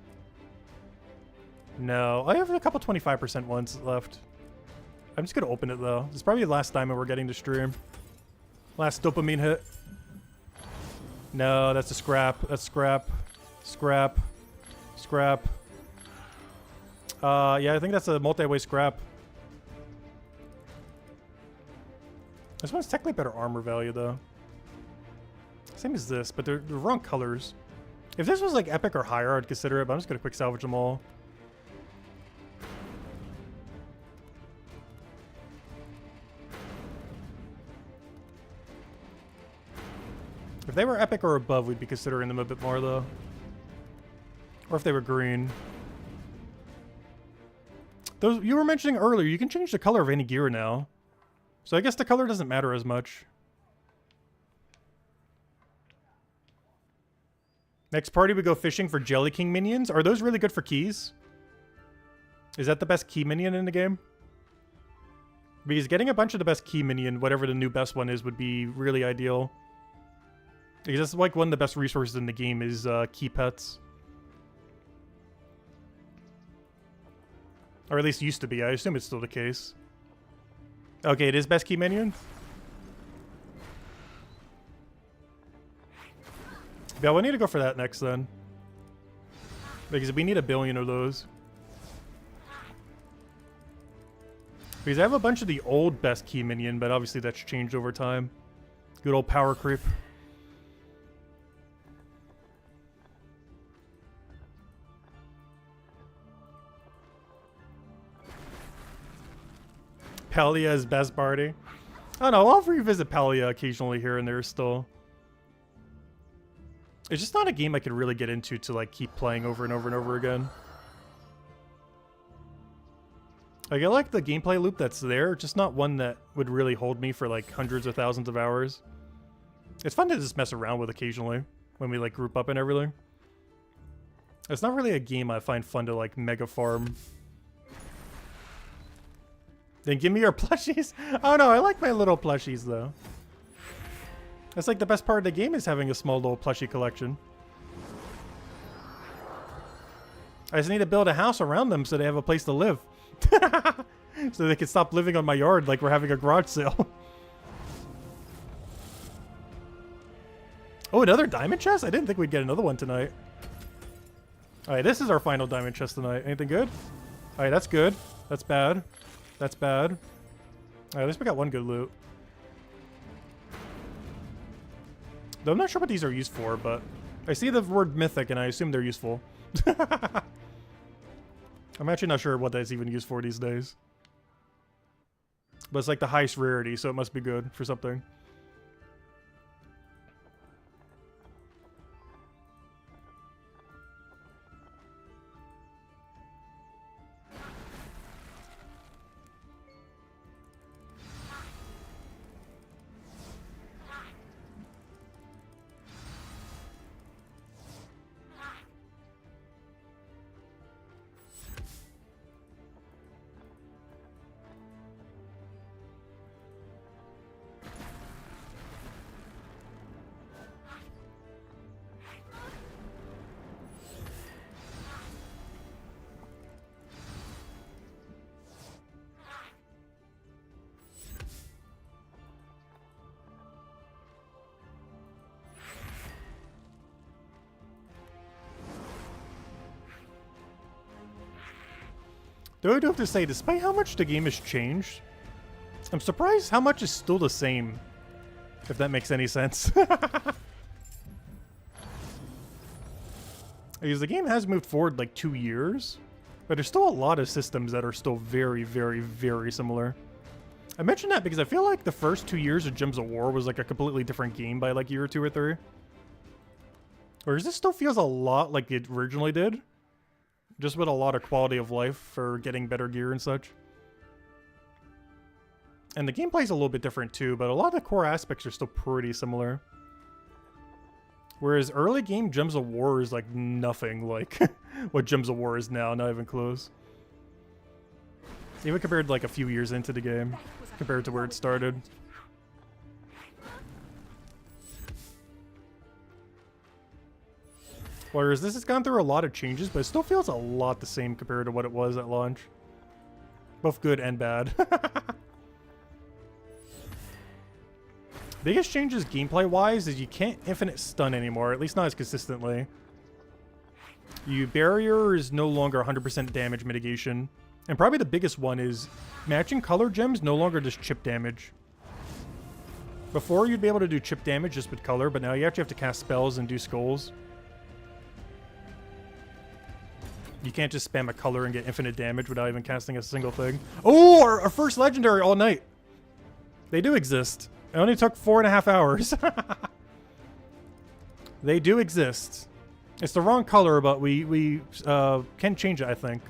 No, I have a couple 25% ones left. I'm just going to open it though. It's probably the last diamond we're getting to stream. Last dopamine hit. No, that's a scrap. That's scrap. Scrap. Scrap. Yeah, I think that's a multi-way scrap. This one's technically better armor value though. Same as this, but they're the wrong colors. If this was like epic or higher, I'd consider it, but I'm just gonna quick salvage them all. If they were epic or above, we'd be considering them a bit more though. Or if they were green. Those you were mentioning earlier, you can change the color of any gear now. So I guess the color doesn't matter as much. Next party, we go fishing for Jelly King minions. Are those really good for keys? Is that the best key minion in the game? Because getting a bunch of the best key minion, whatever the new best one is, would be really ideal. Because that's like one of the best resources in the game is key pets. Or at least used to be. I assume it's still the case. Okay, it is best key minion? Yeah, we need to go for that next then. Because we need 1 billion of those. Because I have a bunch of the old best key minion, but obviously that's changed over time. Good old power creep. Palia is best party. I don't know, I'll revisit Palia occasionally here and there still. It's just not a game I could really get into to like keep playing over and over and over again. Like I like the gameplay loop that's there, just not one that would really hold me for like hundreds or thousands of hours. It's fun to just mess around with occasionally when we like group up and everything. It's not really a game I find fun to like mega farm. Then give me your plushies. Oh no, I like my little plushies though. That's like the best part of the game is having a small little plushie collection. I just need to build a house around them so they have a place to live. So they can stop living on my yard like we're having a garage sale. Oh, another diamond chest? I didn't think we'd get another one tonight. Alright, this is our final diamond chest tonight. Anything good? Alright, that's good. That's bad. That's bad. Alright, at least we got one good loot. Though I'm not sure what these are used for, but I see the word mythic and I assume they're useful. I'm actually not sure what that's even used for these days. But it's like the highest rarity, so it must be good for something. Though I do have to say, despite how much the game has changed, I'm surprised how much is still the same, if that makes any sense. Because the game has moved forward like 2 years, but there's still a lot of systems that are still very, very, very similar. I mention that because I feel like the first 2 years of Gems of War was like a completely different game by like year 2 or 3. Whereas this still feels a lot like it originally did. Just with a lot of quality of life for getting better gear and such. And the gameplay's a little bit different too, but a lot of the core aspects are still pretty similar. Whereas early game Gems of War is like nothing like what Gems of War is now, not even close. Even compared to like a few years into the game, compared to where it started. Whereas this has gone through a lot of changes, but it still feels a lot the same compared to what it was at launch. Both good and bad. Biggest changes gameplay-wise is you can't infinite stun anymore, at least not as consistently. Barrier is no longer 100% damage mitigation. And probably the biggest one is matching color gems no longer does chip damage. Before you'd be able to do chip damage just with color, but now you actually have to cast spells and do skulls. You can't just spam a color and get infinite damage without even casting a single thing. Oh, our first legendary all night. They do exist. It only took 4.5 hours. They do exist. It's the wrong color, but we can change it, I think.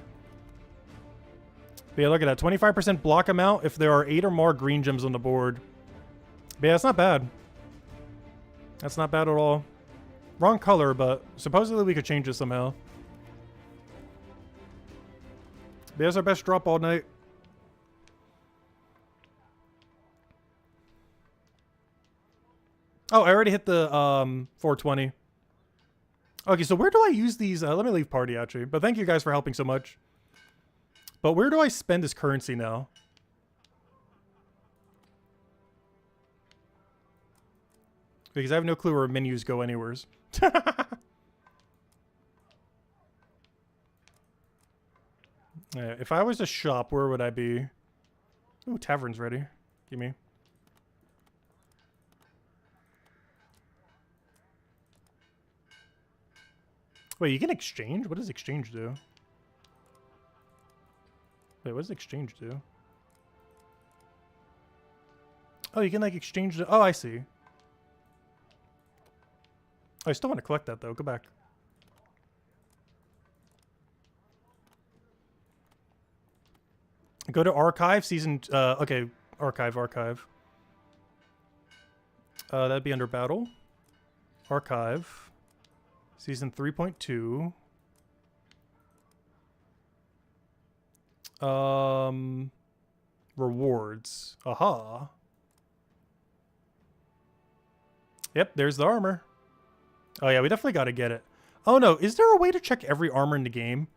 But yeah, look at that. 25% block amount if there are 8 or more green gems on the board. But yeah, that's not bad. That's not bad at all. Wrong color, but supposedly we could change it somehow. There's our best drop all night. Oh, I already hit the 420. Okay, so where do I use these? Let me leave party actually. But thank you guys for helping so much. But where do I spend this currency now? Because I have no clue where menus go anywheres. Yeah, if I was a shop, where would I be? Ooh, tavern's ready. Give me. Wait, you can exchange? What does exchange do? Wait, what does exchange do? Oh, you can like exchange the... Oh, I see. Oh, I still want to collect that though. Go back. Go to archive season... okay, archive. That'd be under battle. Archive. Season 3.2. Rewards. Aha. Yep, there's the armor. Oh yeah, we definitely gotta get it. Oh no, is there a way to check every armor in the game?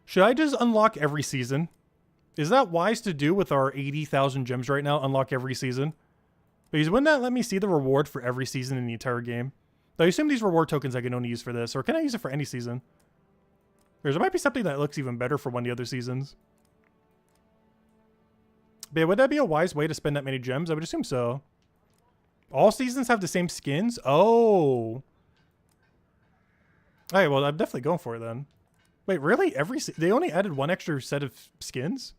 Should I just unlock every season? Is that wise to do with our 80,000 gems right now? Unlock every season? Because wouldn't that let me see the reward for every season in the entire game? I assume these reward tokens I can only use for this, or can I use it for any season? Or there might be something that looks even better for one of the other seasons. But yeah, would that be a wise way to spend that many gems? I would assume so. All seasons have the same skins? Oh. Alright, well, I'm definitely going for it then. Wait, really? They only added one extra set of skins?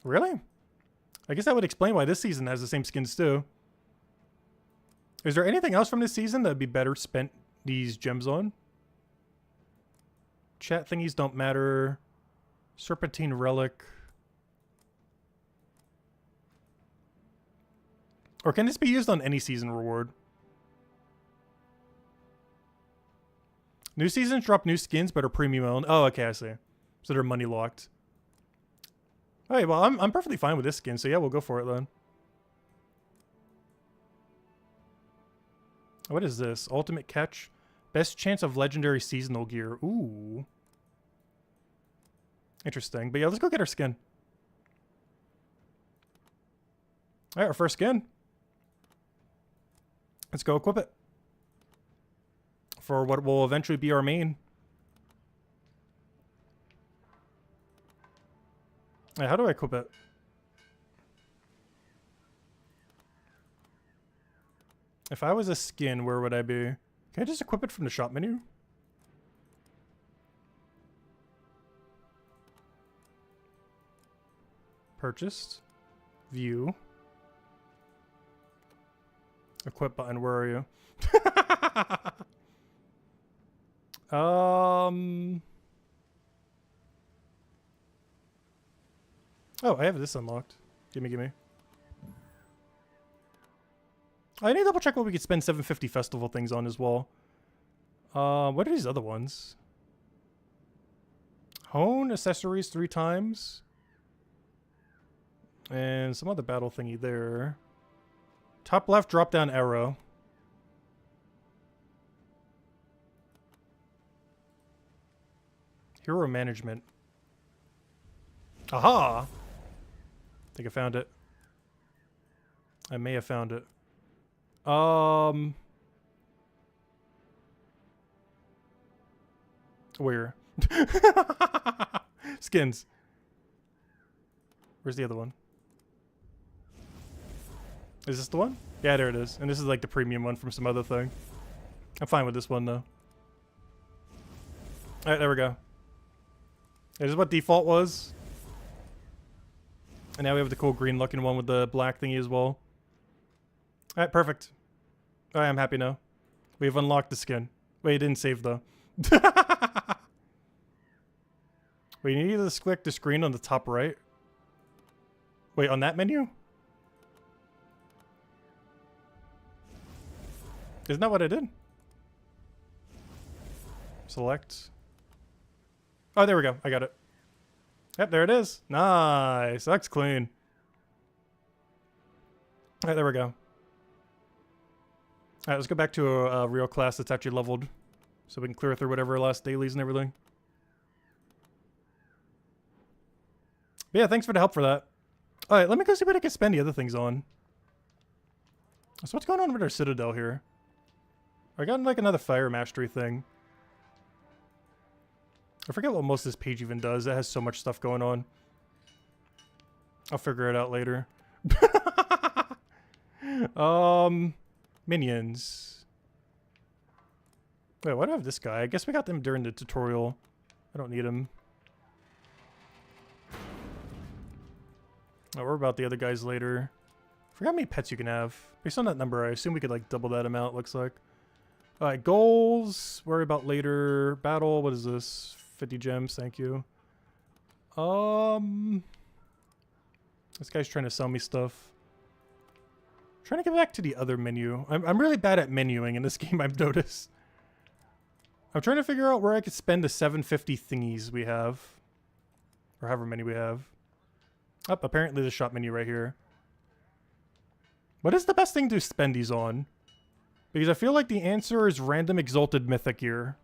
Really? I guess that would explain why this season has the same skins too. Is there anything else from this season that'd be better spent these gems on? Chat thingies don't matter. Serpentine relic. Or can this be used on any season reward? New seasons drop new skins but are premium owned. Oh, okay, I see. So they're money locked. Alright, well, I'm perfectly fine with this skin, so yeah, we'll go for it then. What is this? Ultimate catch. Best chance of legendary seasonal gear. Ooh. Interesting. But yeah, let's go get our skin. Alright, our first skin. Let's go equip it. For what will eventually be our main. Hey, how do I equip it? If I was a skin, where would I be? Can I just equip it from the shop menu? Purchased. View. Equip button, where are you? Oh, I have this unlocked. Gimme. I need to double check what we could spend 750 festival things on as well. What are these other ones? Hone accessories 3 times. And some other battle thingy there. Top left drop down arrow. Hero management. Aha! I think I found it. I may have found it. Where? Skins. Where's the other one? Is this the one? Yeah, there it is. And this is like the premium one from some other thing. I'm fine with this one though. Alright, there we go. This is what default was. And now we have the cool green looking one with the black thingy as well. Alright, perfect. Alright, I'm happy now. We've unlocked the skin. Wait, it didn't save though. Wait, you need to just click the screen on the top right. Wait, on that menu? Isn't that what I did? Select. Oh, there we go. I got it. Yep, there it is. Nice. That's clean. Alright, there we go. Alright, let's go back to a real class that's actually leveled. So we can clear through whatever last dailies and everything. But yeah, thanks for the help for that. Alright, let me go see what I can spend the other things on. So what's going on with our Citadel here? I got like another fire mastery thing. I forget what most of this page even does. It has so much stuff going on. I'll figure it out later. Minions. Wait, why do I have this guy? I guess we got them during the tutorial. I don't need him. Oh, we're about the other guys later. Forgot how many pets you can have. Based on that number, I assume we could like double that amount, looks like. Alright, goals. Worry about later. Battle, what is this? 50 gems, thank you. This guy's trying to sell me stuff. Trying to get back to the other menu. I'm really bad at menuing in this game, I've noticed. I'm trying to figure out where I could spend the 750 thingies we have. Or however many we have. Oh, apparently the shop menu right here. What is the best thing to spend these on? Because I feel like the answer is random exalted mythic gear.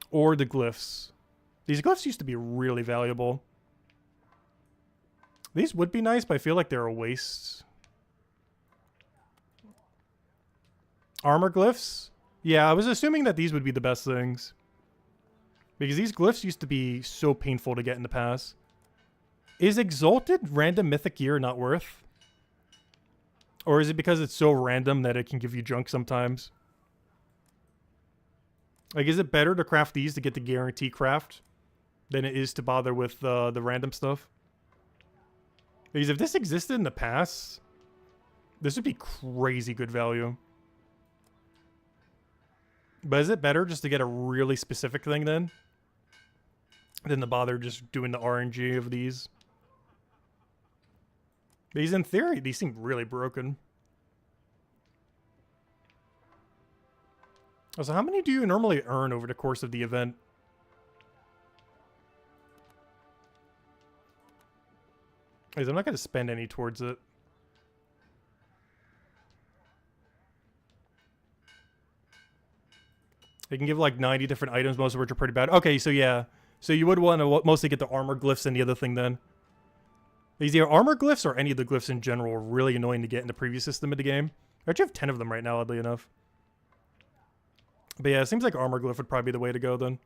Or the glyphs. These glyphs used to be really valuable. These would be nice, but I feel like they're a waste. Armor glyphs? Yeah, I was assuming that these would be the best things. Because these glyphs used to be so painful to get in the past. Is exalted random mythic gear not worth? Or is it because it's so random that it can give you junk sometimes? Like, is it better to craft these to get the guarantee craft than it is to bother with the random stuff? Because if this existed in the past, this would be crazy good value. But is it better just to get a really specific thing then? Than to bother just doing the RNG of these? These, in theory, these seem really broken. So how many do you normally earn over the course of the event? Because I'm not going to spend any towards it. They can give like 90 different items, most of which are pretty bad. Okay, so yeah. So you would want to mostly get the armor glyphs and the other thing then. These either armor glyphs or any of the glyphs in general are really annoying to get in the previous system of the game. I actually have 10 of them right now, oddly enough. But yeah, it seems like armor glyph would probably be the way to go then.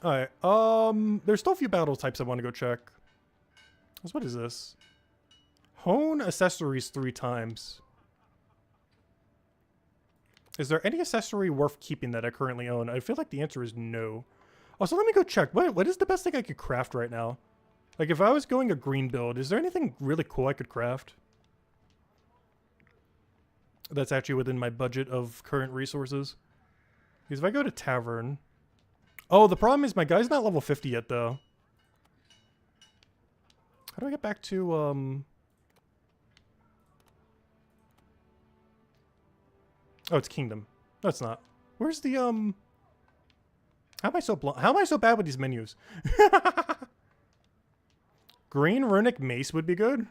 Alright, there's still a few battle types I want to go check. So what is this? Hone accessories 3 times. Is there any accessory worth keeping that I currently own? I feel like the answer is no. Oh, so let me go check. What is the best thing I could craft right now? Like, if I was going a green build, is there anything really cool I could craft? That's actually within my budget of current resources. Because if I go to Tavern... Oh, the problem is my guy's not level 50 yet, though. How do I get back to, Oh, it's Kingdom. No, it's not. Where's the, How am I so How am I so bad with these menus? Green Runic Mace would be good.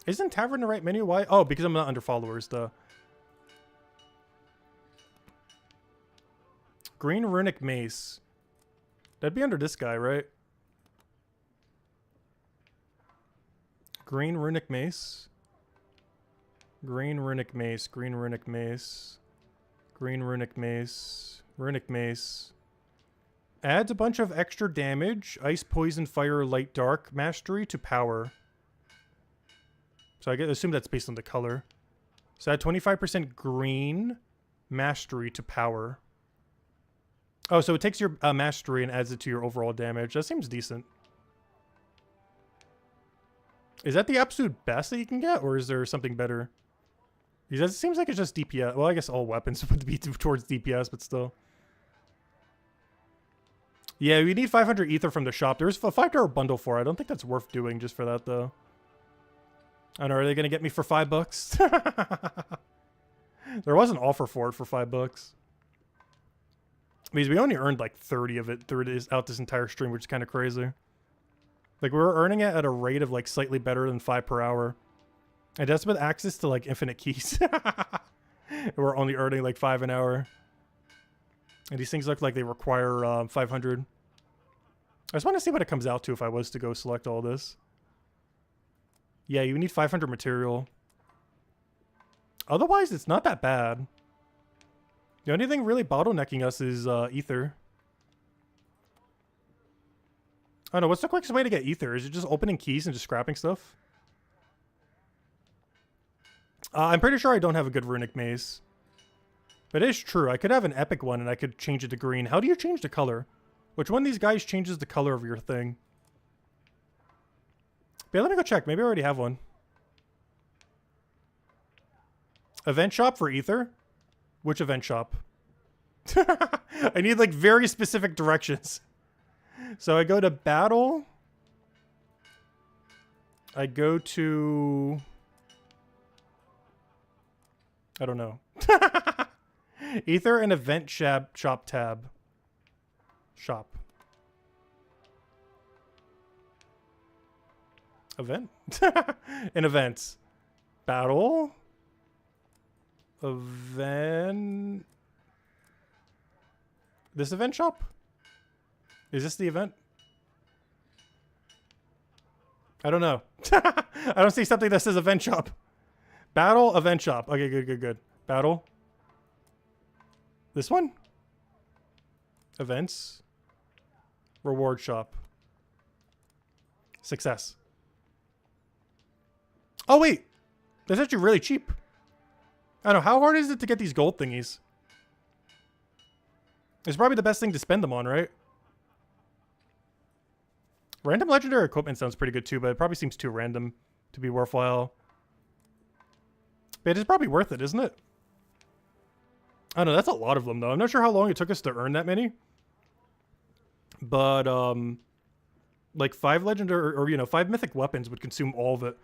Isn't Tavern the right menu? Why? Oh, because I'm not under followers, though. Green Runic Mace. That'd be under this guy, right? Green Runic Mace. Green Runic Mace. Green Runic Mace. Green Runic Mace. Runic Mace. Adds a bunch of extra damage. Ice, Poison, Fire, Light, Dark. Mastery to power. So I assume that's based on the color. So add 25% green. Mastery to power. Oh, so it takes your mastery and adds it to your overall damage. That seems decent. Is that the absolute best that you can get? Or is there something better? Because it seems like it's just DPS. Well, I guess all weapons would be towards DPS, but still. Yeah, we need 500 ether from the shop. There's a $5 bundle for it. I don't think that's worth doing just for that, though. I don't know, are they going to get me for $5? There was an offer for it for $5. Because we only earned like 30 of it throughout this entire stream, which is kind of crazy. Like, we were earning it at a rate of like slightly better than 5 per hour. And that's with access to like infinite keys. We're only earning like 5 an hour. And these things look like they require 500. I just want to see what it comes out to if I was to go select all this. Yeah, you need 500 material. Otherwise, it's not that bad. The only thing really bottlenecking us is ether. I don't know, what's the quickest way to get ether? Is it just opening keys and just scrapping stuff? I'm pretty sure I don't have a good runic mace. But it is true. I could have an epic one and I could change it to green. How do you change the color? Which one of these guys changes the color of your thing? But yeah, let me go check. Maybe I already have one. Event shop for ether? Which event shop? I need like very specific directions. So I go to battle. I go to... I don't know. Ether and event shop tab. Shop. Event? In events. Battle. Event. This event shop? Is this the event? I don't know. I don't see something that says event shop. Battle, event shop. Okay, good. Battle. This one? Events. Reward shop. Success. Oh, wait. That's actually really cheap. I don't know. How hard is it to get these gold thingies? It's probably the best thing to spend them on, right? Random legendary equipment sounds pretty good too, but it probably seems too random to be worthwhile. But it's probably worth it, isn't it? I don't know. That's a lot of them, though. I'm not sure how long it took us to earn that many. But, like 5 legendary, or, you know, 5 mythic weapons would consume all of it.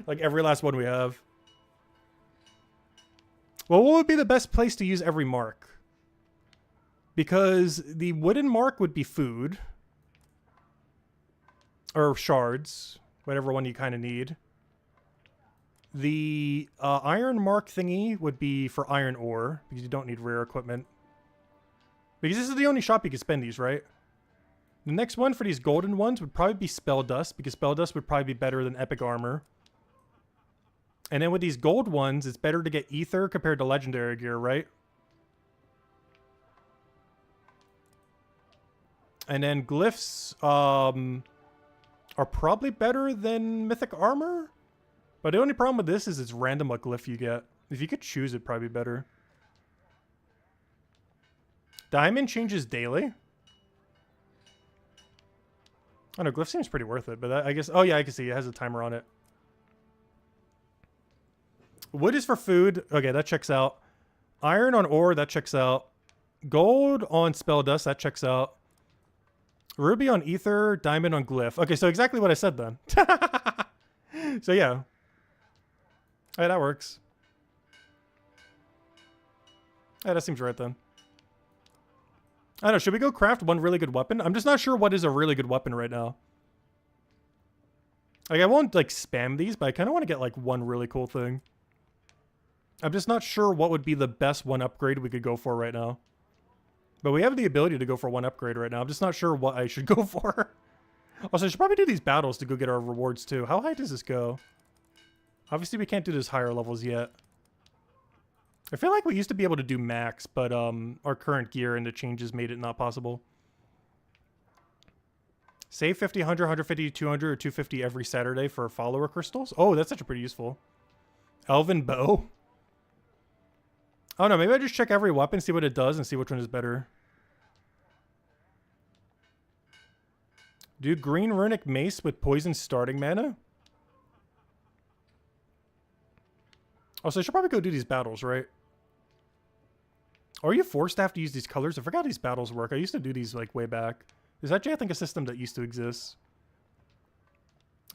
Like every last one we have. Well, what would be the best place to use every mark? Because the wooden mark would be food. Or shards. Whatever one you kind of need. The iron mark thingy would be for iron ore. Because you don't need rare equipment. Because this is the only shop you can spend these, right? The next one for these golden ones would probably be spell dust. Because spell dust would probably be better than epic armor. And then with these gold ones, it's better to get ether compared to legendary gear, right? And then glyphs are probably better than mythic armor. But the only problem with this is it's random what glyph you get. If you could choose, it'd probably be better. Diamond changes daily. I don't know, glyph seems pretty worth it, but I guess... Oh yeah, I can see it has a timer on it. Wood is for food. Okay, that checks out. Iron on ore, that checks out. Gold on spell dust, that checks out. Ruby on ether, diamond on glyph. Okay, so exactly what I said then. So yeah. Hey, that works. Hey, that seems right then. I don't know, should we go craft one really good weapon? I'm just not sure what is a really good weapon right now. Like, I won't, like, spam these, but I kind of want to get, like, one really cool thing. I'm just not sure what would be the best one upgrade we could go for right now. But we have the ability to go for one upgrade right now. I'm just not sure what I should go for. Also, I should probably do these battles to go get our rewards, too. How high does this go? Obviously, we can't do those higher levels yet. I feel like we used to be able to do max, but our current gear and the changes made it not possible. Save 50, 100, 150, 200, or 250 every Saturday for follower crystals. Oh, that's actually pretty useful. Elven bow. Oh no, maybe I just check every weapon, see what it does, and see which one is better. Do green runic mace with poison starting mana? Also, I should probably go do these battles, right? Or are you forced to have to use these colors? I forgot how these battles work. I used to do these like way back. There's actually, I think, a system that used to exist.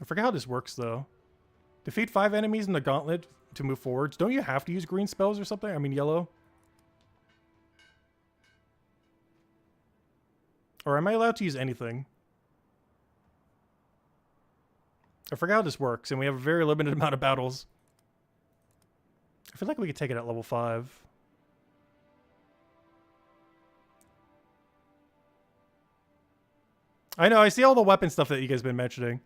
I forget how this works, though. Defeat 5 enemies in the gauntlet to move forwards. Don't you have to use green spells or something? I mean, yellow. Or am I allowed to use anything? I forgot how this works, and we have a very limited amount of battles. I feel like we could take it at level 5. I know, I see all the weapon stuff that you guys have been mentioning.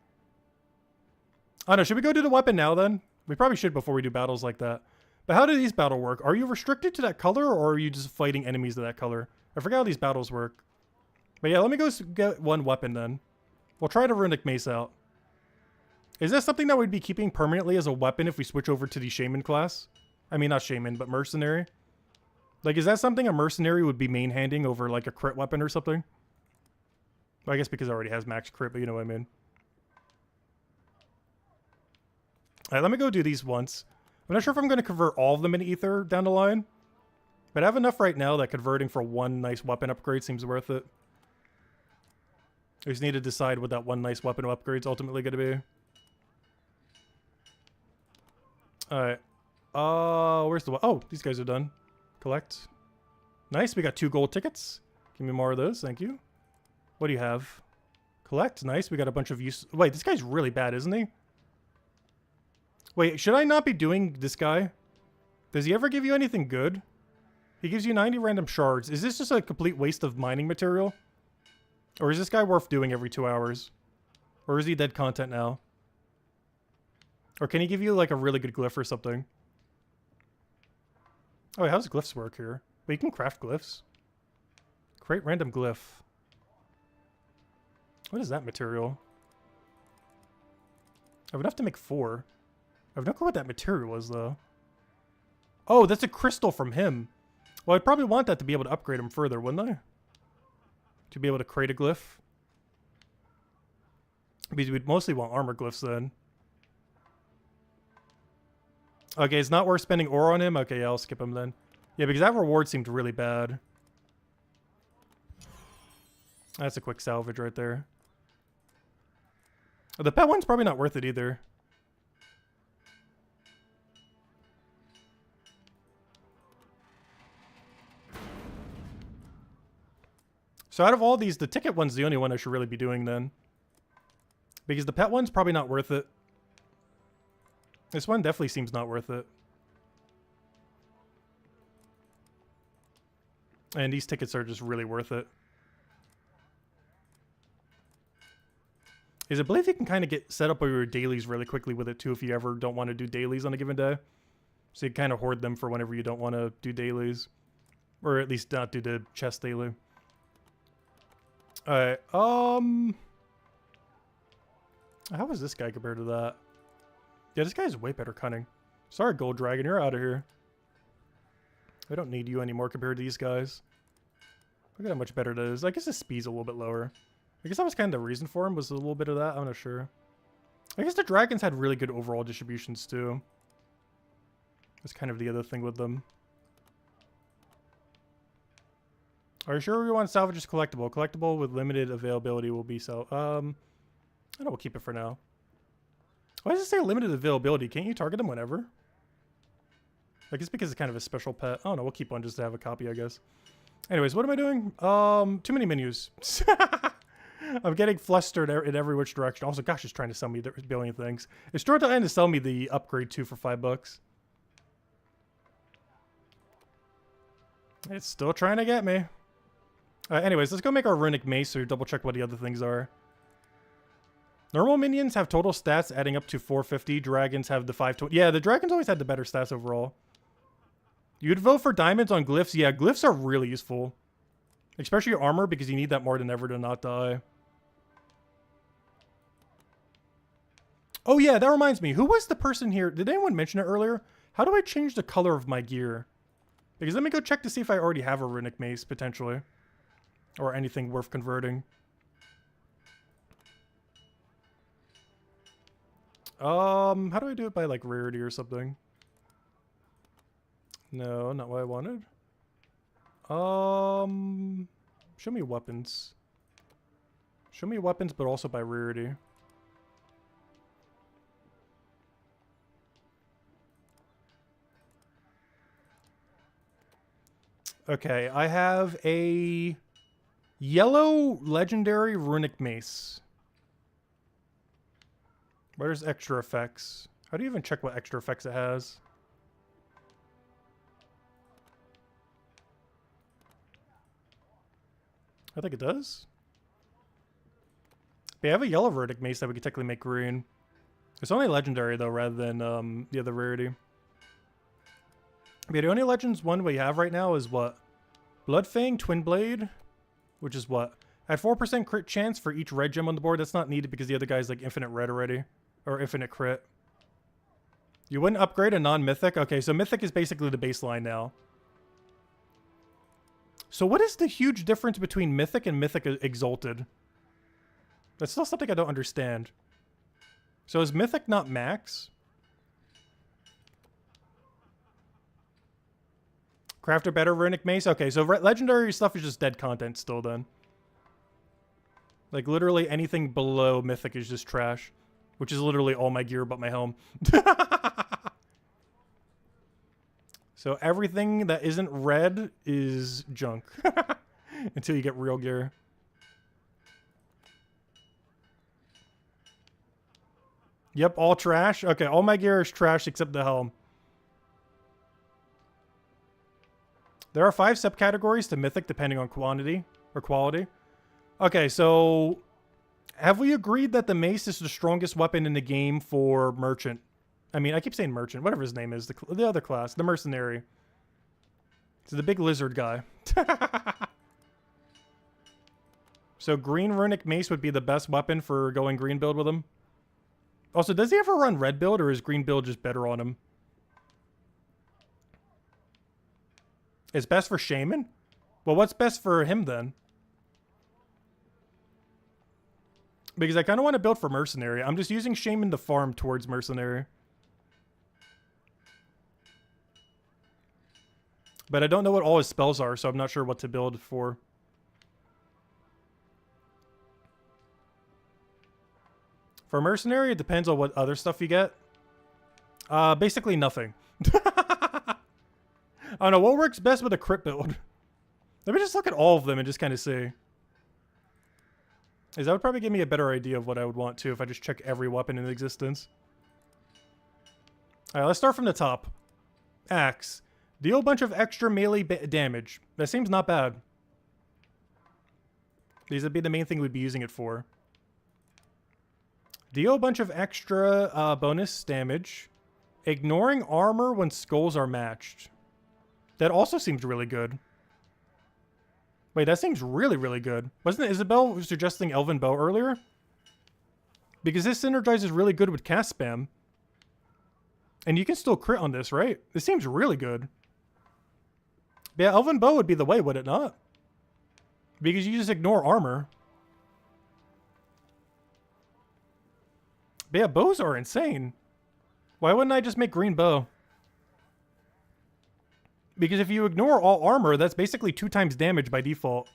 I don't know, should we go do the weapon now then? We probably should before we do battles like that. But how do these battles work? Are you restricted to that color, or are you just fighting enemies of that color? I forgot how these battles work. But yeah, let me go get one weapon then. We'll try to runic mace out. Is that something that we'd be keeping permanently as a weapon if we switch over to the Shaman class? I mean, not Shaman, but Mercenary. Like, is that something a Mercenary would be main-handing over, like, a crit weapon or something? Well, I guess because it already has max crit, but you know what I mean. Alright, let me go do these once. I'm not sure if I'm going to convert all of them into Ether down the line. But I have enough right now that converting for one nice weapon upgrade seems worth it. I just need to decide what that one nice weapon upgrade is ultimately going to be. Alright. Where's the... Oh, these guys are done. Collect. Nice, we got 2 gold tickets. Give me more of those, thank you. What do you have? Collect. Nice, we got a bunch of use... Wait, this guy's really bad, isn't he? Wait, should I not be doing this guy? Does he ever give you anything good? He gives you 90 random shards. Is this just a complete waste of mining material? Or is this guy worth doing every 2 hours? Or is he dead content now? Or can he give you like a really good glyph or something? Oh, wait, how does glyphs work here? Wait, you can craft glyphs. Create random glyph. What is that material? I have enough to make 4. I have no clue what that material was, though. Oh, that's a crystal from him. Well, I'd probably want that to be able to upgrade him further, wouldn't I? To be able to create a glyph. Because we'd mostly want armor glyphs then. Okay, it's not worth spending ore on him? Okay, yeah, I'll skip him then. Yeah, because that reward seemed really bad. That's a quick salvage right there. Oh, the pet one's probably not worth it either. So out of all these, the ticket one's the only one I should really be doing then. Because the pet one's probably not worth it. This one definitely seems not worth it. And these tickets are just really worth it. I believe you can kind of get set up your dailies really quickly with it too if you ever don't want to do dailies on a given day. So you kind of hoard them for whenever you don't want to do dailies. Or at least not do the chest daily. Alright, how is this guy compared to that? Yeah, this guy's way better cunning. Sorry, Gold Dragon, you're out of here. I don't need you anymore compared to these guys. Look at how much better it is. I guess his speed's a little bit lower. I guess that was kind of the reason for him, was a little bit of that. I'm not sure. I guess the dragons had really good overall distributions too. That's kind of the other thing with them. Are you sure we want to salvage this collectible? Collectible with limited availability will be so. I don't know, we'll keep it for now. Why does it say limited availability? Can't you target them whenever? I guess because it's kind of a special pet. Oh no, we'll keep one just to have a copy, I guess. Anyways, what am I doing? Too many menus. I'm getting flustered in every which direction. Also, gosh, it's trying to sell me a billion things. It's trying to sell me the upgrade 2 for $5. It's still trying to get me. Anyways, let's go make our runic mace so double check what the other things are. Normal minions have total stats adding up to 450. Dragons have the 520. Yeah, the dragons always had the better stats overall. You'd vote for diamonds on glyphs? Yeah, glyphs are really useful. Especially your armor, because you need that more than ever to not die. Oh yeah, that reminds me. Who was the person here? Did anyone mention it earlier? How do I change the color of my gear? Because let me go check to see if I already have a runic mace, potentially. Or anything worth converting. How do I do it by, like, rarity or something? No, not what I wanted. Show me weapons. Show me weapons, but also by rarity. Okay, I have a yellow legendary runic mace. Where's extra effects? How do you even check what extra effects it has? I think it does. But I have a yellow runic mace that we could technically make green. It's only legendary though, rather than the other rarity. But the only legends one we have right now is what? Bloodfang Twin Blade, which is what? At 4% crit chance for each red gem on the board. That's not needed because the other guy's like infinite red already. Or infinite crit. You wouldn't upgrade a non-mythic? Okay, so mythic is basically the baseline now. So what is the huge difference between mythic and mythic exalted? That's still something I don't understand. So is mythic not max? Craft a better runic mace? Okay, so legendary stuff is just dead content still then. Like literally anything below mythic is just trash. Which is literally all my gear but my helm. So everything that isn't red is junk. Until you get real gear. Yep, all trash. Okay, all my gear is trash except the helm. There are 5 subcategories to mythic depending on quantity or quality. Okay, so have we agreed that the mace is the strongest weapon in the game for merchant? I mean, I keep saying merchant, whatever his name is, the other class, the mercenary. So the big lizard guy. So green runic mace would be the best weapon for going green build with him. Also, does he ever run red build or is green build just better on him? It's best for Shaman? Well, what's best for him then? Because I kind of want to build for Mercenary. I'm just using Shaman to farm towards Mercenary. But I don't know what all his spells are, so I'm not sure what to build for. For Mercenary, it depends on what other stuff you get. Basically nothing. I don't know, what works best with a crit build? Let me just look at all of them and just kind of see. That would probably give me a better idea of what I would want to if I just check every weapon in existence. Alright, let's start from the top. Axe. Deal a bunch of extra melee damage. That seems not bad. These would be the main thing we'd be using it for. Deal a bunch of extra bonus damage. Ignoring armor when skulls are matched. That also seems really good. Wait, that seems really, really good. Wasn't Isabel suggesting Elven Bow earlier? Because this synergizes really good with cast spam. And you can still crit on this, right? This seems really good. But yeah, Elven Bow would be the way, would it not? Because you just ignore armor. But yeah, bows are insane. Why wouldn't I just make green bow? Because if you ignore all armor, that's basically 2 times damage by default.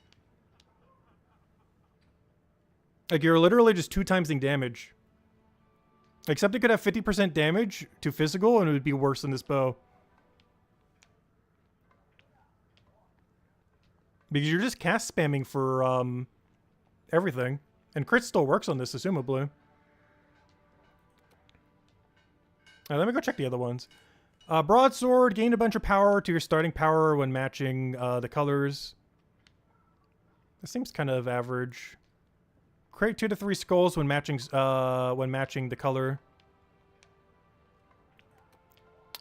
Like, you're literally just 2 timesing damage. Except it could have 50% damage to physical, and it would be worse than this bow. Because you're just cast spamming for, everything. And crit still works on this, assumably. Alright, let me go check the other ones. Broadsword, gain a bunch of power to your starting power when matching the colors. This seems kind of average. Create 2 to 3 skulls when matching the color.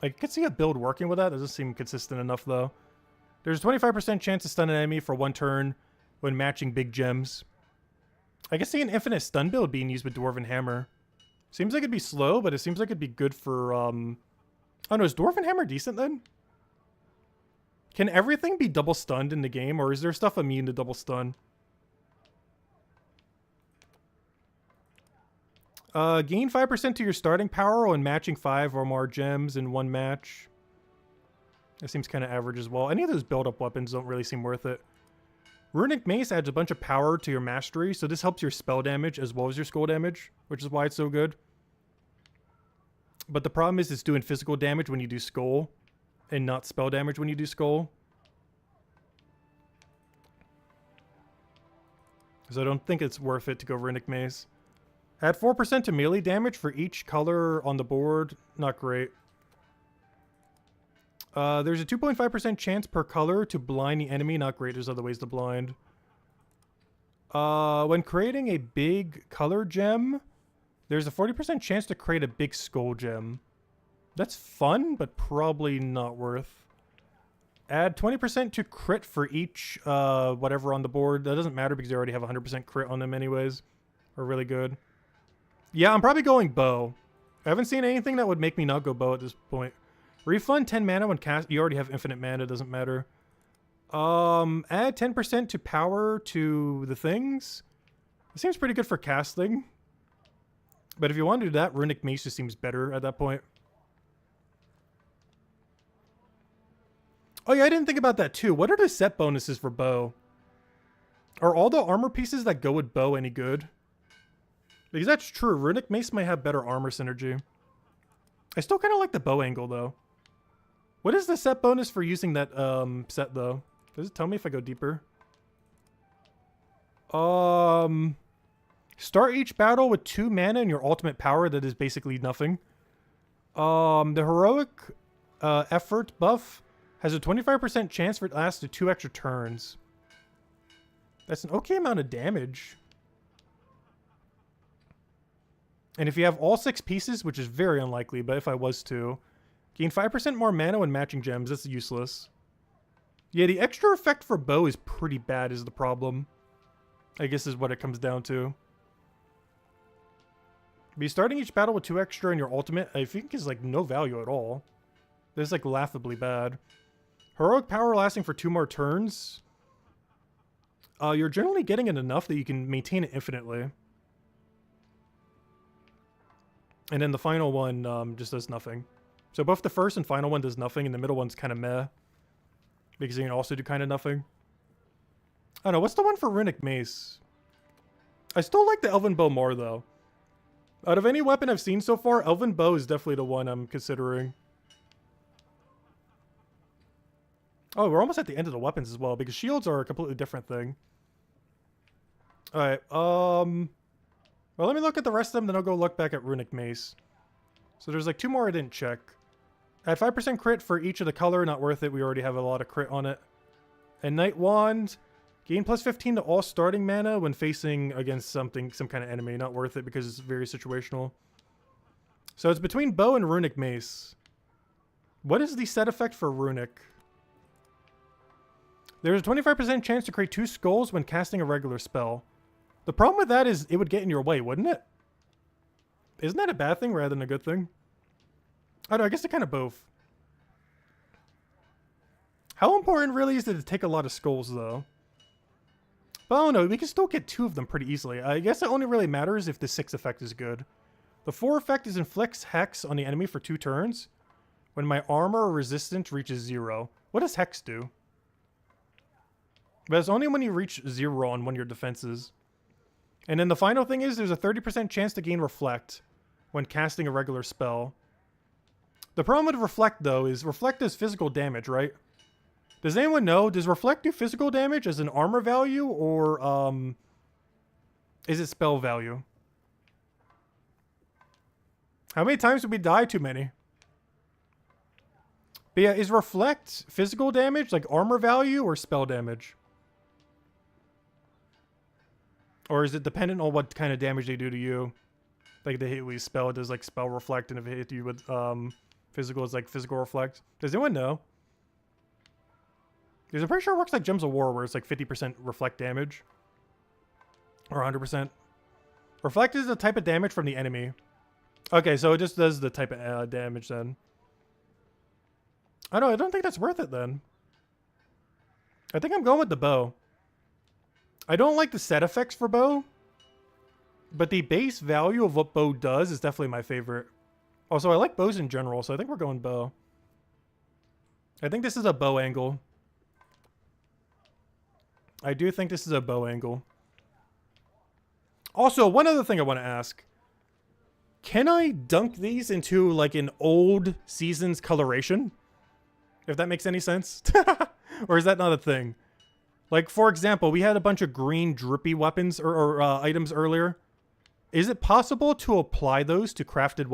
I could see a build working with that. Doesn't seem consistent enough though. There's a 25% chance to stun an enemy for 1 turn when matching big gems. I can see an infinite stun build being used with Dwarven Hammer. Seems like it'd be slow, but it seems like it'd be good for oh no, is Dwarven Hammer decent then? Can everything be double stunned in the game, or is there stuff immune to double stun? Gain 5% to your starting power when matching 5 or more gems in 1 match. That seems kind of average as well. Any of those build-up weapons don't really seem worth it. Runic Mace adds a bunch of power to your mastery, so this helps your spell damage as well as your skull damage, which is why it's so good. But the problem is it's doing physical damage when you do skull, and not spell damage when you do skull. So I don't think it's worth it to go Runic Mace. Add 4% to melee damage for each color on the board. Not great. There's a 2.5% chance per color to blind the enemy. Not great. There's other ways to blind. When creating a big color gem, there's a 40% chance to create a big skull gem. That's fun, but probably not worth. Add 20% to crit for each whatever on the board. That doesn't matter because you already have 100% crit on them anyways. Are really good. Yeah, I'm probably going bow. I haven't seen anything that would make me not go bow at this point. Refund 10 mana when cast. You already have infinite mana, doesn't matter. Add 10% to power to the things. It seems pretty good for casting. But if you want to do that, Runic Mace just seems better at that point. Oh yeah, I didn't think about that too. What are the set bonuses for bow? Are all the armor pieces that go with bow any good? Because that's true. Runic Mace might have better armor synergy. I still kind of like the bow angle though. What is the set bonus for using that set though? Does it tell me if I go deeper? Start each battle with 2 mana and your ultimate power that is basically nothing. The heroic effort buff has a 25% chance for it to last to 2 extra turns. That's an okay amount of damage. And if you have all 6 pieces, which is very unlikely, but if I was to, gain 5% more mana when matching gems. That's useless. Yeah, the extra effect for bow is pretty bad is the problem. I guess is what it comes down to. Be starting each battle with 2 extra in your ultimate, I think is like no value at all. This is like laughably bad. Heroic power lasting for 2 more turns. You're generally getting it enough that you can maintain it infinitely. And then the final one just does nothing. So both the first and final one does nothing, and the middle one's kind of meh. Because you can also do kind of nothing. I don't know, what's the one for Runic Mace? I still like the Elven Bow more, though. Out of any weapon I've seen so far, Elven Bow is definitely the one I'm considering. Oh, we're almost at the end of the weapons as well, because shields are a completely different thing. Alright, well, let me look at the rest of them, then I'll go look back at Runic Mace. So there's like 2 more I didn't check. At 5% crit for each of the color, not worth it. We already have a lot of crit on it. And Night Wand, gain plus 15 to all starting mana when facing against some kind of enemy. Not worth it because it's very situational. So it's between Bow and Runic Mace. What is the set effect for Runic? There's a 25% chance to create 2 skulls when casting a regular spell. The problem with that is it would get in your way, wouldn't it? Isn't that a bad thing rather than a good thing? I don't know, I guess they're kind of both. How important really is it to take a lot of skulls, though? But I don't know, we can still get 2 of them pretty easily. I guess it only really matters if the 6 effect is good. The 4 effect is inflicts Hex on the enemy for 2 turns. When my armor or resistance reaches 0. What does Hex do? But it's only when you reach 0 on one of your defenses. And then the final thing is there's a 30% chance to gain Reflect when casting a regular spell. The problem with Reflect, though, is Reflect does physical damage, right? Does anyone know? Does Reflect do physical damage as an armor value, or is it spell value? How many times did we die? Too many. But yeah, is Reflect physical damage, like armor value, or spell damage? Or is it dependent on what kind of damage they do to you? Like, they hit you with spell, it does like spell reflect, and if it hits you with physical, it's like physical reflect. Does anyone know? Because I'm pretty sure it works like Gems of War, where it's like 50% reflect damage. Or 100%. Reflect is the type of damage from the enemy. Okay, so it just does the type of damage then. I don't think that's worth it then. I think I'm going with the bow. I don't like the set effects for bow. But the base value of what bow does is definitely my favorite. Also, I like bows in general, so I think we're going bow. I think this is a bow angle. I do think this is a bow angle. Also, one other thing I want to ask. Can I dunk these into like an old season's coloration? If that makes any sense. Or is that not a thing? Like, for example, we had a bunch of green drippy weapons or items earlier. Is it possible to apply those to crafted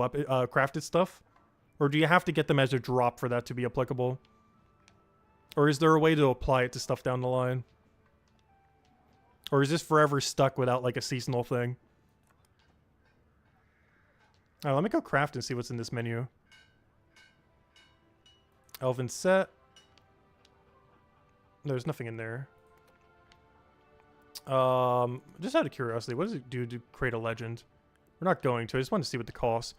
crafted stuff? Or do you have to get them as a drop for that to be applicable? Or is there a way to apply it to stuff down the line? Or is this forever stuck without like a seasonal thing? Alright, let me go craft and see what's in this menu. Elven set. There's nothing in there. Just out of curiosity, what does it do to create a legend? We're not going to. I just want to see what the cost.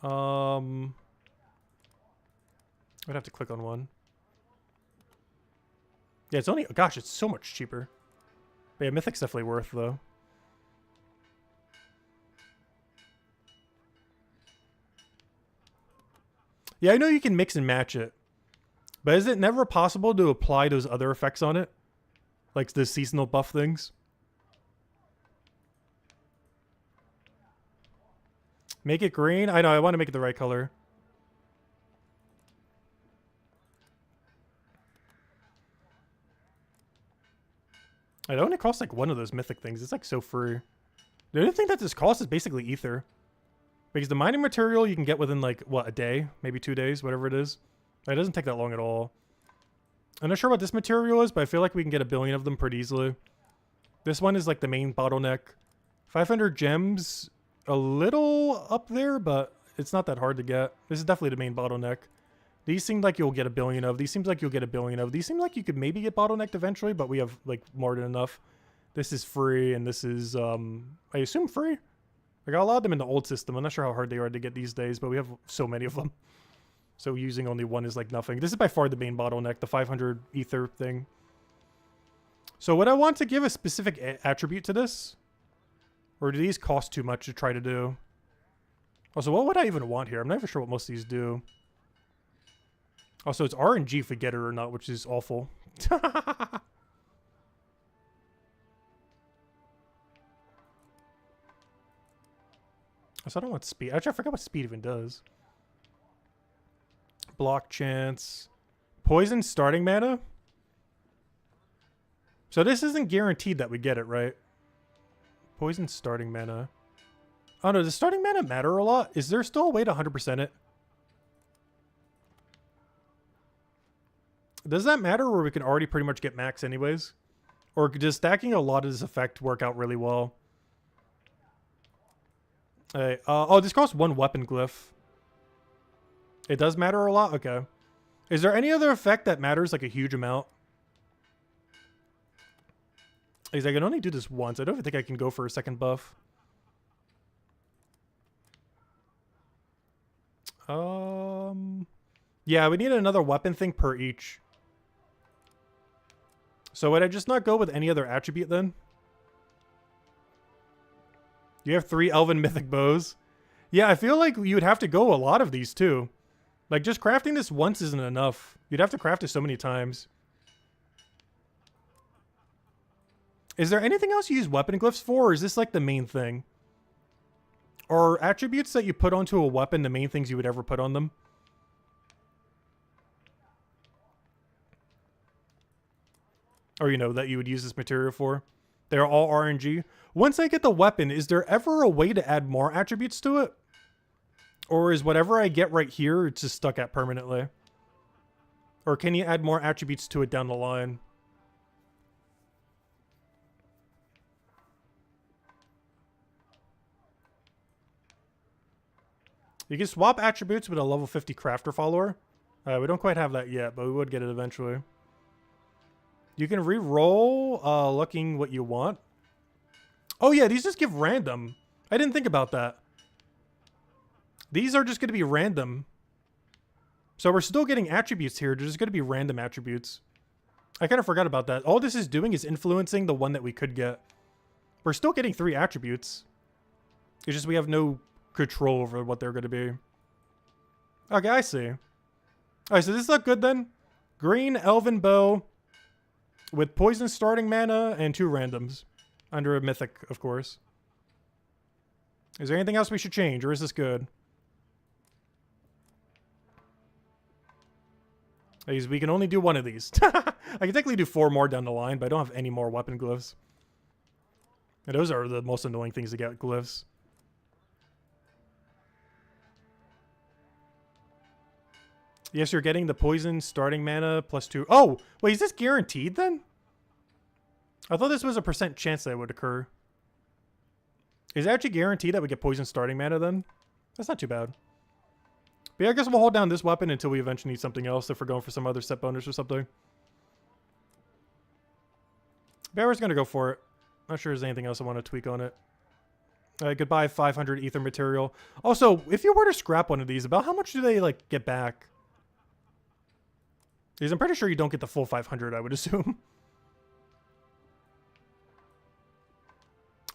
I'd have to click on one. Yeah, it's only... Gosh, it's so much cheaper. But yeah, Mythic's definitely worth, though. Yeah, I know you can mix and match it. But is it never possible to apply those other effects on it? Like the seasonal buff things? Make it green? I know, I want to make it the right color. It only costs like one of those mythic things. It's like so free. The only thing that this costs is basically ether. Because the mining material you can get within like, what, a day? Maybe 2 days, whatever it is. It doesn't take that long at all. I'm not sure what this material is, but I feel like we can get 1 billion of them pretty easily. This one is like the main bottleneck. 500 gems, a little up there, but it's not that hard to get. This is definitely the main bottleneck. These seem like you'll get 1 billion of. These seems like you'll get 1 billion of. These seem like you could maybe get bottlenecked eventually, but we have like more than enough. This is free, and this is, I assume free? I got a lot of them in the old system. I'm not sure how hard they are to get these days, but we have so many of them. So using only one is like nothing. This is by far the main bottleneck, the 500 ether thing. So would I want to give a specific attribute to this? Or do these cost too much to try to do? Also, what would I even want here? I'm not even sure what most of these do. Also, it's RNG if we get it or not, which is awful. So I don't want speed. Actually, I forgot what speed even does. Block chance. Poison starting mana? So this isn't guaranteed that we get it, right? Poison starting mana. Oh no, does starting mana matter a lot? Is there still a way to 100% it? Does that matter where we can already pretty much get max anyways? Or does stacking a lot of this effect work out really well? Hey, oh, this costs 1 weapon glyph. It does matter a lot? Okay. Is there any other effect that matters like a huge amount? Because I can only do this once. I don't even think I can go for a second buff. Yeah, we need another weapon thing per each. So would I just not go with any other attribute then? You have 3 elven mythic bows. Yeah, I feel like you would have to go a lot of these too. Like just crafting this once isn't enough. You'd have to craft it so many times. Is there anything else you use weapon glyphs for, or is this like the main thing? Are attributes that you put onto a weapon the main things you would ever put on them? Or, you know, that you would use this material for? They're all RNG. Once I get the weapon, is there ever a way to add more attributes to it? Or is whatever I get right here, it's just stuck at permanently? Or can you add more attributes to it down the line? You can swap attributes with a level 50 crafter follower. We don't quite have that yet, but we would get it eventually. You can re-roll looking what you want. Oh yeah, these just give random. I didn't think about that. These are just going to be random. So we're still getting attributes here. They're just going to be random attributes. I kind of forgot about that. All this is doing is influencing the one that we could get. We're still getting 3 attributes. It's just we have no control over what they're going to be. Okay, I see. Alright, so this look good then. Green elven bow with poison starting mana and 2 randoms. Under a mythic, of course. Is there anything else we should change, or is this good? Because we can only do 1 of these. I can technically do 4 more down the line, but I don't have any more weapon glyphs. And those are the most annoying things to get glyphs. Yes, you're getting the poison starting mana plus 2. Oh, wait, is this guaranteed then? I thought this was a % chance that it would occur. Is it actually guaranteed that we get poison starting mana then? That's not too bad. But yeah, I guess we'll hold down this weapon until we eventually need something else if we're going for some other set bonus or something. Bear's gonna go for it. Not sure there's anything else I want to tweak on it. Goodbye 500 ether material. Also, if you were to scrap one of these, about how much do they like get back? Because I'm pretty sure you don't get the full 500, I would assume.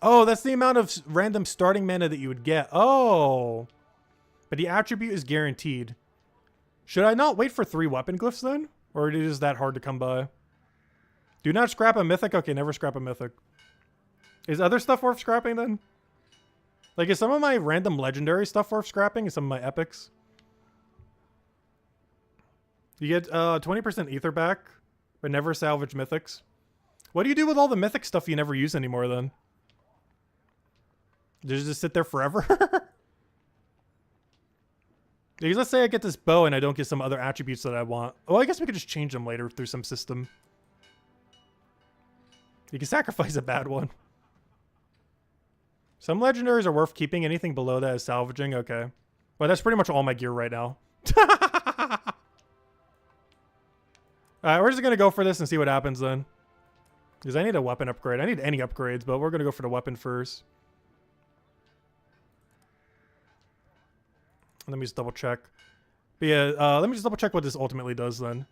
Oh, that's the amount of random starting mana that you would get. Oh. But the attribute is guaranteed. Should I not wait for 3 weapon glyphs then? Or it is that hard to come by? Do not scrap a mythic? Okay, never scrap a mythic. Is other stuff worth scrapping then? Like, is some of my random legendary stuff worth scrapping? Is some of my epics? You get 20% ether back, but never salvage mythics. What do you do with all the mythic stuff you never use anymore then? Does it just sit there forever? Because let's say I get this bow and I don't get some other attributes that I want. Well, I guess we could just change them later through some system. You can sacrifice a bad one. Some legendaries are worth keeping. Anything below that is salvaging. Okay. Well, that's pretty much all my gear right now. Alright, we're just going to go for this and see what happens then. Because I need a weapon upgrade. I need any upgrades, but we're going to go for the weapon first. Let me just double check. But yeah, let me just double check what this ultimately does then.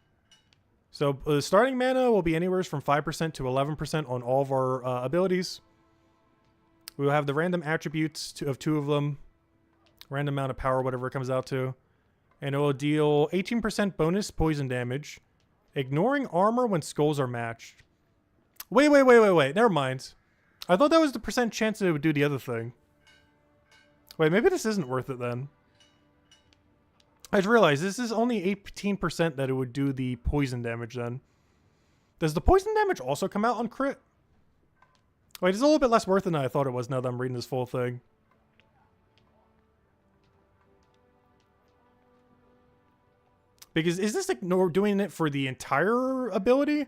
So starting mana will be anywhere from 5% to 11% on all of our abilities. We will have the random attributes of 2 of them. Random amount of power, whatever it comes out to. And it will deal 18% bonus poison damage. Ignoring armor when skulls are matched. Wait. Never mind. I thought that was the percent chance that it would do the other thing. Wait, maybe this isn't worth it then. I just realized this is only 18% that it would do the poison damage then. Does the poison damage also come out on crit? Wait, it's a little bit less worth it than I thought it was now that I'm reading this full thing. Because is this doing it for the entire ability?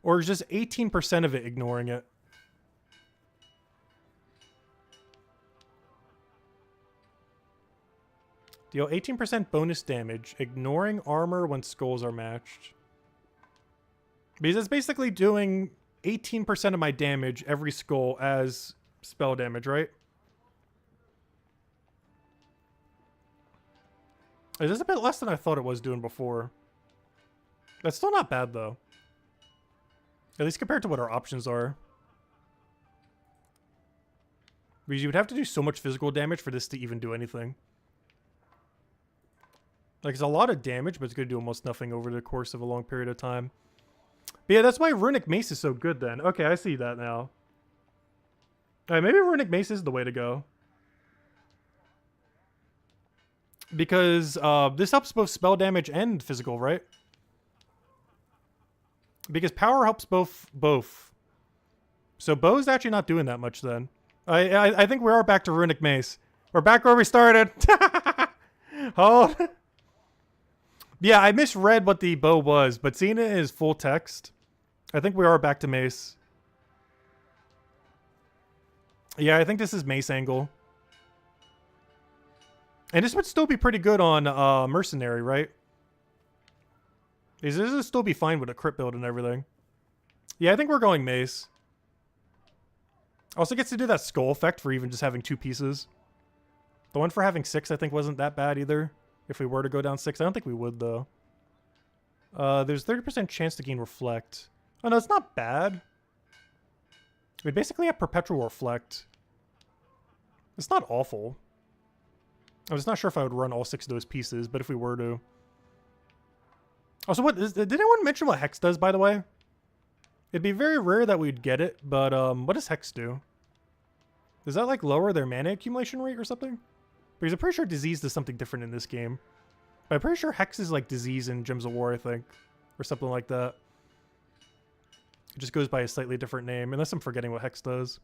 Or is just 18% of it ignoring it? Deal 18% bonus damage, ignoring armor when skulls are matched. Because it's basically doing 18% of my damage every skull as spell damage, right? It is a bit less than I thought it was doing before. That's still not bad, though. At least compared to what our options are. Because you would have to do so much physical damage for this to even do anything. Like, it's a lot of damage, but it's going to do almost nothing over the course of a long period of time. But yeah, that's why Runic Mace is so good then. Okay, I see that now. Alright, maybe Runic Mace is the way to go. Because this helps both spell damage and physical, right? Because power helps both. So bow's actually not doing that much then. I think we are back to Runic Mace. We're back where we started. Hold. Yeah, I misread what the bow was, but seeing it as full text, I think we are back to Mace. Yeah, I think this is Mace angle. And this would still be pretty good on Mercenary, right? This would still be fine with a crit build and everything. Yeah, I think we're going Mace. Also gets to do that skull effect for even just having 2 pieces. The one for having 6 I think wasn't that bad either. If we were to go down 6. I don't think we would though. There's 30% chance to gain Reflect. Oh no, it's not bad. We basically have Perpetual Reflect. It's not awful. I was not sure if I would run all 6 of those pieces, but if we were to. Also, did anyone mention what Hex does, by the way? It'd be very rare that we'd get it, but what does Hex do? Does that like lower their mana accumulation rate or something? Because I'm pretty sure Disease does something different in this game. But I'm pretty sure Hex is like Disease in Gems of War, I think. Or something like that. It just goes by a slightly different name, unless I'm forgetting what Hex does.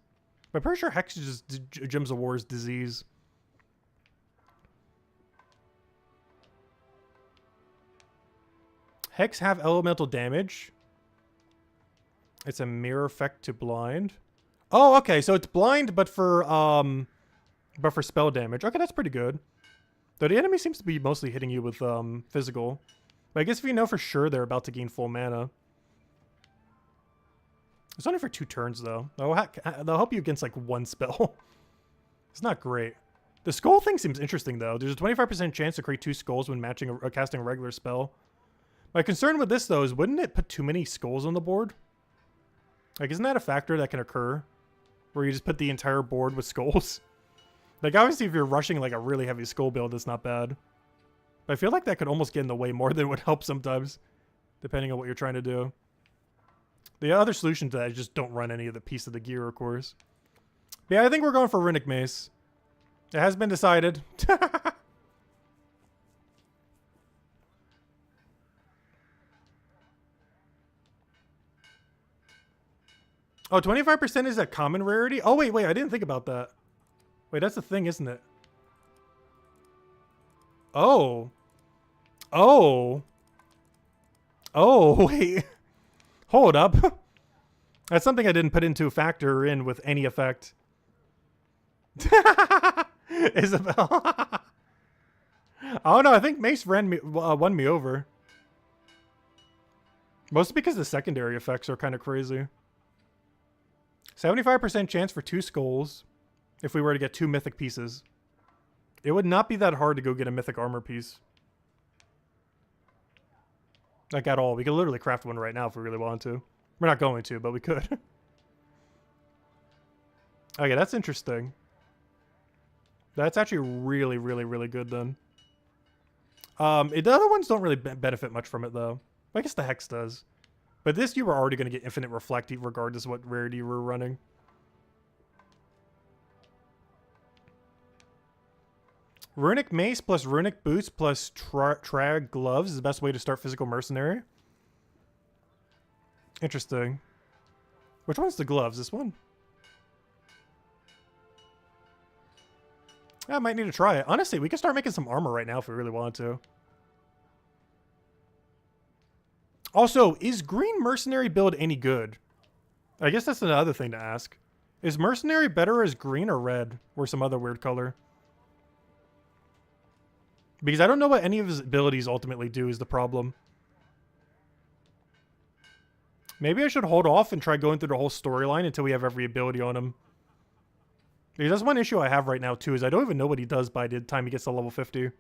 But I'm pretty sure Hex is just Gems of War's Disease. Hex have elemental damage. It's a mirror effect to blind. Oh, okay, so it's blind, but for spell damage. Okay, that's pretty good. Though the enemy seems to be mostly hitting you with physical. But I guess if you know for sure they're about to gain full mana. It's only for 2 turns though. They'll help you against like 1 spell. It's not great. The skull thing seems interesting, though. There's a 25% chance to create 2 skulls when matching or casting a regular spell. My concern with this, though, is wouldn't it put too many skulls on the board? Like, isn't that a factor that can occur? Where you just put the entire board with skulls? Like, obviously, if you're rushing, like, a really heavy skull build, it's not bad. But I feel like that could almost get in the way more than would help sometimes. Depending on what you're trying to do. The other solution to that is just don't run any of the piece of the gear, of course. But yeah, I think we're going for Runic Mace. It has been decided. Oh, 25% is a common rarity? Oh, wait, I didn't think about that. Wait, that's the thing, isn't it? Oh. Oh. Oh, wait. Hold up. That's something I didn't put into a factor in with any effect. Isabel. Oh no, I think Mace won me over. Mostly because the secondary effects are kind of crazy. 75% chance for 2 skulls if we were to get 2 mythic pieces. It would not be that hard to go get a mythic armor piece. Like at all. We could literally craft one right now if we really wanted to. We're not going to, but we could. Okay, that's interesting. That's actually really, really, really good then. The other ones don't really benefit much from it though. I guess the Hex does. But this you were already going to get Infinite Reflect regardless of what rarity you were running. Runic Mace plus Runic Boots plus Trag Gloves is the best way to start Physical Mercenary. Interesting. Which one's the gloves? This one? I might need to try it. Honestly, we could start making some armor right now if we really wanted to. Also, is green mercenary build any good? I guess that's another thing to ask. Is mercenary better as green or red? Or some other weird color? Because I don't know what any of his abilities ultimately do is the problem. Maybe I should hold off and try going through the whole storyline until we have every ability on him. Because that's one issue I have right now too, is I don't even know what he does by the time he gets to level 50. I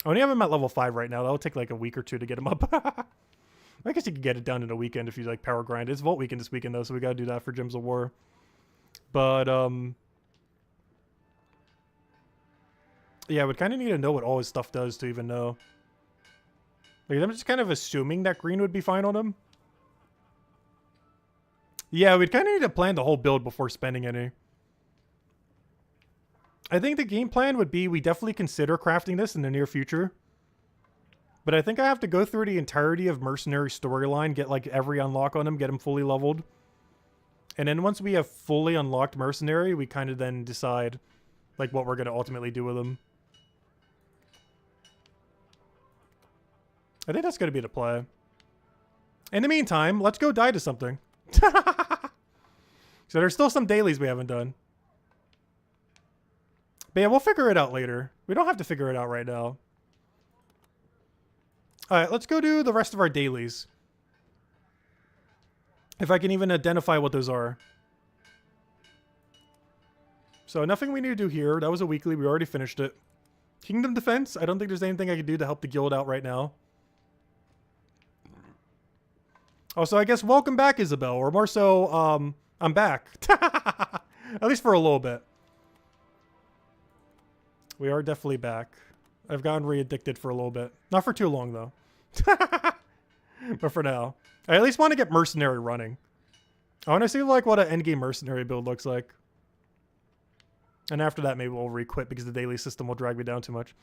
only have him at level 5 right now. That'll take like a week or 2 to get him up. I guess you could get it done in a weekend if you like power grind. It's Vault Weekend this weekend though, so we gotta do that for Gems of War. But, yeah, I would kind of need to know what all his stuff does to even know. Like, I'm just kind of assuming that green would be fine on him. Yeah, we'd kind of need to plan the whole build before spending any. I think the game plan would be we definitely consider crafting this in the near future. But I think I have to go through the entirety of Mercenary storyline, get like every unlock on him, get him fully leveled. And then once we have fully unlocked Mercenary, we kind of then decide like what we're going to ultimately do with him. I think that's going to be the play. In the meantime, let's go die to something. So there's still some dailies we haven't done. But yeah, we'll figure it out later. We don't have to figure it out right now. Alright, let's go do the rest of our dailies. If I can even identify what those are. So nothing we need to do here. That was a weekly. We already finished it. Kingdom Defense. I don't think there's anything I can do to help the guild out right now. Also, I guess welcome back, Isabel. Or more so, I'm back. At least for a little bit. We are definitely back. I've gotten re-addicted for a little bit. Not for too long, though. But for now. I at least want to get Mercenary running. I want to see like what an endgame Mercenary build looks like. And after that, maybe we'll re-quit because the daily system will drag me down too much.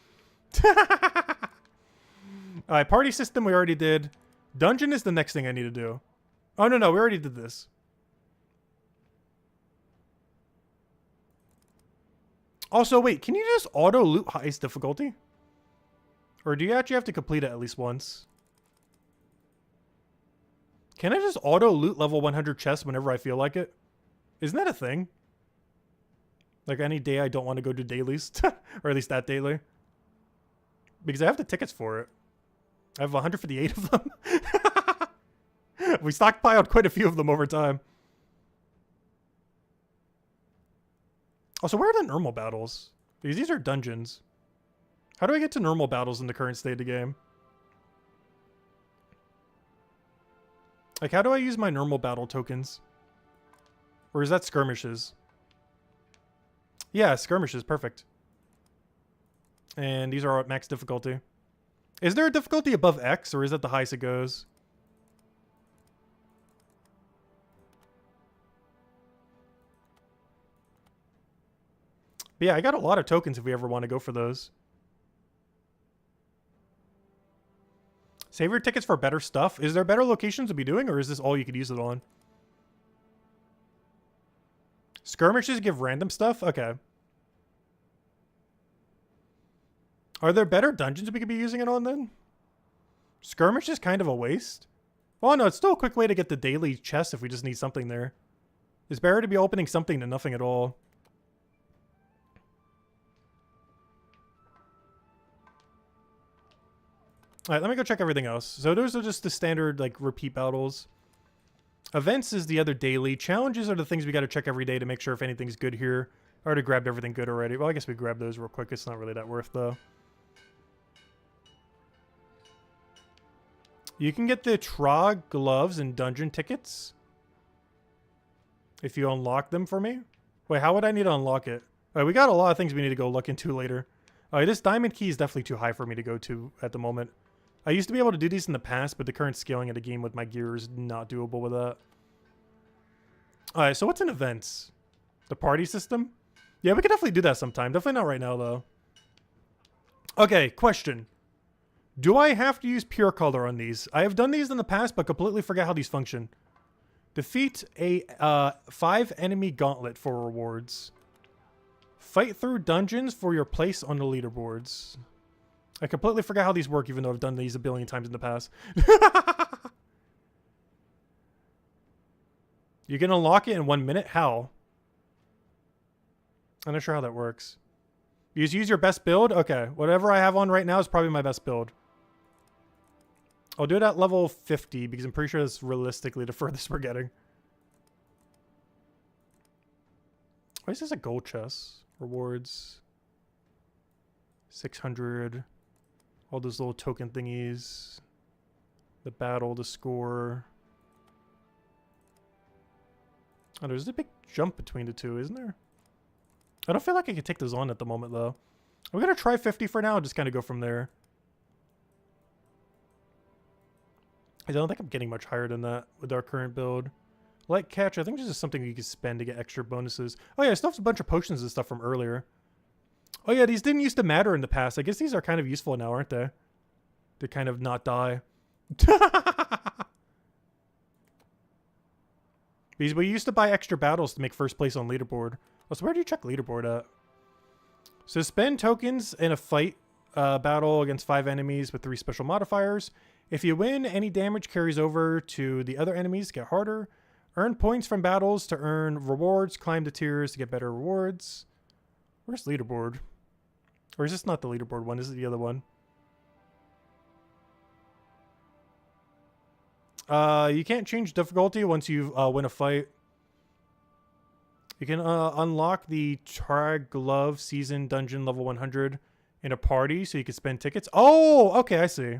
Alright, party system we already did. Dungeon is the next thing I need to do. Oh, no, we already did this. Also, wait, can you just auto-loot highest difficulty? Or do you actually have to complete it at least once? Can I just auto-loot level 100 chests whenever I feel like it? Isn't that a thing? Like any day I don't want to go do dailies? Or at least that daily? Because I have the tickets for it. I have 158 of them. We stockpiled quite a few of them over time. Also, where are the normal battles? Because these are dungeons. How do I get to normal battles in the current state of the game? Like, how do I use my normal battle tokens? Or is that skirmishes? Yeah, skirmishes, perfect. And these are at max difficulty. Is there a difficulty above X, or is that the highest it goes? But yeah, I got a lot of tokens if we ever want to go for those. Save your tickets for better stuff. Is there better locations to be doing, or is this all you could use it on? Skirmishes give random stuff? Okay. Are there better dungeons we could be using it on then? Skirmish is kind of a waste. Well, no, it's still a quick way to get the daily chest if we just need something there. It's better to be opening something than nothing at all. Alright, let me go check everything else. So those are just the standard, like, repeat battles. Events is the other daily. Challenges are the things we got to check every day to make sure if anything's good here. I already grabbed everything good already. Well, I guess we grabbed those real quick. It's not really that worth, though. You can get the Trog gloves and dungeon tickets. If you unlock them for me. Wait, how would I need to unlock it? Alright, we got a lot of things we need to go look into later. Alright, this diamond key is definitely too high for me to go to at the moment. I used to be able to do these in the past, but the current scaling of the game with my gear is not doable with that. Alright, so what's in events? The party system? Yeah, we could definitely do that sometime. Definitely not right now, though. Okay, question. Do I have to use pure color on these? I have done these in the past, but completely forget how these function. Defeat a 5 enemy gauntlet for rewards. Fight through dungeons for your place on the leaderboards. I completely forgot how these work, even though I've done these a billion times in the past. You can unlock it in 1 minute? How? I'm not sure how that works. You just use your best build? Okay. Whatever I have on right now is probably my best build. I'll do it at level 50 because I'm pretty sure that's realistically the furthest we're getting. Why is this a gold chest? Rewards. 600. All those little token thingies. The battle, the score. Oh, there's a big jump between the two, isn't there? I don't feel like I can take those on at the moment, though. We're going to try 50 for now and just kind of go from there. I don't think I'm getting much higher than that with our current build. Light catch, I think this is something you can spend to get extra bonuses. Oh yeah, I still have a bunch of potions and stuff from earlier. Oh yeah, these didn't used to matter in the past. I guess these are kind of useful now, aren't they? To kind of not die. Because we used to buy extra battles to make first place on leaderboard. Oh, so where do you check leaderboard at? So spend tokens in a fight battle against 5 enemies with 3 special modifiers. If you win, any damage carries over to the other enemies to get harder. Earn points from battles to earn rewards. Climb the tiers to get better rewards. Where's leaderboard? Or is this not the leaderboard one? Is it the other one? You can't change difficulty once you win a fight. You can unlock the Trog Glove Season Dungeon level 100 in a party, so you can spend tickets. Oh, okay, I see.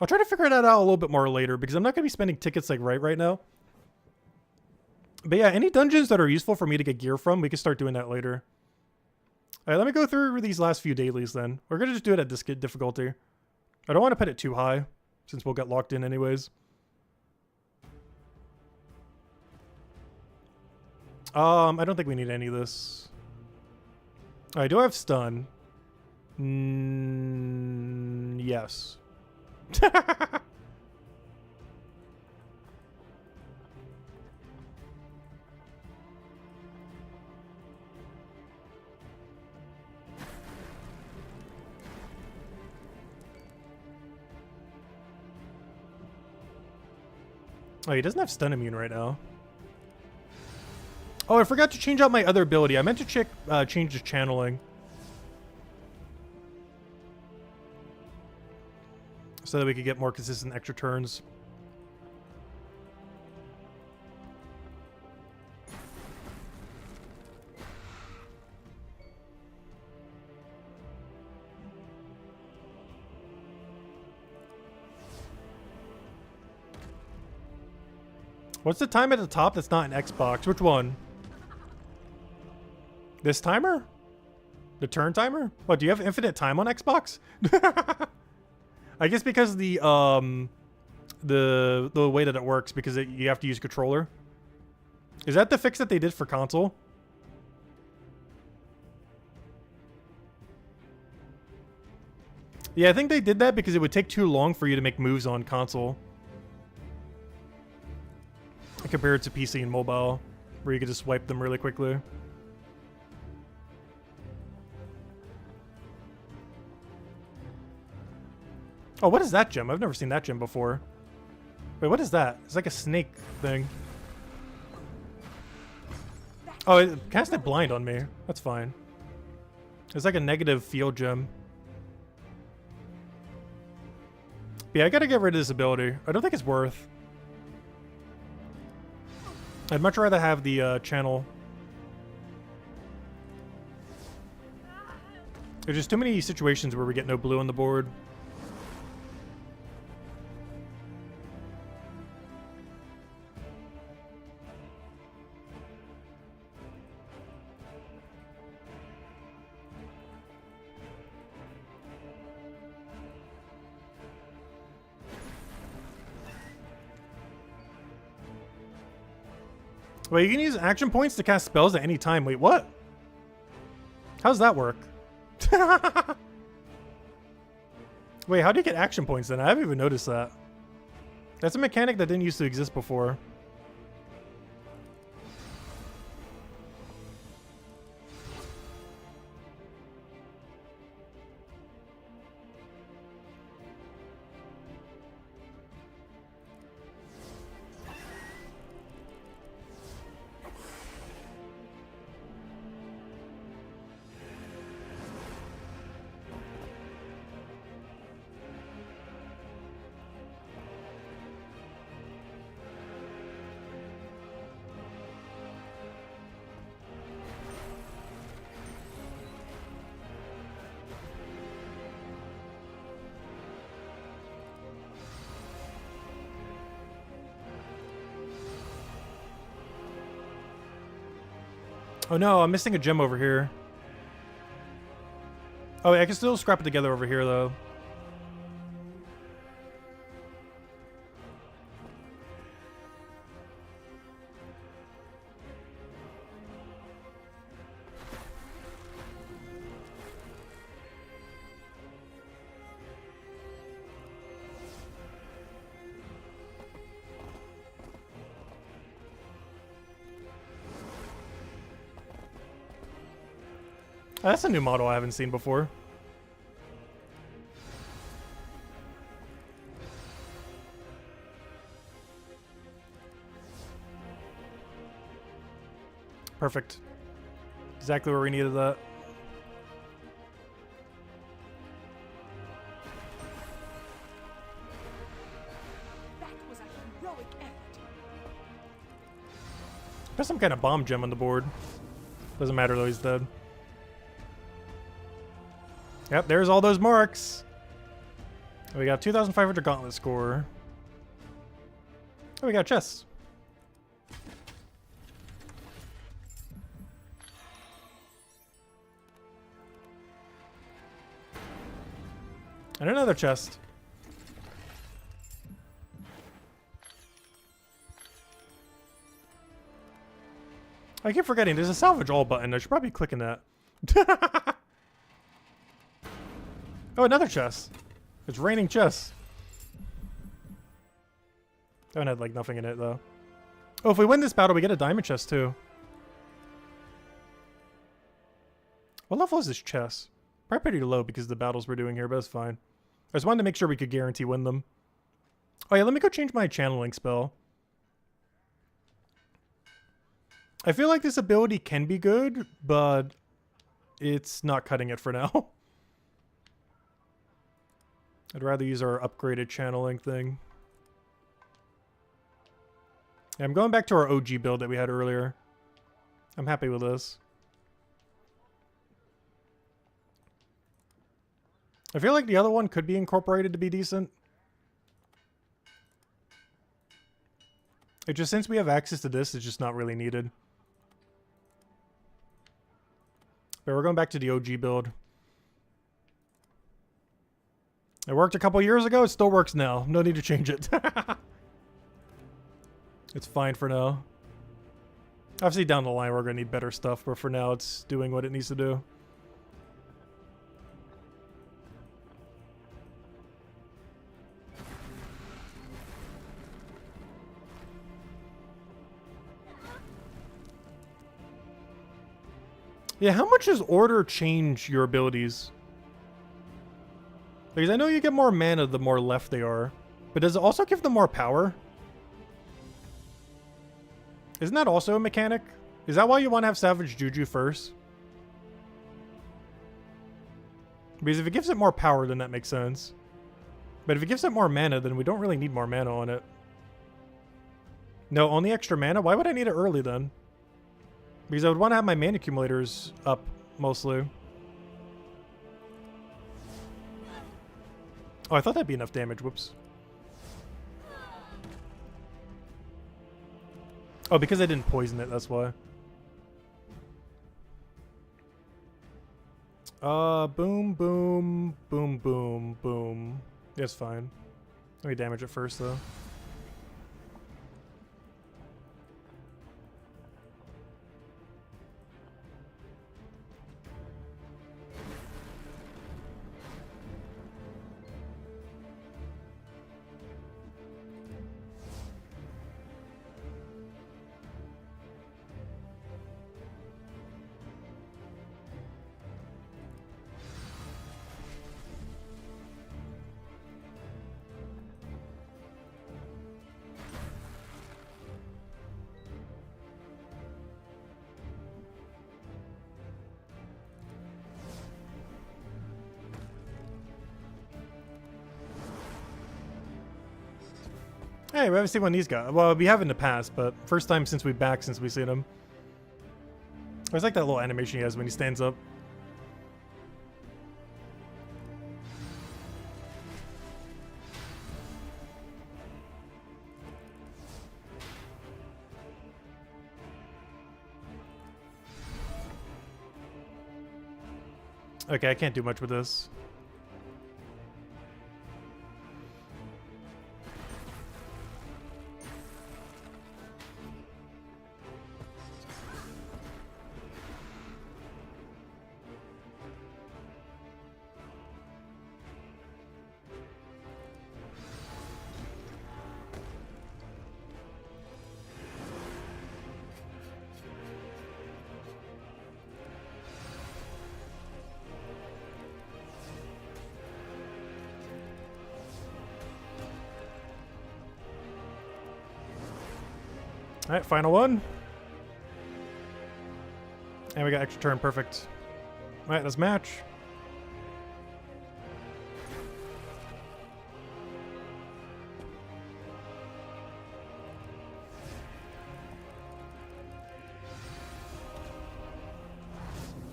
I'll try to figure that out a little bit more later, because I'm not going to be spending tickets like right now. But yeah, any dungeons that are useful for me to get gear from, we can start doing that later. Alright, let me go through these last few dailies then. We're going to just do it at this difficulty. I don't want to put it too high, since we'll get locked in anyways. I don't think we need any of this. Alright, do I have stun? Yes. Oh, he doesn't have stun immune right now. Oh, I forgot to change out my other ability. I meant to change the channeling. So that we could get more consistent extra turns. What's the time at the top that's not an Xbox? Which one? This timer? The turn timer? What, do you have infinite time on Xbox? I guess because the way that it works, because you have to use controller. Is that the fix that they did for console? Yeah, I think they did that because it would take too long for you to make moves on console. Compared to PC and mobile, where you could just wipe them really quickly. Oh, what is that gem? I've never seen that gem before. Wait, what is that? It's like a snake thing. Oh, it cast it blind on me. That's fine. It's like a negative field gem. Yeah, I gotta get rid of this ability. I don't think it's worth. I'd much rather have the channel. There's just too many situations where we get no blue on the board. Wait, you can use action points to cast spells at any time. Wait, what? How's that work? Wait, how do you get action points then? I haven't even noticed that. That's a mechanic that didn't used to exist before. Oh no, I'm missing a gem over here. Oh, I can still scrap it together over here though. Oh, that's a new model I haven't seen before. Perfect. Exactly where we needed that. That was a heroic effort. There's some kind of bomb gem on the board. Doesn't matter though, he's dead. Yep, there's all those marks. We got 2,500 gauntlet score. Oh, we got chests. And another chest. I keep forgetting, there's a salvage all button. I should probably be clicking that. Oh, another chest. It's raining chests. That one had like nothing in it though. Oh, if we win this battle, we get a diamond chest too. What level is this chest? Probably pretty low because of the battles we're doing here, but it's fine. I just wanted to make sure we could guarantee win them. Oh yeah, let me go change my channeling spell. I feel like this ability can be good, but it's not cutting it for now. I'd rather use our upgraded channeling thing. Yeah, I'm going back to our OG build that we had earlier. I'm happy with this. I feel like the other one could be incorporated to be decent. It just, since we have access to this, it's just not really needed. But we're going back to the OG build. It worked a couple years ago. It still works now. No need to change it. It's fine for now. Obviously down the line we're going to need better stuff, but for now it's doing what it needs to do. Yeah, how much does order change your abilities? Because I know you get more mana the more left they are, but does it also give them more power? Isn't that also a mechanic? Is that why you want to have Savage Juju first? Because if it gives it more power, then that makes sense. But if it gives it more mana, then we don't really need more mana on it. No, only extra mana? Why would I need it early then? Because I would want to have my mana accumulators up, mostly. Oh, I thought that'd be enough damage. Whoops. Oh, because I didn't poison it, that's why. Boom, boom, boom, boom, boom. That's fine. Let me damage it first, though. Hey, we haven't seen one of these guys. Well, we have in the past, but first time since we've seen him. I like that little animation he has when he stands up. Okay, I can't do much with this. Alright, final one. And we got extra turn, perfect. Alright, let's match.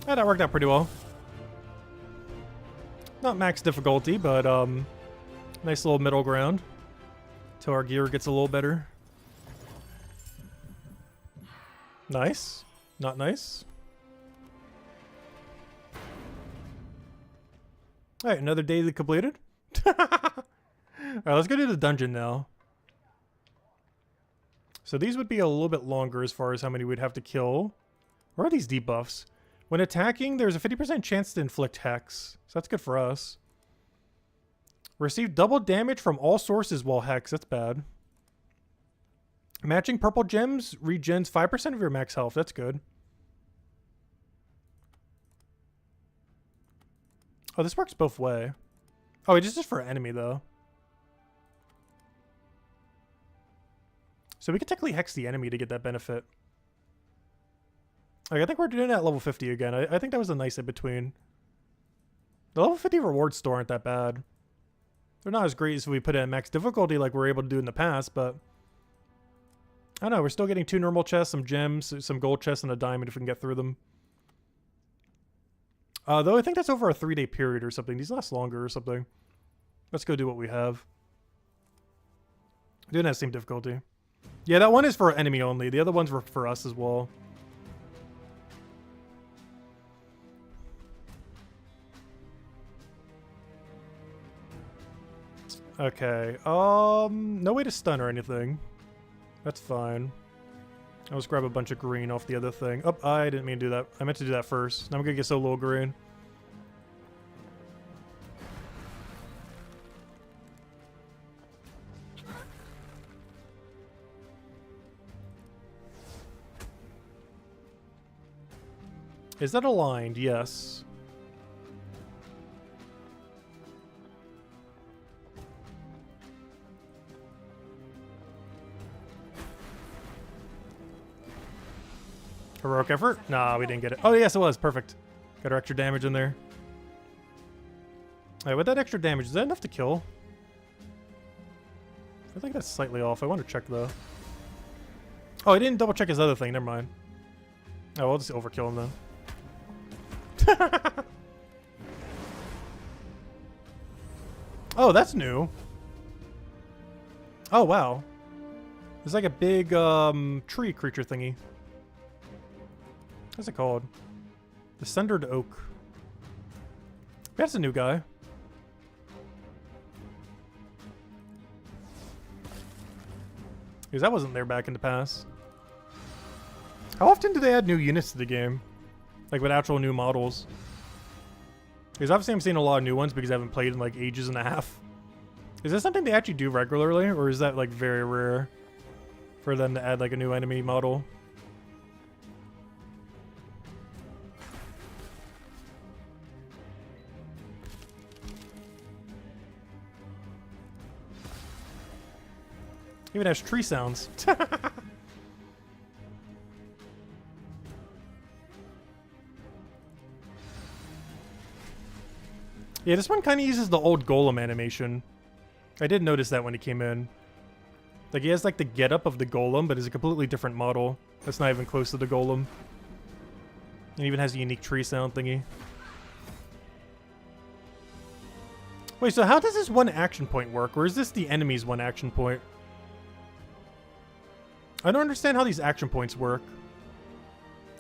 Yeah, that worked out pretty well. Not max difficulty, but nice little middle ground. Till our gear gets a little better. Nice. Not nice. Alright, another daily completed. Alright, let's go to the dungeon now. So these would be a little bit longer as far as how many we'd have to kill. Where are these debuffs? When attacking, there's a 50% chance to inflict Hex. So that's good for us. Receive double damage from all sources while Hex. That's bad. Matching purple gems regens 5% of your max health. That's good. Oh, this works both way. Oh, it's just for enemy, though. So we could technically hex the enemy to get that benefit. Like, I think we're doing that at level 50 again. I think that was a nice in-between. The level 50 rewards still aren't that bad. They're not as great as we put it in max difficulty like we were able to do in the past, but... I don't know, we're still getting 2 normal chests, some gems, some gold chests, and a diamond if we can get through them. Though I think that's over a 3-day period or something. These last longer or something. Let's go do what we have. Doing that same difficulty. Yeah, that one is for enemy only. The other ones were for us as well. Okay. No way to stun or anything. That's fine. I'll just grab a bunch of green off the other thing. Oh, I didn't mean to do that. I meant to do that first. Now I'm gonna get so little green. Is that aligned? Yes. Heroic effort? Nah, we didn't get it. Oh, yes, it was. Perfect. Got our extra damage in there. Alright, with that extra damage, is that enough to kill? I think that's slightly off. I want to check, though. Oh, I didn't double check his other thing. Never mind. Oh, I'll just overkill him, then. Oh, that's new. Oh, wow. There's like a big tree creature thingy. What's it called? The Sundered Oak. That's a new guy. Because that wasn't there back in the past. How often do they add new units to the game? Like with actual new models? Because obviously I'm seeing a lot of new ones because I haven't played in like ages and a half. Is this something they actually do regularly? Or is that like very rare for them to add like a new enemy model? Even has tree sounds. Yeah, this one kind of uses the old Golem animation. I did notice that when he came in. Like, he has like the getup of the Golem, but it's a completely different model. That's not even close to the Golem. It even has a unique tree sound thingy. Wait, so how does this one action point work? Or is this the enemy's one action point? I don't understand how these action points work.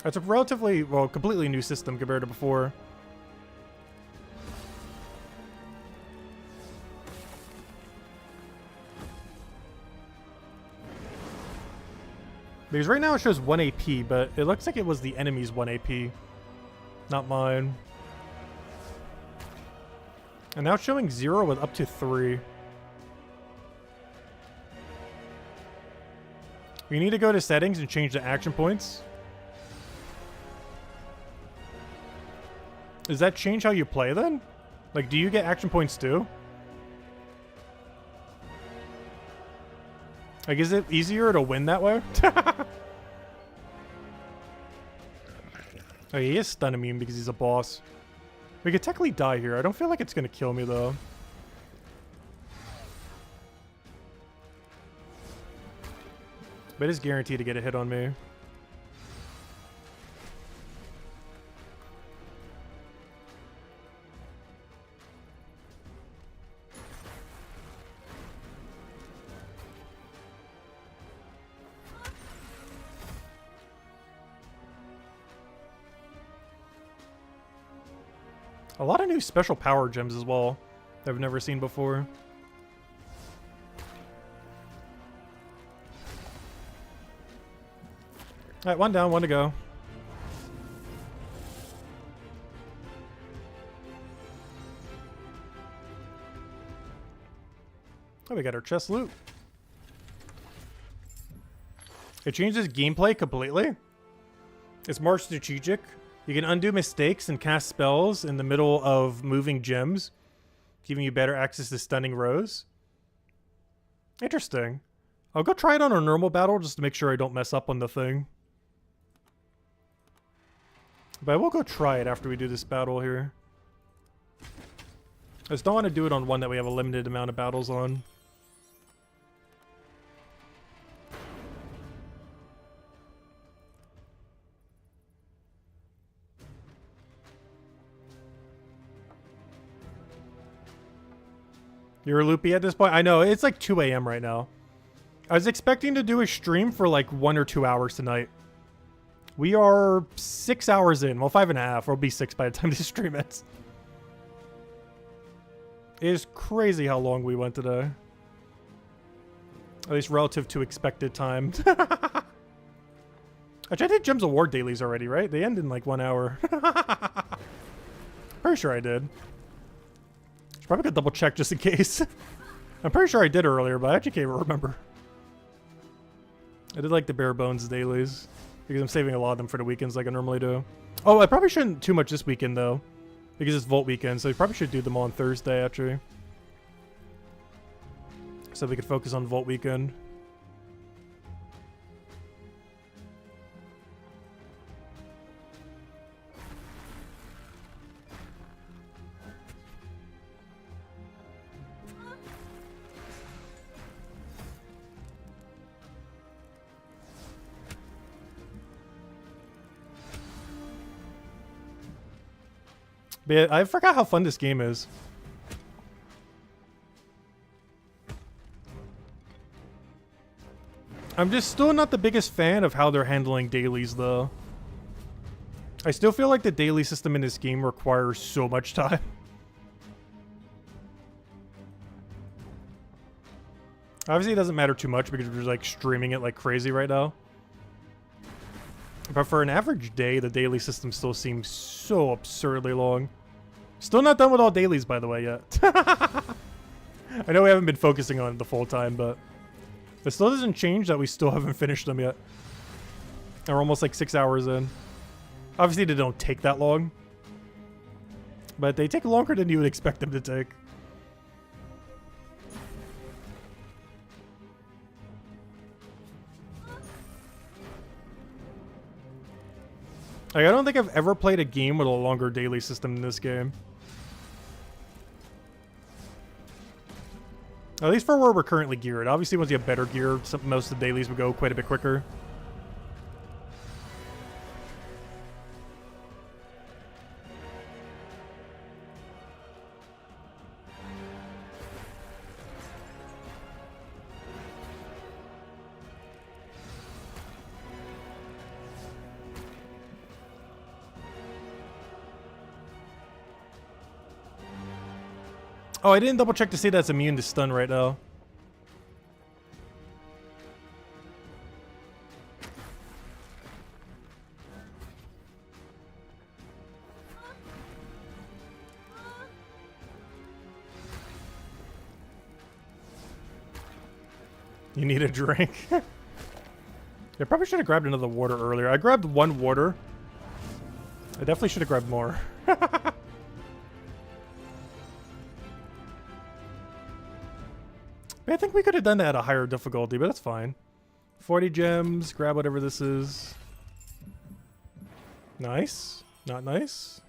It's a relatively, well, completely new system compared to before. Because right now it shows 1 AP, but it looks like it was the enemy's 1 AP. Not mine. And now it's showing 0 with up to 3. You need to go to settings and change the action points. Does that change how you play then? Like, do you get action points too? Like, is it easier to win that way? Oh, he is stun immune because he's a boss. We could technically die here. I don't feel like it's going to kill me, though. But it is guaranteed to get a hit on me. A lot of new special power gems as well that I've never seen before. Alright, one down, one to go. Oh, we got our chest loot. It changes gameplay completely. It's more strategic. You can undo mistakes and cast spells in the middle of moving gems, giving you better access to stunning rows. Interesting. I'll go try it on a normal battle just to make sure I don't mess up on the thing. But I will go try it after we do this battle here. I just don't want to do it on one that we have a limited amount of battles on. You're loopy at this point? I know, it's like 2 a.m. right now. I was expecting to do a stream for like 1 or 2 hours tonight. We are 6 hours in. Well, 5.5. We'll be 6 by the time this stream ends. It is crazy how long we went today. At least relative to expected time. Actually, I did Gems Award dailies already, right? They end in like 1 hour. Pretty sure I did. Should probably go double check just in case. I'm pretty sure I did earlier, but I actually can't remember. I did like the bare bones dailies because I'm saving a lot of them for the weekends like I normally do. Oh, I probably shouldn't too much this weekend though, because it's Vault weekend, so I probably should do them on Thursday actually, so we could focus on Vault weekend. But yeah, I forgot how fun this game is. I'm just still not the biggest fan of how they're handling dailies, though. I still feel like the daily system in this game requires so much time. Obviously, it doesn't matter too much because we're just like streaming it like crazy right now. But for an average day, the daily system still seems so absurdly long. Still not done with all dailies, by the way, yet. I know we haven't been focusing on it the full time, but it still doesn't change that we still haven't finished them yet. And we're almost like 6 hours in. Obviously, they don't take that long, but they take longer than you would expect them to take. Like, I don't think I've ever played a game with a longer daily system than this game. At least for where we're currently geared. Obviously, once you have better gear, most of the dailies would go quite a bit quicker. Oh, I didn't double check to see that's immune to stun right now. You need a drink. I probably should have grabbed another water earlier. I grabbed one water. I definitely should have grabbed more. I think we could have done that at a higher difficulty, but that's fine. 40 gems, grab whatever this is. Nice. Not nice.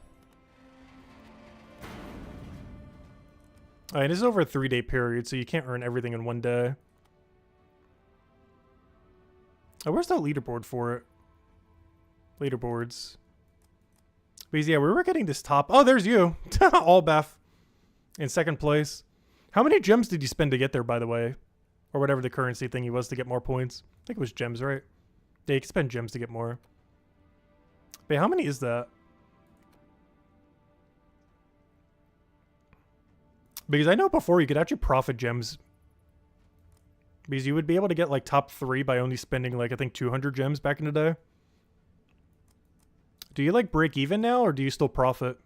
Alright, this is over a 3-day period, so you can't earn everything in one day. Oh, where's the leaderboard for it? Leaderboards. Because yeah, we were getting this top. Oh, there's you. All Beth. In second place. How many gems did you spend to get there, by the way? Or whatever the currency thingy was to get more points. I think it was gems, right? Yeah, you can spend gems to get more. Wait, how many is that? Because I know before you could actually profit gems. Because you would be able to get like top 3 by only spending like, I think 200 gems back in the day. Do you like break even now or do you still profit?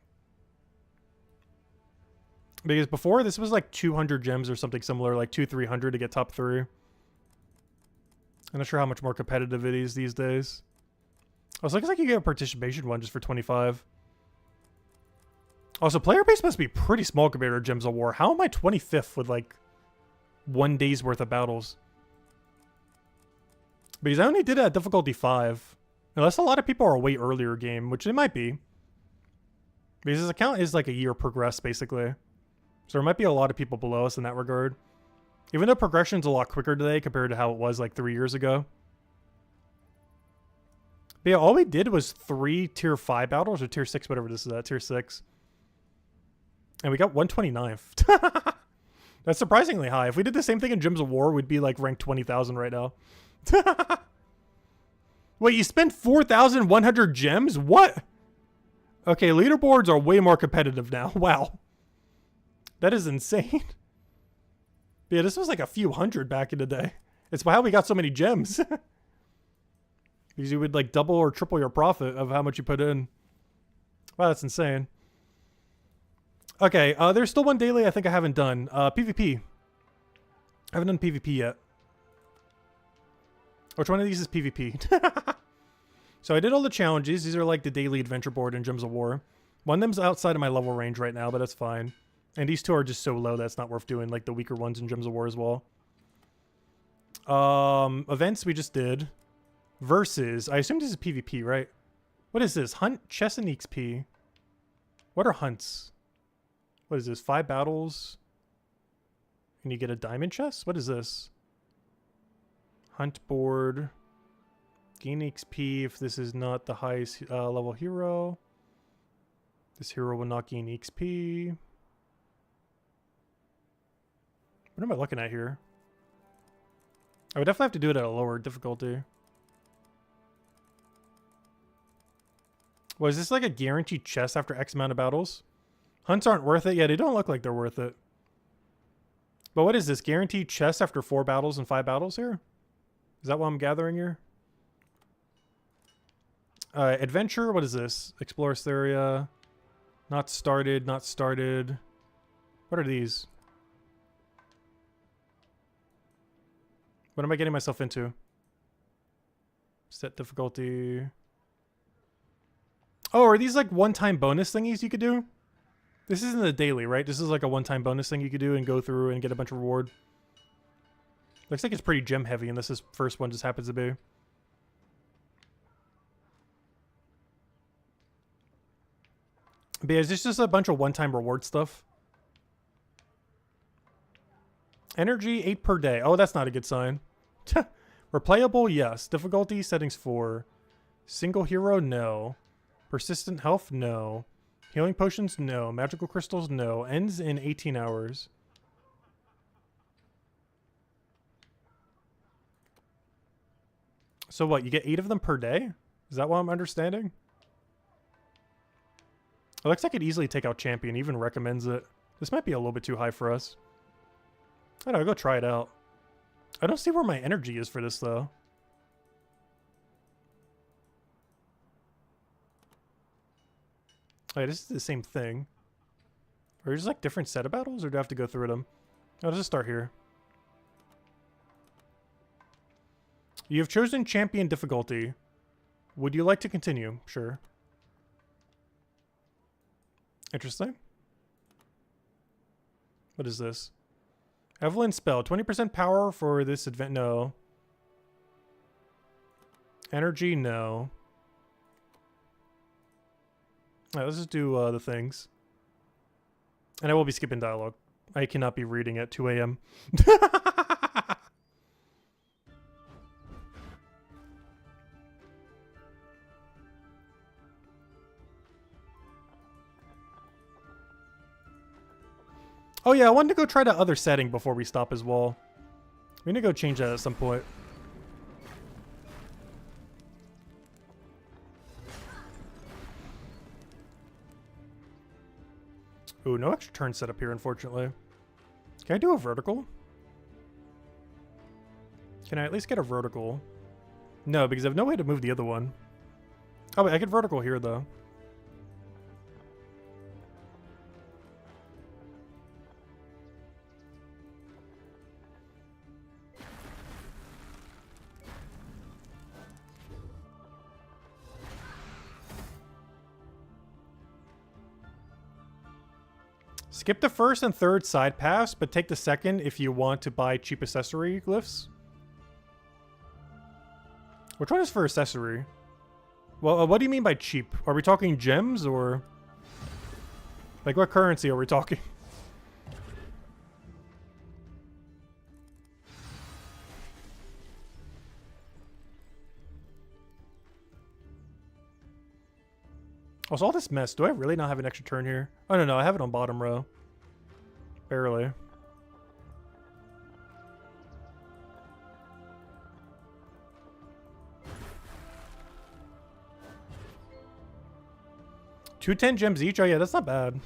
Because before, this was like 200 gems or something similar, like 200-300 to get top 3. I'm not sure how much more competitive it is these days. Also, looks like you get a participation one just for 25. Also, player base must be pretty small compared to Gems of War. How am I 25th with like 1 day's worth of battles? Because I only did it at difficulty 5. Unless a lot of people are a way earlier game, which they might be. Because this account is like a year progressed, basically. So there might be a lot of people below us in that regard. Even though progression's a lot quicker today compared to how it was like 3 years ago. But yeah, all we did was 3 tier 5 battles, or tier 6, whatever this is at, tier 6. And we got 129th. That's surprisingly high. If we did the same thing in Gems of War, we'd be like ranked 20,000 right now. Wait, you spent 4,100 gems? What? Okay, leaderboards are way more competitive now. Wow. That is insane. Yeah, this was like a few hundred back in the day. It's how we got so many gems. Because you would like double or triple your profit of how much you put in. Wow, that's insane. Okay, there's still one daily I think I haven't done. PvP. I haven't done PvP yet. Which one of these is PvP? So I did all the challenges. These are like the daily adventure board in Gems of War. One of them's outside of my level range right now, but that's fine. And these two are just so low that's not worth doing, like the weaker ones in Gems of War as well. Events we just did. Versus, I assume this is PvP, right? What is this? Hunt, chess, and XP. What are hunts? What is this? 5 battles. And you get a diamond chest? What is this? Hunt board. Gain XP if this is not the highest level hero. This hero will not gain XP. What am I looking at here? I would definitely have to do it at a lower difficulty. Was this like a guaranteed chest after X amount of battles? Hunts aren't worth it? Yeah, they don't look like they're worth it. But what is this? Guaranteed chest after 4 battles and 5 battles here? Is that what I'm gathering here? Adventure, what is this? Explore Asteria. Not started, not started. What are these? What am I getting myself into? Set difficulty. Oh, are these like one-time bonus thingies you could do? This isn't a daily, right? This is like a one-time bonus thing you could do and go through and get a bunch of reward. Looks like it's pretty gem heavy, and this first one just happens to be. But yeah, is this just a bunch of one-time reward stuff? Energy 8 per day. Oh, that's not a good sign. Replayable, yes. Difficulty settings 4. Single hero, no. Persistent health, no. Healing potions, no. Magical crystals, no. Ends in 18 hours. So what, you get 8 of them per day? Is that what I'm understanding? It looks like I could easily take out Champion, even recommends it. This might be a little bit too high for us. I don't know, go try it out. I don't see where my energy is for this, though. Okay, this is the same thing. Are these like different set of battles, or do I have to go through them? I'll just start here. You have chosen champion difficulty. Would you like to continue? Sure. Interesting. What is this? Evelyn spell. 20% power for this event. No. Energy. No. Alright, let's just do the things. And I will be skipping dialogue. I cannot be reading at 2 a.m. Oh yeah, I wanted to go try that other setting before we stop as well. We need to go change that at some point. Ooh, no extra turn setup here, unfortunately. Can I do a vertical? Can I at least get a vertical? No, because I have no way to move the other one. Oh, wait, I get vertical here, though. Skip the first and third side paths, but take the second if you want to buy cheap accessory glyphs. Which one is for accessory? Well, what do you mean by cheap? Are we talking gems or... like, what currency are we talking? Also, all this mess. Do I really not have an extra turn here? Oh, no, I have it on bottom row. Barely. 210 gems each? Oh yeah, that's not bad.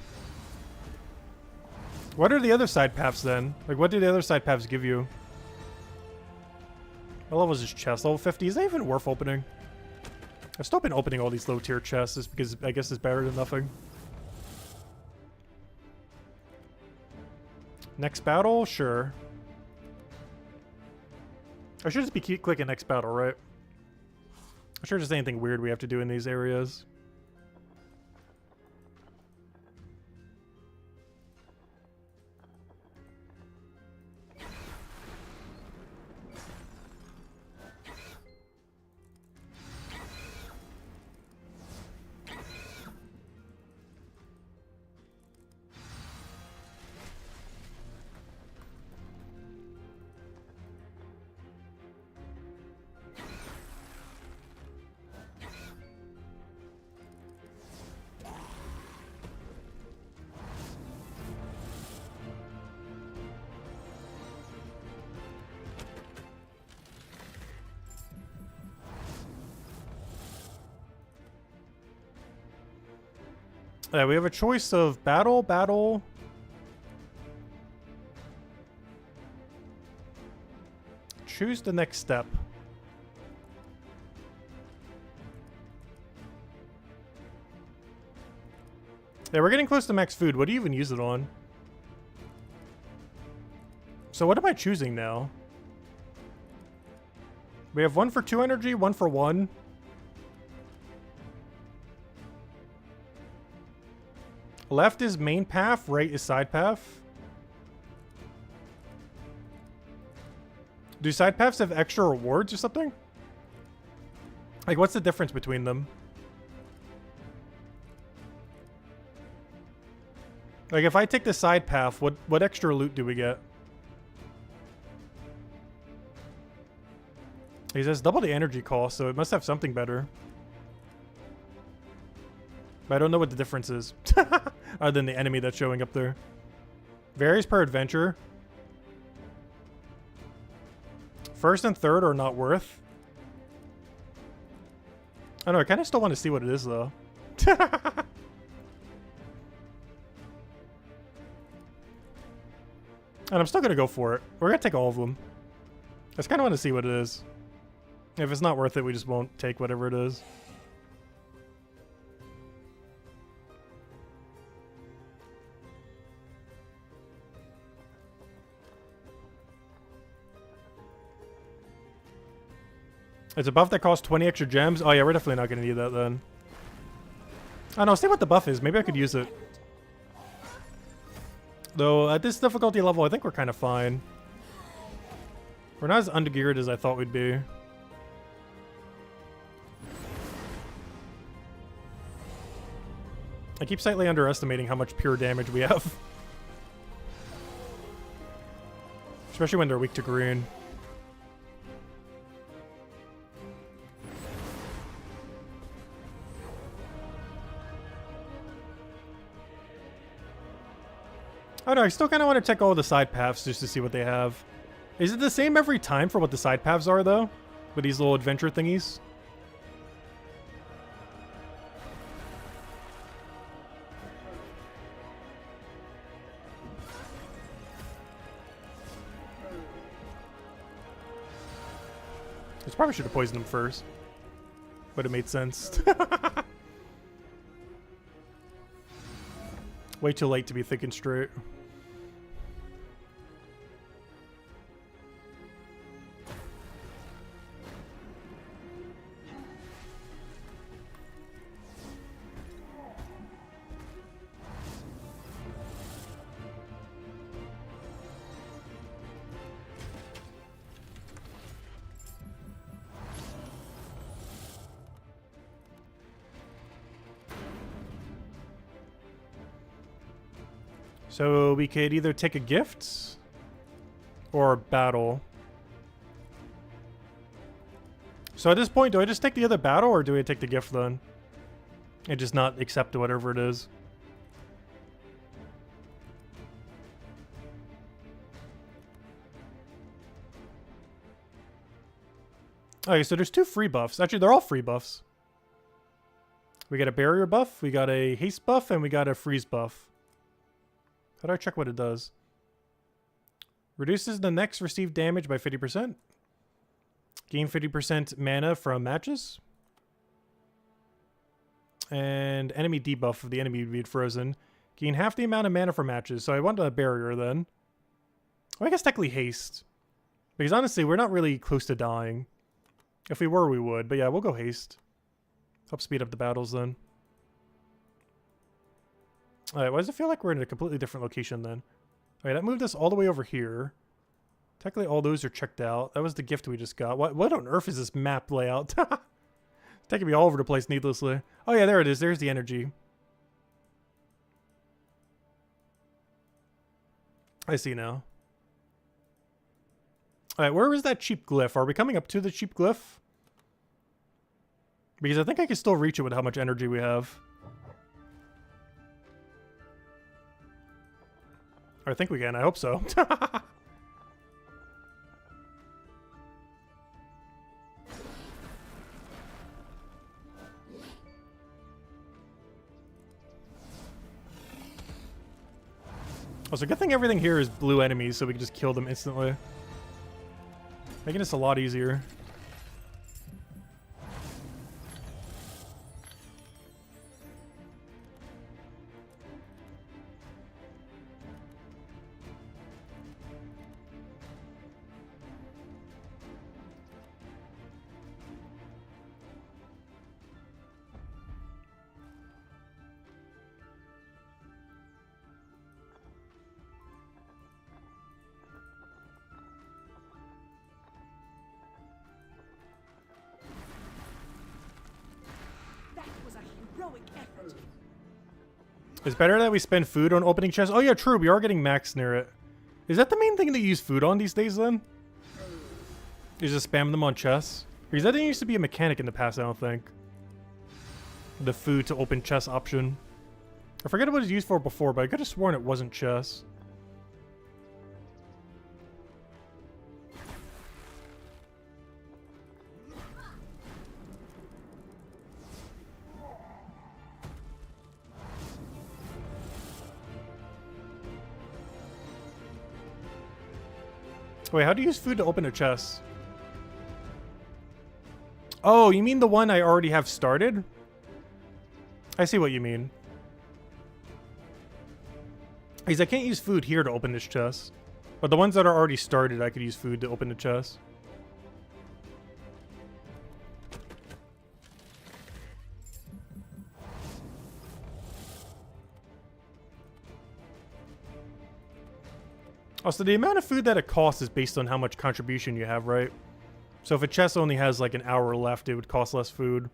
What are the other side paths then? Like, what do the other side paths give you? What level is this chest? Level 50? Is that even worth opening? I've still been opening all these low tier chests just because I guess it's better than nothing. Next battle? Sure. I should just be clicking next battle, right? I'm sure there's anything weird we have to do in these areas. We have a choice of battle, battle. Choose the next step. Yeah, we're getting close to max food. What do you even use it on? So what am I choosing now? We have 1 for 2 energy, 1 for 1. Left is main path, right is side path. Do side paths have extra rewards or something? Like, what's the difference between them? Like, if I take the side path, what extra loot do we get? He says double the energy cost, so it must have something better. But I don't know what the difference is. Other than the enemy that's showing up there. Varies per adventure. First and third are not worth. I don't know, I kind of still want to see what it is, though. And I'm still going to go for it. We're going to take all of them. I just kind of want to see what it is. If it's not worth it, we just won't take whatever it is. It's a buff that costs 20 extra gems. Oh yeah, we're definitely not going to need that then. I don't know, see what the buff is. Maybe I could use it. Though, at this difficulty level, I think we're kind of fine. We're not as undergeared as I thought we'd be. I keep slightly underestimating how much pure damage we have. Especially when they're weak to green. Oh no, I still kind of want to check all the side paths just to see what they have. Is it the same every time for what the side paths are, though? With these little adventure thingies? I probably should have poisoned him first. Would have made sense. Way too late to be thinking straight. So we could either take a gift or battle. So at this point, do I just take the other battle or do I take the gift then? And just not accept whatever it is? Okay, so there's 2 free buffs. Actually, they're all free buffs. We got a barrier buff, we got a haste buff, and we got a freeze buff. How do I check what it does? Reduces the next received damage by 50%. Gain 50% mana from matches. And enemy debuff of the enemy being frozen. Gain half the amount of mana from matches. So I want a barrier then. Well, I guess technically haste. Because honestly, we're not really close to dying. If we were, we would. But yeah, we'll go haste. Help speed up the battles then. Alright, why does it feel like we're in a completely different location then? Alright, that moved us all the way over here. Technically, all those are checked out. That was the gift we just got. What on earth is this map layout? It's taking me all over the place needlessly. Oh yeah, there it is. There's the energy. I see now. Alright, where is that cheap glyph? Are we coming up to the cheap glyph? Because I think I can still reach it with how much energy we have. I think we can. I hope so. Also, good thing everything here is blue enemies, so we can just kill them instantly. Making this a lot easier. That was a heroic effort. It's better that we spend food on opening chests. Oh yeah, true. We are getting max near it. Is that the main thing to use food on these days then? Is just spam them on chests? Because that didn't used to be a mechanic in the past, I don't think. The food to open chest option. I forget what it was used for before, but I could have sworn it wasn't chess. Wait, how do you use food to open a chest? Oh, you mean the one I already have started? I see what you mean. Because I can't use food here to open this chest. But the ones that are already started, I could use food to open the chest. Also, the amount of food that it costs is based on how much contribution you have, right? So if a chest only has like an hour left, it would cost less food.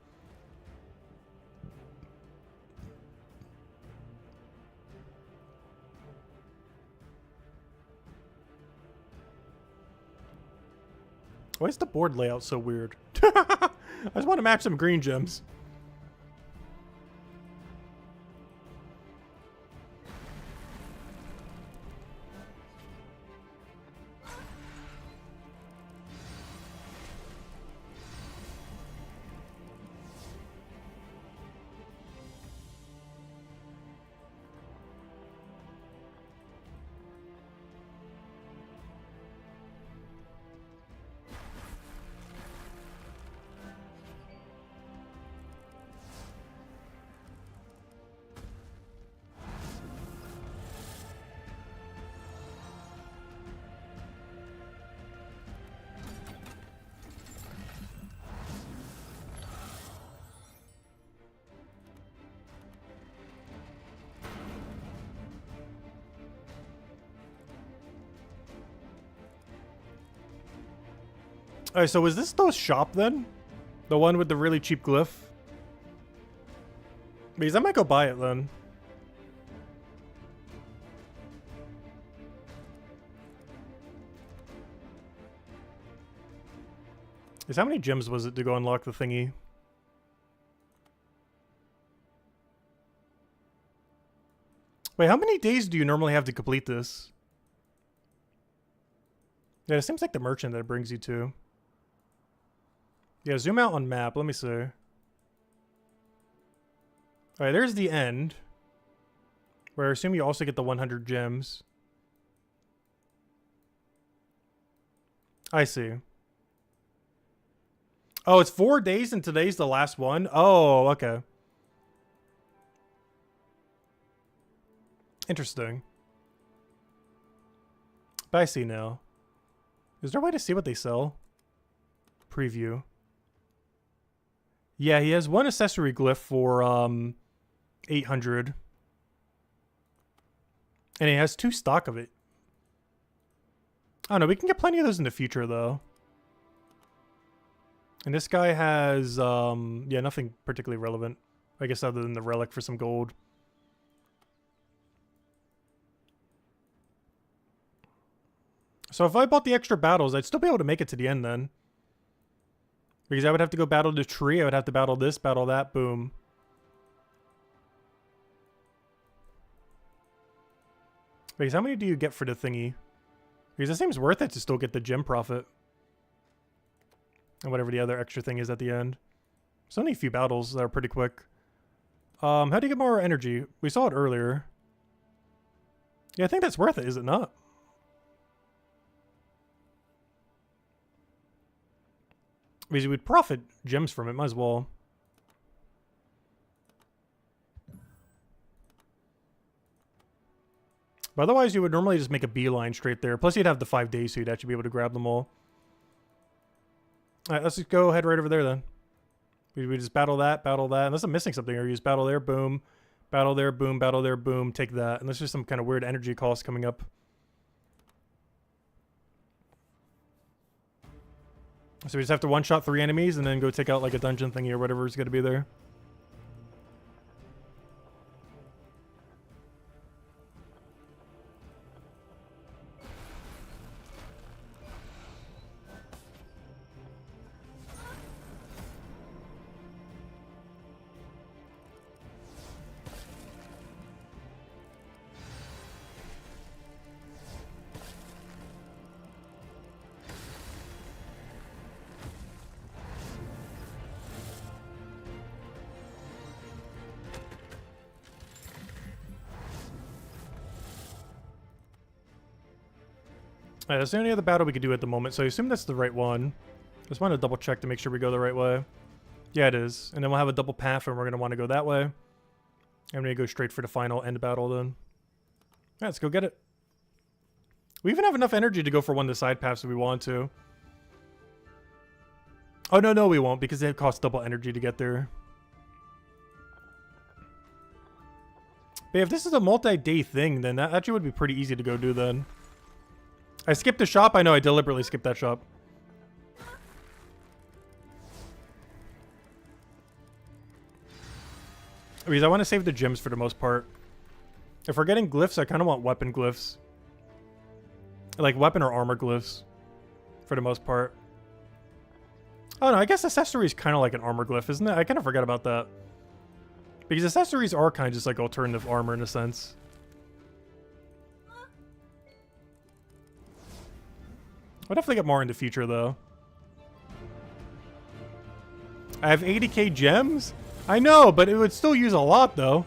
Why is the board layout so weird? I just want to match some green gems. Alright, so is this the shop then? The one with the really cheap glyph? Because I might go buy it then. How many gems was it to go unlock the thingy? Wait, how many days do you normally have to complete this? Yeah, it seems like the merchant that it brings you to. Yeah, zoom out on map. Let me see. Alright, there's the end. Where I assume you also get the 100 gems. I see. Oh, it's 4 days and today's the last one? Oh, okay. Interesting. But I see now. Is there a way to see what they sell? Preview. Yeah, he has one accessory glyph for 800. And he has 2 stock of it. I don't know, we can get plenty of those in the future though. And this guy has yeah, nothing particularly relevant. I guess other than the relic for some gold. So if I bought the extra battles, I'd still be able to make it to the end then. Because I would have to go battle the tree, I would have to battle this, battle that, boom. Because how many do you get for the thingy? Because it seems worth it to still get the gem profit. And whatever the other extra thing is at the end. There's only a few battles that are pretty quick. How do you get more energy? We saw it earlier. Yeah, I think that's worth it, is it not? Because you would profit gems from it, might as well. But otherwise, you would normally just make a beeline straight there. Plus, you'd have the 5 days, so you'd actually be able to grab them all. Alright, let's just go head right over there then. We just battle that, unless I'm missing something, or you just battle there, boom. Battle there, boom, battle there, boom, take that. Unless there's some kind of weird energy cost coming up. So we just have to one-shot 3 enemies and then go take out like a dungeon thingy or whatever is going to be there. Alright, that's the only other battle we could do at the moment, so I assume that's the right one. Just want to double check to make sure we go the right way. Yeah, it is. And then we'll have a double path and we're going to want to go that way. I'm going to go straight for the final end battle then. Yeah, let's go get it. We even have enough energy to go for one of the side paths if we want to. Oh, no, we won't, because it costs double energy to get there. But if this is a multi-day thing, then that actually would be pretty easy to go do then. I skipped the shop. I know I deliberately skipped that shop. Because I want to save the gems for the most part. If we're getting glyphs, I kind of want weapon glyphs. Like weapon or armor glyphs. For the most part. Oh no, I guess accessories kind of like an armor glyph, isn't it? I kind of forgot about that. Because accessories are kind of just like alternative armor in a sense. I'll definitely get more in the future, though. I have 80k gems? I know, but it would still use a lot, though.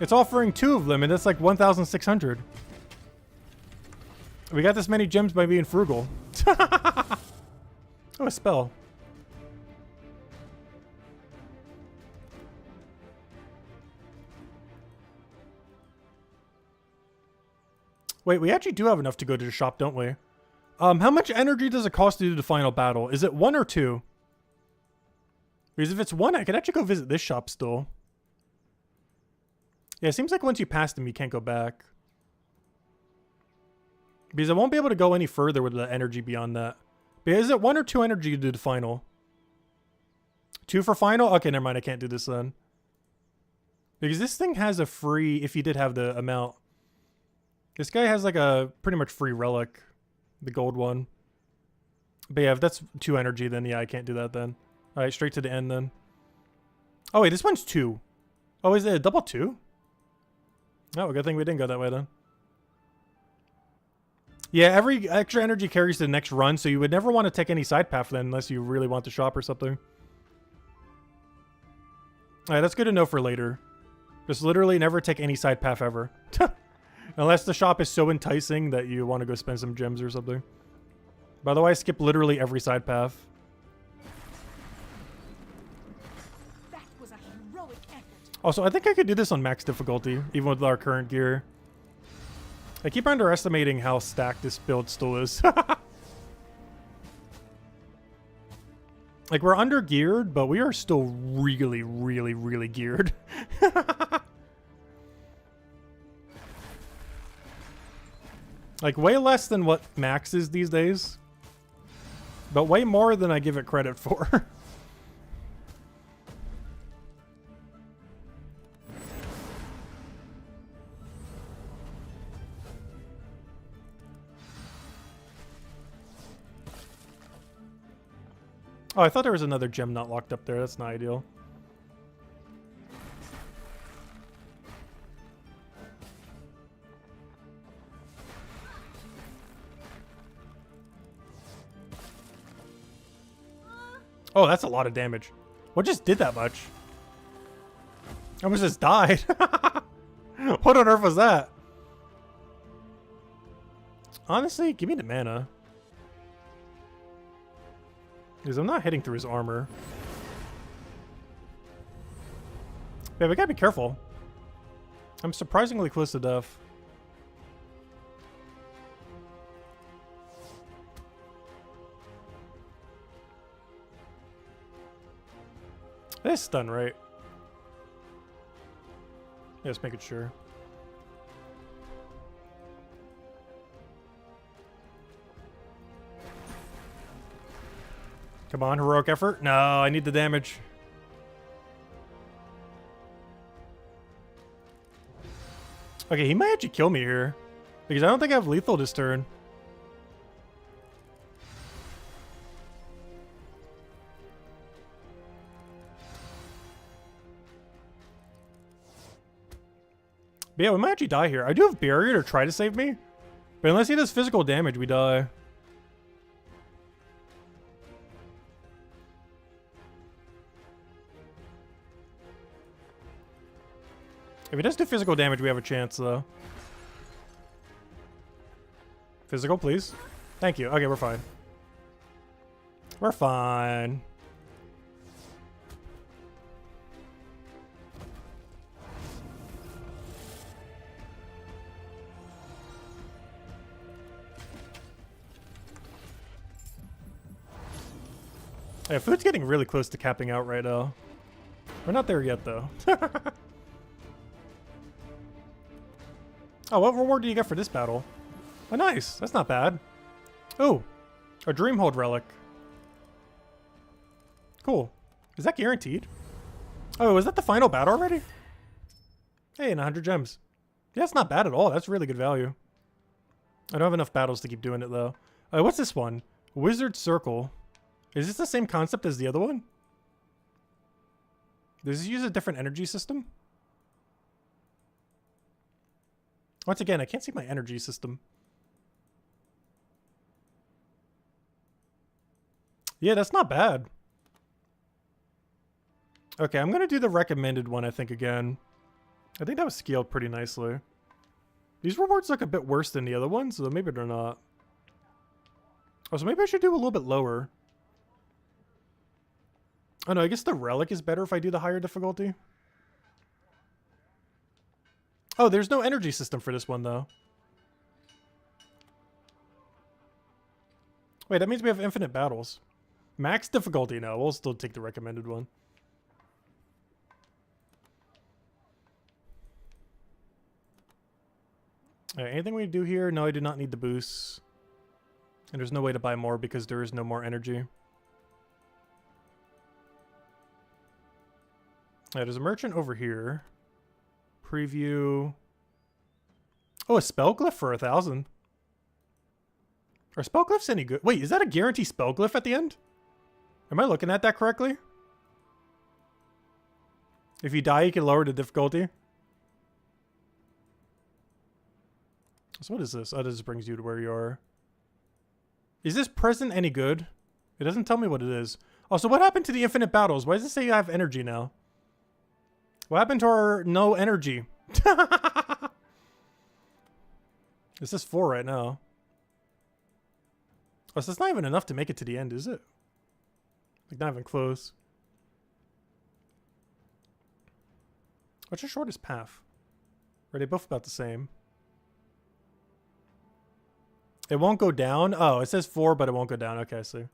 It's offering 2 of them, and that's like 1,600. We got this many gems by being frugal. Oh, a spell. Wait, we actually do have enough to go to the shop, don't we? How much energy does it cost to do the final battle? Is it 1 or 2? Because if it's 1, I could actually go visit this shop still. Yeah, it seems like once you pass them, you can't go back. Because I won't be able to go any further with the energy beyond that. But is it 1 or 2 energy to do the final? 2 for final? Okay, never mind. I can't do this then. Because this thing has a free, if you did have the amount. This guy has like a pretty much free relic. The gold one. But yeah, if that's 2 energy, then yeah, I can't do that then. Alright, straight to the end then. Oh wait, this one's 2. Oh, is it a double 2? Oh, good thing we didn't go that way then. Yeah, every extra energy carries to the next run, so you would never want to take any side path then unless you really want to shop or something. Alright, that's good to know for later. Just literally never take any side path ever. Unless the shop is so enticing that you want to go spend some gems or something. By the way, I skip literally every side path. That was a heroic effort. Also, I think I could do this on max difficulty, even with our current gear. I keep underestimating how stacked this build still is. Like, we're under geared, but we are still really, really, really geared. Like, way less than what max is these days. But way more than I give it credit for. Oh, I thought there was another gem not locked up there. That's not ideal. Oh, that's a lot of damage. What just did that much? I almost just died. What on earth was that? Honestly, give me the mana. Because I'm not hitting through his armor. Yeah, we gotta be careful. I'm surprisingly close to death. That is stun, right? Yeah, just making sure. Come on, heroic effort. No, I need the damage. Okay, he might actually kill me here. Because I don't think I have lethal this turn. But yeah, we might actually die here. I do have barrier to try to save me. But unless he does physical damage, we die. If he does do physical damage, we have a chance, though. Physical, please. Thank you. Okay, we're fine. We're fine. Yeah, food's getting really close to capping out right now. We're not there yet, though. Oh, what reward do you get for this battle? Oh, nice. That's not bad. Oh, a Dreamhold relic. Cool. Is that guaranteed? Oh, is that the final battle already? Hey, and 100 gems. Yeah, that's not bad at all. That's really good value. I don't have enough battles to keep doing it, though. What's this one? Wizard Circle. Is this the same concept as the other one? Does this use a different energy system? Once again, I can't see my energy system. Yeah, that's not bad. Okay, I'm going to do the recommended one, I think, again. I think that was scaled pretty nicely. These rewards look a bit worse than the other ones, so maybe they're not. Oh, so maybe I should do a little bit lower. Oh no, I guess the relic is better if I do the higher difficulty. Oh, there's no energy system for this one, though. Wait, that means we have infinite battles. Max difficulty, no. We'll still take the recommended one. Alright, anything we do here? No, I do not need the boost. And there's no way to buy more because there is no more energy. Alright, there's a merchant over here. Preview. Oh, a spell glyph for 1,000. Are spell glyphs any good? Wait, is that a guarantee spell glyph at the end? Am I looking at that correctly? If you die, you can lower the difficulty. So what is this? Oh, this brings you to where you are. Is this present any good? It doesn't tell me what it is. Oh, so what happened to the infinite battles? Why does it say you have energy now? What happened to our no energy? This is 4 right now. Oh, so it's not even enough to make it to the end, is it? Like, not even close. What's your shortest path? Are they both about the same? It won't go down? Oh, it says 4, but it won't go down. Okay, I see.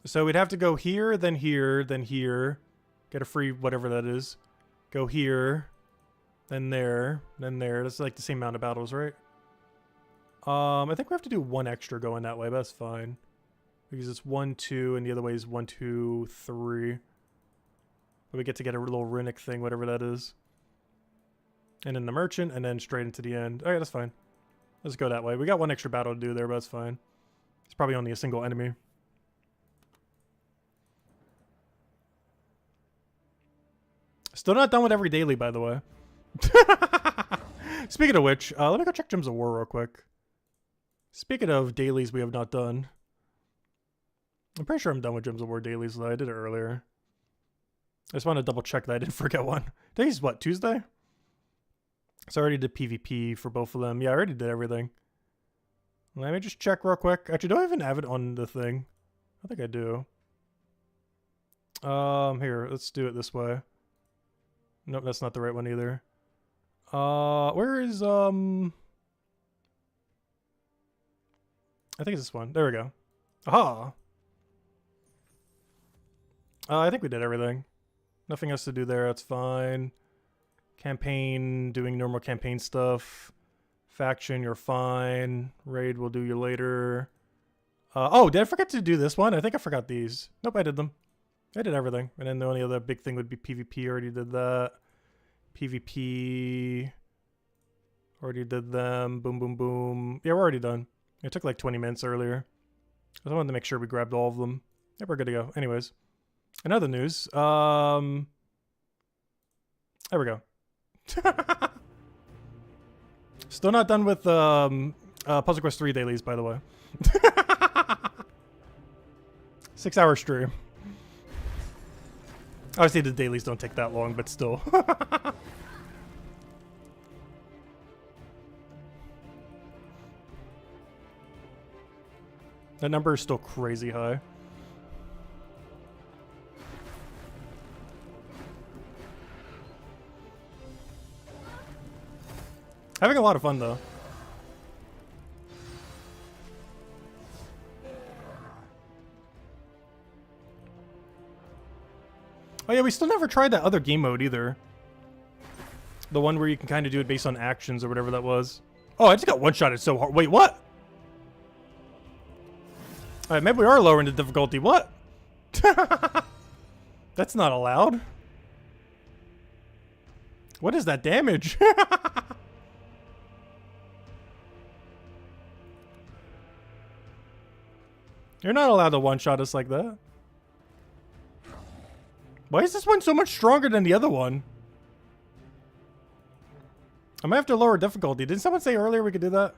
So we'd have to go here, then here, then here. Get a free whatever that is. Go here, then there, then there. That's like the same amount of battles, right? I think we have to do 1 extra going that way, but that's fine. Because it's 1, 2, and the other way is 1, 2, 3. But we get to get a little runic thing, whatever that is. And then the merchant, and then straight into the end. Alright, that's fine. Let's go that way. We got 1 extra battle to do there, but that's fine. It's probably only a single enemy. Still not done with every daily, by the way. Speaking of which, let me go check Gems of War real quick. Speaking of dailies we have not done. I'm pretty sure I'm done with Gems of War dailies, though. I did it earlier. I just want to double check that I didn't forget one. Today's what, Tuesday? So I already did PvP for both of them. Yeah, I already did everything. Let me just check real quick. Actually, do I even have it on the thing? I think I do. Here, let's do it this way. Nope, that's not the right one either. Where is, I think it's this one. There we go. Aha! I think we did everything. Nothing else to do there, that's fine. Campaign, doing normal campaign stuff. Faction, you're fine. Raid, we'll do you later. Oh, did I forget to do this one? I think I forgot these. Nope, I did them. I did everything. And then the only other big thing would be PvP. Already did that. PvP. Already did them. Boom, boom, boom. Yeah, we're already done. It took like 20 minutes earlier. I wanted to make sure we grabbed all of them. Yeah, we're good to go. Anyways. In other news, there we go. Still not done with Puzzle Quest 3 dailies, by the way. 6-hour stream. Obviously the dailies don't take that long, but still. That number is still crazy high. Having a lot of fun though. Oh yeah, we still never tried that other game mode either. The one where you can kind of do it based on actions or whatever that was. Oh, I just got one-shotted so hard. Wait, what? Alright, maybe we are lowering the difficulty. What? That's not allowed. What is that damage? You're not allowed to one-shot us like that. Why is this one so much stronger than the other one? I might have to lower difficulty. Didn't someone say earlier we could do that?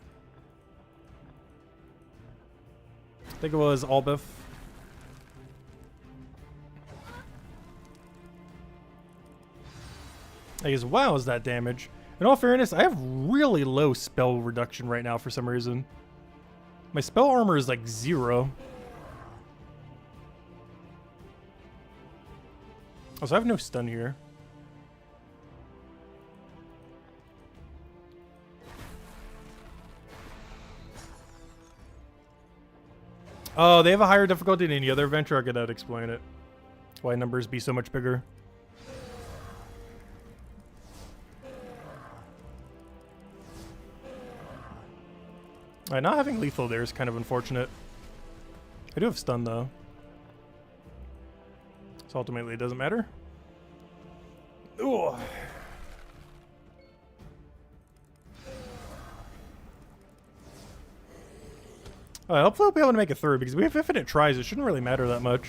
I think it was Albif. I guess, wow, is that damage? In all fairness, I have really low spell reduction right now for some reason. My spell armor is like 0. Oh, so I have no stun here. Oh, they have a higher difficulty than any other adventure. I could explain it. Why numbers be so much bigger. Alright, not having lethal there is kind of unfortunate. I do have stun though. So ultimately it doesn't matter. Ooh. Hopefully we'll be able to make it through, because we have infinite tries. It shouldn't really matter that much.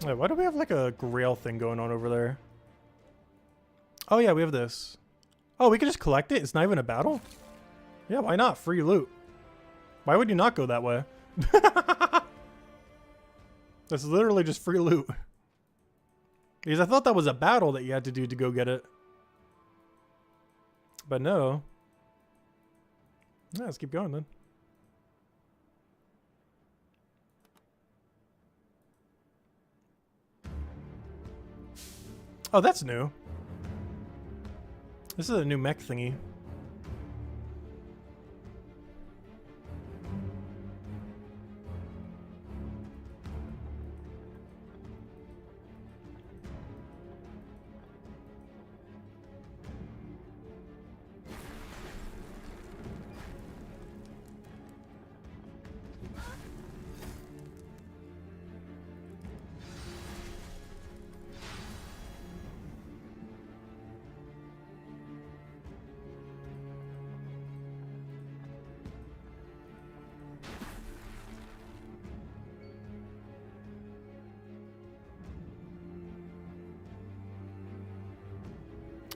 Wait, why do we have like a grail thing going on over there? Oh yeah, we have this. Oh, we can just collect it? It's not even a battle? Yeah, why not? Free loot. Why would you not go that way? That's literally just free loot. Because I thought that was a battle that you had to do to go get it. But no. Yeah, let's keep going then. Oh, that's new. This is a new mech thingy.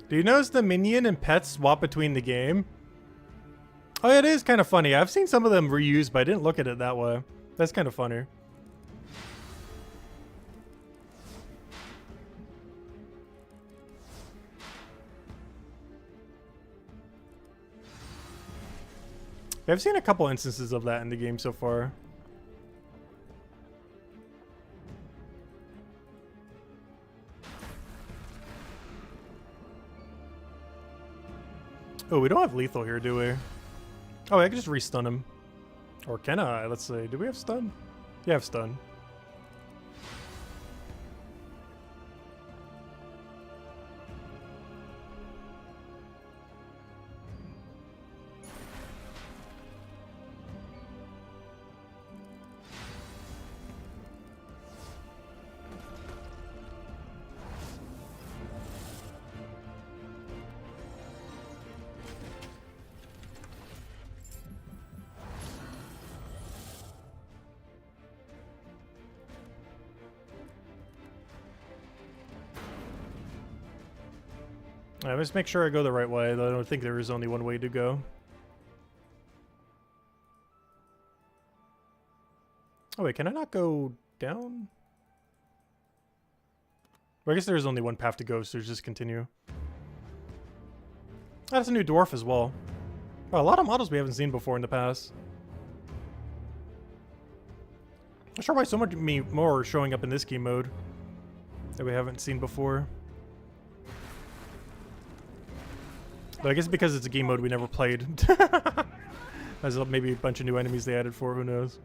Do you notice the minion and pets swap between the game? Oh, yeah, it is kind of funny. I've seen some of them reused, but I didn't look at it that way. That's kind of funny. I've seen a couple instances of that in the game so far. Oh, we don't have lethal here, do we? Oh, I can just re-stun him. Or can I? Let's see. Do we have stun? Yeah, I have stun. Alright, let's make sure I go the right way, though I don't think there is only one way to go. Oh wait, can I not go down? Well, I guess there's only one path to go, so just continue. Oh, that's a new dwarf as well. Oh, a lot of models we haven't seen before in the past. Not sure why so much more are showing up in this game mode that we haven't seen before. But I guess because it's a game mode we never played. There's maybe a bunch of new enemies they added for, who knows.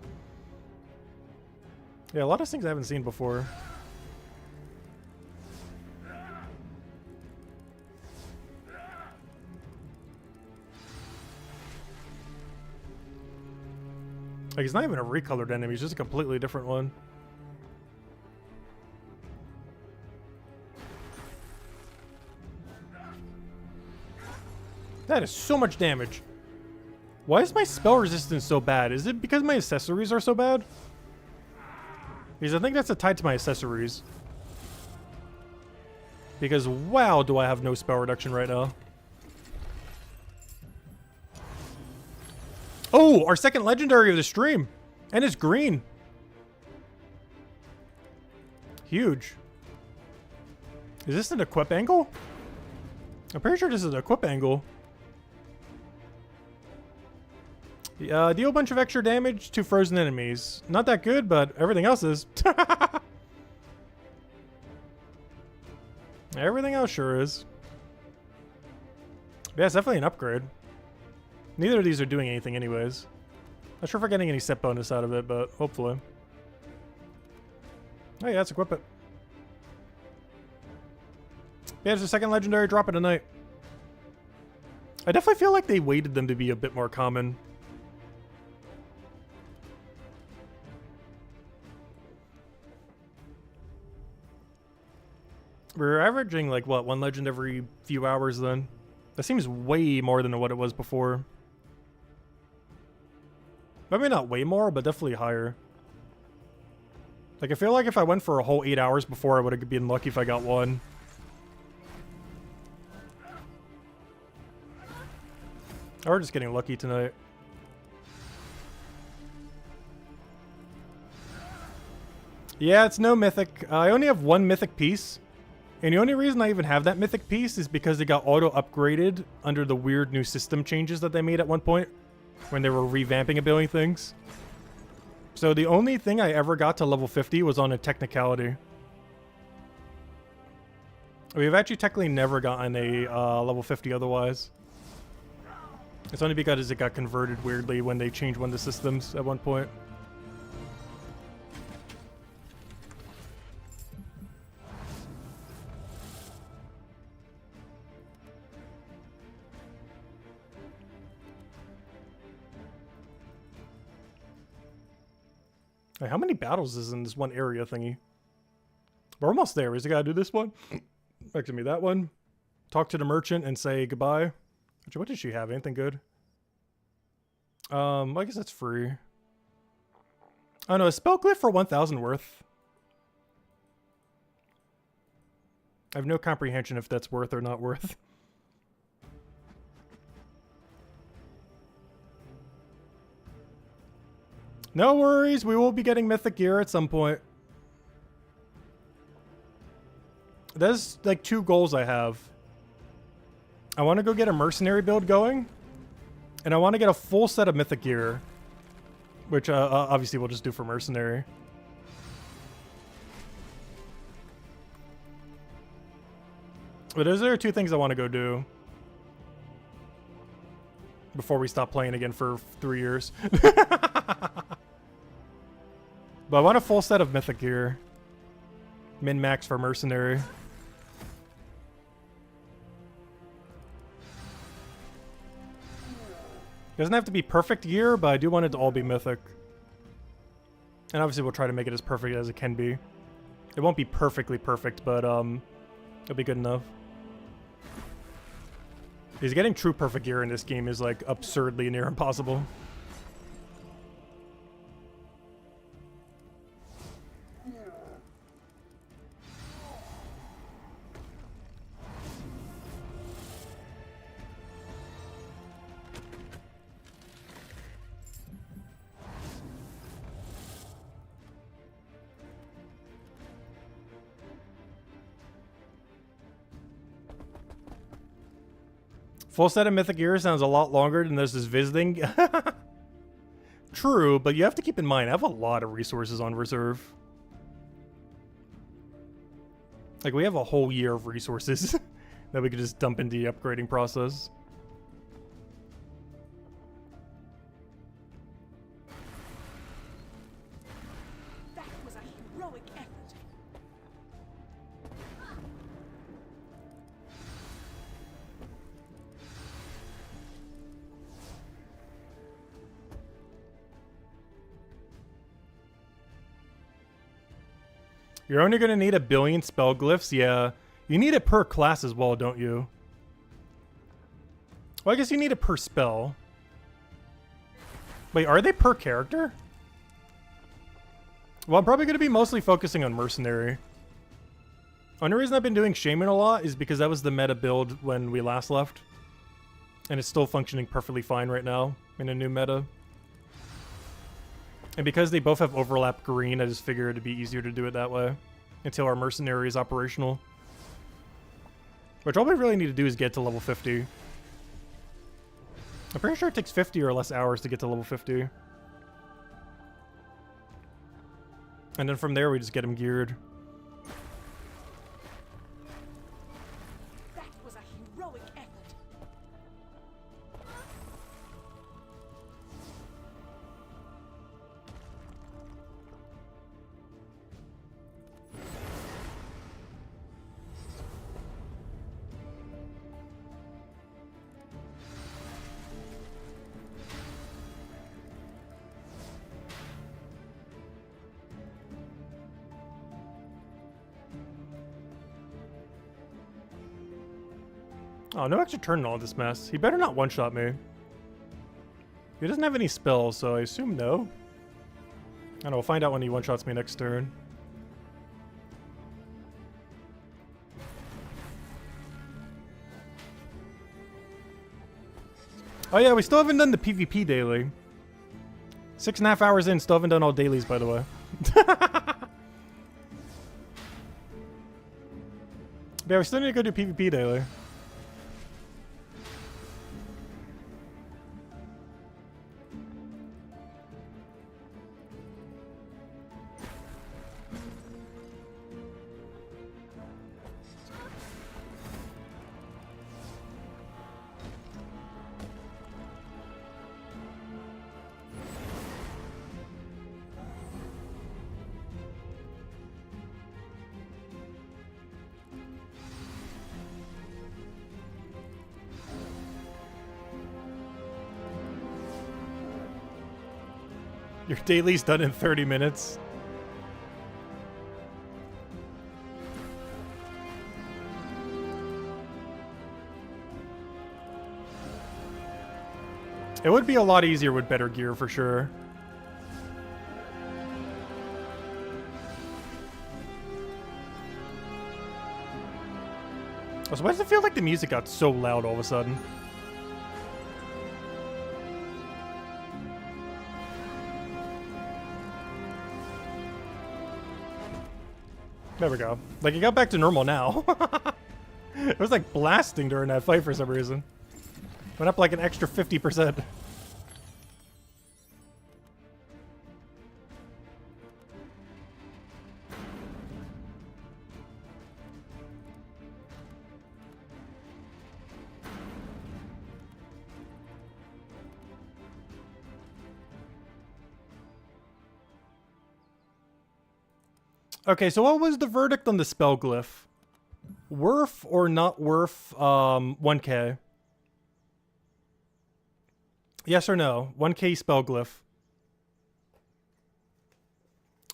Yeah, a lot of things I haven't seen before. Like, he's not even a recolored enemy, he's just a completely different one. That is so much damage. Why is my spell resistance so bad? Is it because my accessories are so bad? Because I think that's tied to my accessories. Because wow, do I have no spell reduction right now. Oh, our second legendary of the stream. And it's green. Huge. Is this an equip angle? I'm pretty sure this is an equip angle. Deal a bunch of extra damage to frozen enemies. Not that good, but everything else is. Everything else sure is. Yeah, it's definitely an upgrade. Neither of these are doing anything anyways. Not sure if we're getting any set bonus out of it, but hopefully. Oh yeah, let's equip it. Yeah, it's a second legendary drop it tonight. I definitely feel like they waited them to be a bit more common. We're averaging like what, one legend every few hours then? That seems way more than what it was before. Maybe not way more, but definitely higher. Like, I feel like if I went for a whole 8 hours before, I would have been lucky if I got one. Or we're just getting lucky tonight. Yeah, it's no mythic. I only have one mythic piece. And the only reason I even have that mythic piece is because it got auto-upgraded under the weird new system changes that they made at one point. When they were revamping and building things. So the only thing I ever got to level 50 was on a technicality. We've actually technically never gotten a level 50 otherwise. It's only because it got converted weirdly when they changed one of the systems at one point. Wait, how many battles is in this one area thingy? We're almost there. Is it gotta do this one? Excuse me, that one. Talk to the merchant and say goodbye. Actually, what did she have? Anything good? I guess that's free. Oh no, a spell glyph for 1,000 worth. I have no comprehension if that's worth or not worth. No worries, we will be getting mythic gear at some point. There's like 2 goals I have. I want to go get a mercenary build going. And I want to get a full set of mythic gear. Which obviously we'll just do for mercenary. But those are 2 things I want to go do. Before we stop playing again for 3 years. But I want a full set of mythic gear. Min-max for mercenary. Doesn't have to be perfect gear, but I do want it to all be mythic. And obviously we'll try to make it as perfect as it can be. It won't be perfectly perfect, but it'll be good enough. Because getting true perfect gear in this game is like absurdly near impossible. Full set of mythic gear sounds a lot longer than this is visiting. True, but you have to keep in mind, I have a lot of resources on reserve. Like, we have a whole year of resources that we could just dump into the upgrading process. That was a heroic effort. You're only going to need 1 billion spell glyphs? Yeah. You need it per class as well, don't you? Well, I guess you need it per spell. Wait, are they per character? Well, I'm probably going to be mostly focusing on mercenary. Only reason I've been doing Shaman a lot is because that was the meta build when we last left. And it's still functioning perfectly fine right now in a new meta. And because they both have overlap green, I just figured it'd be easier to do it that way. Until our mercenary is operational. Which all we really need to do is get to level 50. I'm pretty sure it takes 50 or less hours to get to level 50. And then from there we just get him geared. That was a heroic effort. Oh, no extra turn in all this mess. He better not one-shot me. He doesn't have any spells, so I assume no. I don't know, we'll find out when he one-shots me next turn. Oh yeah, we still haven't done the PvP daily. 6.5 hours in, still haven't done all dailies, by the way. Yeah, we still need to go do PvP daily. Your daily's done in 30 minutes. It would be a lot easier with better gear for sure. Also, why does it feel like the music got so loud all of a sudden? There we go. Like, it got back to normal now. It was like blasting during that fight for some reason. Went up like an extra 50%. Okay, so what was the verdict on the spell glyph? Worth or not worth 1k? Yes or no? 1k spell glyph.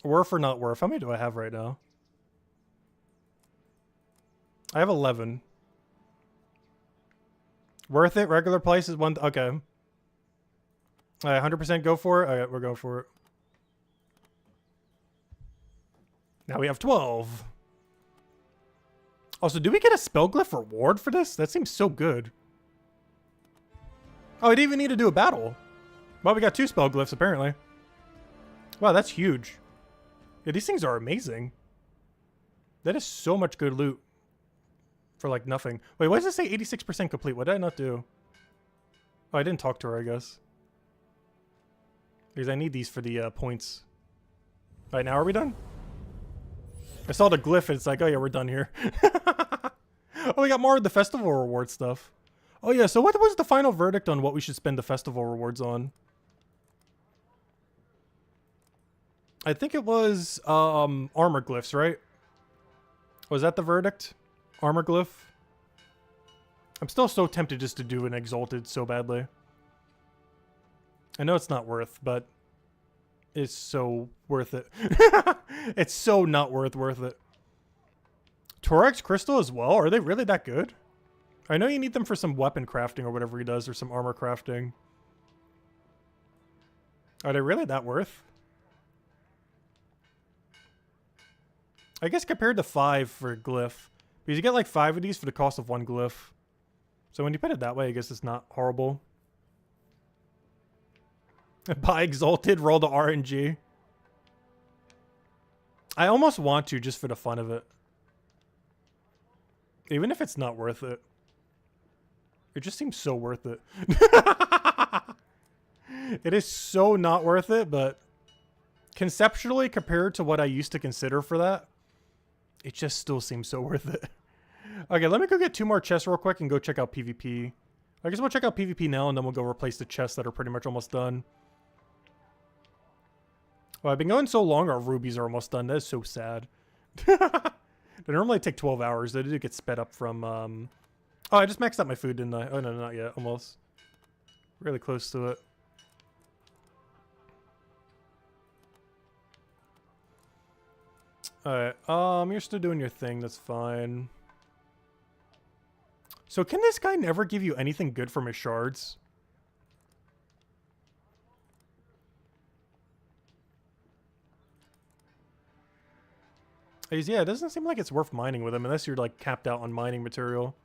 Worth or not worth? How many do I have right now? I have 11. Worth it? Regular price is one. Okay. 100% go for it? Alright, we're going for it. Now we have 12. Also, do we get a spell glyph reward for this? That seems so good. Oh, I didn't even need to do a battle. Well, we got 2 spell glyphs, apparently. Wow, that's huge. Yeah, these things are amazing. That is so much good loot. For, like, nothing. Wait, why does it say 86% complete? What did I not do? Oh, I didn't talk to her, I guess. Because I need these for the points. Alright, now are we done? I saw the glyph and it's like, oh yeah, we're done here. Oh, we got more of the festival reward stuff. Oh yeah, so what was the final verdict on what we should spend the festival rewards on? I think it was armor glyphs, right? Was that the verdict? Armor glyph? I'm still so tempted just to do an exalted so badly. I know it's not worth, but it's so worth it. It's so not worth it. Thorax crystal as well? Are they really that good? I know you need them for some weapon crafting or whatever he does, or some armor crafting. Are they really that worth? I guess compared to 5 for glyph. Because you get like 5 of these for the cost of 1 glyph. So when you put it that way, I guess it's not horrible. Buy exalted, roll the RNG. I almost want to just for the fun of it. Even if it's not worth it. It just seems so worth it. It is so not worth it, but conceptually compared to what I used to consider for that, it just still seems so worth it. Okay, let me go get 2 more chests real quick and go check out PvP. I guess we'll check out PvP now and then we'll go replace the chests that are pretty much almost done. Well, I've been going so long, our rubies are almost done. That is so sad. They normally take 12 hours. They do get sped up from... Oh, I just maxed out my food, didn't I? Oh, no, not yet. Almost. Really close to it. Alright, you're still doing your thing. That's fine. So can this guy never give you anything good from his shards? Yeah, it doesn't seem like it's worth mining with him unless you're like capped out on mining material.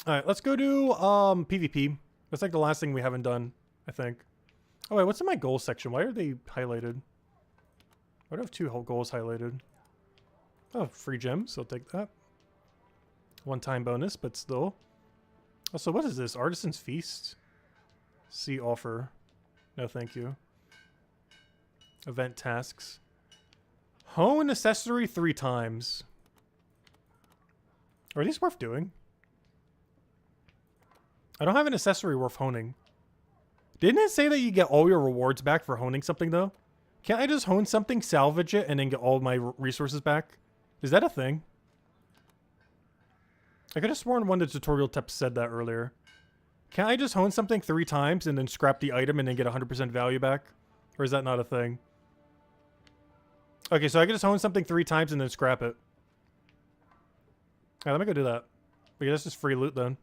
All right, let's go to PvP. That's like the last thing we haven't done, I think. Oh wait, what's in my goals section? Why are they highlighted? Why do I have 2 whole goals highlighted? Oh, free gems. I'll take that. One-time bonus, but still. Also, what is this? Artisan's Feast? See offer. No, thank you. Event tasks. Hone accessory 3 times. Are these worth doing? I don't have an accessory worth honing. Didn't it say that you get all your rewards back for honing something, though? Can't I just hone something, salvage it, and then get all my resources back? Is that a thing? I could have sworn one of the tutorial tips said that earlier. Can't I just hone something 3 times and then scrap the item and then get 100% value back? Or is that not a thing? Okay, so I can just hone something 3 times and then scrap it. Alright, let me go do that. Because that's just free loot then.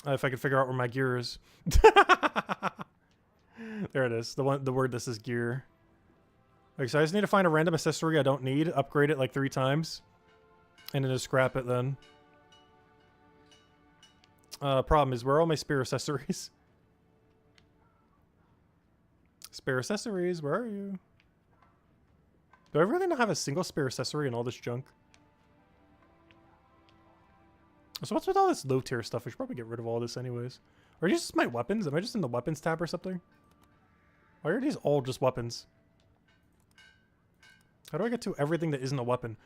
If I can figure out where my gear is. There it is. The word that says gear. Okay, so I just need to find a random accessory I don't need, upgrade it like 3 times, and then just scrap it then. Problem is, where are all my spare accessories? Spare accessories, where are you? Do I really not have a single spare accessory in all this junk? So what's with all this low tier stuff? We should probably get rid of all this anyways. Are these just my weapons? Am I just in the weapons tab or something? Why are these all just weapons? How do I get to everything that isn't a weapon?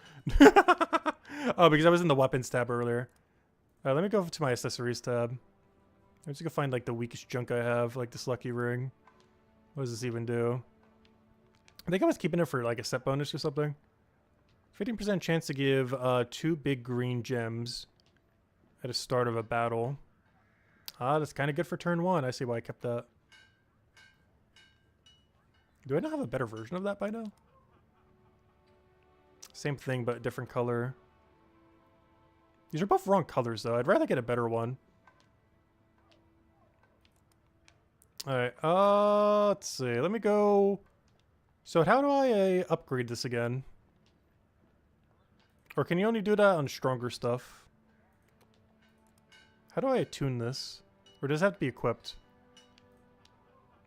Oh, because I was in the weapons tab earlier. Let me go to my accessories tab. I'm just gonna find like the weakest junk I have, like this lucky ring. What does this even do? I think I was keeping it for like a set bonus or something. 15% chance to give 2 big green gems at the start of a battle. Ah, that's kind of good for turn 1. I see why I kept that. Do I not have a better version of that by now? Same thing, but different color. These are both wrong colors, though. I'd rather get a better one. Alright, let's see. Let me go... So how do I upgrade this again? Or can you only do that on stronger stuff? How do I attune this? Or does it have to be equipped?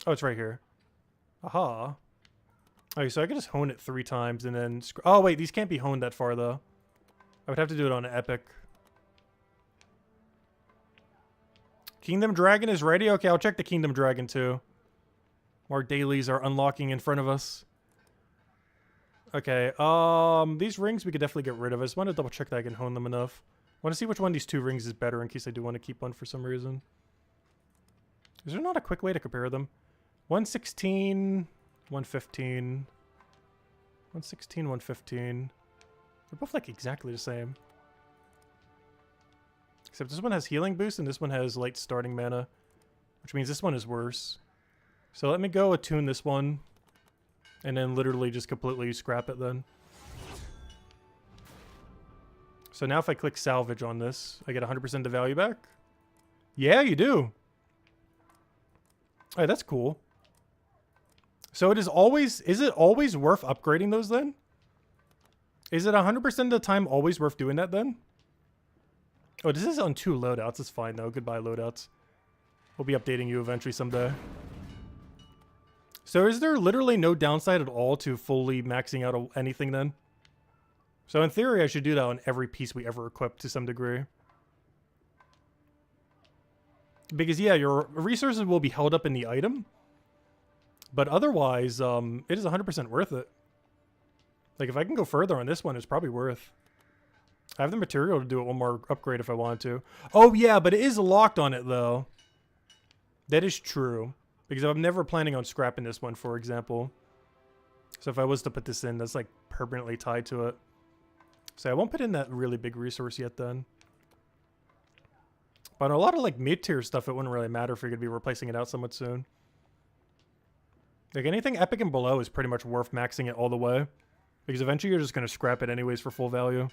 Oh, it's right here. Aha. Okay, so I can just hone it 3 times and then... Oh, wait, these can't be honed that far, though. I would have to do it on an epic. Kingdom Dragon is ready? Okay, I'll check the Kingdom Dragon, too. More dailies are unlocking in front of us. Okay, these rings we could definitely get rid of. I just want to double check that I can hone them enough. I want to see which one of these 2 rings is better in case I do want to keep one for some reason. Is there not a quick way to compare them? 116, 115, 116, 115. They're both like exactly the same. Except this one has healing boost and this one has light starting mana, which means this one is worse. So let me go attune this one and then literally just completely scrap it then. So now if I click salvage on this, I get 100% of value back. Yeah, you do. Alright, that's cool. So is it always worth upgrading those then? Is it 100% of the time always worth doing that then? Oh, this is on 2 loadouts. It's fine though. Goodbye loadouts. We'll be updating you eventually someday. So is there literally no downside at all to fully maxing out anything then? So in theory, I should do that on every piece we ever equip to some degree. Because yeah, your resources will be held up in the item. But otherwise, it is 100% worth it. Like if I can go further on this one, it's probably worth. I have the material to do it one more upgrade if I want to. Oh yeah, but it is locked on it though. That is true. Because I'm never planning on scrapping this one, for example. So if I was to put this in, that's like permanently tied to it. So I won't put in that really big resource yet then. But a lot of like mid-tier stuff, it wouldn't really matter if you're going to be replacing it out somewhat soon. Like anything epic and below is pretty much worth maxing it all the way. Because eventually you're just going to scrap it anyways for full value.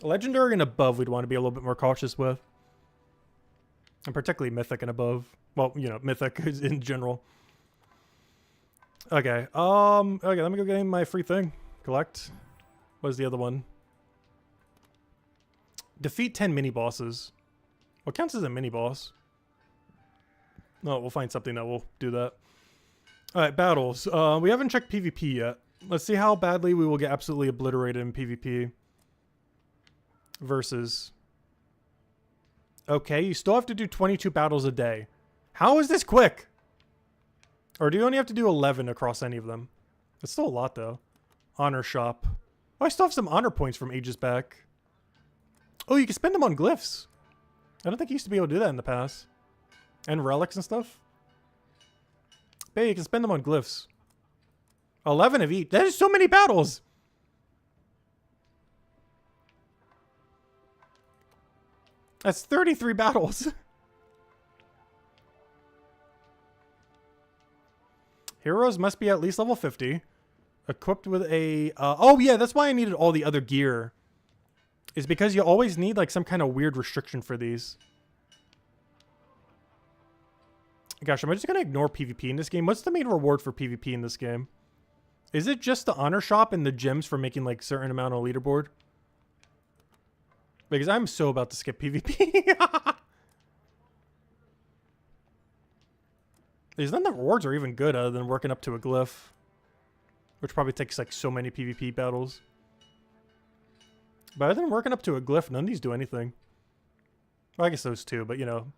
Legendary and above we'd want to be a little bit more cautious with. And particularly mythic and above. Well, you know, mythic in general. Okay, okay, let me go get my free thing. Collect. What is the other one? Defeat 10 mini-bosses. What counts as a mini-boss? No, we'll find something that will do that. Alright, battles. We haven't checked PvP yet. Let's see how badly we will get absolutely obliterated in PvP. Versus. Okay, you still have to do 22 battles a day. How is this quick? Or do you only have to do 11 across any of them? It's still a lot, though. Honor shop. Oh, I still have some honor points from ages back. Oh, you can spend them on glyphs. I don't think you used to be able to do that in the past. And relics and stuff. But yeah, you can spend them on glyphs. 11 of each. That is so many battles! That's 33 battles. Heroes must be at least level 50. Equipped with a... oh, yeah, that's why I needed all the other gear. Is because you always need, like, some kind of weird restriction for these. Gosh, am I just going to ignore PvP in this game? What's the main reward for PvP in this game? Is it just the honor shop and the gems for making, like, certain amount on leaderboard? Because I'm so about to skip PvP. Because none of the rewards are even good other than working up to a glyph. Which probably takes, like, so many PvP battles. But other than working up to a glyph, none of these do anything. Well, I guess those two, but, you know,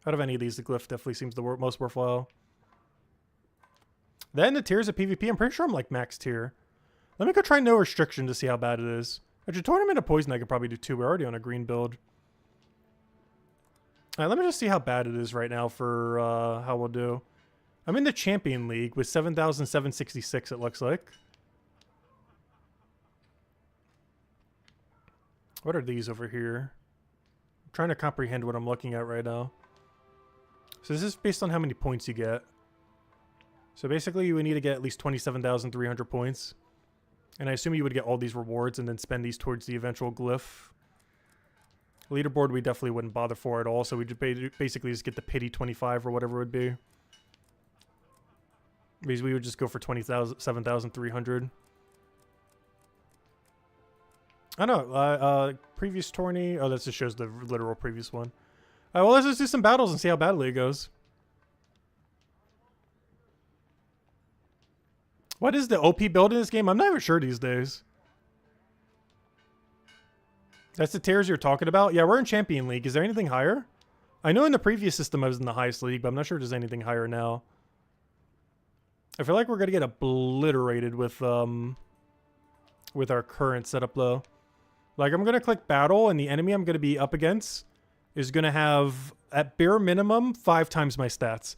out of any of these, the glyph definitely seems the most worthwhile. Then the tiers of PvP, I'm pretty sure I'm, like, max tier. Let me go try no restriction to see how bad it is. Actually, Tournament of Poison I could probably do too. We're already on a green build. Alright, let me just see how bad it is right now for how we'll do. I'm in the Champion League with 7,766, it looks like. What are these over here? I'm trying to comprehend what I'm looking at right now. So this is based on how many points you get. So basically you would need to get at least 27,300 points. And I assume you would get all these rewards and then spend these towards the eventual glyph. Leaderboard we definitely wouldn't bother for at all, so we would basically just get the pity 25 or whatever it would be. Because we would just go for 27,300. I know, previous tourney. Oh, that just shows the literal previous one. Alright, well, let's just do some battles and see how badly it goes. What is the OP build in this game? I'm not even sure these days. That's the tiers you're talking about? Yeah, we're in Champion League. Is there anything higher? I know in the previous system I was in the highest league, but I'm not sure if there's anything higher now. I feel like we're going to get obliterated with our current setup, though. Like, I'm going to click battle, and the enemy I'm going to be up against is going to have, at bare minimum, 5 times my stats.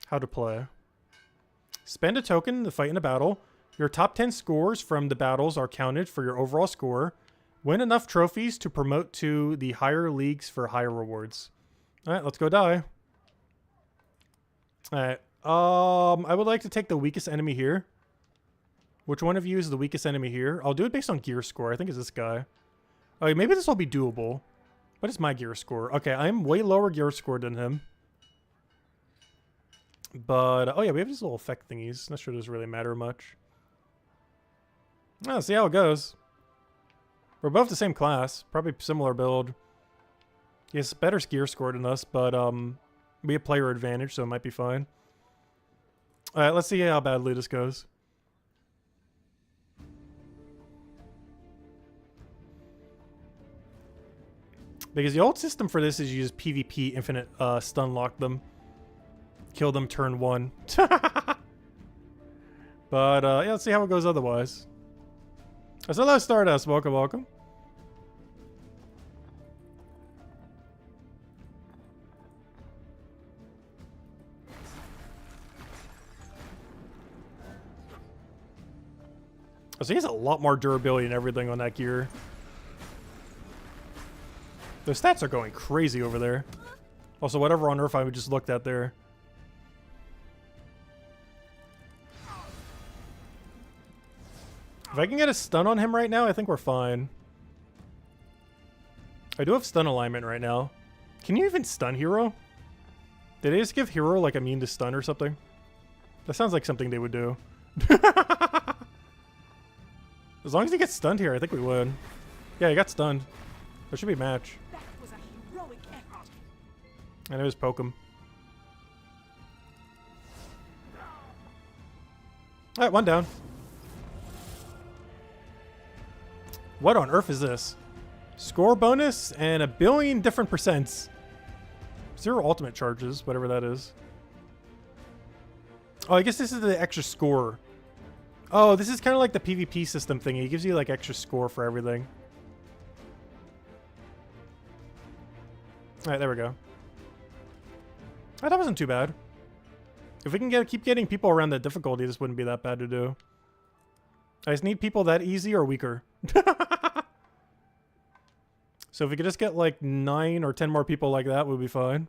How to play. Spend a token to fight in a battle. Your top 10 scores from the battles are counted for your overall score. Win enough trophies to promote to the higher leagues for higher rewards. Alright, let's go die. Alright. I would like to take the weakest enemy here. Which one of you is the weakest enemy here? I'll do it based on gear score. I think it's this guy. Okay, maybe this will be doable. What is my gear score? Okay, I'm way lower gear score than him. But, oh yeah, we have these little effect thingies. Not sure those really matter much. Oh, see how it goes. We're both the same class. Probably similar build. He has better gear score than us, but we have player advantage, so it might be fine. Alright, let's see how badly this goes. Because the old system for this is you use PvP infinite stun lock them. Kill them turn 1. But yeah, let's see how it goes otherwise. So let's start us. Welcome, welcome. So he has a lot more durability and everything on that gear. The stats are going crazy over there. Also, whatever on Earth I just looked at there. If I can get a stun on him right now, I think we're fine. I do have stun alignment right now. Can you even stun Hero? Did they just give Hero like immune to stun or something? That sounds like something they would do. As long as he gets stunned here, I think we win. Yeah, he got stunned. There should be a match. That was a heroic effort. And it was poke him. Alright, one down. What on earth is this? Score bonus and a billion different percents. 0 ultimate charges, whatever that is. Oh, I guess this is the extra score. Oh, this is kind of like the PvP system thing. It gives you like extra score for everything. Alright, there we go. Oh, that wasn't too bad. If we can keep getting people around that difficulty, this wouldn't be that bad to do. I just need people that easy or weaker. So if we could just get like 9 or 10 more people like that, we'll be fine.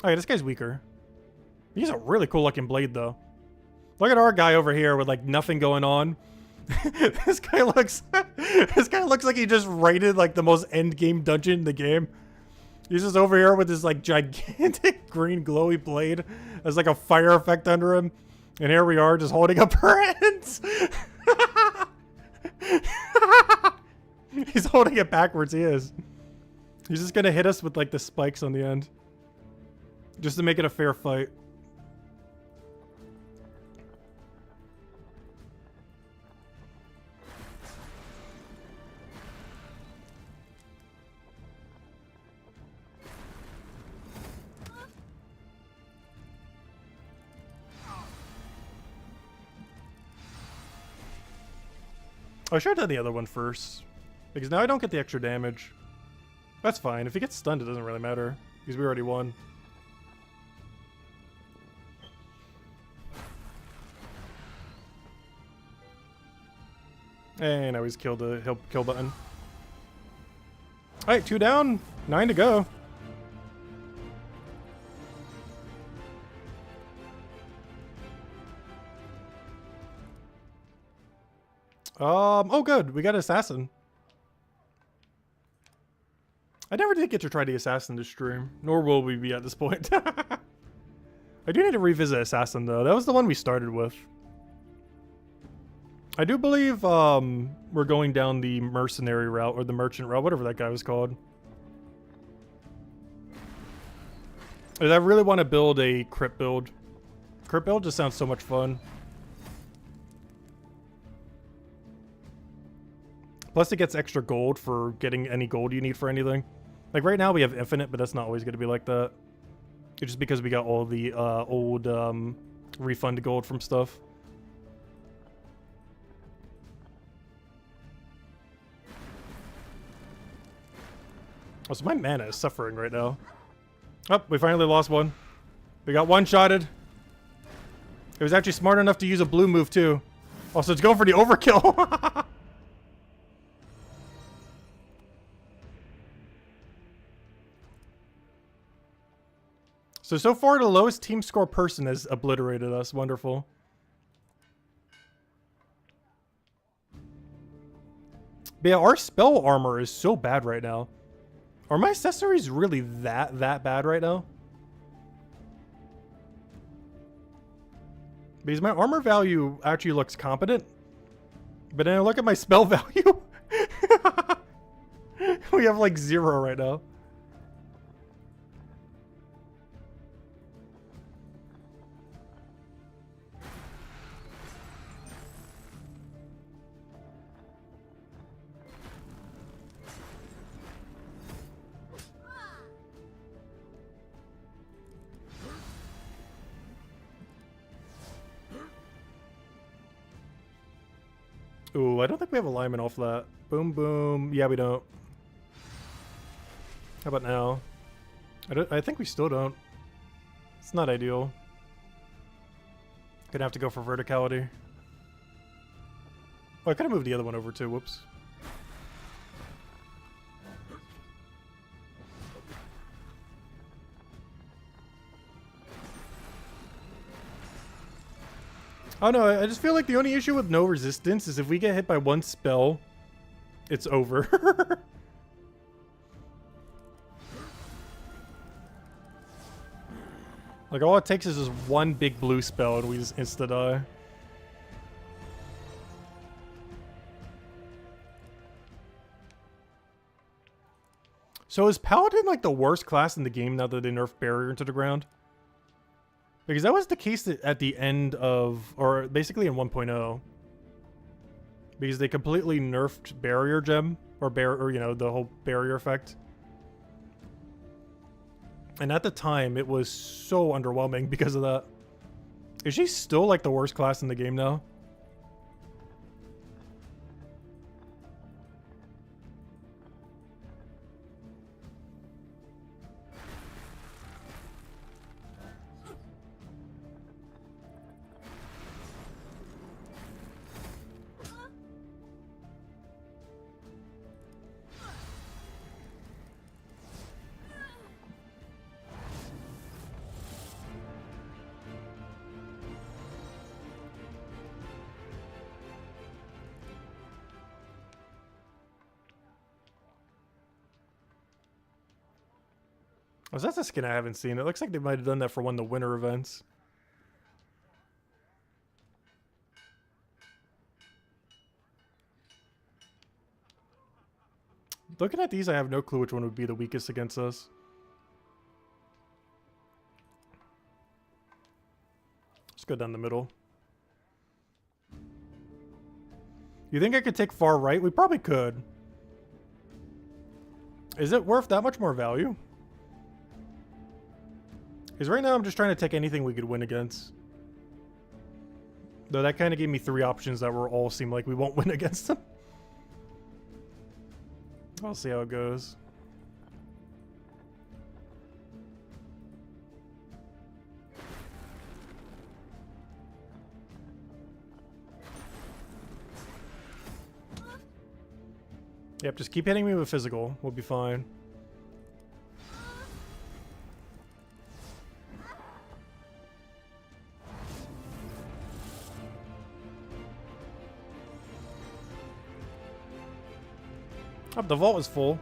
Okay, this guy's weaker. He's a really cool looking blade though. Look at our guy over here with like nothing going on. This guy looks like he just raided like the most end game dungeon in the game. He's just over here with this like gigantic green glowy blade. There's like a fire effect under him. And here we are just holding up her hands. He's holding it backwards, he is. He's just gonna hit us with like the spikes on the end. Just to make it a fair fight. I should have done the other one first. Because now I don't get the extra damage. That's fine. If he gets stunned, it doesn't really matter. Because we already won. And now he's killed the kill button. Alright, 2 down, 9 to go. Oh good, we got Assassin. I never did get to try the Assassin this stream, nor will we be at this point. I do need to revisit Assassin though, that was the one we started with. I do believe we're going down the mercenary route, or the merchant route, whatever that guy was called. I really want to build a crypt build. Crypt build just sounds so much fun. Plus it gets extra gold for getting any gold you need for anything. Like right now we have infinite, but that's not always going to be like that. It's just because we got all the old refund gold from stuff. Oh, so my mana is suffering right now. Oh, we finally lost one. We got one-shotted. It was actually smart enough to use a blue move too. Also, it's going for the overkill. So far the lowest team score person has obliterated us. Wonderful. But yeah, our spell armor is so bad right now. Are my accessories really that bad right now? Because my armor value actually looks competent. But then I look at my spell value. We have like 0 right now. Ooh, I don't think we have alignment off that. Boom, boom. Yeah, we don't. How about now? I think we still don't. It's not ideal. Gonna have to go for verticality. Oh, I could have moved the other one over too. Whoops. Oh no, I just feel like the only issue with no resistance is if we get hit by one spell, it's over. Like all it takes is just one big blue spell and we just insta-die. So is Paladin like the worst class in the game now that they nerfed Barrier into the ground? Because that was the case at the end of, or basically in 1.0. Because they completely nerfed Barrier Gem, or you know, the whole Barrier effect. And at the time, it was so underwhelming because of that. Is she still like the worst class in the game now? Oh, that's a skin I haven't seen. It looks like they might have done that for one of the winter events. Looking at these, I have no clue which one would be the weakest against us. Let's go down the middle. You think I could take far right? We probably could. Is it worth that much more value? Because right now I'm just trying to take anything we could win against. Though that kind of gave me 3 options that were all seem like we won't win against them. I'll see how it goes. Yep, just keep hitting me with physical. We'll be fine. Oh, the vault is full.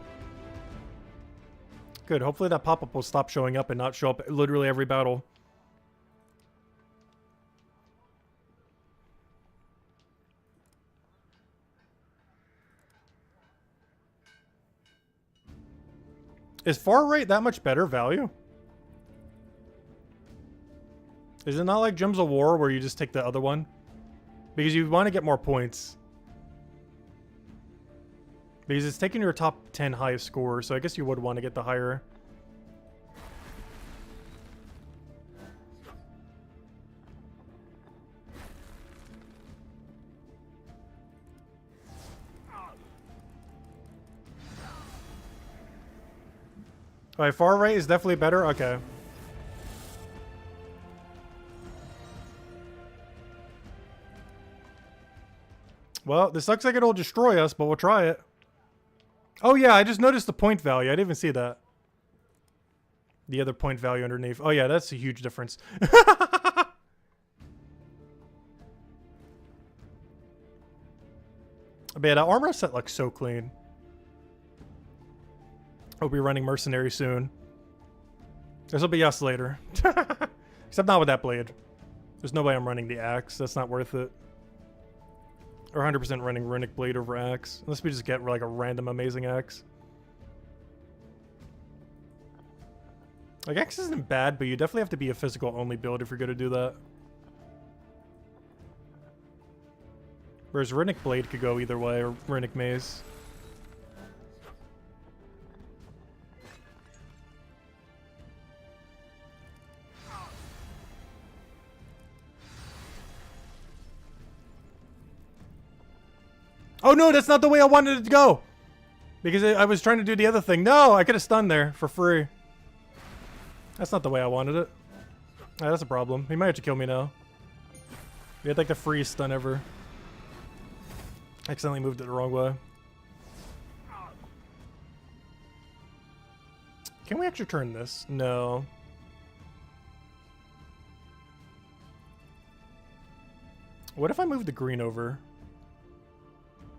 Good. Hopefully that pop-up will stop showing up and not show up literally every battle. Is far right that much better value? Is it not like Gems of War where you just take the other one? Because you want to get more points. Because it's taking your top 10 highest score, so I guess you would want to get the higher. Alright, far right is definitely better? Okay. Well, this looks like it'll destroy us, but we'll try it. Oh yeah, I just noticed the point value. I didn't even see that. The other point value underneath. Oh yeah, that's a huge difference. But yeah, that armor set looks so clean. Hope we're running Mercenary soon. This will be us later. Except not with that blade. There's no way I'm running the axe. That's not worth it. Or 100% running Runic Blade over axe. Unless we just get like a random amazing axe. Like axe isn't bad, but you definitely have to be a physical only build if you're gonna do that. Whereas Runic Blade could go either way, or Runic Maze. Oh no, that's not the way I wanted it to go! Because I was trying to do the other thing. No, I could have stunned there for free. That's not the way I wanted it. That's a problem. He might have to kill me now. We had like the freest stun ever. Accidentally moved it the wrong way. Can we actually turn this? No. What if I move the green over?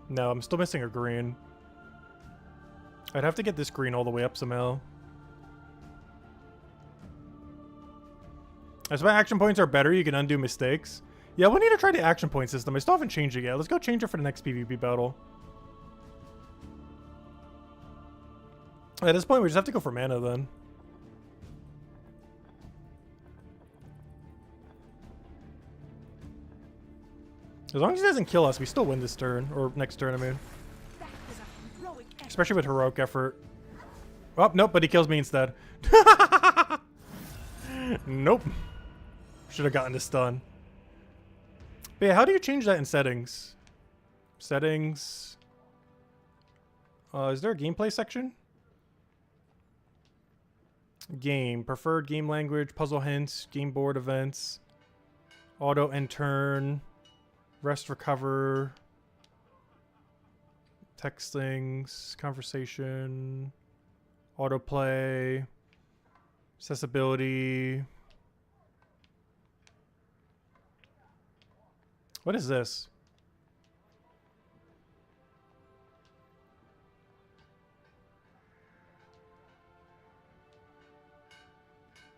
No, I'm still missing a green. I'd have to get this green all the way up somehow. As my action points are better, you can undo mistakes. Yeah, we need to try the action point system. I still haven't changed it yet. Let's go change it for the next PvP battle. At this point, we just have to go for mana then. As long as he doesn't kill us, we still win this turn. Or next turn, I mean. That was a heroic effort. Especially with heroic effort. Oh, nope, but he kills me instead. Nope. Should have gotten this stun. But yeah, how do you change that in settings? Settings. Is there a gameplay section? Game. Preferred game language. Puzzle hints. Game board events. Auto end turn. Rest recover. Text things. Conversation. Autoplay. Accessibility. What is this?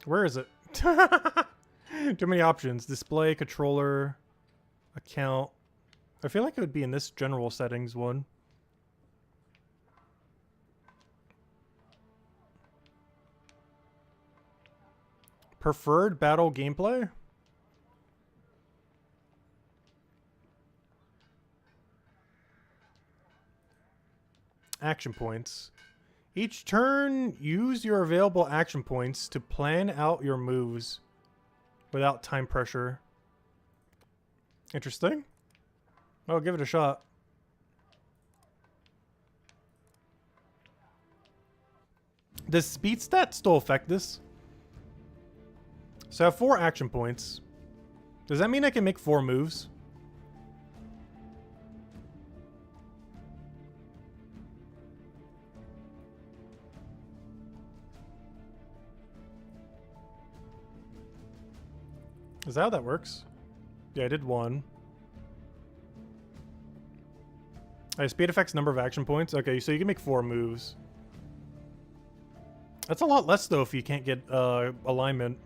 Where is it? Too many options. Display, controller, account. I feel like it would be in this general settings one. Preferred battle gameplay? Action points. Each turn, use your available action points to plan out your moves without time pressure. Interesting. I'll give it a shot. Does speed stat still affect this? So I have 4 action points. Does that mean I can make 4 moves? Is that how that works? Yeah, I did 1. Speed affects number of action points. Okay, so you can make 4 moves. That's a lot less though if you can't get alignment.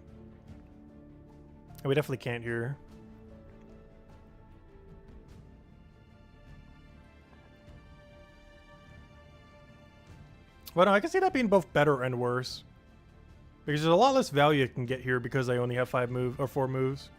And we definitely can't here. Well, no, I can see that being both better and worse. Because there's a lot less value you can get here because I only have 4 moves.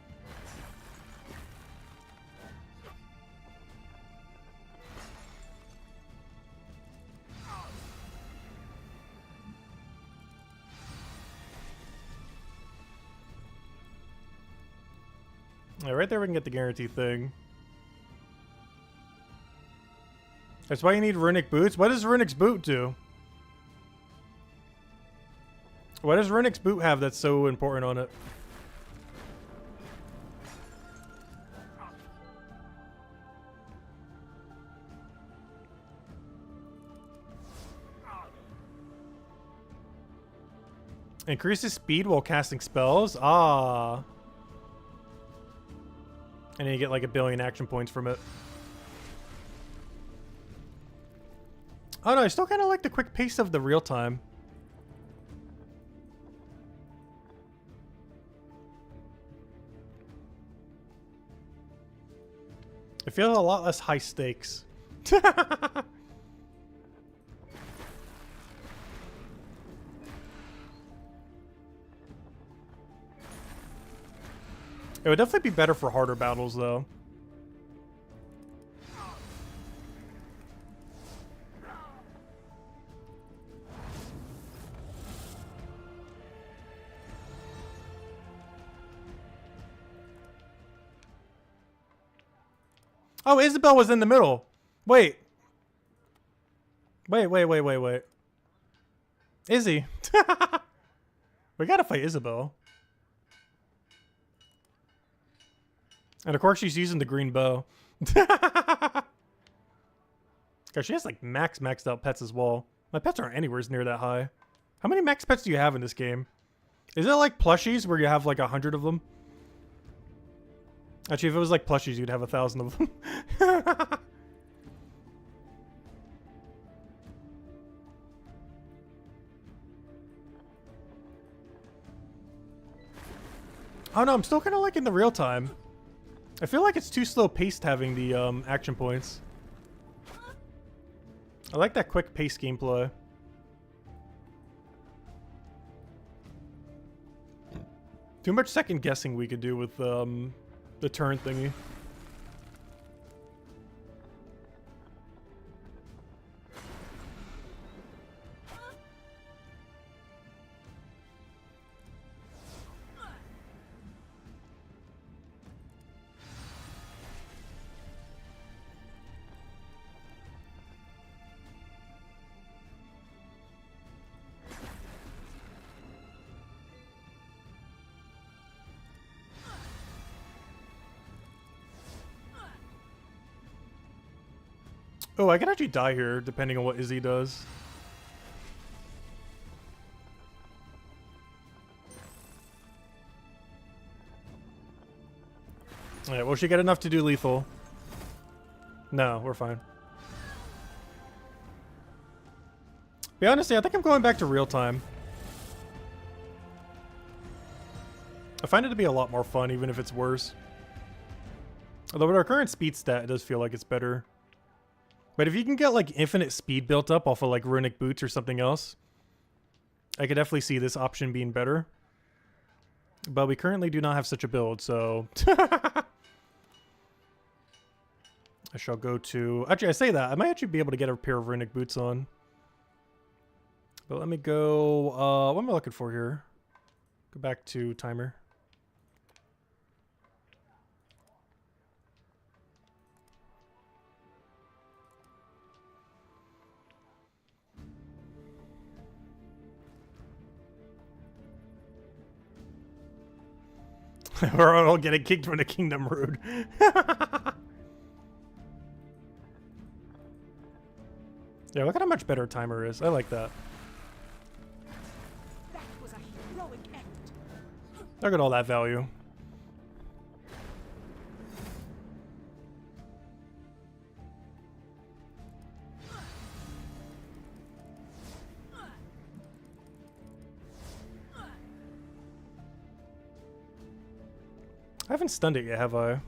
Yeah, right there we can get the guarantee thing. That's why you need Runic Boots. What does Runic's Boot do? What does Runic's Boot have that's so important on it? Increases speed while casting spells? Ah. And then you get like 1 billion action points from it. Oh no, I still kind of like the quick pace of the real time. It feels a lot less high stakes. It would definitely be better for harder battles, though. Oh, Isabel was in the middle. Wait. Wait. Izzy. We gotta fight Isabel. And of course she's using the green bow. Cause she has like maxed out pets as well. My pets aren't anywhere near that high. How many max pets do you have in this game? Is it like plushies where you have like 100 of them? Actually, if it was like plushies, you'd have 1,000 of them. Oh no, I'm still kind of liking the real time. I feel like it's too slow paced having the action points. I like that quick pace gameplay. Too much second guessing we could do with the turn thingy. Oh, I can actually die here, depending on what Izzy does. Alright, will she get enough to do lethal? No, we're fine. Be honest, I think I'm going back to real time. I find it to be a lot more fun, even if it's worse. Although with our current speed stat, it does feel like it's better. But if you can get like infinite speed built up off of like runic boots or something else, I could definitely see this option being better. But we currently do not have such a build, so I shall go to... Actually, I say that. I might actually be able to get a pair of runic boots on. But let me go... what am I looking for here? Go back to timer. We're all getting kicked from the Kingdom Road. Yeah, look at how much better timer is. I like that. That was a heroic act. Look at all that value. I haven't stunned it yet, have I?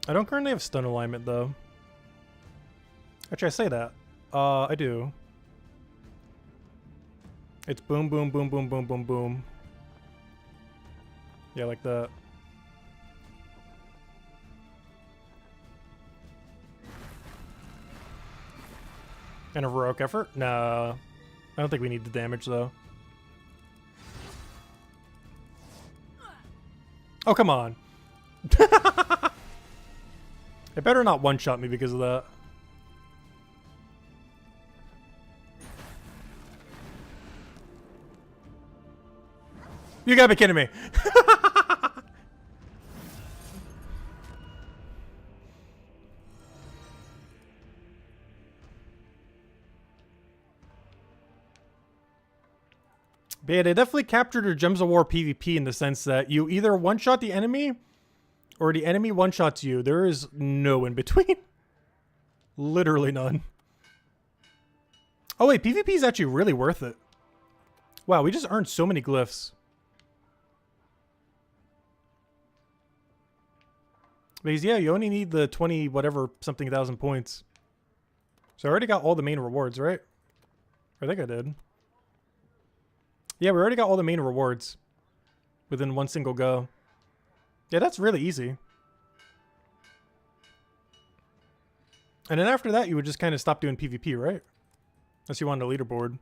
I don't currently have stun alignment, though. Actually, I say that. I do. It's boom, boom, boom, boom, boom, boom, boom. Yeah, like that. An heroic effort? No. I don't think we need the damage, though. Oh, come on. It better not one-shot me because of that. You gotta be kidding me. But yeah, they definitely captured your Gems of War PvP in the sense that you either one-shot the enemy or the enemy one-shots you. There is no in between. Literally none. Oh wait, PvP is actually really worth it. Wow, we just earned so many glyphs. Because yeah, you only need the 20 whatever something thousand points. So I already got all the main rewards, right? I think I did. Yeah, we already got all the main rewards within one single go. Yeah, that's really easy. And then after that, you would just kind of stop doing PvP, right? Unless you wanted a leaderboard.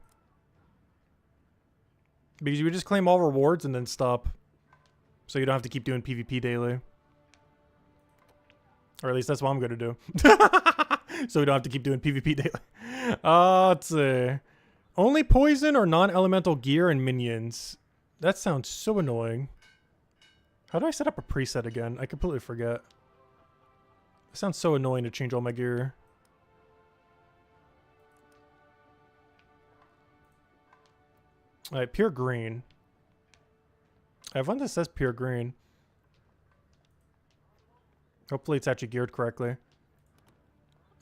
Because you would just claim all rewards and then stop. So you don't have to keep doing PvP daily. Or at least that's what I'm going to do. So we don't have to keep doing PvP daily. Let's see. Only poison or non-elemental gear and minions. That sounds so annoying. How do I set up a preset again? I completely forget. It sounds so annoying to change all my gear. Alright, pure green. I have one that says pure green. Hopefully it's actually geared correctly.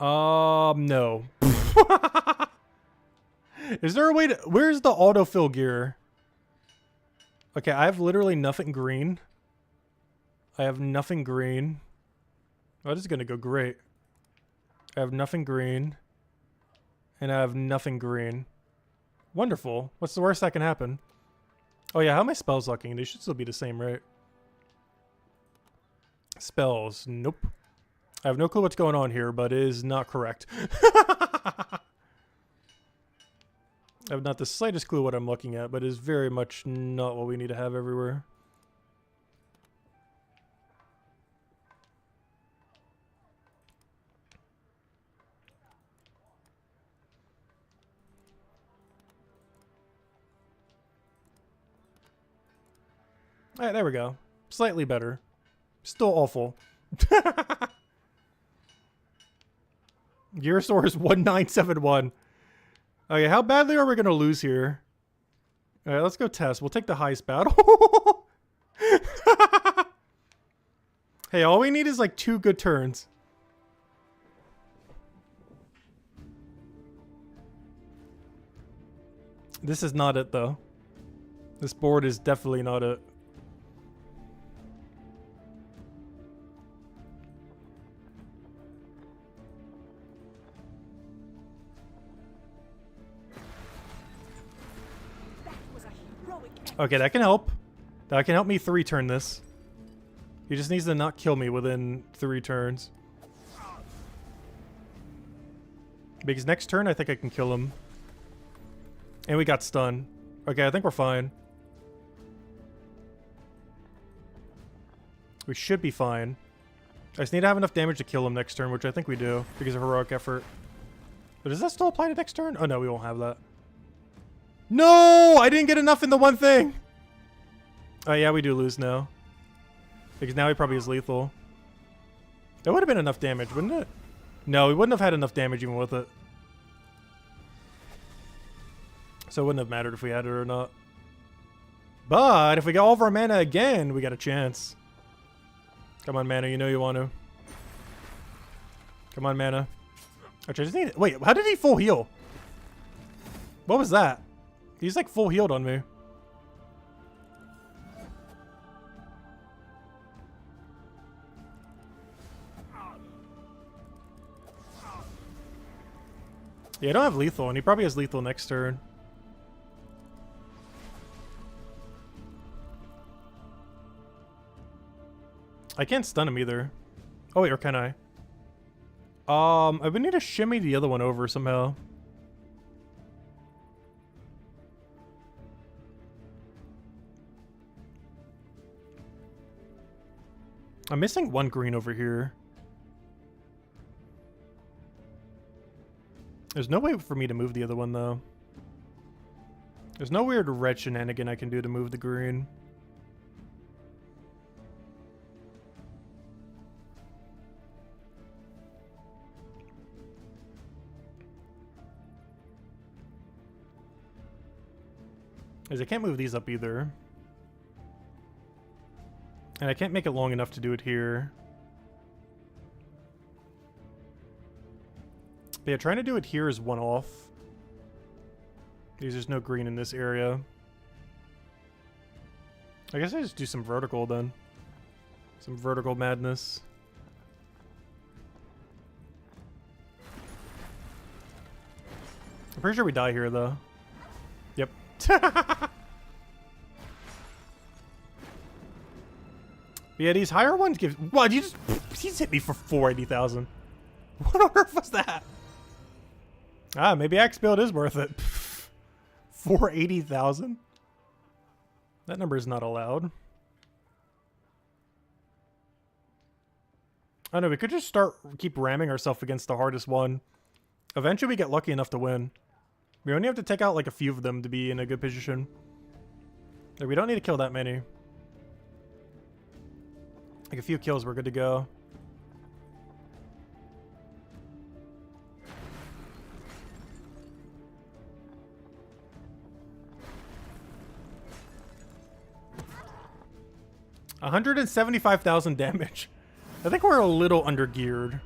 No. Is there a way to... Where's the autofill gear? Okay, I have literally nothing green. I have nothing green. Oh, this is going to go great. I have nothing green. And I have nothing green. Wonderful. What's the worst that can happen? Oh yeah, how am I spells locking? They should still be the same, right? Spells. Nope. I have no clue what's going on here, but it is not correct. I have not the slightest clue what I'm looking at, but it is very much not what we need to have everywhere. Alright, there we go. Slightly better. Still awful. Gearsaur is 1971. Okay, how badly are we going to lose here? Alright, let's go test. We'll take the highest battle. Hey, all we need is like 2 good turns. This is not it, though. This board is definitely not it. Okay, that can help. That can help me 3-turn this. He just needs to not kill me within 3 turns. Because next turn, I think I can kill him. And we got stunned. Okay, I think we're fine. We should be fine. I just need to have enough damage to kill him next turn, which I think we do, because of heroic effort. But does that still apply to next turn? Oh no, we won't have that. No! I didn't get enough in the one thing! Oh yeah, we do lose now. Because now he probably is lethal. That would have been enough damage, wouldn't it? No, we wouldn't have had enough damage even with it. So it wouldn't have mattered if we had it or not. But if we get all of our mana again, we got a chance. Come on, mana, you know you want to. Come on, mana. Actually, I just need it. Wait, how did he full heal? What was that? He's like full healed on me. Yeah, I don't have lethal, and he probably has lethal next turn. I can't stun him either. Oh wait, or can I? I would need to shimmy the other one over somehow. I'm missing 1 green over here. There's no way for me to move the other one, though. There's no weird red shenanigan I can do to move the green. Because I can't move these up either. And I can't make it long enough to do it here. But yeah, trying to do it here is one off. Because there's no green in this area. I guess I just do some vertical then. Some vertical madness. I'm pretty sure we die here though. Yep. Yeah, these higher ones give. What? You just. He's hit me for 480,000. What on earth was that? Ah, maybe Axe build is worth it. 480,000? That number is not allowed. I don't know, we could just keep ramming ourselves against the hardest one. Eventually we get lucky enough to win. We only have to take out like a few of them to be in a good position. Like, we don't need to kill that many. Like a few kills, we're good to go. $175,000 damage. I think we're a little under geared.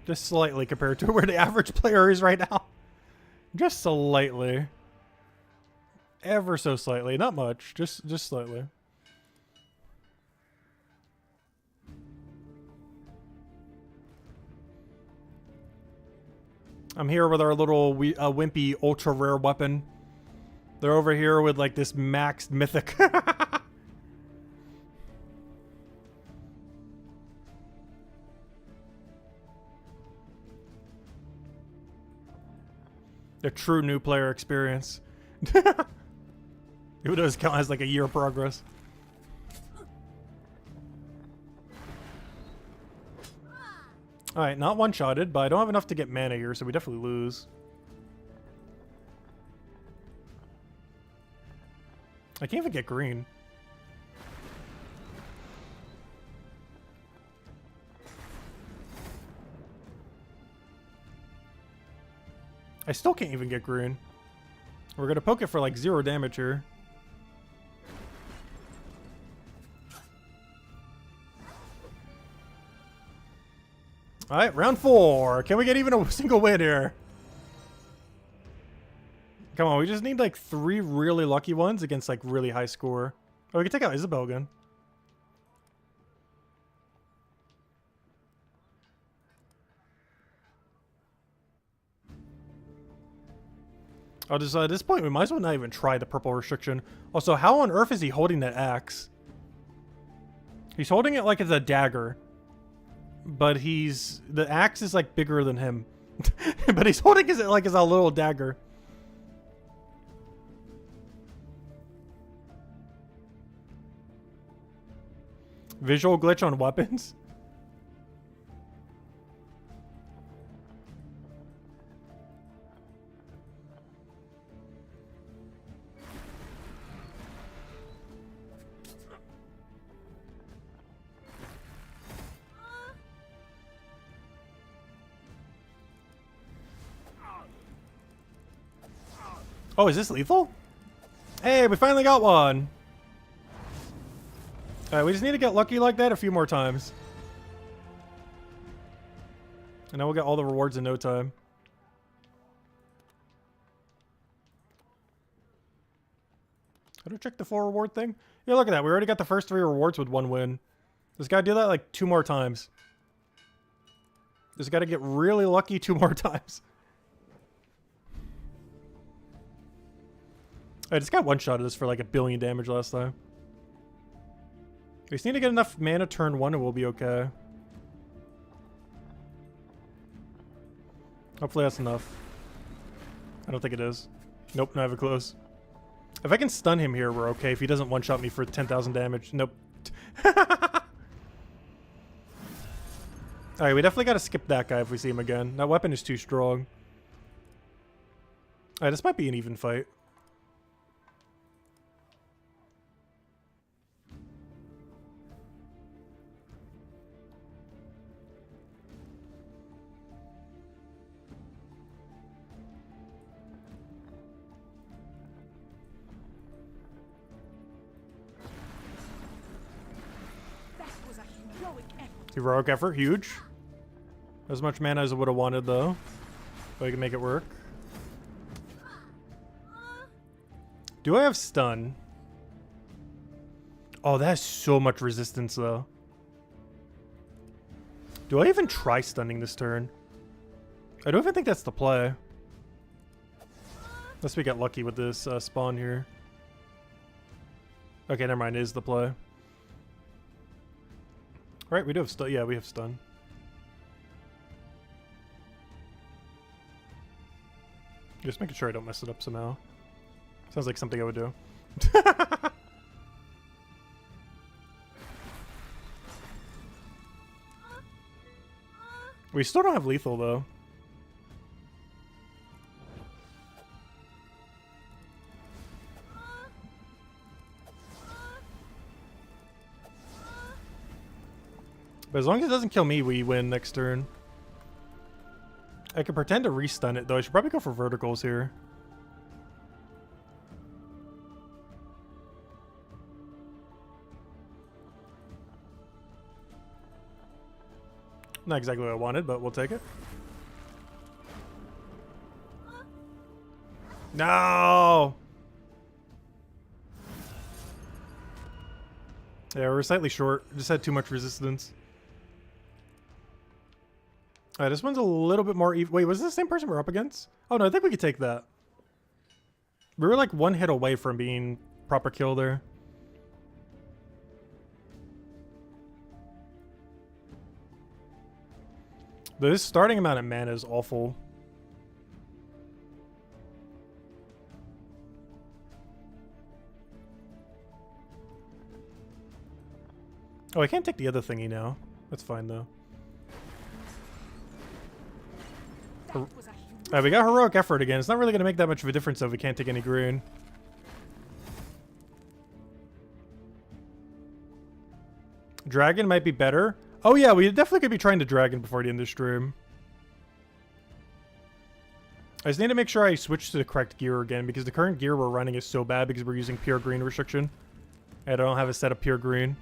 Just slightly compared to where the average player is right now. Just slightly. Ever so slightly. Not much. Just slightly. I'm here with our little wimpy ultra rare weapon. They're over here with like this maxed mythic. A true new player experience. It does count as like a year of progress. Alright, not one-shotted, but I don't have enough to get mana here, so we definitely lose. I can't even get green. I still can't even get green. We're gonna poke it for like 0 damage here. Alright, round 4. Can we get even a single win here? Come on, we just need like 3 really lucky ones against like really high score. Oh, we can take out Isabel again. I'll just, at this point, we might as well not even try the purple restriction. Also, how on earth is he holding that axe? He's holding it like it's a dagger. But the axe is like bigger than him. But he's holding it like it's a little dagger. Visual glitch on weapons? Oh, is this lethal? Hey, we finally got one. Alright, we just need to get lucky like that a few more times. And then we'll get all the rewards in no time. How do I check the 4 reward thing? Yeah, look at that. We already got the first 3 rewards with 1 win. Just gotta do that like 2 more times. Just gotta get really lucky 2 more times. I just got one-shotted this for like 1 billion damage last time. We just need to get enough mana turn 1 and we'll be okay. Hopefully that's enough. I don't think it is. Nope, not even close. If I can stun him here, we're okay. If he doesn't one-shot me for 10,000 damage. Nope. Alright, we definitely gotta skip that guy if we see him again. That weapon is too strong. Alright, this might be an even fight. Heroic effort, huge. As much mana as I would have wanted, though. But I can make it work. Do I have stun? Oh, that has so much resistance, though. Do I even try stunning this turn? I don't even think that's the play. Unless we get lucky with this spawn here. Okay, never mind. It is the play. Right, we do have stun. Yeah, we have stun. Just making sure I don't mess it up somehow. Sounds like something I would do. We still don't have lethal, though. But as long as it doesn't kill me, we win next turn. I can pretend to restun it, though. I should probably go for verticals here. Not exactly what I wanted, but we'll take it. No! Yeah, we're slightly short. Just had too much resistance. Alright, this one's a little bit more even. Wait, was this the same person we're up against? Oh no, I think we could take that. We were like one hit away from being proper kill there. This starting amount of mana is awful. Oh, I can't take the other thingy now. That's fine though. That was a Alright, we got heroic effort again. It's not really going to make that much of a difference though if we can't take any green. Dragon might be better. Oh yeah, we definitely could be trying to dragon before the end of the stream. I just need to make sure I switch to the correct gear again because the current gear we're running is so bad because we're using pure green restriction. And I don't have it set up pure green.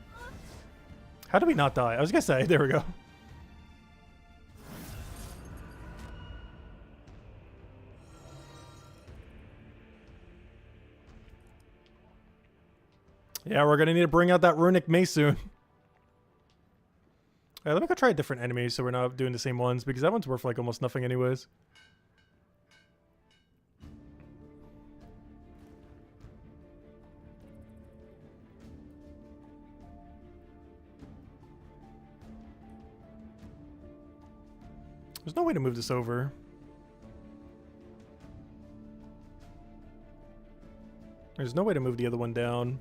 How did we not die? I was going to say, there we go. Yeah, we're going to need to bring out that runic mace soon. Alright, let me go try a different enemy so we're not doing the same ones because that one's worth like almost nothing anyways. There's no way to move this over. There's no way to move the other one down.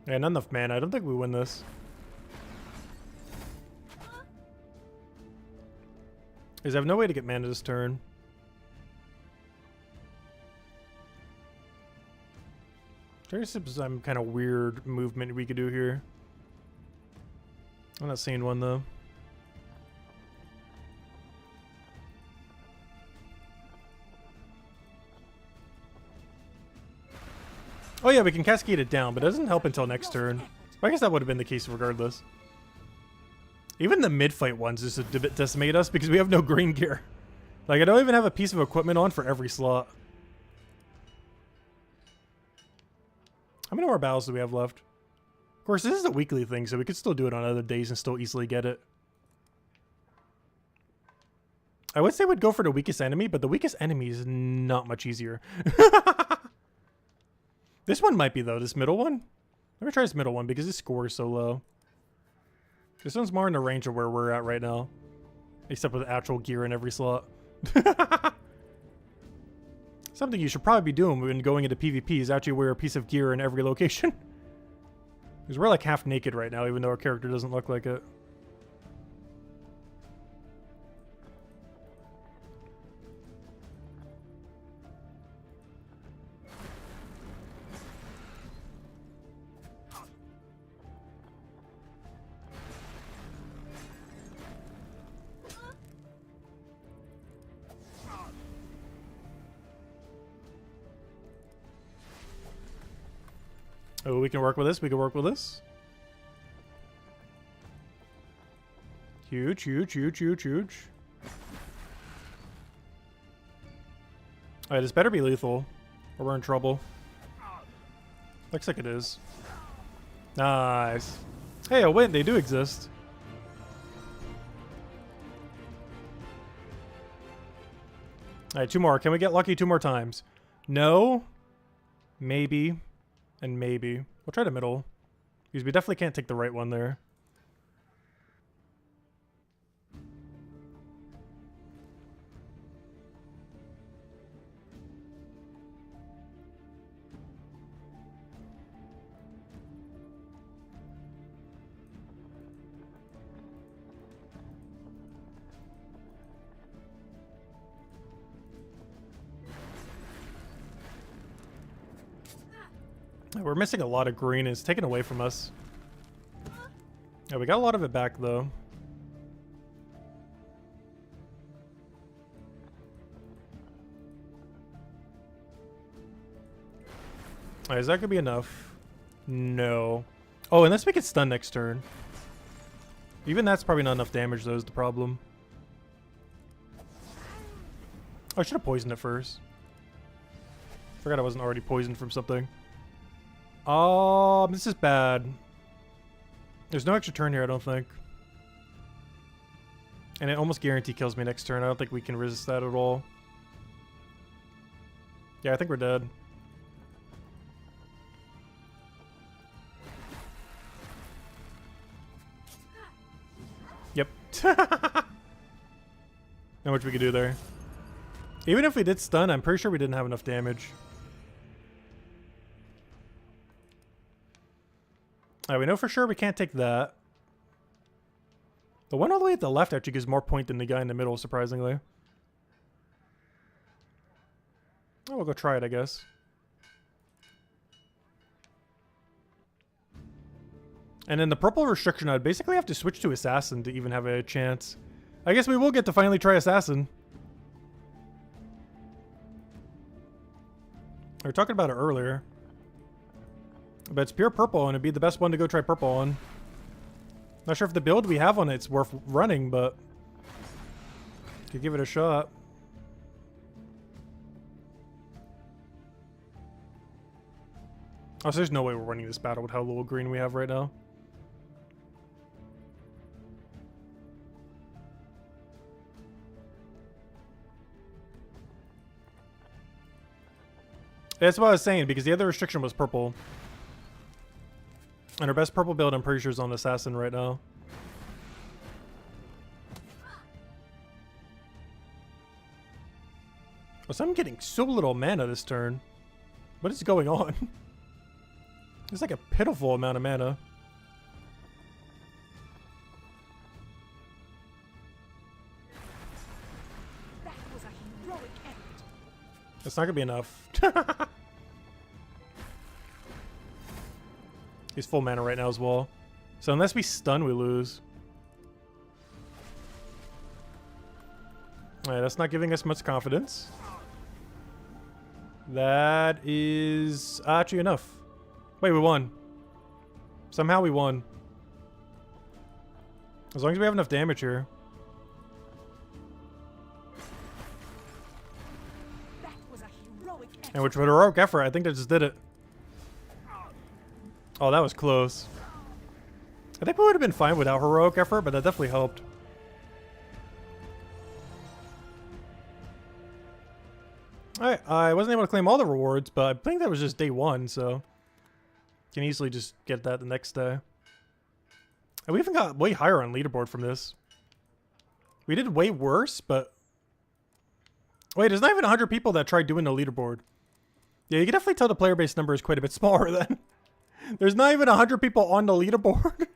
Yeah, not enough mana. I don't think we win this. Is I have no way to get mana this turn. There's some kind of weird movement we could do here. I'm not seeing one though. Oh yeah, we can cascade it down, but it doesn't help until next turn. I guess that would have been the case regardless. Even the mid-fight ones just decimate us because we have no green gear. Like, I don't even have a piece of equipment on for every slot. How many more battles do we have left? Of course, this is a weekly thing, so we could still do it on other days and still easily get it. I would say we'd go for the weakest enemy, but the weakest enemy is not much easier. This one might be, though. This middle one? Let me try this middle one, because his score is so low. This one's more in the range of where we're at right now. Except with actual gear in every slot. Something you should probably be doing when going into PvP is actually wear a piece of gear in every location. Because we're like half naked right now, even though our character doesn't look like it. Oh, we can work with this. We can work with this. Huge, huge, huge, huge, huge. Alright, this better be lethal, or we're in trouble. Looks like it is. Nice. Hey, a win. They do exist. Alright, two more. Can we get lucky two more times? No. Maybe. And maybe. We'll try the middle. Because we definitely can't take the right one there. We're missing a lot of green and it's taken away from us. Yeah, we got a lot of it back though. Alright, is that gonna be enough? No. Oh, unless we get stun next turn. Even that's probably not enough damage though is the problem. Oh, I should have poisoned it first. Forgot I wasn't already poisoned from something. This is bad. There's no extra turn here, I don't think. And it almost guarantee kills me next turn. I don't think we can resist that at all. Yeah, I think we're dead. Yep. Not much we could do there. Even if we did stun, I'm pretty sure we didn't have enough damage. Alright, we know for sure we can't take that. The one all the way at the left actually gives more point than the guy in the middle, surprisingly. Oh, we'll go try it, I guess. And then the purple restriction, I'd basically have to switch to Assassin to even have a chance. I guess we will get to finally try Assassin. We were talking about it earlier. But it's pure purple, and it'd be the best one to go try purple on. Not sure if the build we have on it's worth running, but could give it a shot. Oh, so there's no way we're winning this battle with how little green we have right now. That's what I was saying, because the other restriction was purple. And our best purple build, I'm pretty sure, is on Assassin right now. Oh, so I'm getting so little mana this turn. What is going on? It's like a pitiful amount of mana. That was a heroic act. It's not gonna be enough. He's full mana right now as well. So unless we stun, we lose. Alright, that's not giving us much confidence. That is actually enough. Wait, we won. Somehow we won. As long as we have enough damage here. That was a heroic act. And which with heroic effort, I think that just did it. Oh, that was close. I think we would have been fine without heroic effort, but that definitely helped. Alright, I wasn't able to claim all the rewards, but I think that was just day one, so can easily just get that the next day. And we even got way higher on leaderboard from this. We did way worse, but wait, there's not even 100 people that tried doing the leaderboard. Yeah, you can definitely tell the player base number is quite a bit smaller then. There's not even 100 people on the leaderboard.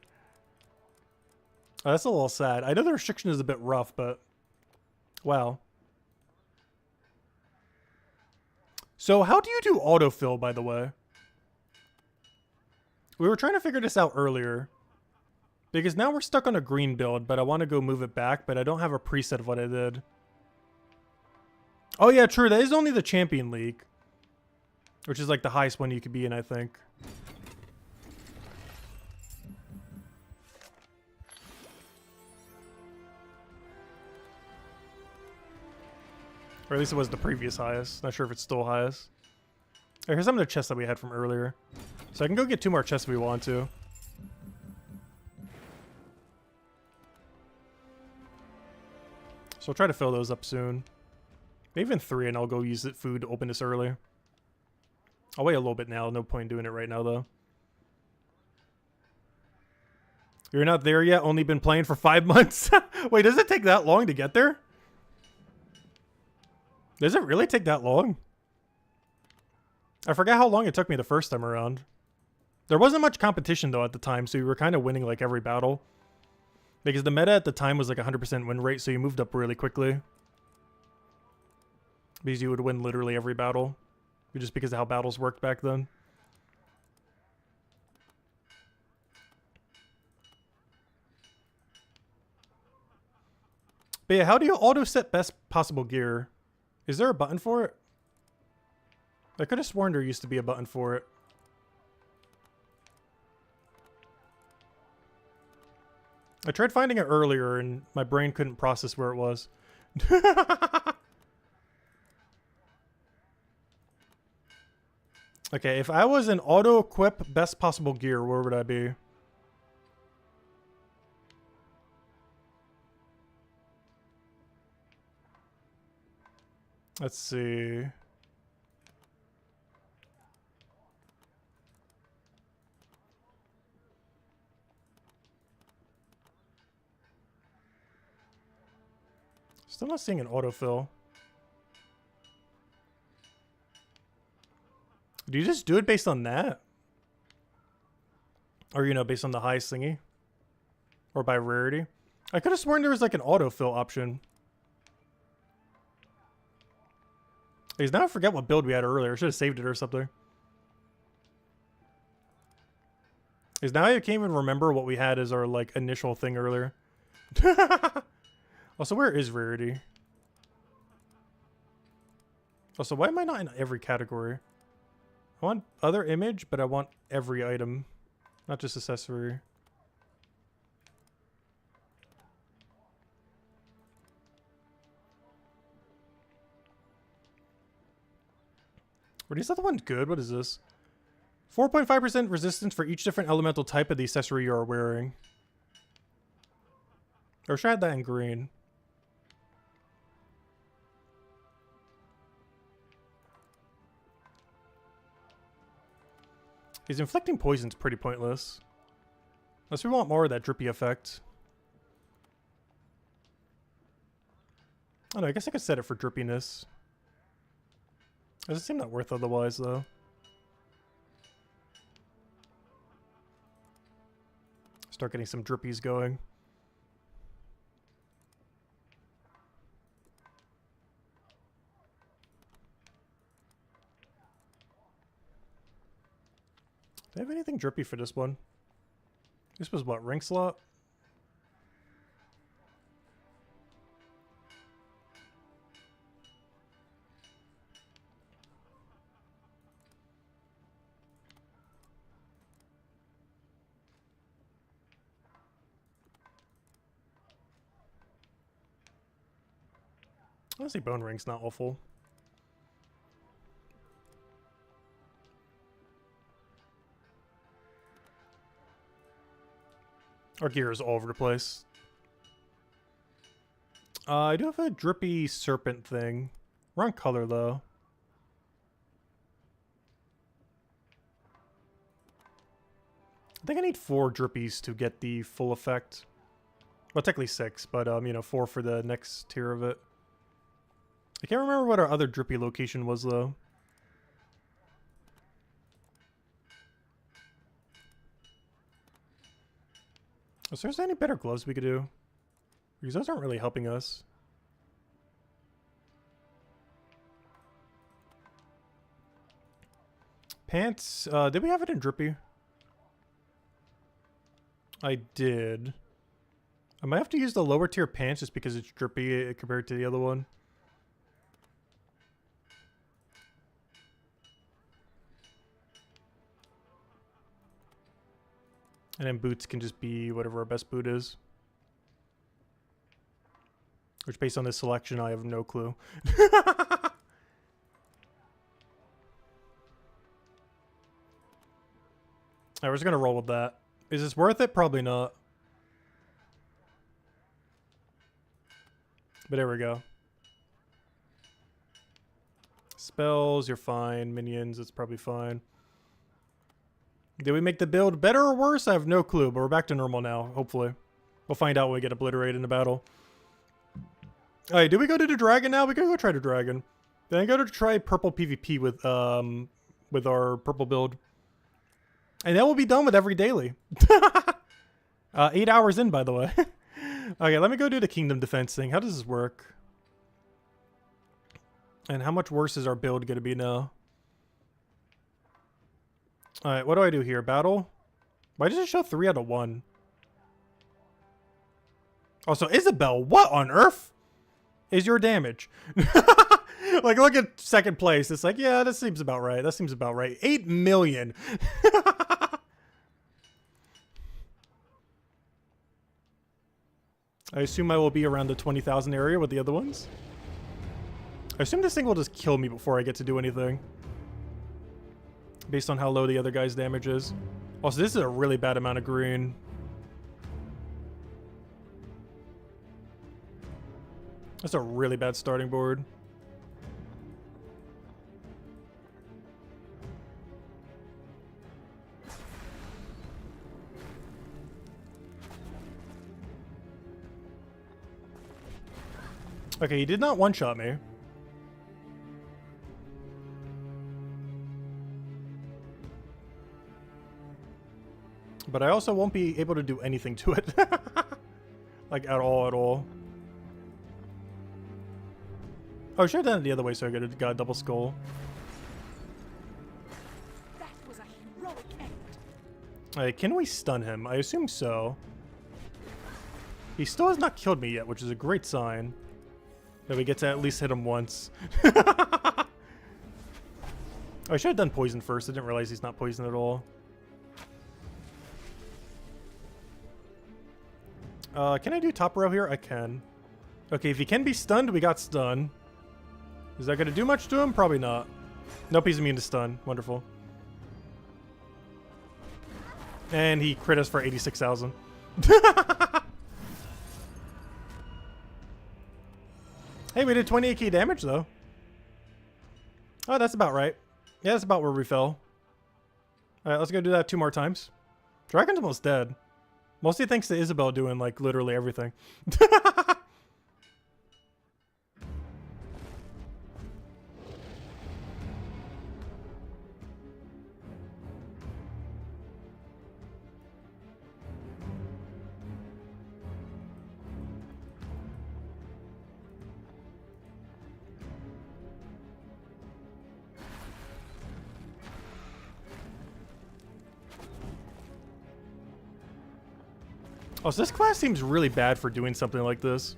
Oh, that's a little sad. I know the restriction is a bit rough, but wow. So how do you do autofill, by the way? We were trying to figure this out earlier. Because now we're stuck on a green build, but I want to go move it back, but I don't have a preset of what I did. Oh yeah, true. That is only the Champion League. Which is like the highest one you could be in, I think. Or at least it was the previous highest. Not sure if it's still highest. Here's some of the chests that we had from earlier. So I can go get 2 more chests if we want to. So I'll try to fill those up soon. Maybe even 3 and I'll go use it food to open this early. I'll wait a little bit now. No point in doing it right now though. You're not there yet? Only been playing for 5 months? Wait, does it take that long to get there? Does it really take that long? I forgot how long it took me the first time around. There wasn't much competition though at the time, so you were kind of winning like every battle. Because the meta at the time was like 100% win rate, so you moved up really quickly. Because you would win literally every battle. Just because of how battles worked back then. But yeah, how do you auto set best possible gear? Is there a button for it? I could have sworn there used to be a button for it. I tried finding it earlier and my brain couldn't process where it was. Okay, if I was an auto-equip best possible gear, where would I be? Let's see. Still not seeing an autofill. Do you just do it based on that? Or, you know, based on the highest thingy? Or by rarity? I could have sworn there was like an autofill option. Because now I forget what build we had earlier. I should have saved it or something. Because now I can't even remember what we had as our like initial thing earlier. Also, where is rarity? Also, why am I not in every category? I want other image, but I want every item. Not just accessory. Were these other ones good? What is this? 4.5% resistance for each different elemental type of the accessory you are wearing. Or should I add that in green? He's inflicting poison's pretty pointless. Unless we want more of that drippy effect. I don't know, I guess I could set it for drippiness. Doesn't seem that worth otherwise, though. Start getting some drippies going. Do I have anything drippy for this one? This was what, ring slot? Honestly, bone ring's not awful. Our gear is all over the place. I do have a drippy serpent thing. Wrong color, though. I think I need 4 drippies to get the full effect. Well, technically 6, but, you know, 4 for the next tier of it. I can't remember what our other drippy location was, though. Is there any better gloves we could do? Because those aren't really helping us. Pants, did we have it in drippy? I did. I might have to use the lower tier pants just because it's drippy compared to the other one. And then boots can just be whatever our best boot is. Which, based on this selection, I have no clue. Alright, we're just gonna roll with that. Is this worth it? Probably not. But there we go. Spells, you're fine. Minions, it's probably fine. Did we make the build better or worse? I have no clue, but we're back to normal now, hopefully. We'll find out when we get obliterated in the battle. Alright, do we go to the dragon now? We gotta go try the dragon. Then I go to try purple PvP with our purple build. And then we'll be done with every daily. 8 hours in, by the way. Okay, let me go do the kingdom defense thing. How does this work? And how much worse is our build gonna be now? Alright, what do I do here? Battle? Why does it show 3 out of 1? Also, Isabel, what on earth is your damage? Like, look at second place. It's like, yeah, that seems about right. That seems about right. 8 million. I assume I will be around the 20,000 area with the other ones. I assume this thing will just kill me before I get to do anything. Based on how low the other guy's damage is. Also, this is a really bad amount of green. That's a really bad starting board. Okay, he did not one-shot me. But I also won't be able to do anything to it. Like, at all. Oh, I should have done it the other way so I got a double skull. That was a heroic act. Alright, can we stun him? I assume so. He still has not killed me yet, which is a great sign. That we get to at least hit him once. Oh, I should have done poison first. I didn't realize he's not poison at all. Can I do top row here? I can. Okay, if he can be stunned, we got stun. Is that going to do much to him? Probably not. Nope, he's immune to stun. Wonderful. And he crit us for 86,000. Hey, we did 28k damage, though. Oh, that's about right. Yeah, that's about where we fell. Alright, let's go do that 2 more times. Dragon's almost dead. Mostly thanks to Isabel doing, like, literally everything. Oh, so this class seems really bad for doing something like this.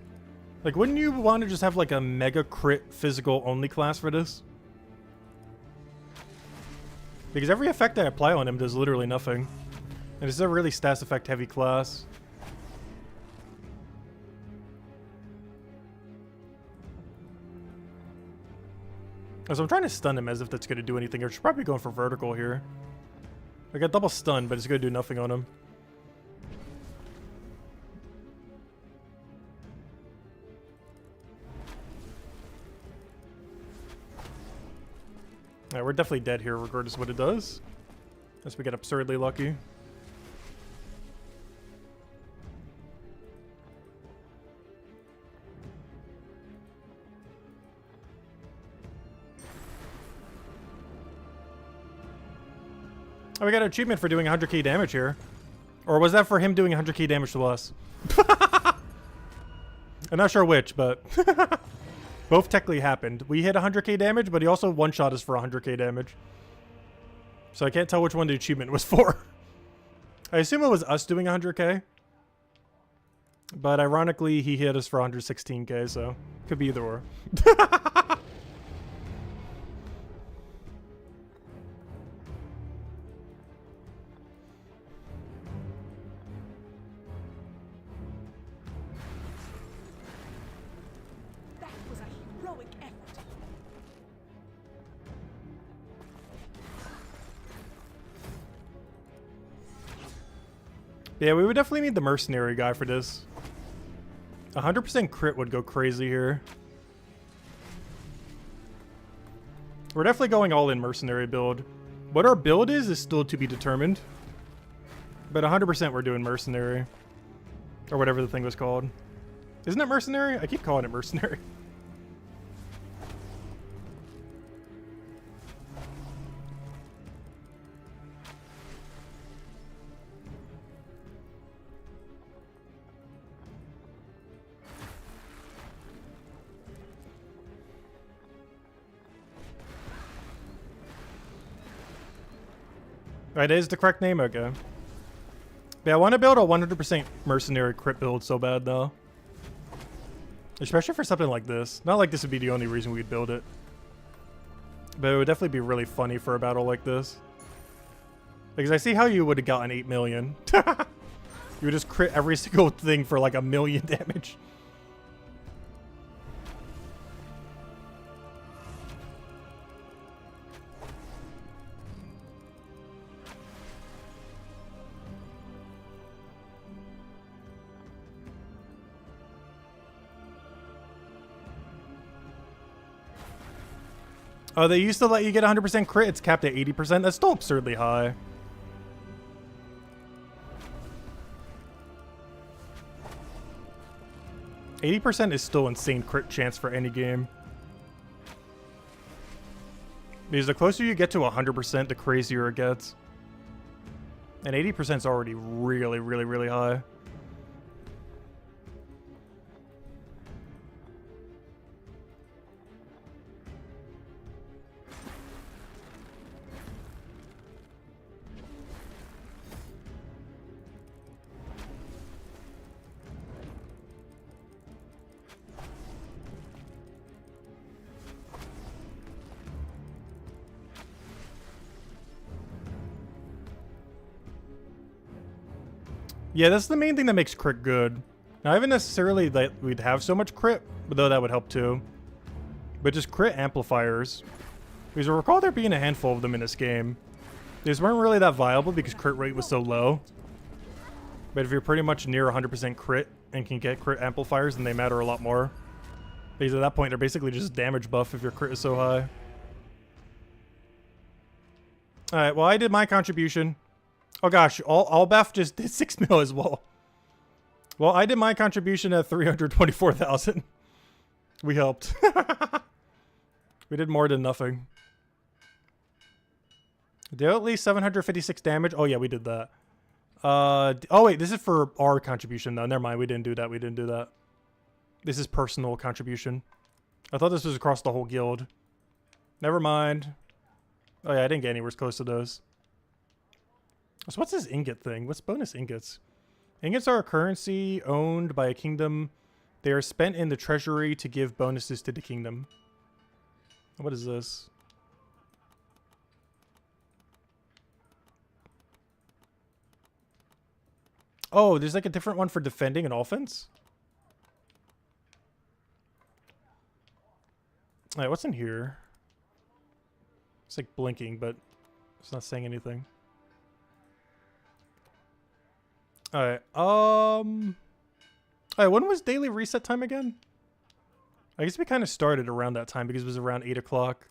Like, wouldn't you want to just have, like, a mega crit physical only class for this? Because every effect I apply on him does literally nothing. And it's a really stats effect heavy class. So I'm trying to stun him as if that's going to do anything. I should probably be going for vertical here. I got double stun, but it's going to do nothing on him. Alright, we're definitely dead here regardless of what it does. Unless we get absurdly lucky. Oh, we got an achievement for doing 100k damage here. Or was that for him doing 100k damage to us? I'm not sure which, but... Both technically happened. We hit 100k damage, but he also one-shot us for 100k damage. So I can't tell which one the achievement was for. I assume it was us doing 100k. But ironically, he hit us for 116k, so could be either or. Yeah, we would definitely need the mercenary guy for this. 100% crit would go crazy here. We're definitely going all in mercenary build. What our build is still to be determined. But 100% we're doing mercenary. Or whatever the thing was called. Isn't it mercenary? I keep calling it mercenary. That is the correct name? Okay. Yeah, I want to build a 100% mercenary crit build so bad, though. Especially for something like this. Not like this would be the only reason we'd build it. But it would definitely be really funny for a battle like this. Because I see how you would have gotten 8 million. You would just crit every single thing for like 1 million damage. Oh, they used to let you get 100% crit. It's capped at 80%. That's still absurdly high. 80% is still insane crit chance for any game. Because the closer you get to 100%, the crazier it gets. And 80% is already really, really, really high. Yeah, that's the main thing that makes crit good. Now, I haven't necessarily that we'd have so much crit, but though that would help too. But just crit amplifiers. Because I recall there being a handful of them in this game. These weren't really that viable because crit rate was so low. But if you're pretty much near 100% crit and can get crit amplifiers, then they matter a lot more. Because at that point, they're basically just damage buff if your crit is so high. Alright, well, I did my contribution. Oh gosh, Albaf just did 6 mil as well. Well, I did my contribution at 324,000. We helped. We did more than nothing. Did at least 756 damage? Oh yeah, we did that. Oh wait, this is for our contribution though. Never mind, we didn't do that. We didn't do that. This is personal contribution. I thought this was across the whole guild. Never mind. Oh yeah, I didn't get anywhere close to those. So what's this ingot thing? What's bonus ingots? Ingots are a currency owned by a kingdom. They are spent in the treasury to give bonuses to the kingdom. What is this? Oh, there's like a different one for defending and offense? Alright, what's in here? It's like blinking, but it's not saying anything. Alright, alright, when was daily reset time again? I guess we kind of started around that time because it was around 8 o'clock.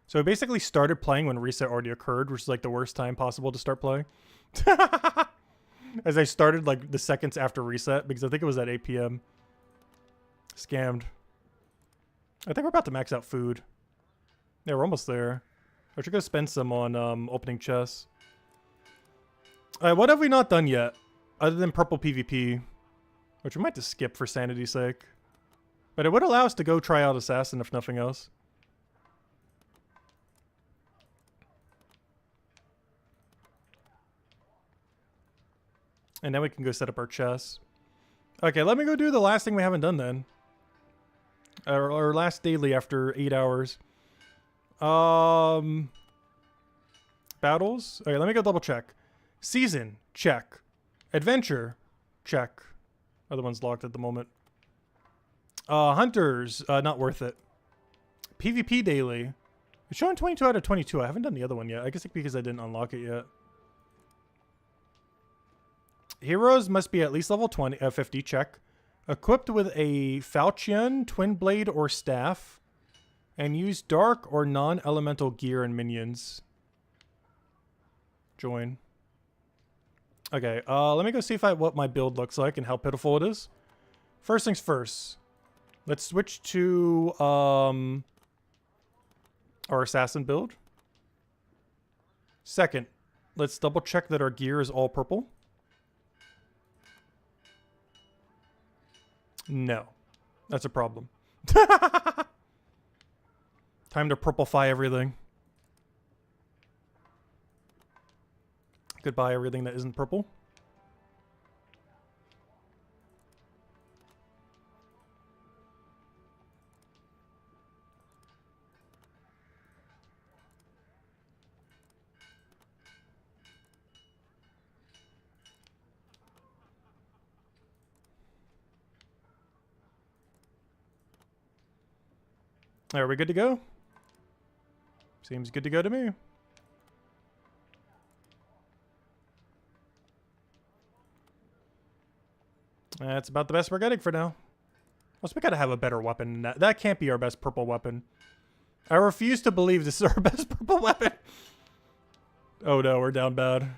So I basically started playing when reset already occurred, which is like the worst time possible to start playing. As I started like the seconds after reset because I think it was at 8 p.m. Scammed. I think we're about to max out food. Yeah, we're almost there. I should go spend some on opening chests. Alright, what have we not done yet? Other than purple PvP, which we might just skip for sanity's sake. But it would allow us to go try out Assassin if nothing else. And then we can go set up our chests. Okay, let me go do the last thing we haven't done then. Our last daily after 8 hours. Battles? Okay, let me go double check. Season, check. Adventure, check. Other one's locked at the moment. Hunters, not worth it. PvP daily. It's showing 22 out of 22. I haven't done the other one yet. I guess it's because I didn't unlock it yet. Heroes must be at least level 50, check. Equipped with a falchion, twin blade, or staff. And use dark or non-elemental gear and minions. Join. Okay, let me go see what my build looks like and how pitiful it is. First things first. Let's switch to our assassin build. Second, let's double check that our gear is all purple. No, that's a problem. Time to purplefy everything. Goodbye, everything that isn't purple. Are we good to go? Seems good to go to me. That's about the best we're getting for now. Plus, we gotta have a better weapon than that. That can't be our best purple weapon. I refuse to believe this is our best purple weapon. Oh no, we're down bad.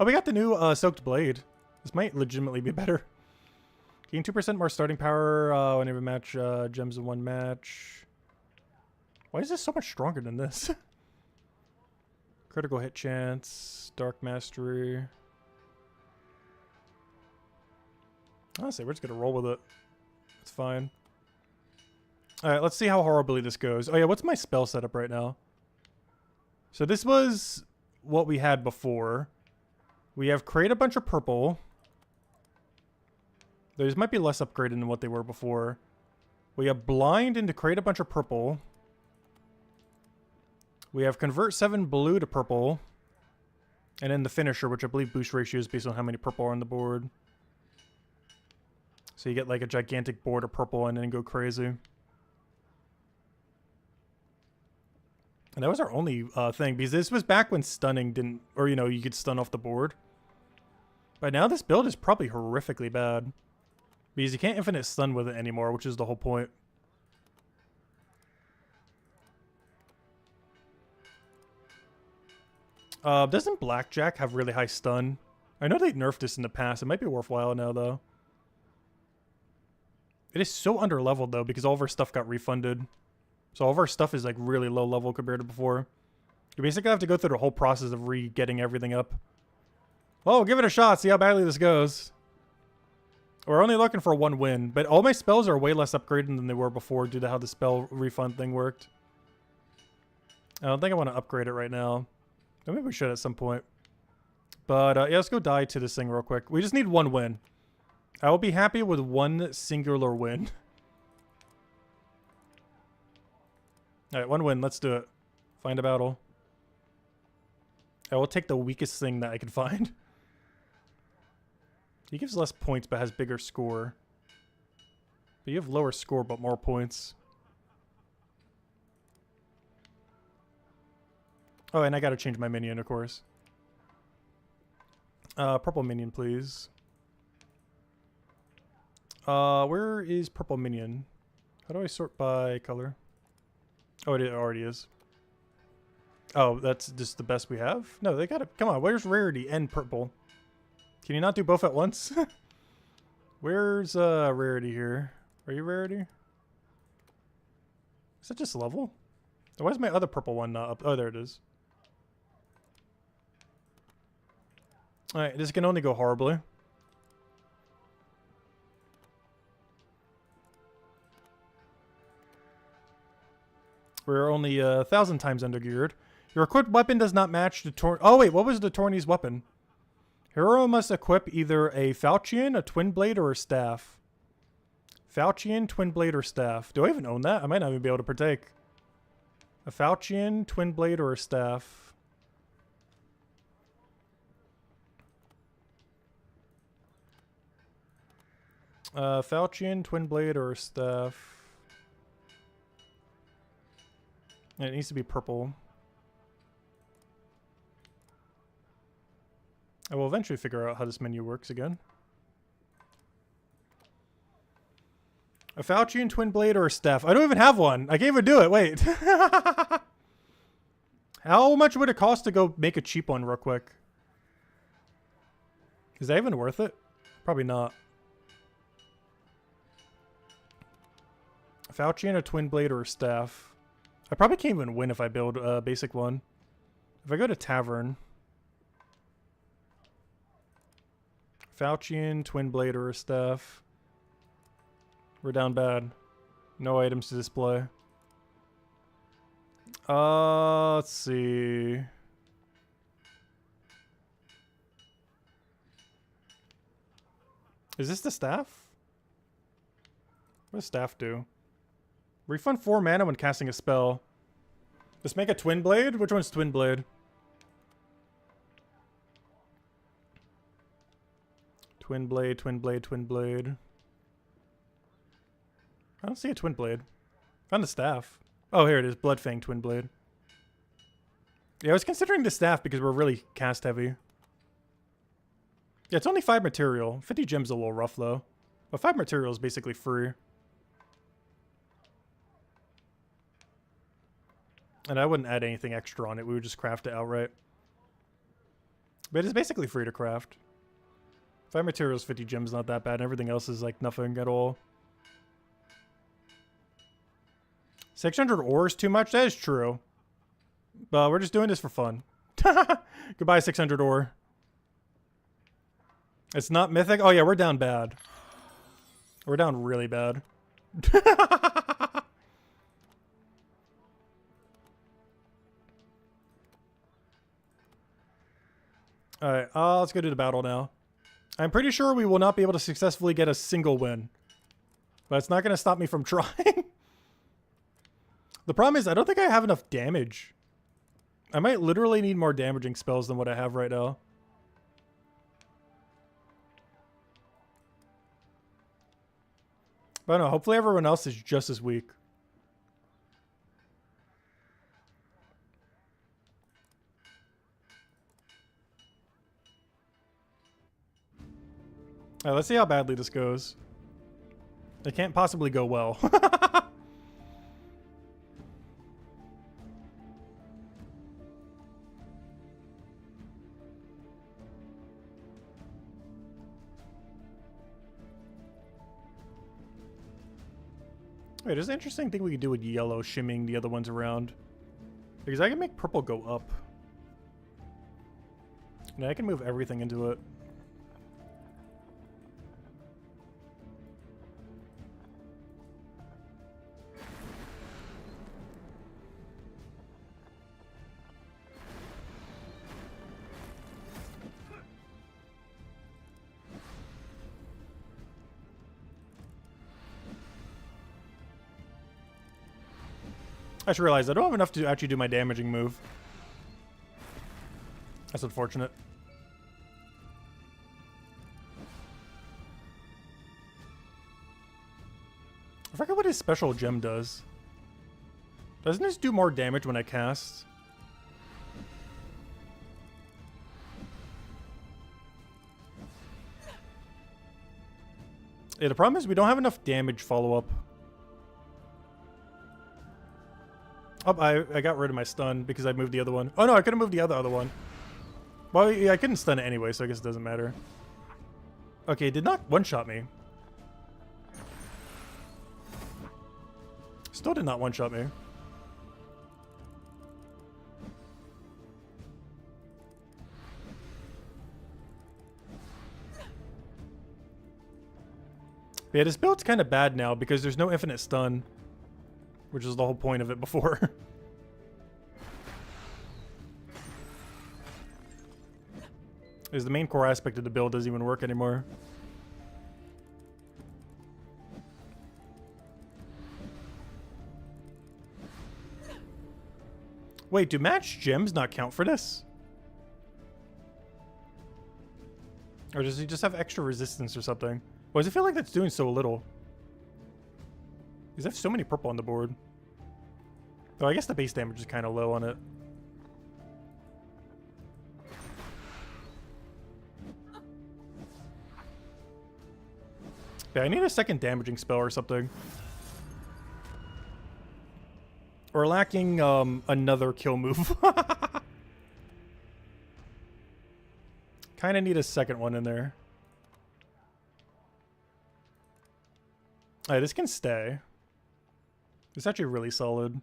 Oh, we got the new Soaked Blade. This might legitimately be better. Gain 2% more starting power whenever match gems in one match. Why is this so much stronger than this? Critical hit chance, dark mastery. Honestly, we're just gonna roll with it. It's fine. Alright, let's see how horribly this goes. Oh yeah, what's my spell setup right now? So this was what we had before. We have create a bunch of purple. Those might be less upgraded than what they were before. We have blind into create a bunch of purple. We have convert 7 blue to purple. And then the finisher, which I believe boost ratio is based on how many purple are on the board. So you get like a gigantic board of purple and then go crazy. And that was our only thing, because this was back when stunning didn't, or you know, you could stun off the board. But now this build is probably horrifically bad. Because you can't infinite stun with it anymore, which is the whole point. Doesn't Blackjack have really high stun? I know they nerfed this in the past. It might be worthwhile now, though. It is so underleveled, though, because all of our stuff got refunded. So all of our stuff is, like, really low level compared to before. You basically have to go through the whole process of re-getting everything up. Well, give it a shot. See how badly this goes. We're only looking for 1 win, but all my spells are way less upgraded than they were before due to how the spell refund thing worked. I don't think I want to upgrade it right now. Maybe we should at some point. But yeah, let's go die to this thing real quick. We just need 1 win. I will be happy with 1 singular win. Alright, 1 win. Let's do it. Find a battle. I will take the weakest thing that I can find. He gives less points but has bigger score. But you have lower score but more points. Oh, and I gotta change my minion, of course. Purple minion, please. Where is purple minion? How do I sort by color? Oh, it already is. Oh, that's just the best we have? No, they gotta... Come on, where's rarity and purple? Can you not do both at once? Where's rarity here? Are you rarity? Is that just level? Why is my other purple one not up? Oh, there it is. Alright, this can only go horribly. We're only 1,000 times undergeared. Your equipped weapon does not match the Oh wait, what was the tourney's weapon? Hero must equip either a falchion, a twin blade, or a staff. Falchion, twin blade, or staff. Do I even own that? I might not even be able to partake. A falchion, twin blade, or a staff. Falchion, twin blade, or a staff. And it needs to be purple. I will eventually figure out how this menu works again. A falchion, twin blade, or a staff. I don't even have one. I can't even do it. Wait. How much would it cost to go make a cheap one real quick? Is that even worth it? Probably not. A falchion, a twin blade, or a staff. I probably can't even win if I build a basic one. If I go to tavern... Falchion, twin blade, or a staff. We're down bad. No items to display. Let's see. Is this the staff? What does staff do? Refund 4 mana when casting a spell. Let's make a twin blade? Which one's twin blade? Twin blade, twin blade, twin blade. I don't see a twin blade. On the staff. Oh, here it is. Bloodfang twin blade. Yeah, I was considering the staff because we're really cast heavy. Yeah, it's only 5 material. 50 gems is a little rough though. But 5 material is basically free. And I wouldn't add anything extra on it. We would just craft it outright. But it's basically free to craft. 5 materials, 50 gems, not that bad. Everything else is like nothing at all. 600 ore is too much? That is true. But we're just doing this for fun. Goodbye, 600 ore. It's not mythic? Oh yeah, we're down bad. We're down really bad. Alright, let's go do the battle now. I'm pretty sure we will not be able to successfully get a single win. But it's not going to stop me from trying. The problem is I don't think I have enough damage. I might literally need more damaging spells than what I have right now. But I don't know, hopefully everyone else is just as weak. Alright, let's see how badly this goes. It can't possibly go well. Wait, there's an interesting thing we can do with yellow shimming the other ones around. Because I can make purple go up. And I can move everything into it. I just realized I don't have enough to actually do my damaging move. That's unfortunate. I forget what his special gem does. Doesn't this do more damage when I cast? Yeah, the problem is we don't have enough damage follow-up. Oh, I got rid of my stun because I moved the other one. Oh no, I could have moved the other one. Well, yeah, I couldn't stun it anyway, so I guess it doesn't matter. Okay, it did not one-shot me. Still did not one-shot me. Yeah, this build's kind of bad now because there's no infinite stun. Which is the whole point of it before. Is the main core aspect of the build doesn't even work anymore. Wait, do matched gems not count for this? Or does he just have extra resistance or something? Why does it feel like that's doing so little? Because I have so many purple on the board. Though I guess the base damage is kind of low on it. Yeah, I need a second damaging spell or something. We're lacking another kill move. Kind of need a second one in there. Alright, this can stay. It's actually really solid.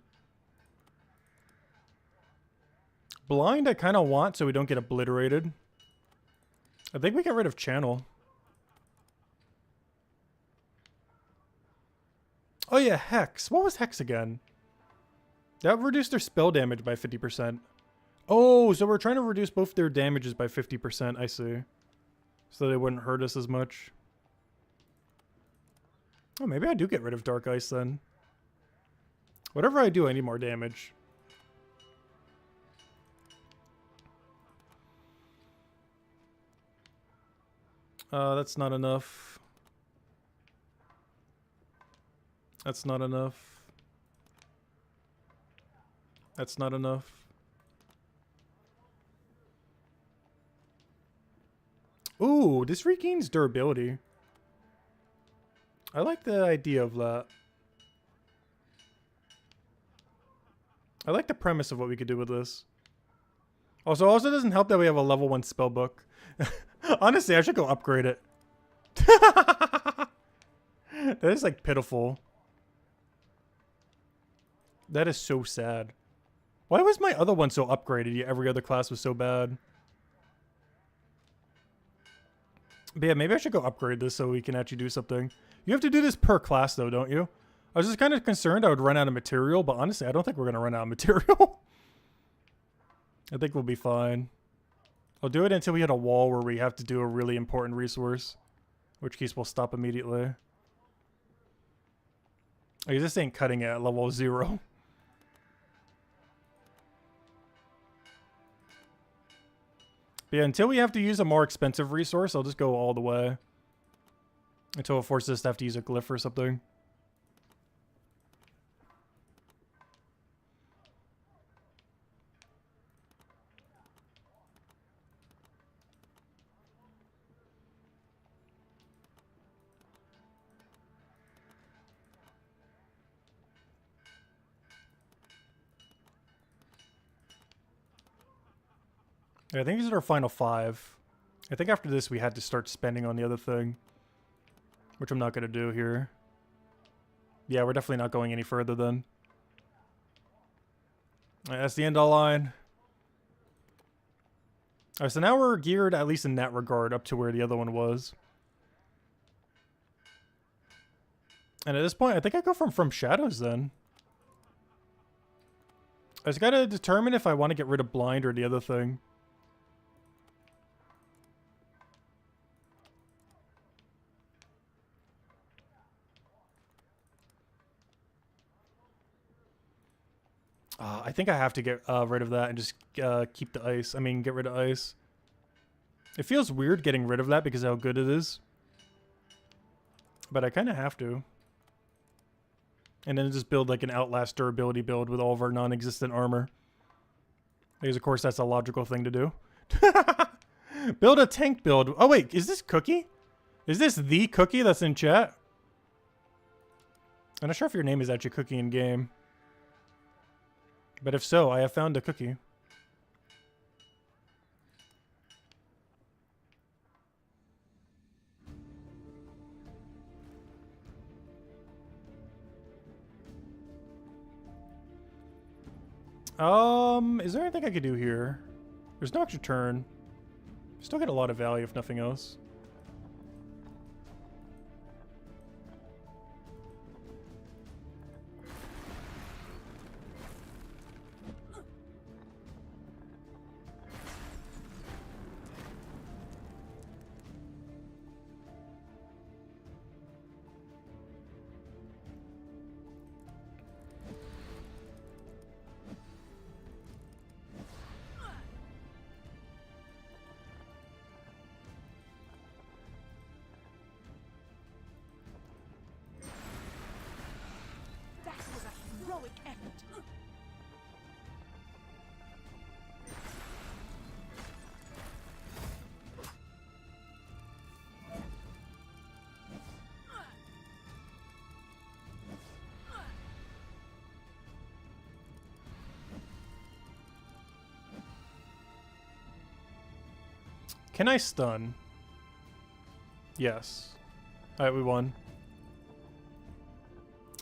Blind I kind of want so we don't get obliterated. I think we get rid of channel. Oh yeah, Hex. What was Hex again? That reduced their spell damage by 50%. Oh, so we're trying to reduce both their damages by 50%, I see. So they wouldn't hurt us as much. Oh, maybe I do get rid of Dark Ice then. Whatever I do, I need more damage. That's not enough. That's not enough. That's not enough. Ooh, this regains durability. I like the idea of that. I like the premise of what we could do with this. Also doesn't help that we have a level 1 spellbook. Honestly, I should go upgrade it. That is like pitiful. That is so sad. Why was my other one so upgraded yet every other class was so bad? But yeah, maybe I should go upgrade this so we can actually do something. You have to do this per class though, don't you? I was just kind of concerned I would run out of material, but honestly, I don't think we're going to run out of material. I think we'll be fine. I'll do it until we hit a wall where we have to do a really important resource. In which case we'll stop immediately. Oh, this ain't cutting it at level 0. But yeah, until we have to use a more expensive resource, I'll just go all the way. Until it forces us to have to use a glyph or something. Yeah, I think these are our final 5. I think after this we had to start spending on the other thing. Which I'm not going to do here. Yeah, we're definitely not going any further then. Alright, that's the end of the line. Alright, so now we're geared, at least in that regard, up to where the other one was. And at this point, I think I go from Shadows then. I just gotta determine if I want to get rid of Blind or the other thing. I think I have to get rid of that and just keep the ice. I mean, get rid of ice. It feels weird getting rid of that because of how good it is. But I kind of have to. And then just build like an Outlast durability build with all of our non-existent armor. Because of course that's a logical thing to do. Build a tank build. Oh wait, is this Cookie? Is this the Cookie that's in chat? I'm not sure if your name is actually Cookie in game. But if so, I have found a cookie. Is there anything I could do here? There's no extra turn. Still get a lot of value if nothing else. That was a heroic effort. Can I stun? Yes. Alright, we won.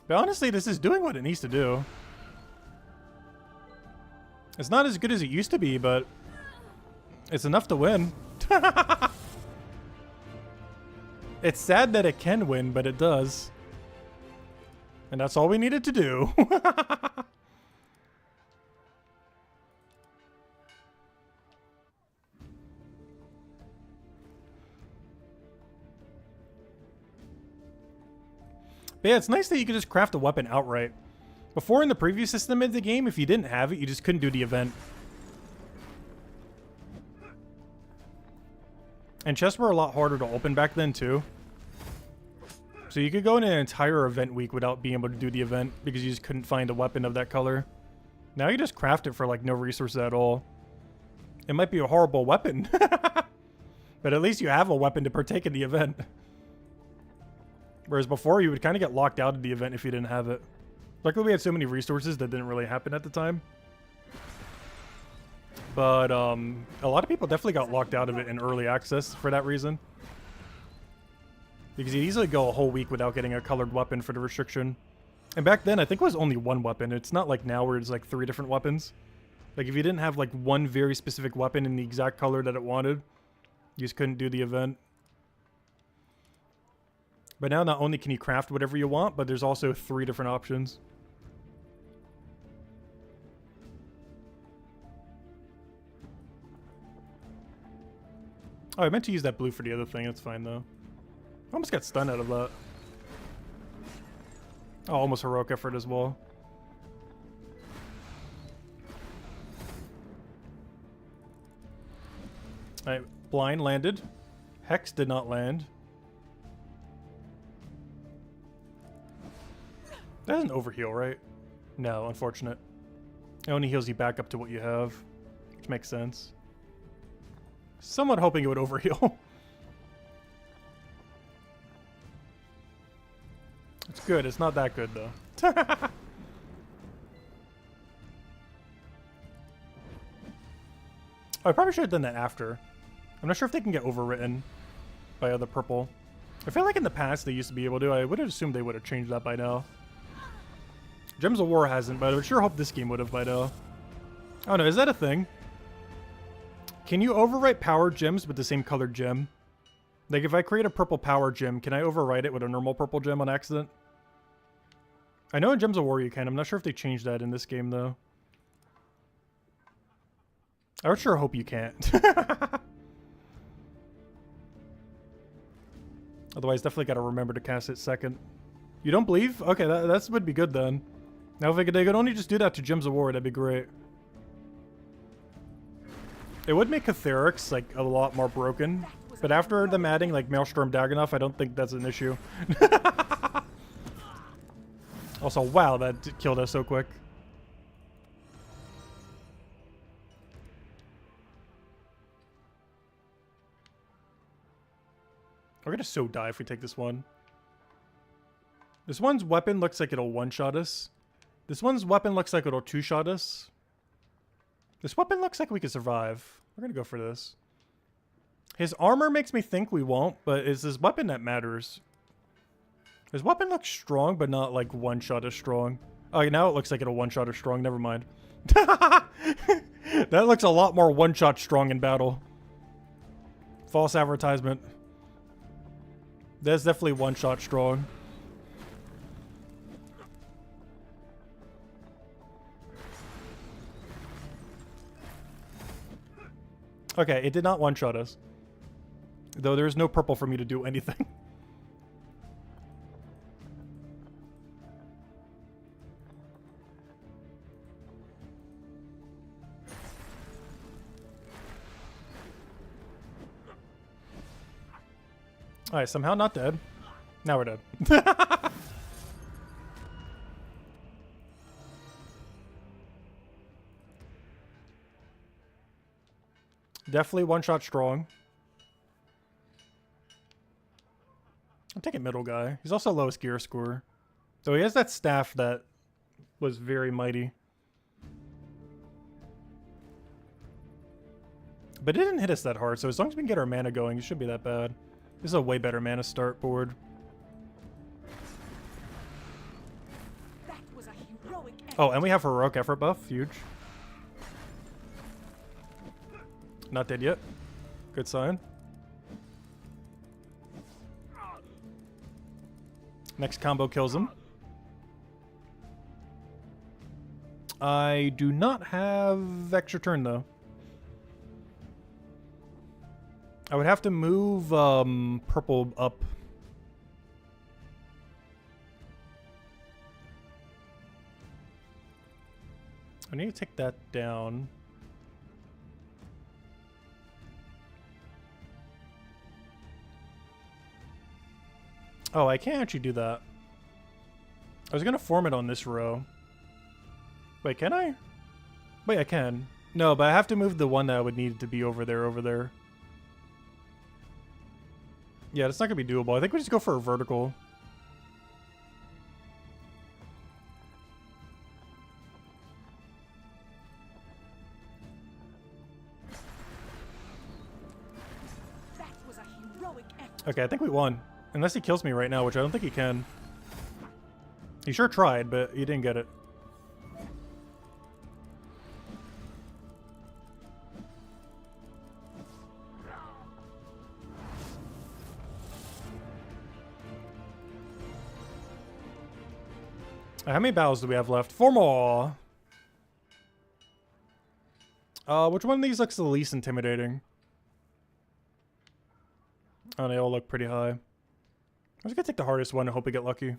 But honestly, this is doing what it needs to do. It's not as good as it used to be, but it's enough to win. It's sad that it can win, but it does. And that's all we needed to do. But yeah, it's nice that you can just craft a weapon outright. Before in the previous system of the game, if you didn't have it, you just couldn't do the event. And chests were a lot harder to open back then too. So you could go in an entire event week without being able to do the event because you just couldn't find a weapon of that color. Now you just craft it for like no resources at all. It might be a horrible weapon. But at least you have a weapon to partake in the event. Whereas before, you would kind of get locked out of the event if you didn't have it. Luckily, we had so many resources that didn't really happen at the time. But a lot of people definitely got locked out of it in early access for that reason. Because you'd easily go a whole week without getting a colored weapon for the restriction. And back then, I think it was only one weapon. It's not like now where it's like 3 different weapons. Like if you didn't have like one very specific weapon in the exact color that it wanted, you just couldn't do the event. But now not only can you craft whatever you want, but there's also 3 different options. Oh, I meant to use that blue for the other thing. That's fine though. I almost got stunned out of that. Oh, almost heroic effort as well. Alright, blind landed. Hex did not land. That doesn't overheal, right? No, unfortunate. It only heals you back up to what you have, which makes sense. Somewhat hoping it would overheal. It's good. It's not that good, though. Oh, I probably should have done that after. I'm not sure if they can get overwritten by other purple. I feel like in the past they used to be able to. I would have assumed they would have changed that by now. Gems of War hasn't, but I would sure hope this game would have by now. Oh no, is that a thing? Can you overwrite power gems with the same colored gem? Like if I create a purple power gem, can I overwrite it with a normal purple gem on accident? I know in Gems of War you can. I'm not sure if they changed that in this game though. I would sure hope you can't. Otherwise, definitely got to remember to cast it second. You don't believe? Okay, that would be good then. Now, if they could only just do that to Gems of War, that'd be great. It would make Catharix, like, a lot more broken. But after them adding, like, Maelstrom Dagonoth, I don't think that's an issue. Also, wow, that killed us so quick. We're gonna so die if we take this one. This one's weapon looks like it'll one-shot us. This one's weapon looks like it'll two-shot us. This weapon looks like we could survive. We're gonna go for this. His armor makes me think we won't, but it's his weapon that matters. His weapon looks strong, but not like one-shot as strong. Oh, now it looks like it'll one-shot as strong. Never mind. That looks a lot more one-shot strong in battle. False advertisement. That's definitely one-shot strong. Okay, it did not one-shot us. Though there is no purple for me to do anything. Alright, somehow not dead. Now we're dead. Definitely one-shot strong. I'm taking middle guy. He's also lowest gear score. So he has that staff that was very mighty. But it didn't hit us that hard, so as long as we can get our mana going, it shouldn't be that bad. This is a way better mana start board. That was a heroic act. Oh, and we have heroic effort buff. Huge. Not dead yet. Good sign. Next combo kills him. I do not have extra turn though. I would have to move purple up. I need to take that down. Oh, I can't actually do that. I was gonna form it on this row. Wait, can I? Wait, I can. No, but I have to move the one that I would need to be over there. Yeah, that's not gonna be doable. I think we just go for a vertical. heroic effort. Okay, I think we won. Unless he kills me right now, which I don't think he can. He sure tried, but he didn't get it. How many battles do we have left? 4 more. Which one of these looks the least intimidating? Oh, they all look pretty high. I'm just gonna take the hardest one and hope we get lucky.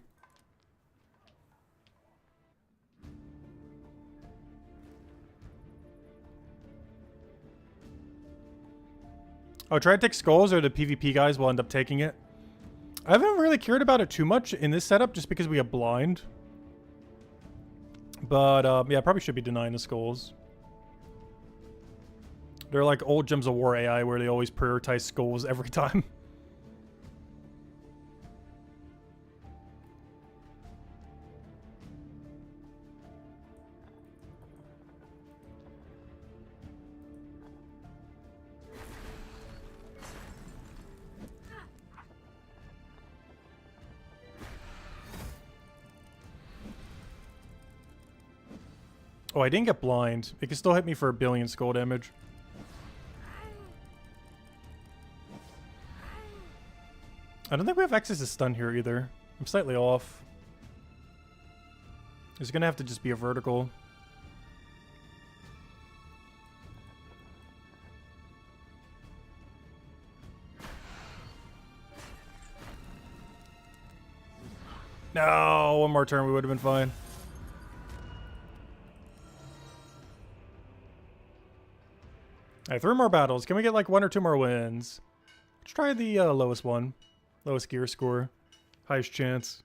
Oh, try to take skulls or the PvP guys will end up taking it. I haven't really cared about it too much in this setup just because we have blind. But, yeah, I probably should be denying the skulls. They're like old Gems of War AI where they always prioritize skulls every time. Oh, I didn't get blind. It can still hit me for 1 billion skull damage. I don't think we have access to stun here either. I'm slightly off. It's gonna have to just be a vertical. No, one more turn we would have been fine. Alright, 3 more battles. Can we get like 1 or 2 more wins? Let's try the lowest one. Lowest gear score. Highest chance.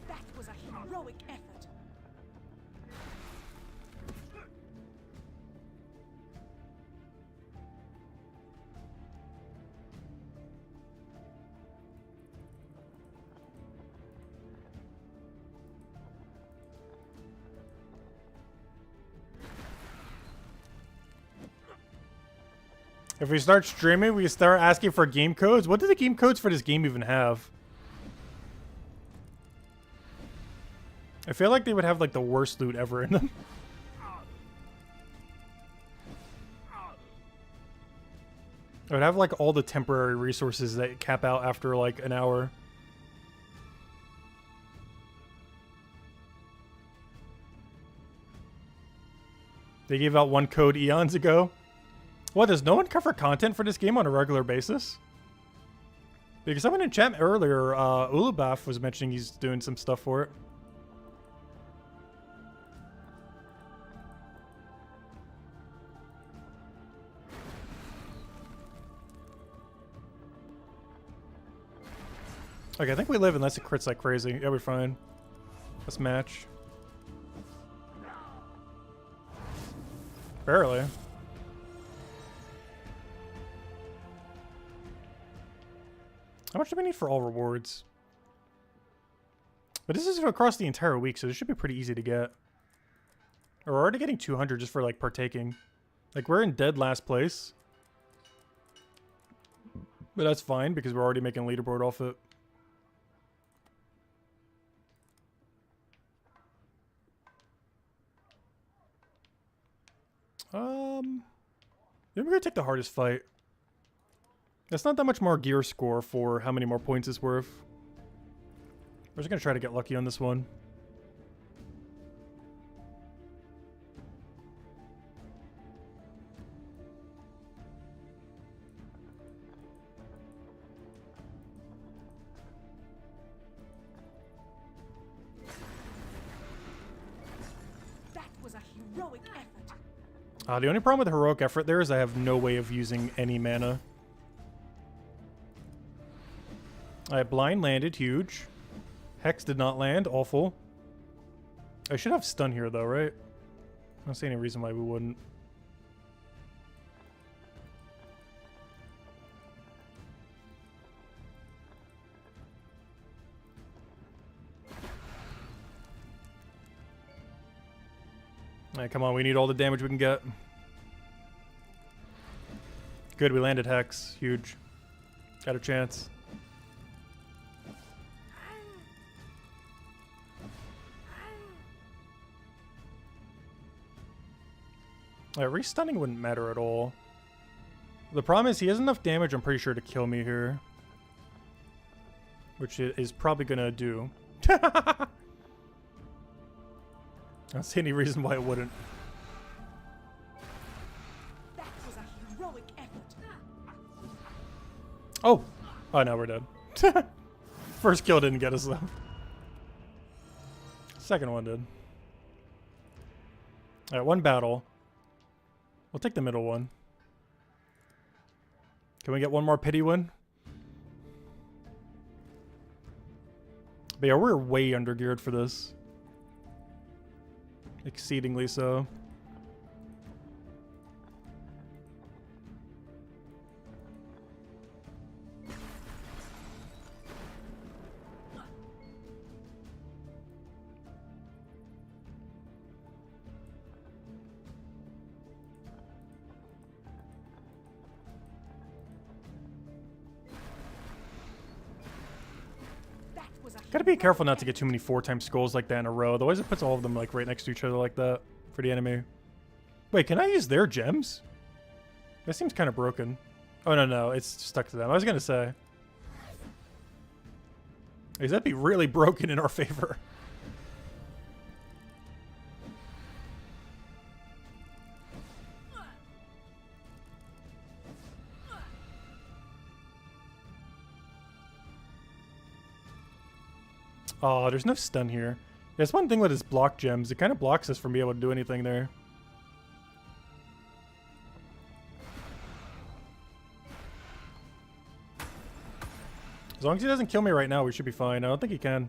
That was a heroic effort. If we start streaming, we start asking for game codes. What do the game codes for this game even have? I feel like they would have like the worst loot ever in them. I would have like all the temporary resources that cap out after like an hour. They gave out one code eons ago. What, does no one cover content for this game on a regular basis? Because someone in chat earlier, Ulubaf was mentioning he's doing some stuff for it. Okay, I think we live unless it crits like crazy. Yeah, we're fine. Let's match. Barely. How much do we need for all rewards? But this is across the entire week, so this should be pretty easy to get. We're already getting 200 just for, like, partaking. Like, we're in dead last place. But that's fine, because we're already making a leaderboard off it. Maybe we're gonna take the hardest fight. That's not that much more gear score for how many more points it's worth. We're just gonna try to get lucky on this one. That was a heroic effort. The only problem with heroic effort there is I have no way of using any mana. Alright, blind landed, huge. Hex did not land, awful. I should have stun here though, right? I don't see any reason why we wouldn't. Alright, come on. We need all the damage we can get. Good, we landed Hex. Huge. Got a chance. Restunning wouldn't matter at all. The problem is he has enough damage, I'm pretty sure, to kill me here. Which it is probably gonna do. I don't see any reason why it wouldn't. That was a heroic effort. Oh! Oh, no, we're dead. First kill didn't get us, though. Second one did. Alright, one battle. We'll take the middle one. Can we get one more pity win? But yeah, we're way under geared for this. Exceedingly so. Gotta be careful not to get too many 4-time skulls like that in a row. Otherwise it puts all of them like right next to each other like that for the enemy. Wait, can I use their gems? That seems kind of broken. Oh, no, it's stuck to them. I was gonna say. That'd be really broken in our favor. Oh, there's no stun here. There's one thing with his block gems. It kind of blocks us from being able to do anything there. As long as he doesn't kill me right now, we should be fine. I don't think he can.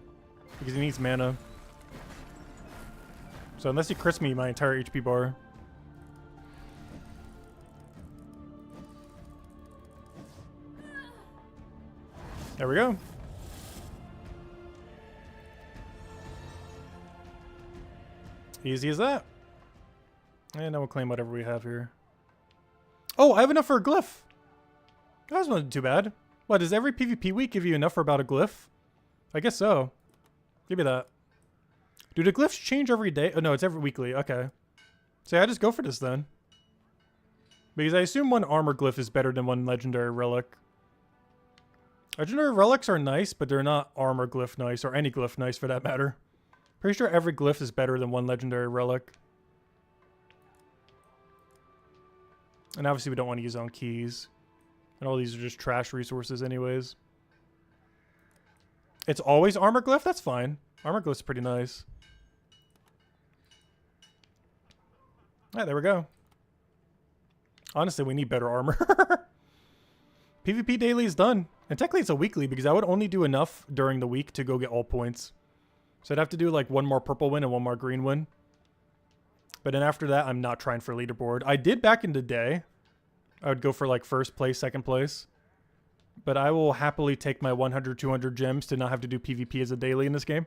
Because he needs mana. So unless he crits me my entire HP bar. There we go. Easy as that. And now we'll claim whatever we have here. Oh, I have enough for a glyph. That wasn't too bad. What, does every PvP week give you enough for about a glyph? I guess so. Give me that. Do the glyphs change every day? Oh, no, it's every weekly. Okay. So yeah, I just go for this then. Because I assume one armor glyph is better than one legendary relic. Legendary relics are nice, but they're not armor glyph nice, or any glyph nice for that matter. Pretty sure every glyph is better than one legendary relic. And obviously we don't want to use on keys. And all these are just trash resources anyways. It's always armor glyph? That's fine. Armor glyph's pretty nice. Alright, there we go. Honestly, we need better armor. PvP daily is done. And technically it's a weekly because I would only do enough during the week to go get all points. So I'd have to do like one more purple win and one more green win. But then after that, I'm not trying for leaderboard. I did back in the day. I would go for like first place, second place. But I will happily take my 100, 200 gems to not have to do PvP as a daily in this game.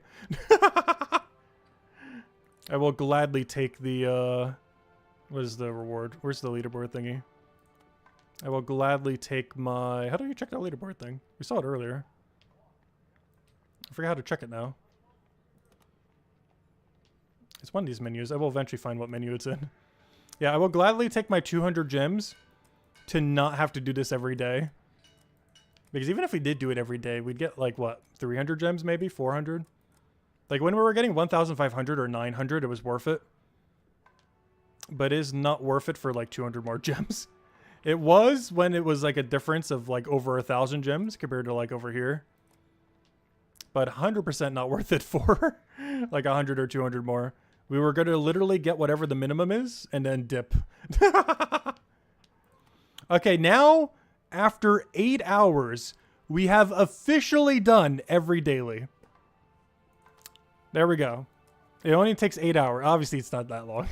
I will gladly take the, what is the reward? Where's the leaderboard thingy? I will gladly take my, how do you check that leaderboard thing? We saw it earlier. I forgot how to check it now. It's one of these menus. I will eventually find what menu it's in. Yeah, I will gladly take my 200 gems to not have to do this every day. Because even if we did do it every day, we'd get like, what, 300 gems maybe? 400? Like when we were getting 1,500 or 900, it was worth it. But it is not worth it for like 200 more gems. It was when it was like a difference of like over 1,000 gems compared to like over here. But 100% not worth it for like 100 or 200 more. We were going to literally get whatever the minimum is and then dip. Okay, now after 8 hours, we have officially done every daily. There we go. It only takes 8 hours. Obviously, it's not that long.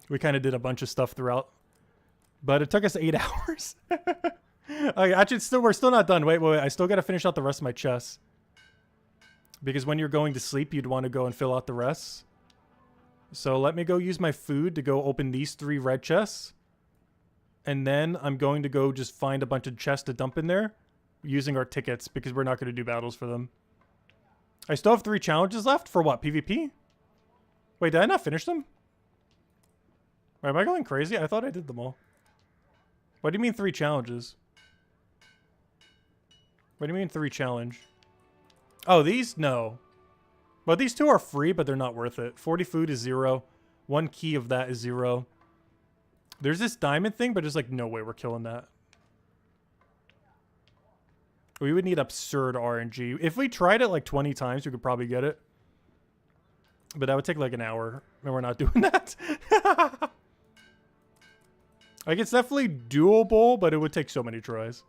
We kind of did a bunch of stuff throughout. But it took us 8 hours. Okay, actually, we're still not done. Wait. I still got to finish out the rest of my chests. Because when you're going to sleep, you'd want to go and fill out the rest. So let me go use my food to go open these 3 red chests. And then I'm going to go just find a bunch of chests to dump in there using our tickets because we're not going to do battles for them. I still have 3 challenges left for what? PvP? Wait, did I not finish them? Wait, am I going crazy? I thought I did them all. What do you mean 3 challenges? What do you mean 3 challenge? Oh, these? No. Well, these 2 are free, but they're not worth it. 40 food is 0. 1 key of that is 0. There's this diamond thing, but there's like no way we're killing that. We would need absurd RNG. If we tried it like 20 times, we could probably get it. But that would take like an hour, and we're not doing that. Like, it's definitely doable, but it would take so many tries.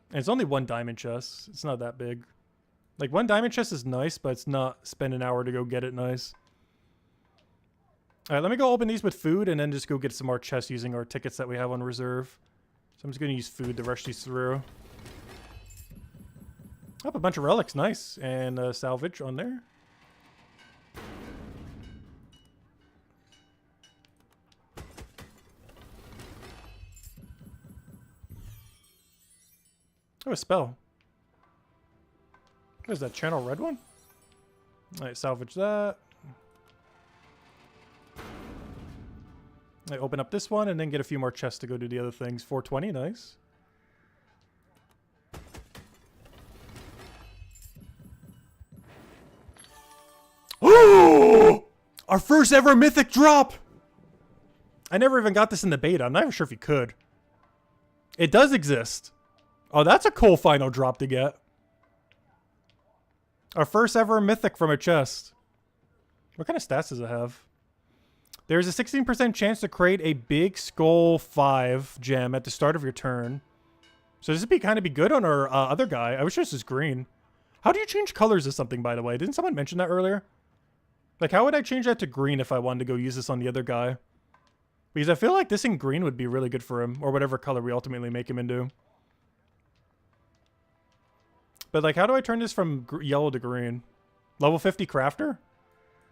And it's only 1 diamond chest. It's not that big. Like, 1 diamond chest is nice, but it's not spend an hour to go get it nice. All right, let me go open these with food and then just go get some more chests using our tickets that we have on reserve. So I'm just going to use food to rush these through. Oh, a bunch of relics. Nice. And salvage on there. Oh, a spell. What is that, channel red one? Alright, salvage that. I open up this one and then get a few more chests to go do the other things. 420, nice. Oh! Our first ever mythic drop! I never even got this in the beta. I'm not even sure if you could. It does exist. Oh, that's a cool final drop to get. Our first ever mythic from a chest. What kind of stats does it have? There's a 16% chance to create a big skull 5 gem at the start of your turn. So this would be kind of be good on our other guy. I wish this was green. How do you change colors of something, by the way? Didn't someone mention that earlier? Like, how would I change that to green if I wanted to go use this on the other guy? Because I feel like this in green would be really good for him, or whatever color we ultimately make him into. But, like, how do I turn this from yellow to green? Level 50 crafter?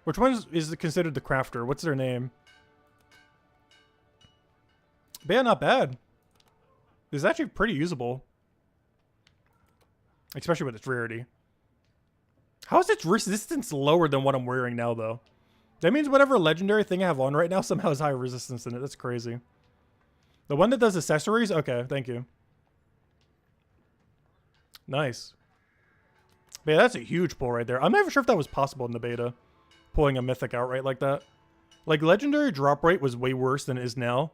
Which one is considered the crafter? What's their name? But yeah, not bad. This is actually pretty usable. Especially with its rarity. How is its resistance lower than what I'm wearing now, though? That means whatever legendary thing I have on right now somehow has higher resistance in it. That's crazy. The one that does accessories? Okay, thank you. Nice. But yeah, that's a huge pull right there. I'm not even sure if that was possible in the beta. Pulling a mythic outright like that. Like, legendary drop rate was way worse than it is now.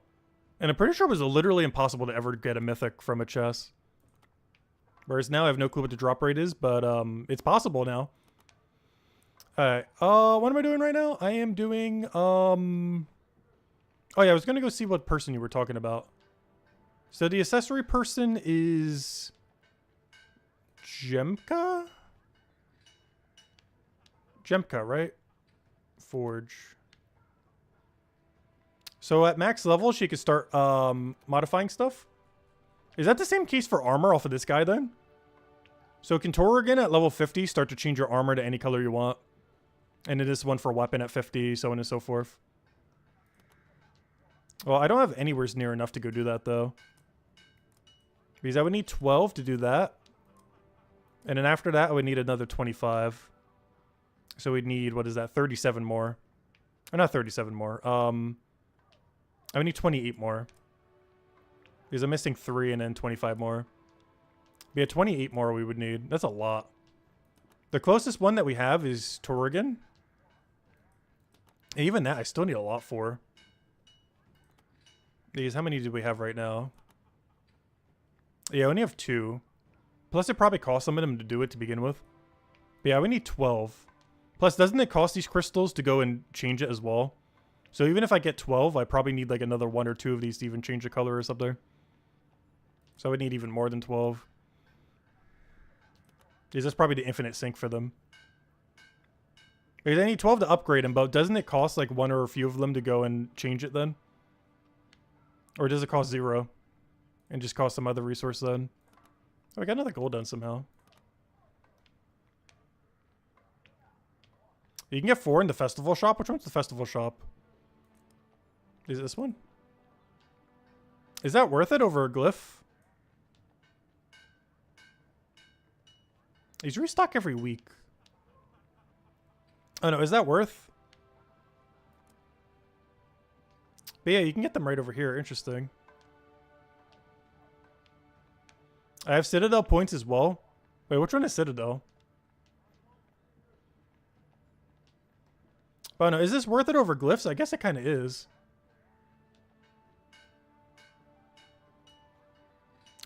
And I'm pretty sure it was literally impossible to ever get a mythic from a chest. Whereas now I have no clue what the drop rate is, but it's possible now. Alright, what am I doing right now? I am doing, oh yeah, I was gonna go see what person you were talking about. So the accessory person is... Jemka? Jemka, right? Forge. So at max level, she could start modifying stuff. Is that the same case for armor off of this guy then? So can Torrigan at level 50 start to change your armor to any color you want? And it is one for weapon at 50, so on and so forth. Well, I don't have anywhere near enough to go do that though. Because I would need 12 to do that. And then after that, I would need another 25. So we'd need, what is that, 37 more. Or not 37 more. I would need 28 more. Because I'm missing 3 and then 25 more. We had 28 more we would need. That's a lot. The closest one that we have is Torrigan. And even that, I still need a lot for. Because how many do we have right now? Yeah, I only have 2. Plus, it probably costs some of them to do it to begin with. But yeah, we need 12. Plus, doesn't it cost these crystals to go and change it as well? So even if I get 12, I probably need like another 1 or 2 of these to even change the color or something. So I would need even more than 12. Because that's probably the infinite sync for them. Because I need 12 to upgrade them, but doesn't it cost like 1 or a few of them to go and change it then? Or does it cost 0? And just cost some other resource then? Oh, I got another gold done somehow. You can get 4 in the festival shop. Which one's the festival shop? Is it this one? Is that worth it over a glyph? These restock every week. Oh no, is that worth? But yeah, you can get them right over here. Interesting. I have Citadel points as well. Wait, which one is Citadel? Oh no, is this worth it over glyphs? I guess it kind of is.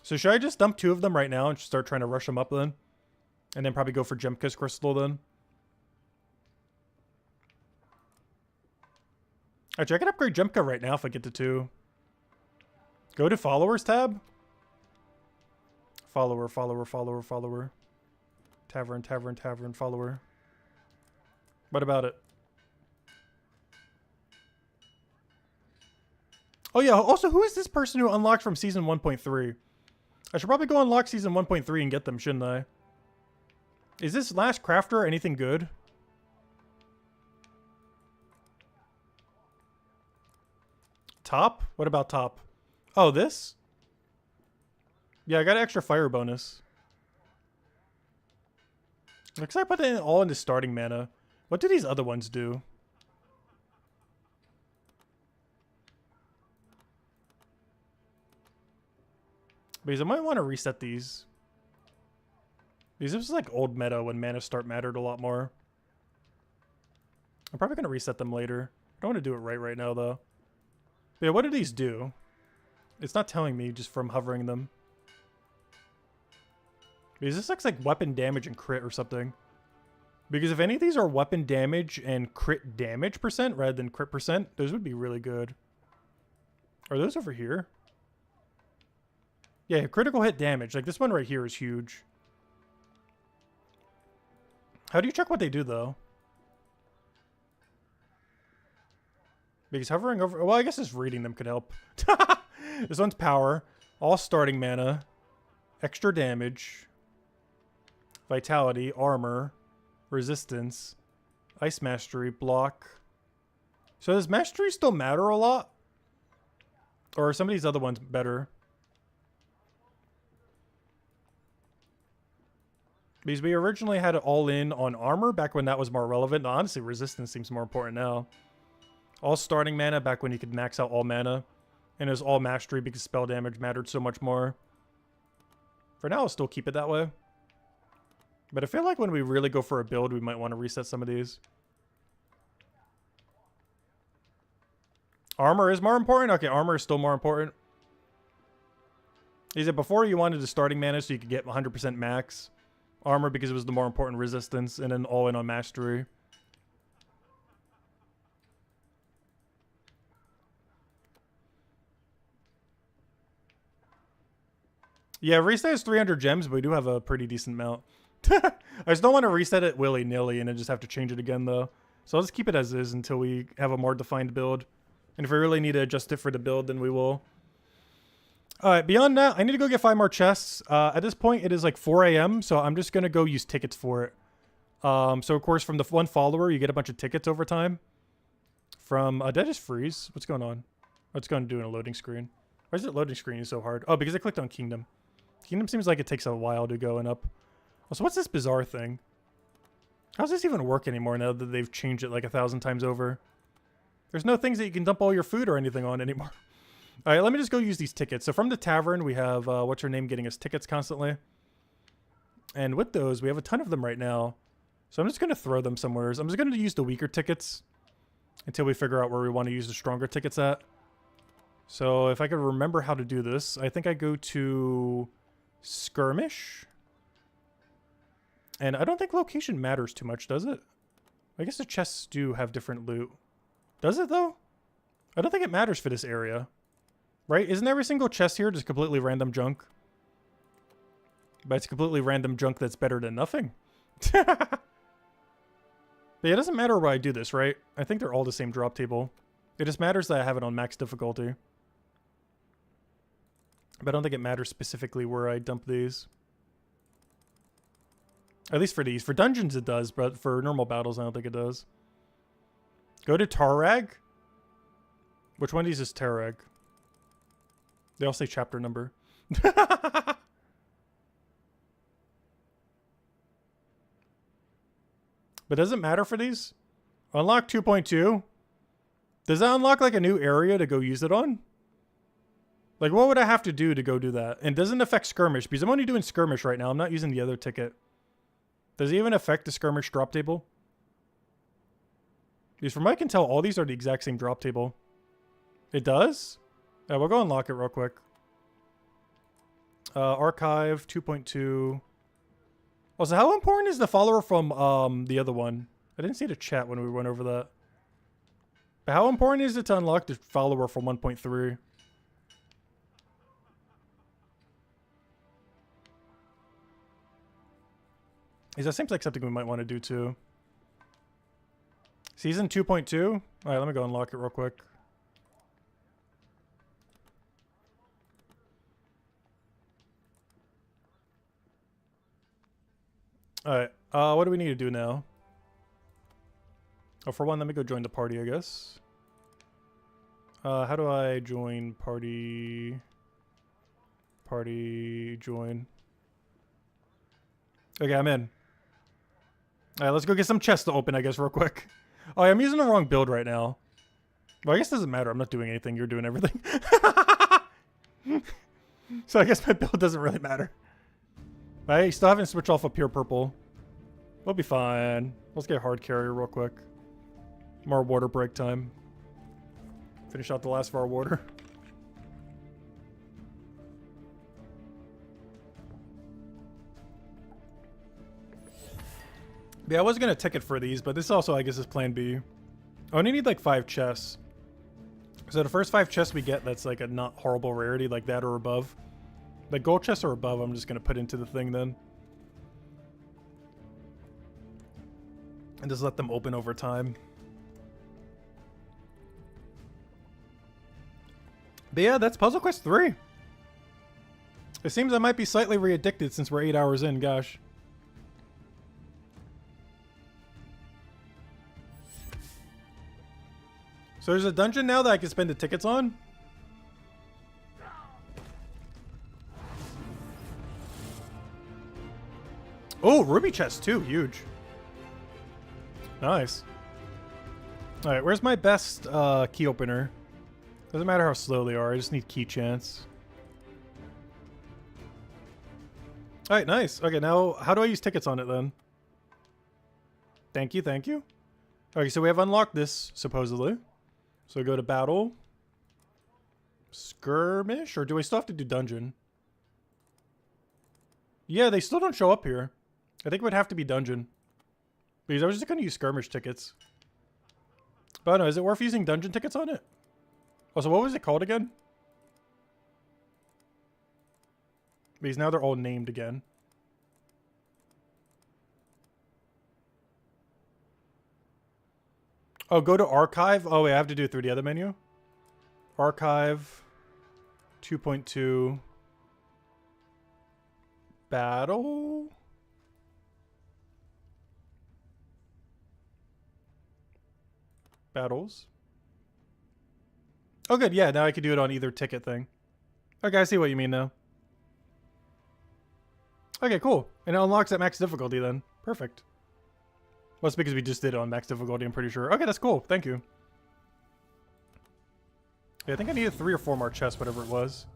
So should I just dump 2 of them right now and start trying to rush them up then? And then probably go for Gemka's Crystal then? Actually, I can upgrade Gemka right now if I get to 2. Go to Followers tab. Follower, follower, follower, follower. Tavern, tavern, tavern, follower. What about it? Oh yeah, also, who is this person who unlocked from Season 1.3? I should probably go unlock Season 1.3 and get them, shouldn't I? Is this last crafter anything good? Top? What about top? Oh, this? Yeah, I got an extra fire bonus. Looks like I put it all into starting mana. What do these other ones do? Because I might want to reset these. Because this is like old meta when mana start mattered a lot more. I'm probably going to reset them later. I don't want to do it right now though. But yeah, what do these do? It's not telling me just from hovering them. Because this looks like weapon damage and crit or something. Because if any of these are weapon damage and crit damage percent rather than crit percent, those would be really good. Are those over here? Yeah, critical hit damage. Like this one right here is huge. How do you check what they do though? Because hovering over... Well, I guess just reading them could help. This one's power. All starting mana. Extra damage. Vitality. Armor. Resistance. Ice Mastery. Block. So does Mastery still matter a lot? Or are some of these other ones better? Because we originally had it all in on armor back when that was more relevant. Honestly, resistance seems more important now. All starting mana back when you could max out all mana. And it was all mastery because spell damage mattered so much more. For now, I'll still keep it that way. But I feel like when we really go for a build, we might want to reset some of these. Armor is more important? Okay, armor is still more important. Is it before you wanted the starting mana so you could get 100% max? Armor because it was the more important resistance, and then all in on mastery. Yeah, reset is 300 gems, but we do have a pretty decent amount. I just don't want to reset it willy-nilly and then just have to change it again, though. So I'll just keep it as is until we have a more defined build. And if we really need to adjust it for the build, then we will. Alright, beyond that, I need to go get 5 more chests. At this point, it is like 4 a.m., so I'm just going to go use tickets for it. So, of course, from the one follower, you get a bunch of tickets over time. From... did I just freeze? What's going on? What's going to do in a loading screen? Why is it loading screen so hard? Oh, because I clicked on Kingdom. Kingdom seems like it takes a while to go and up. So what's this bizarre thing? How does this even work anymore now that they've changed it like 1,000 times over? There's no things that you can dump all your food or anything on anymore. All right, let me just go use these tickets. So from the tavern, we have, what's her name, getting us tickets constantly. And with those, we have a ton of them right now. So I'm just going to throw them somewhere. I'm just going to use the weaker tickets until we figure out where we want to use the stronger tickets at. So if I could remember how to do this, I think I go to Skirmish. And I don't think location matters too much, does it? I guess the chests do have different loot. Does it, though? I don't think it matters for this area. Right? Isn't every single chest here just completely random junk? But it's completely random junk that's better than nothing. But yeah, it doesn't matter where I do this, right? I think they're all the same drop table. It just matters that I have it on max difficulty. But I don't think it matters specifically where I dump these. At least for these. For dungeons it does, but for normal battles I don't think it does. Go to Tarrag? Which one of these is Tarrag? They all say chapter number. But does it matter for these? Unlock 2.2? Does that unlock like a new area to go use it on? Like what would I have to do to go do that? And doesn't affect skirmish because I'm only doing skirmish right now. I'm not using the other ticket. Does it even affect the skirmish drop table? Because from what I can tell, all these are the exact same drop table. It does? Yeah, we'll go unlock it real quick. Archive 2.2. Also, how important is the follower from the other one? I didn't see the chat when we went over that. But how important is it to unlock the follower from 1.3? That seems like something we might want to do too. Season 2.2? Alright, let me go unlock it real quick. Alright, what do we need to do now? Oh, for one, let me go join the party, I guess. How do I join party? Party, join. Okay, I'm in. Alright, let's go get some chests to open, I guess, real quick. Oh, I'm using the wrong build right now. Well, I guess it doesn't matter. I'm not doing anything. You're doing everything. So I guess my build doesn't really matter. I still haven't switched off a pure purple. We'll be fine. Let's get hard carrier real quick. More water break time. Finish out the last of our water. Yeah, I was gonna ticket for these, but this also, I guess, is plan B. I only need like 5 chests. So the first 5 chests we get that's like a not horrible rarity, like that or above. Like gold chests or above, I'm just gonna put into the thing then. And just let them open over time. But yeah, that's Puzzle Quest 3. It seems I might be slightly re-addicted since we're 8 hours in, gosh. So there's a dungeon now that I can spend the tickets on? Oh, ruby chest too, huge. Nice. Alright, where's my best key opener? Doesn't matter how slow they are, I just need key chance. Alright, nice. Okay, now how do I use tickets on it then? Thank you, thank you. Okay, so we have unlocked this, supposedly. So go to battle. Skirmish? Or do we still have to do dungeon? Yeah, they still don't show up here. I think it would have to be dungeon. Because I was just going to use skirmish tickets. But no, is it worth using dungeon tickets on it? Oh, so what was it called again? Because now they're all named again. Oh, go to archive. Oh, wait, I have to do it through the other menu. Archive 2.2 battle. Battles. Oh, good. Yeah, now I can do it on either ticket thing. Okay, I see what you mean now. Okay, cool. And it unlocks at max difficulty then. Perfect. Well, it's because we just did it on max difficulty, I'm pretty sure. Okay, that's cool. Thank you. Yeah, I think I needed 3 or 4 more chests, whatever it was.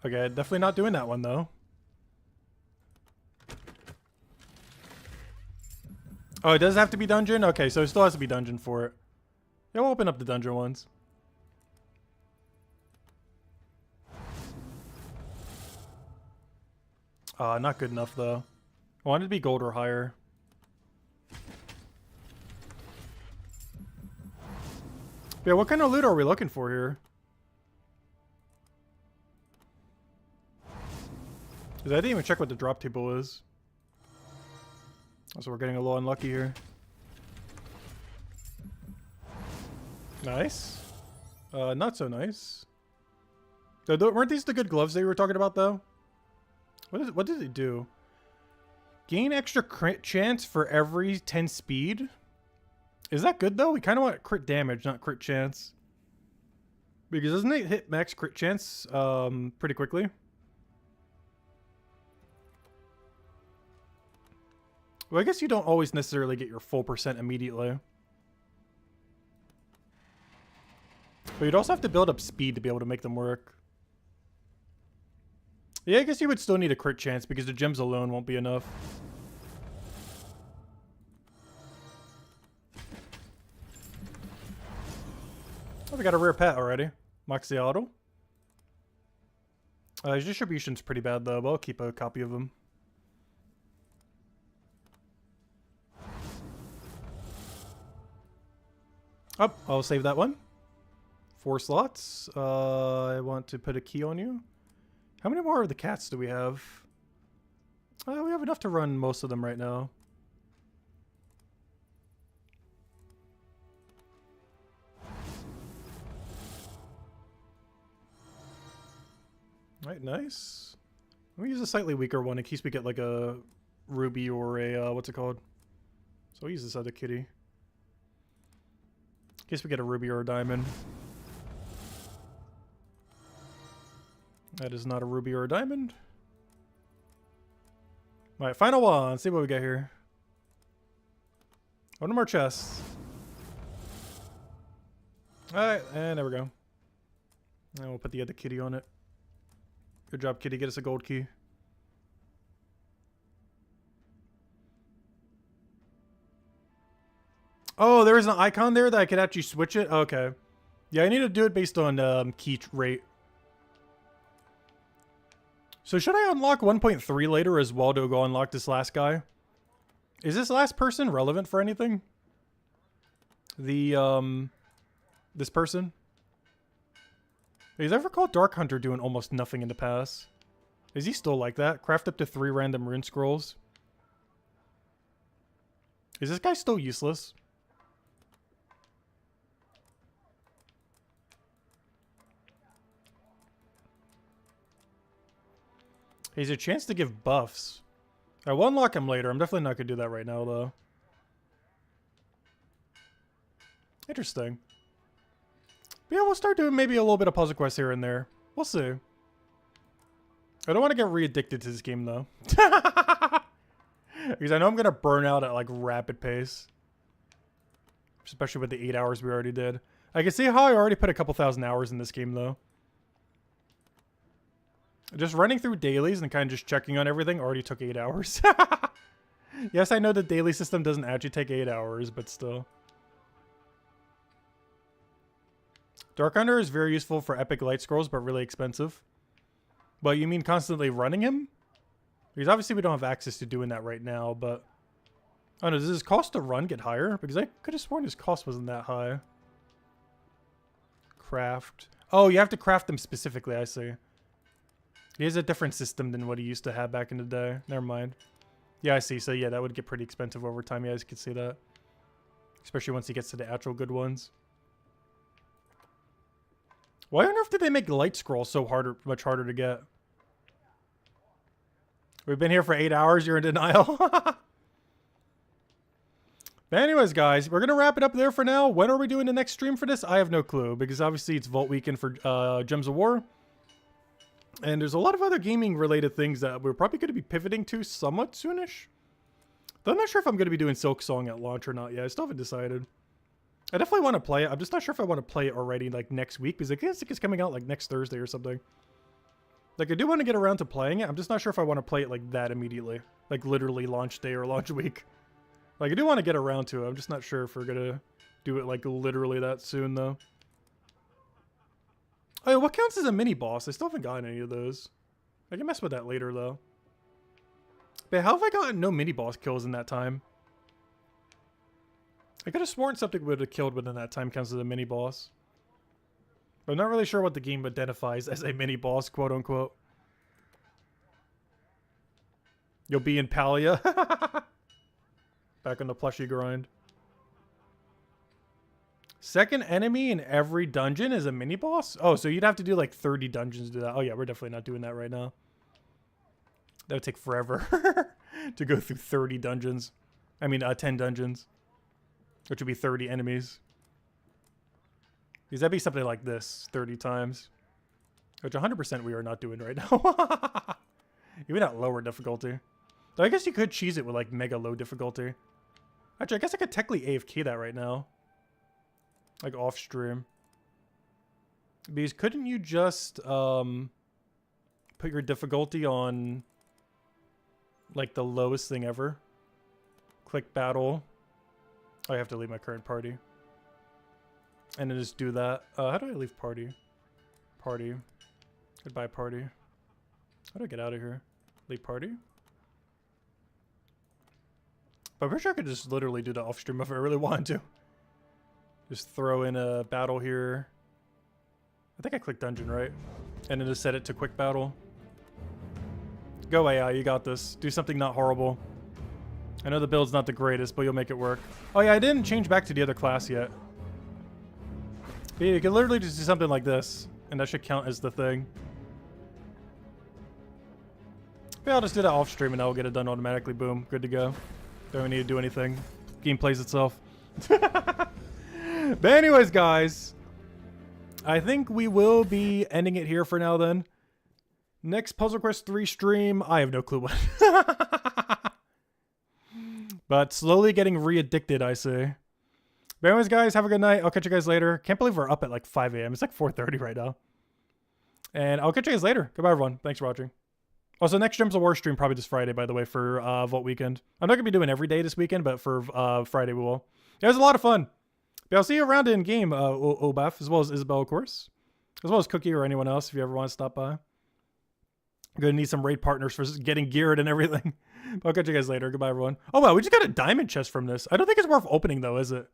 Okay, definitely not doing that one, though. Oh, it does have to be dungeon? Okay, so it still has to be dungeon for it. Yeah, we'll open up the dungeon ones. Not good enough, though. I wanted to be gold or higher. Yeah, what kind of loot are we looking for here? Because I didn't even check what the drop table is. So we're getting a little unlucky here. Nice. Not so nice. Weren't these the good gloves they were talking about, though? What did it do? Gain extra crit chance for every 10 speed. Is that good though? We kind of want crit damage, not crit chance. Because doesn't it hit max crit chance pretty quickly? Well, I guess you don't always necessarily get your full percent immediately. But you'd also have to build up speed to be able to make them work. Yeah, I guess you would still need a crit chance because the gems alone won't be enough. Oh, we got a rare pet already. Moxiato. His distribution's pretty bad though, but I'll keep a copy of him. Oh, I'll save that one. 4 slots. I want to put a key on you. How many more of the cats do we have? We have enough to run most of them right now. Alright, nice. Let me use a slightly weaker one in case we get like a ruby or a, what's it called? So I'll use this other kitty. In case we get a ruby or a diamond. That is not a ruby or a diamond. Alright, final one. Let's see what we got here. One more chests. Alright, and there we go. And we'll put the other kitty on it. Good job, kitty. Get us a gold key. Oh, there is an icon there that I could actually switch it? Okay. Yeah, I need to do it based on key rate. So should I unlock 1.3 later as well to go unlock this last guy? Is this last person relevant for anything? The, this person? He's ever called Dark Hunter doing almost nothing in the past. Is he still like that? Craft up to 3 random rune scrolls. Is this guy still useless? He's a chance to give buffs. I will unlock him later. I'm definitely not going to do that right now, though. Interesting. But yeah, we'll start doing maybe a little bit of puzzle quests here and there. We'll see. I don't want to get re-addicted to this game, though. Because I know I'm going to burn out at, like, rapid pace. Especially with the 8 hours we already did. I can see how I already put a couple thousand hours in this game, though. Just running through dailies and kind of just checking on everything already took 8 hours. Yes, I know the daily system doesn't actually take 8 hours, but still. Dark Hunter is very useful for epic light scrolls, but really expensive. But you mean constantly running him? Because obviously we don't have access to doing that right now, but... I don't know, does his cost to run get higher? Because I could have sworn his cost wasn't that high. Craft. Oh, you have to craft them specifically, I see. He has a different system than what he used to have back in the day. Never mind. Yeah, I see. So yeah, that would get pretty expensive over time. You guys could see that. Especially once he gets to the actual good ones. Why on earth did they make light scrolls so much harder to get? We've been here for 8 hours. You're in denial. But anyways, guys, we're going to wrap it up there for now. When are we doing the next stream for this? I have no clue. Because obviously it's Vault Weekend for Gems of War. And there's a lot of other gaming related things that we're probably going to be pivoting to somewhat soonish. Though I'm not sure if I'm going to be doing Silk Song at launch or not yet. I still haven't decided. I definitely want to play it. I'm just not sure if I want to play it already like next week. Because I guess it's coming out like next Thursday or something. Like I do want to get around to playing it. I'm just not sure if I want to play it like that immediately. Like literally launch day or launch week. Like I do want to get around to it. I'm just not sure if we're going to do it like literally that soon though. Oh, yeah, what counts as a mini boss? I still haven't gotten any of those. I can mess with that later, though. But how have I gotten no mini boss kills in that time? I could have sworn something would have killed within that time counts as a mini boss. But I'm not really sure what the game identifies as a mini boss, quote unquote. You'll be in Palia. Back on the plushie grind. Second enemy in every dungeon is a mini boss? Oh, so you'd have to do like 30 dungeons to do that. Oh yeah, we're definitely not doing that right now. That would take forever to go through 30 dungeons. I mean, 10 dungeons. Which would be 30 enemies. Because that'd be something like this 30 times. Which 100% we are not doing right now. Even at lower difficulty. Though I guess you could cheese it with like mega low difficulty. Actually, I guess I could technically AFK that right now. Like off stream. Because couldn't you just put your difficulty on like the lowest thing ever? Click battle. Oh, I have to leave my current party. And then just do that. How do I leave party? Party. Goodbye party. How do I get out of here? Leave party? But I'm pretty sure I could just literally do that off stream if I really wanted to. Just throw in a battle here. I think I clicked dungeon, right? And then just set it to quick battle. Go AI, you got this. Do something not horrible. I know the build's not the greatest, but you'll make it work. Oh yeah, I didn't change back to the other class yet. But yeah, you can literally just do something like this, and that should count as the thing. But yeah, I'll just do that off stream and I'll get it done automatically. Boom, good to go. Don't need to do anything. Game plays itself. But anyways, guys, I think we will be ending it here for now then. Next Puzzle Quest 3 stream, I have no clue what. But slowly getting re-addicted, I see. But anyways, guys, have a good night. I'll catch you guys later. Can't believe we're up at like 5 a.m. It's like 4:30 right now. And I'll catch you guys later. Goodbye, everyone. Thanks for watching. Also, next Gems of War stream probably this Friday, by the way, for Vault Weekend. I'm not going to be doing every day this weekend, but for Friday we will. It was a lot of fun. But I'll see you around in game, Obaf, as well as Isabel, of course. As well as Cookie or anyone else if you ever want to stop by. I'm going to need some raid partners for getting geared and everything. But I'll catch you guys later. Goodbye, everyone. Oh, wow, we just got a diamond chest from this. I don't think it's worth opening, though, is it?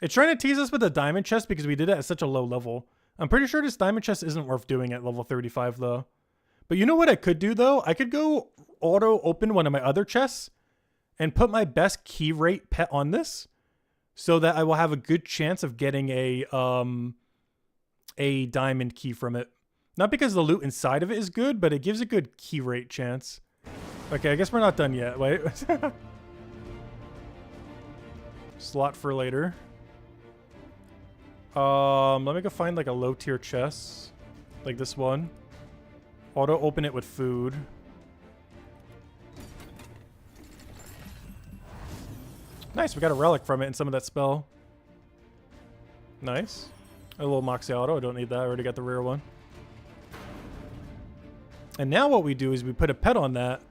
It's trying to tease us with a diamond chest because we did it at such a low level. I'm pretty sure this diamond chest isn't worth doing at level 35, though. But you know what I could do, though? I could go auto-open one of my other chests and put my best key rate pet on this so that I will have a good chance of getting a diamond key from it. Not because the loot inside of it is good, but it gives a good key rate chance. Okay, I guess we're not done yet. Wait. Slot for later. Let me go find like a low tier chest. Like this one. Auto open it with food. Nice, we got a relic from it and some of that spell. Nice. A little Moxie Auto, I don't need that, I already got the rare one. And now what we do is we put a pet on that.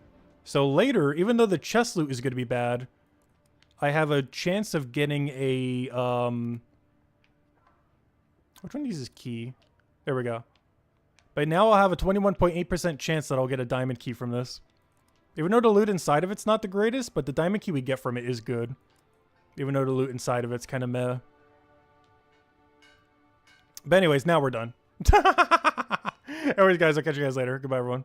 So later, even though the chest loot is going to be bad, I have a chance of getting a, which one uses key? There we go. But now I'll have a 21.8% chance that I'll get a diamond key from this. Even though the loot inside of it's not the greatest, but the diamond key we get from it is good. Even though the loot inside of it's kind of meh. But anyways, now we're done. Anyways, guys, I'll catch you guys later. Goodbye, everyone.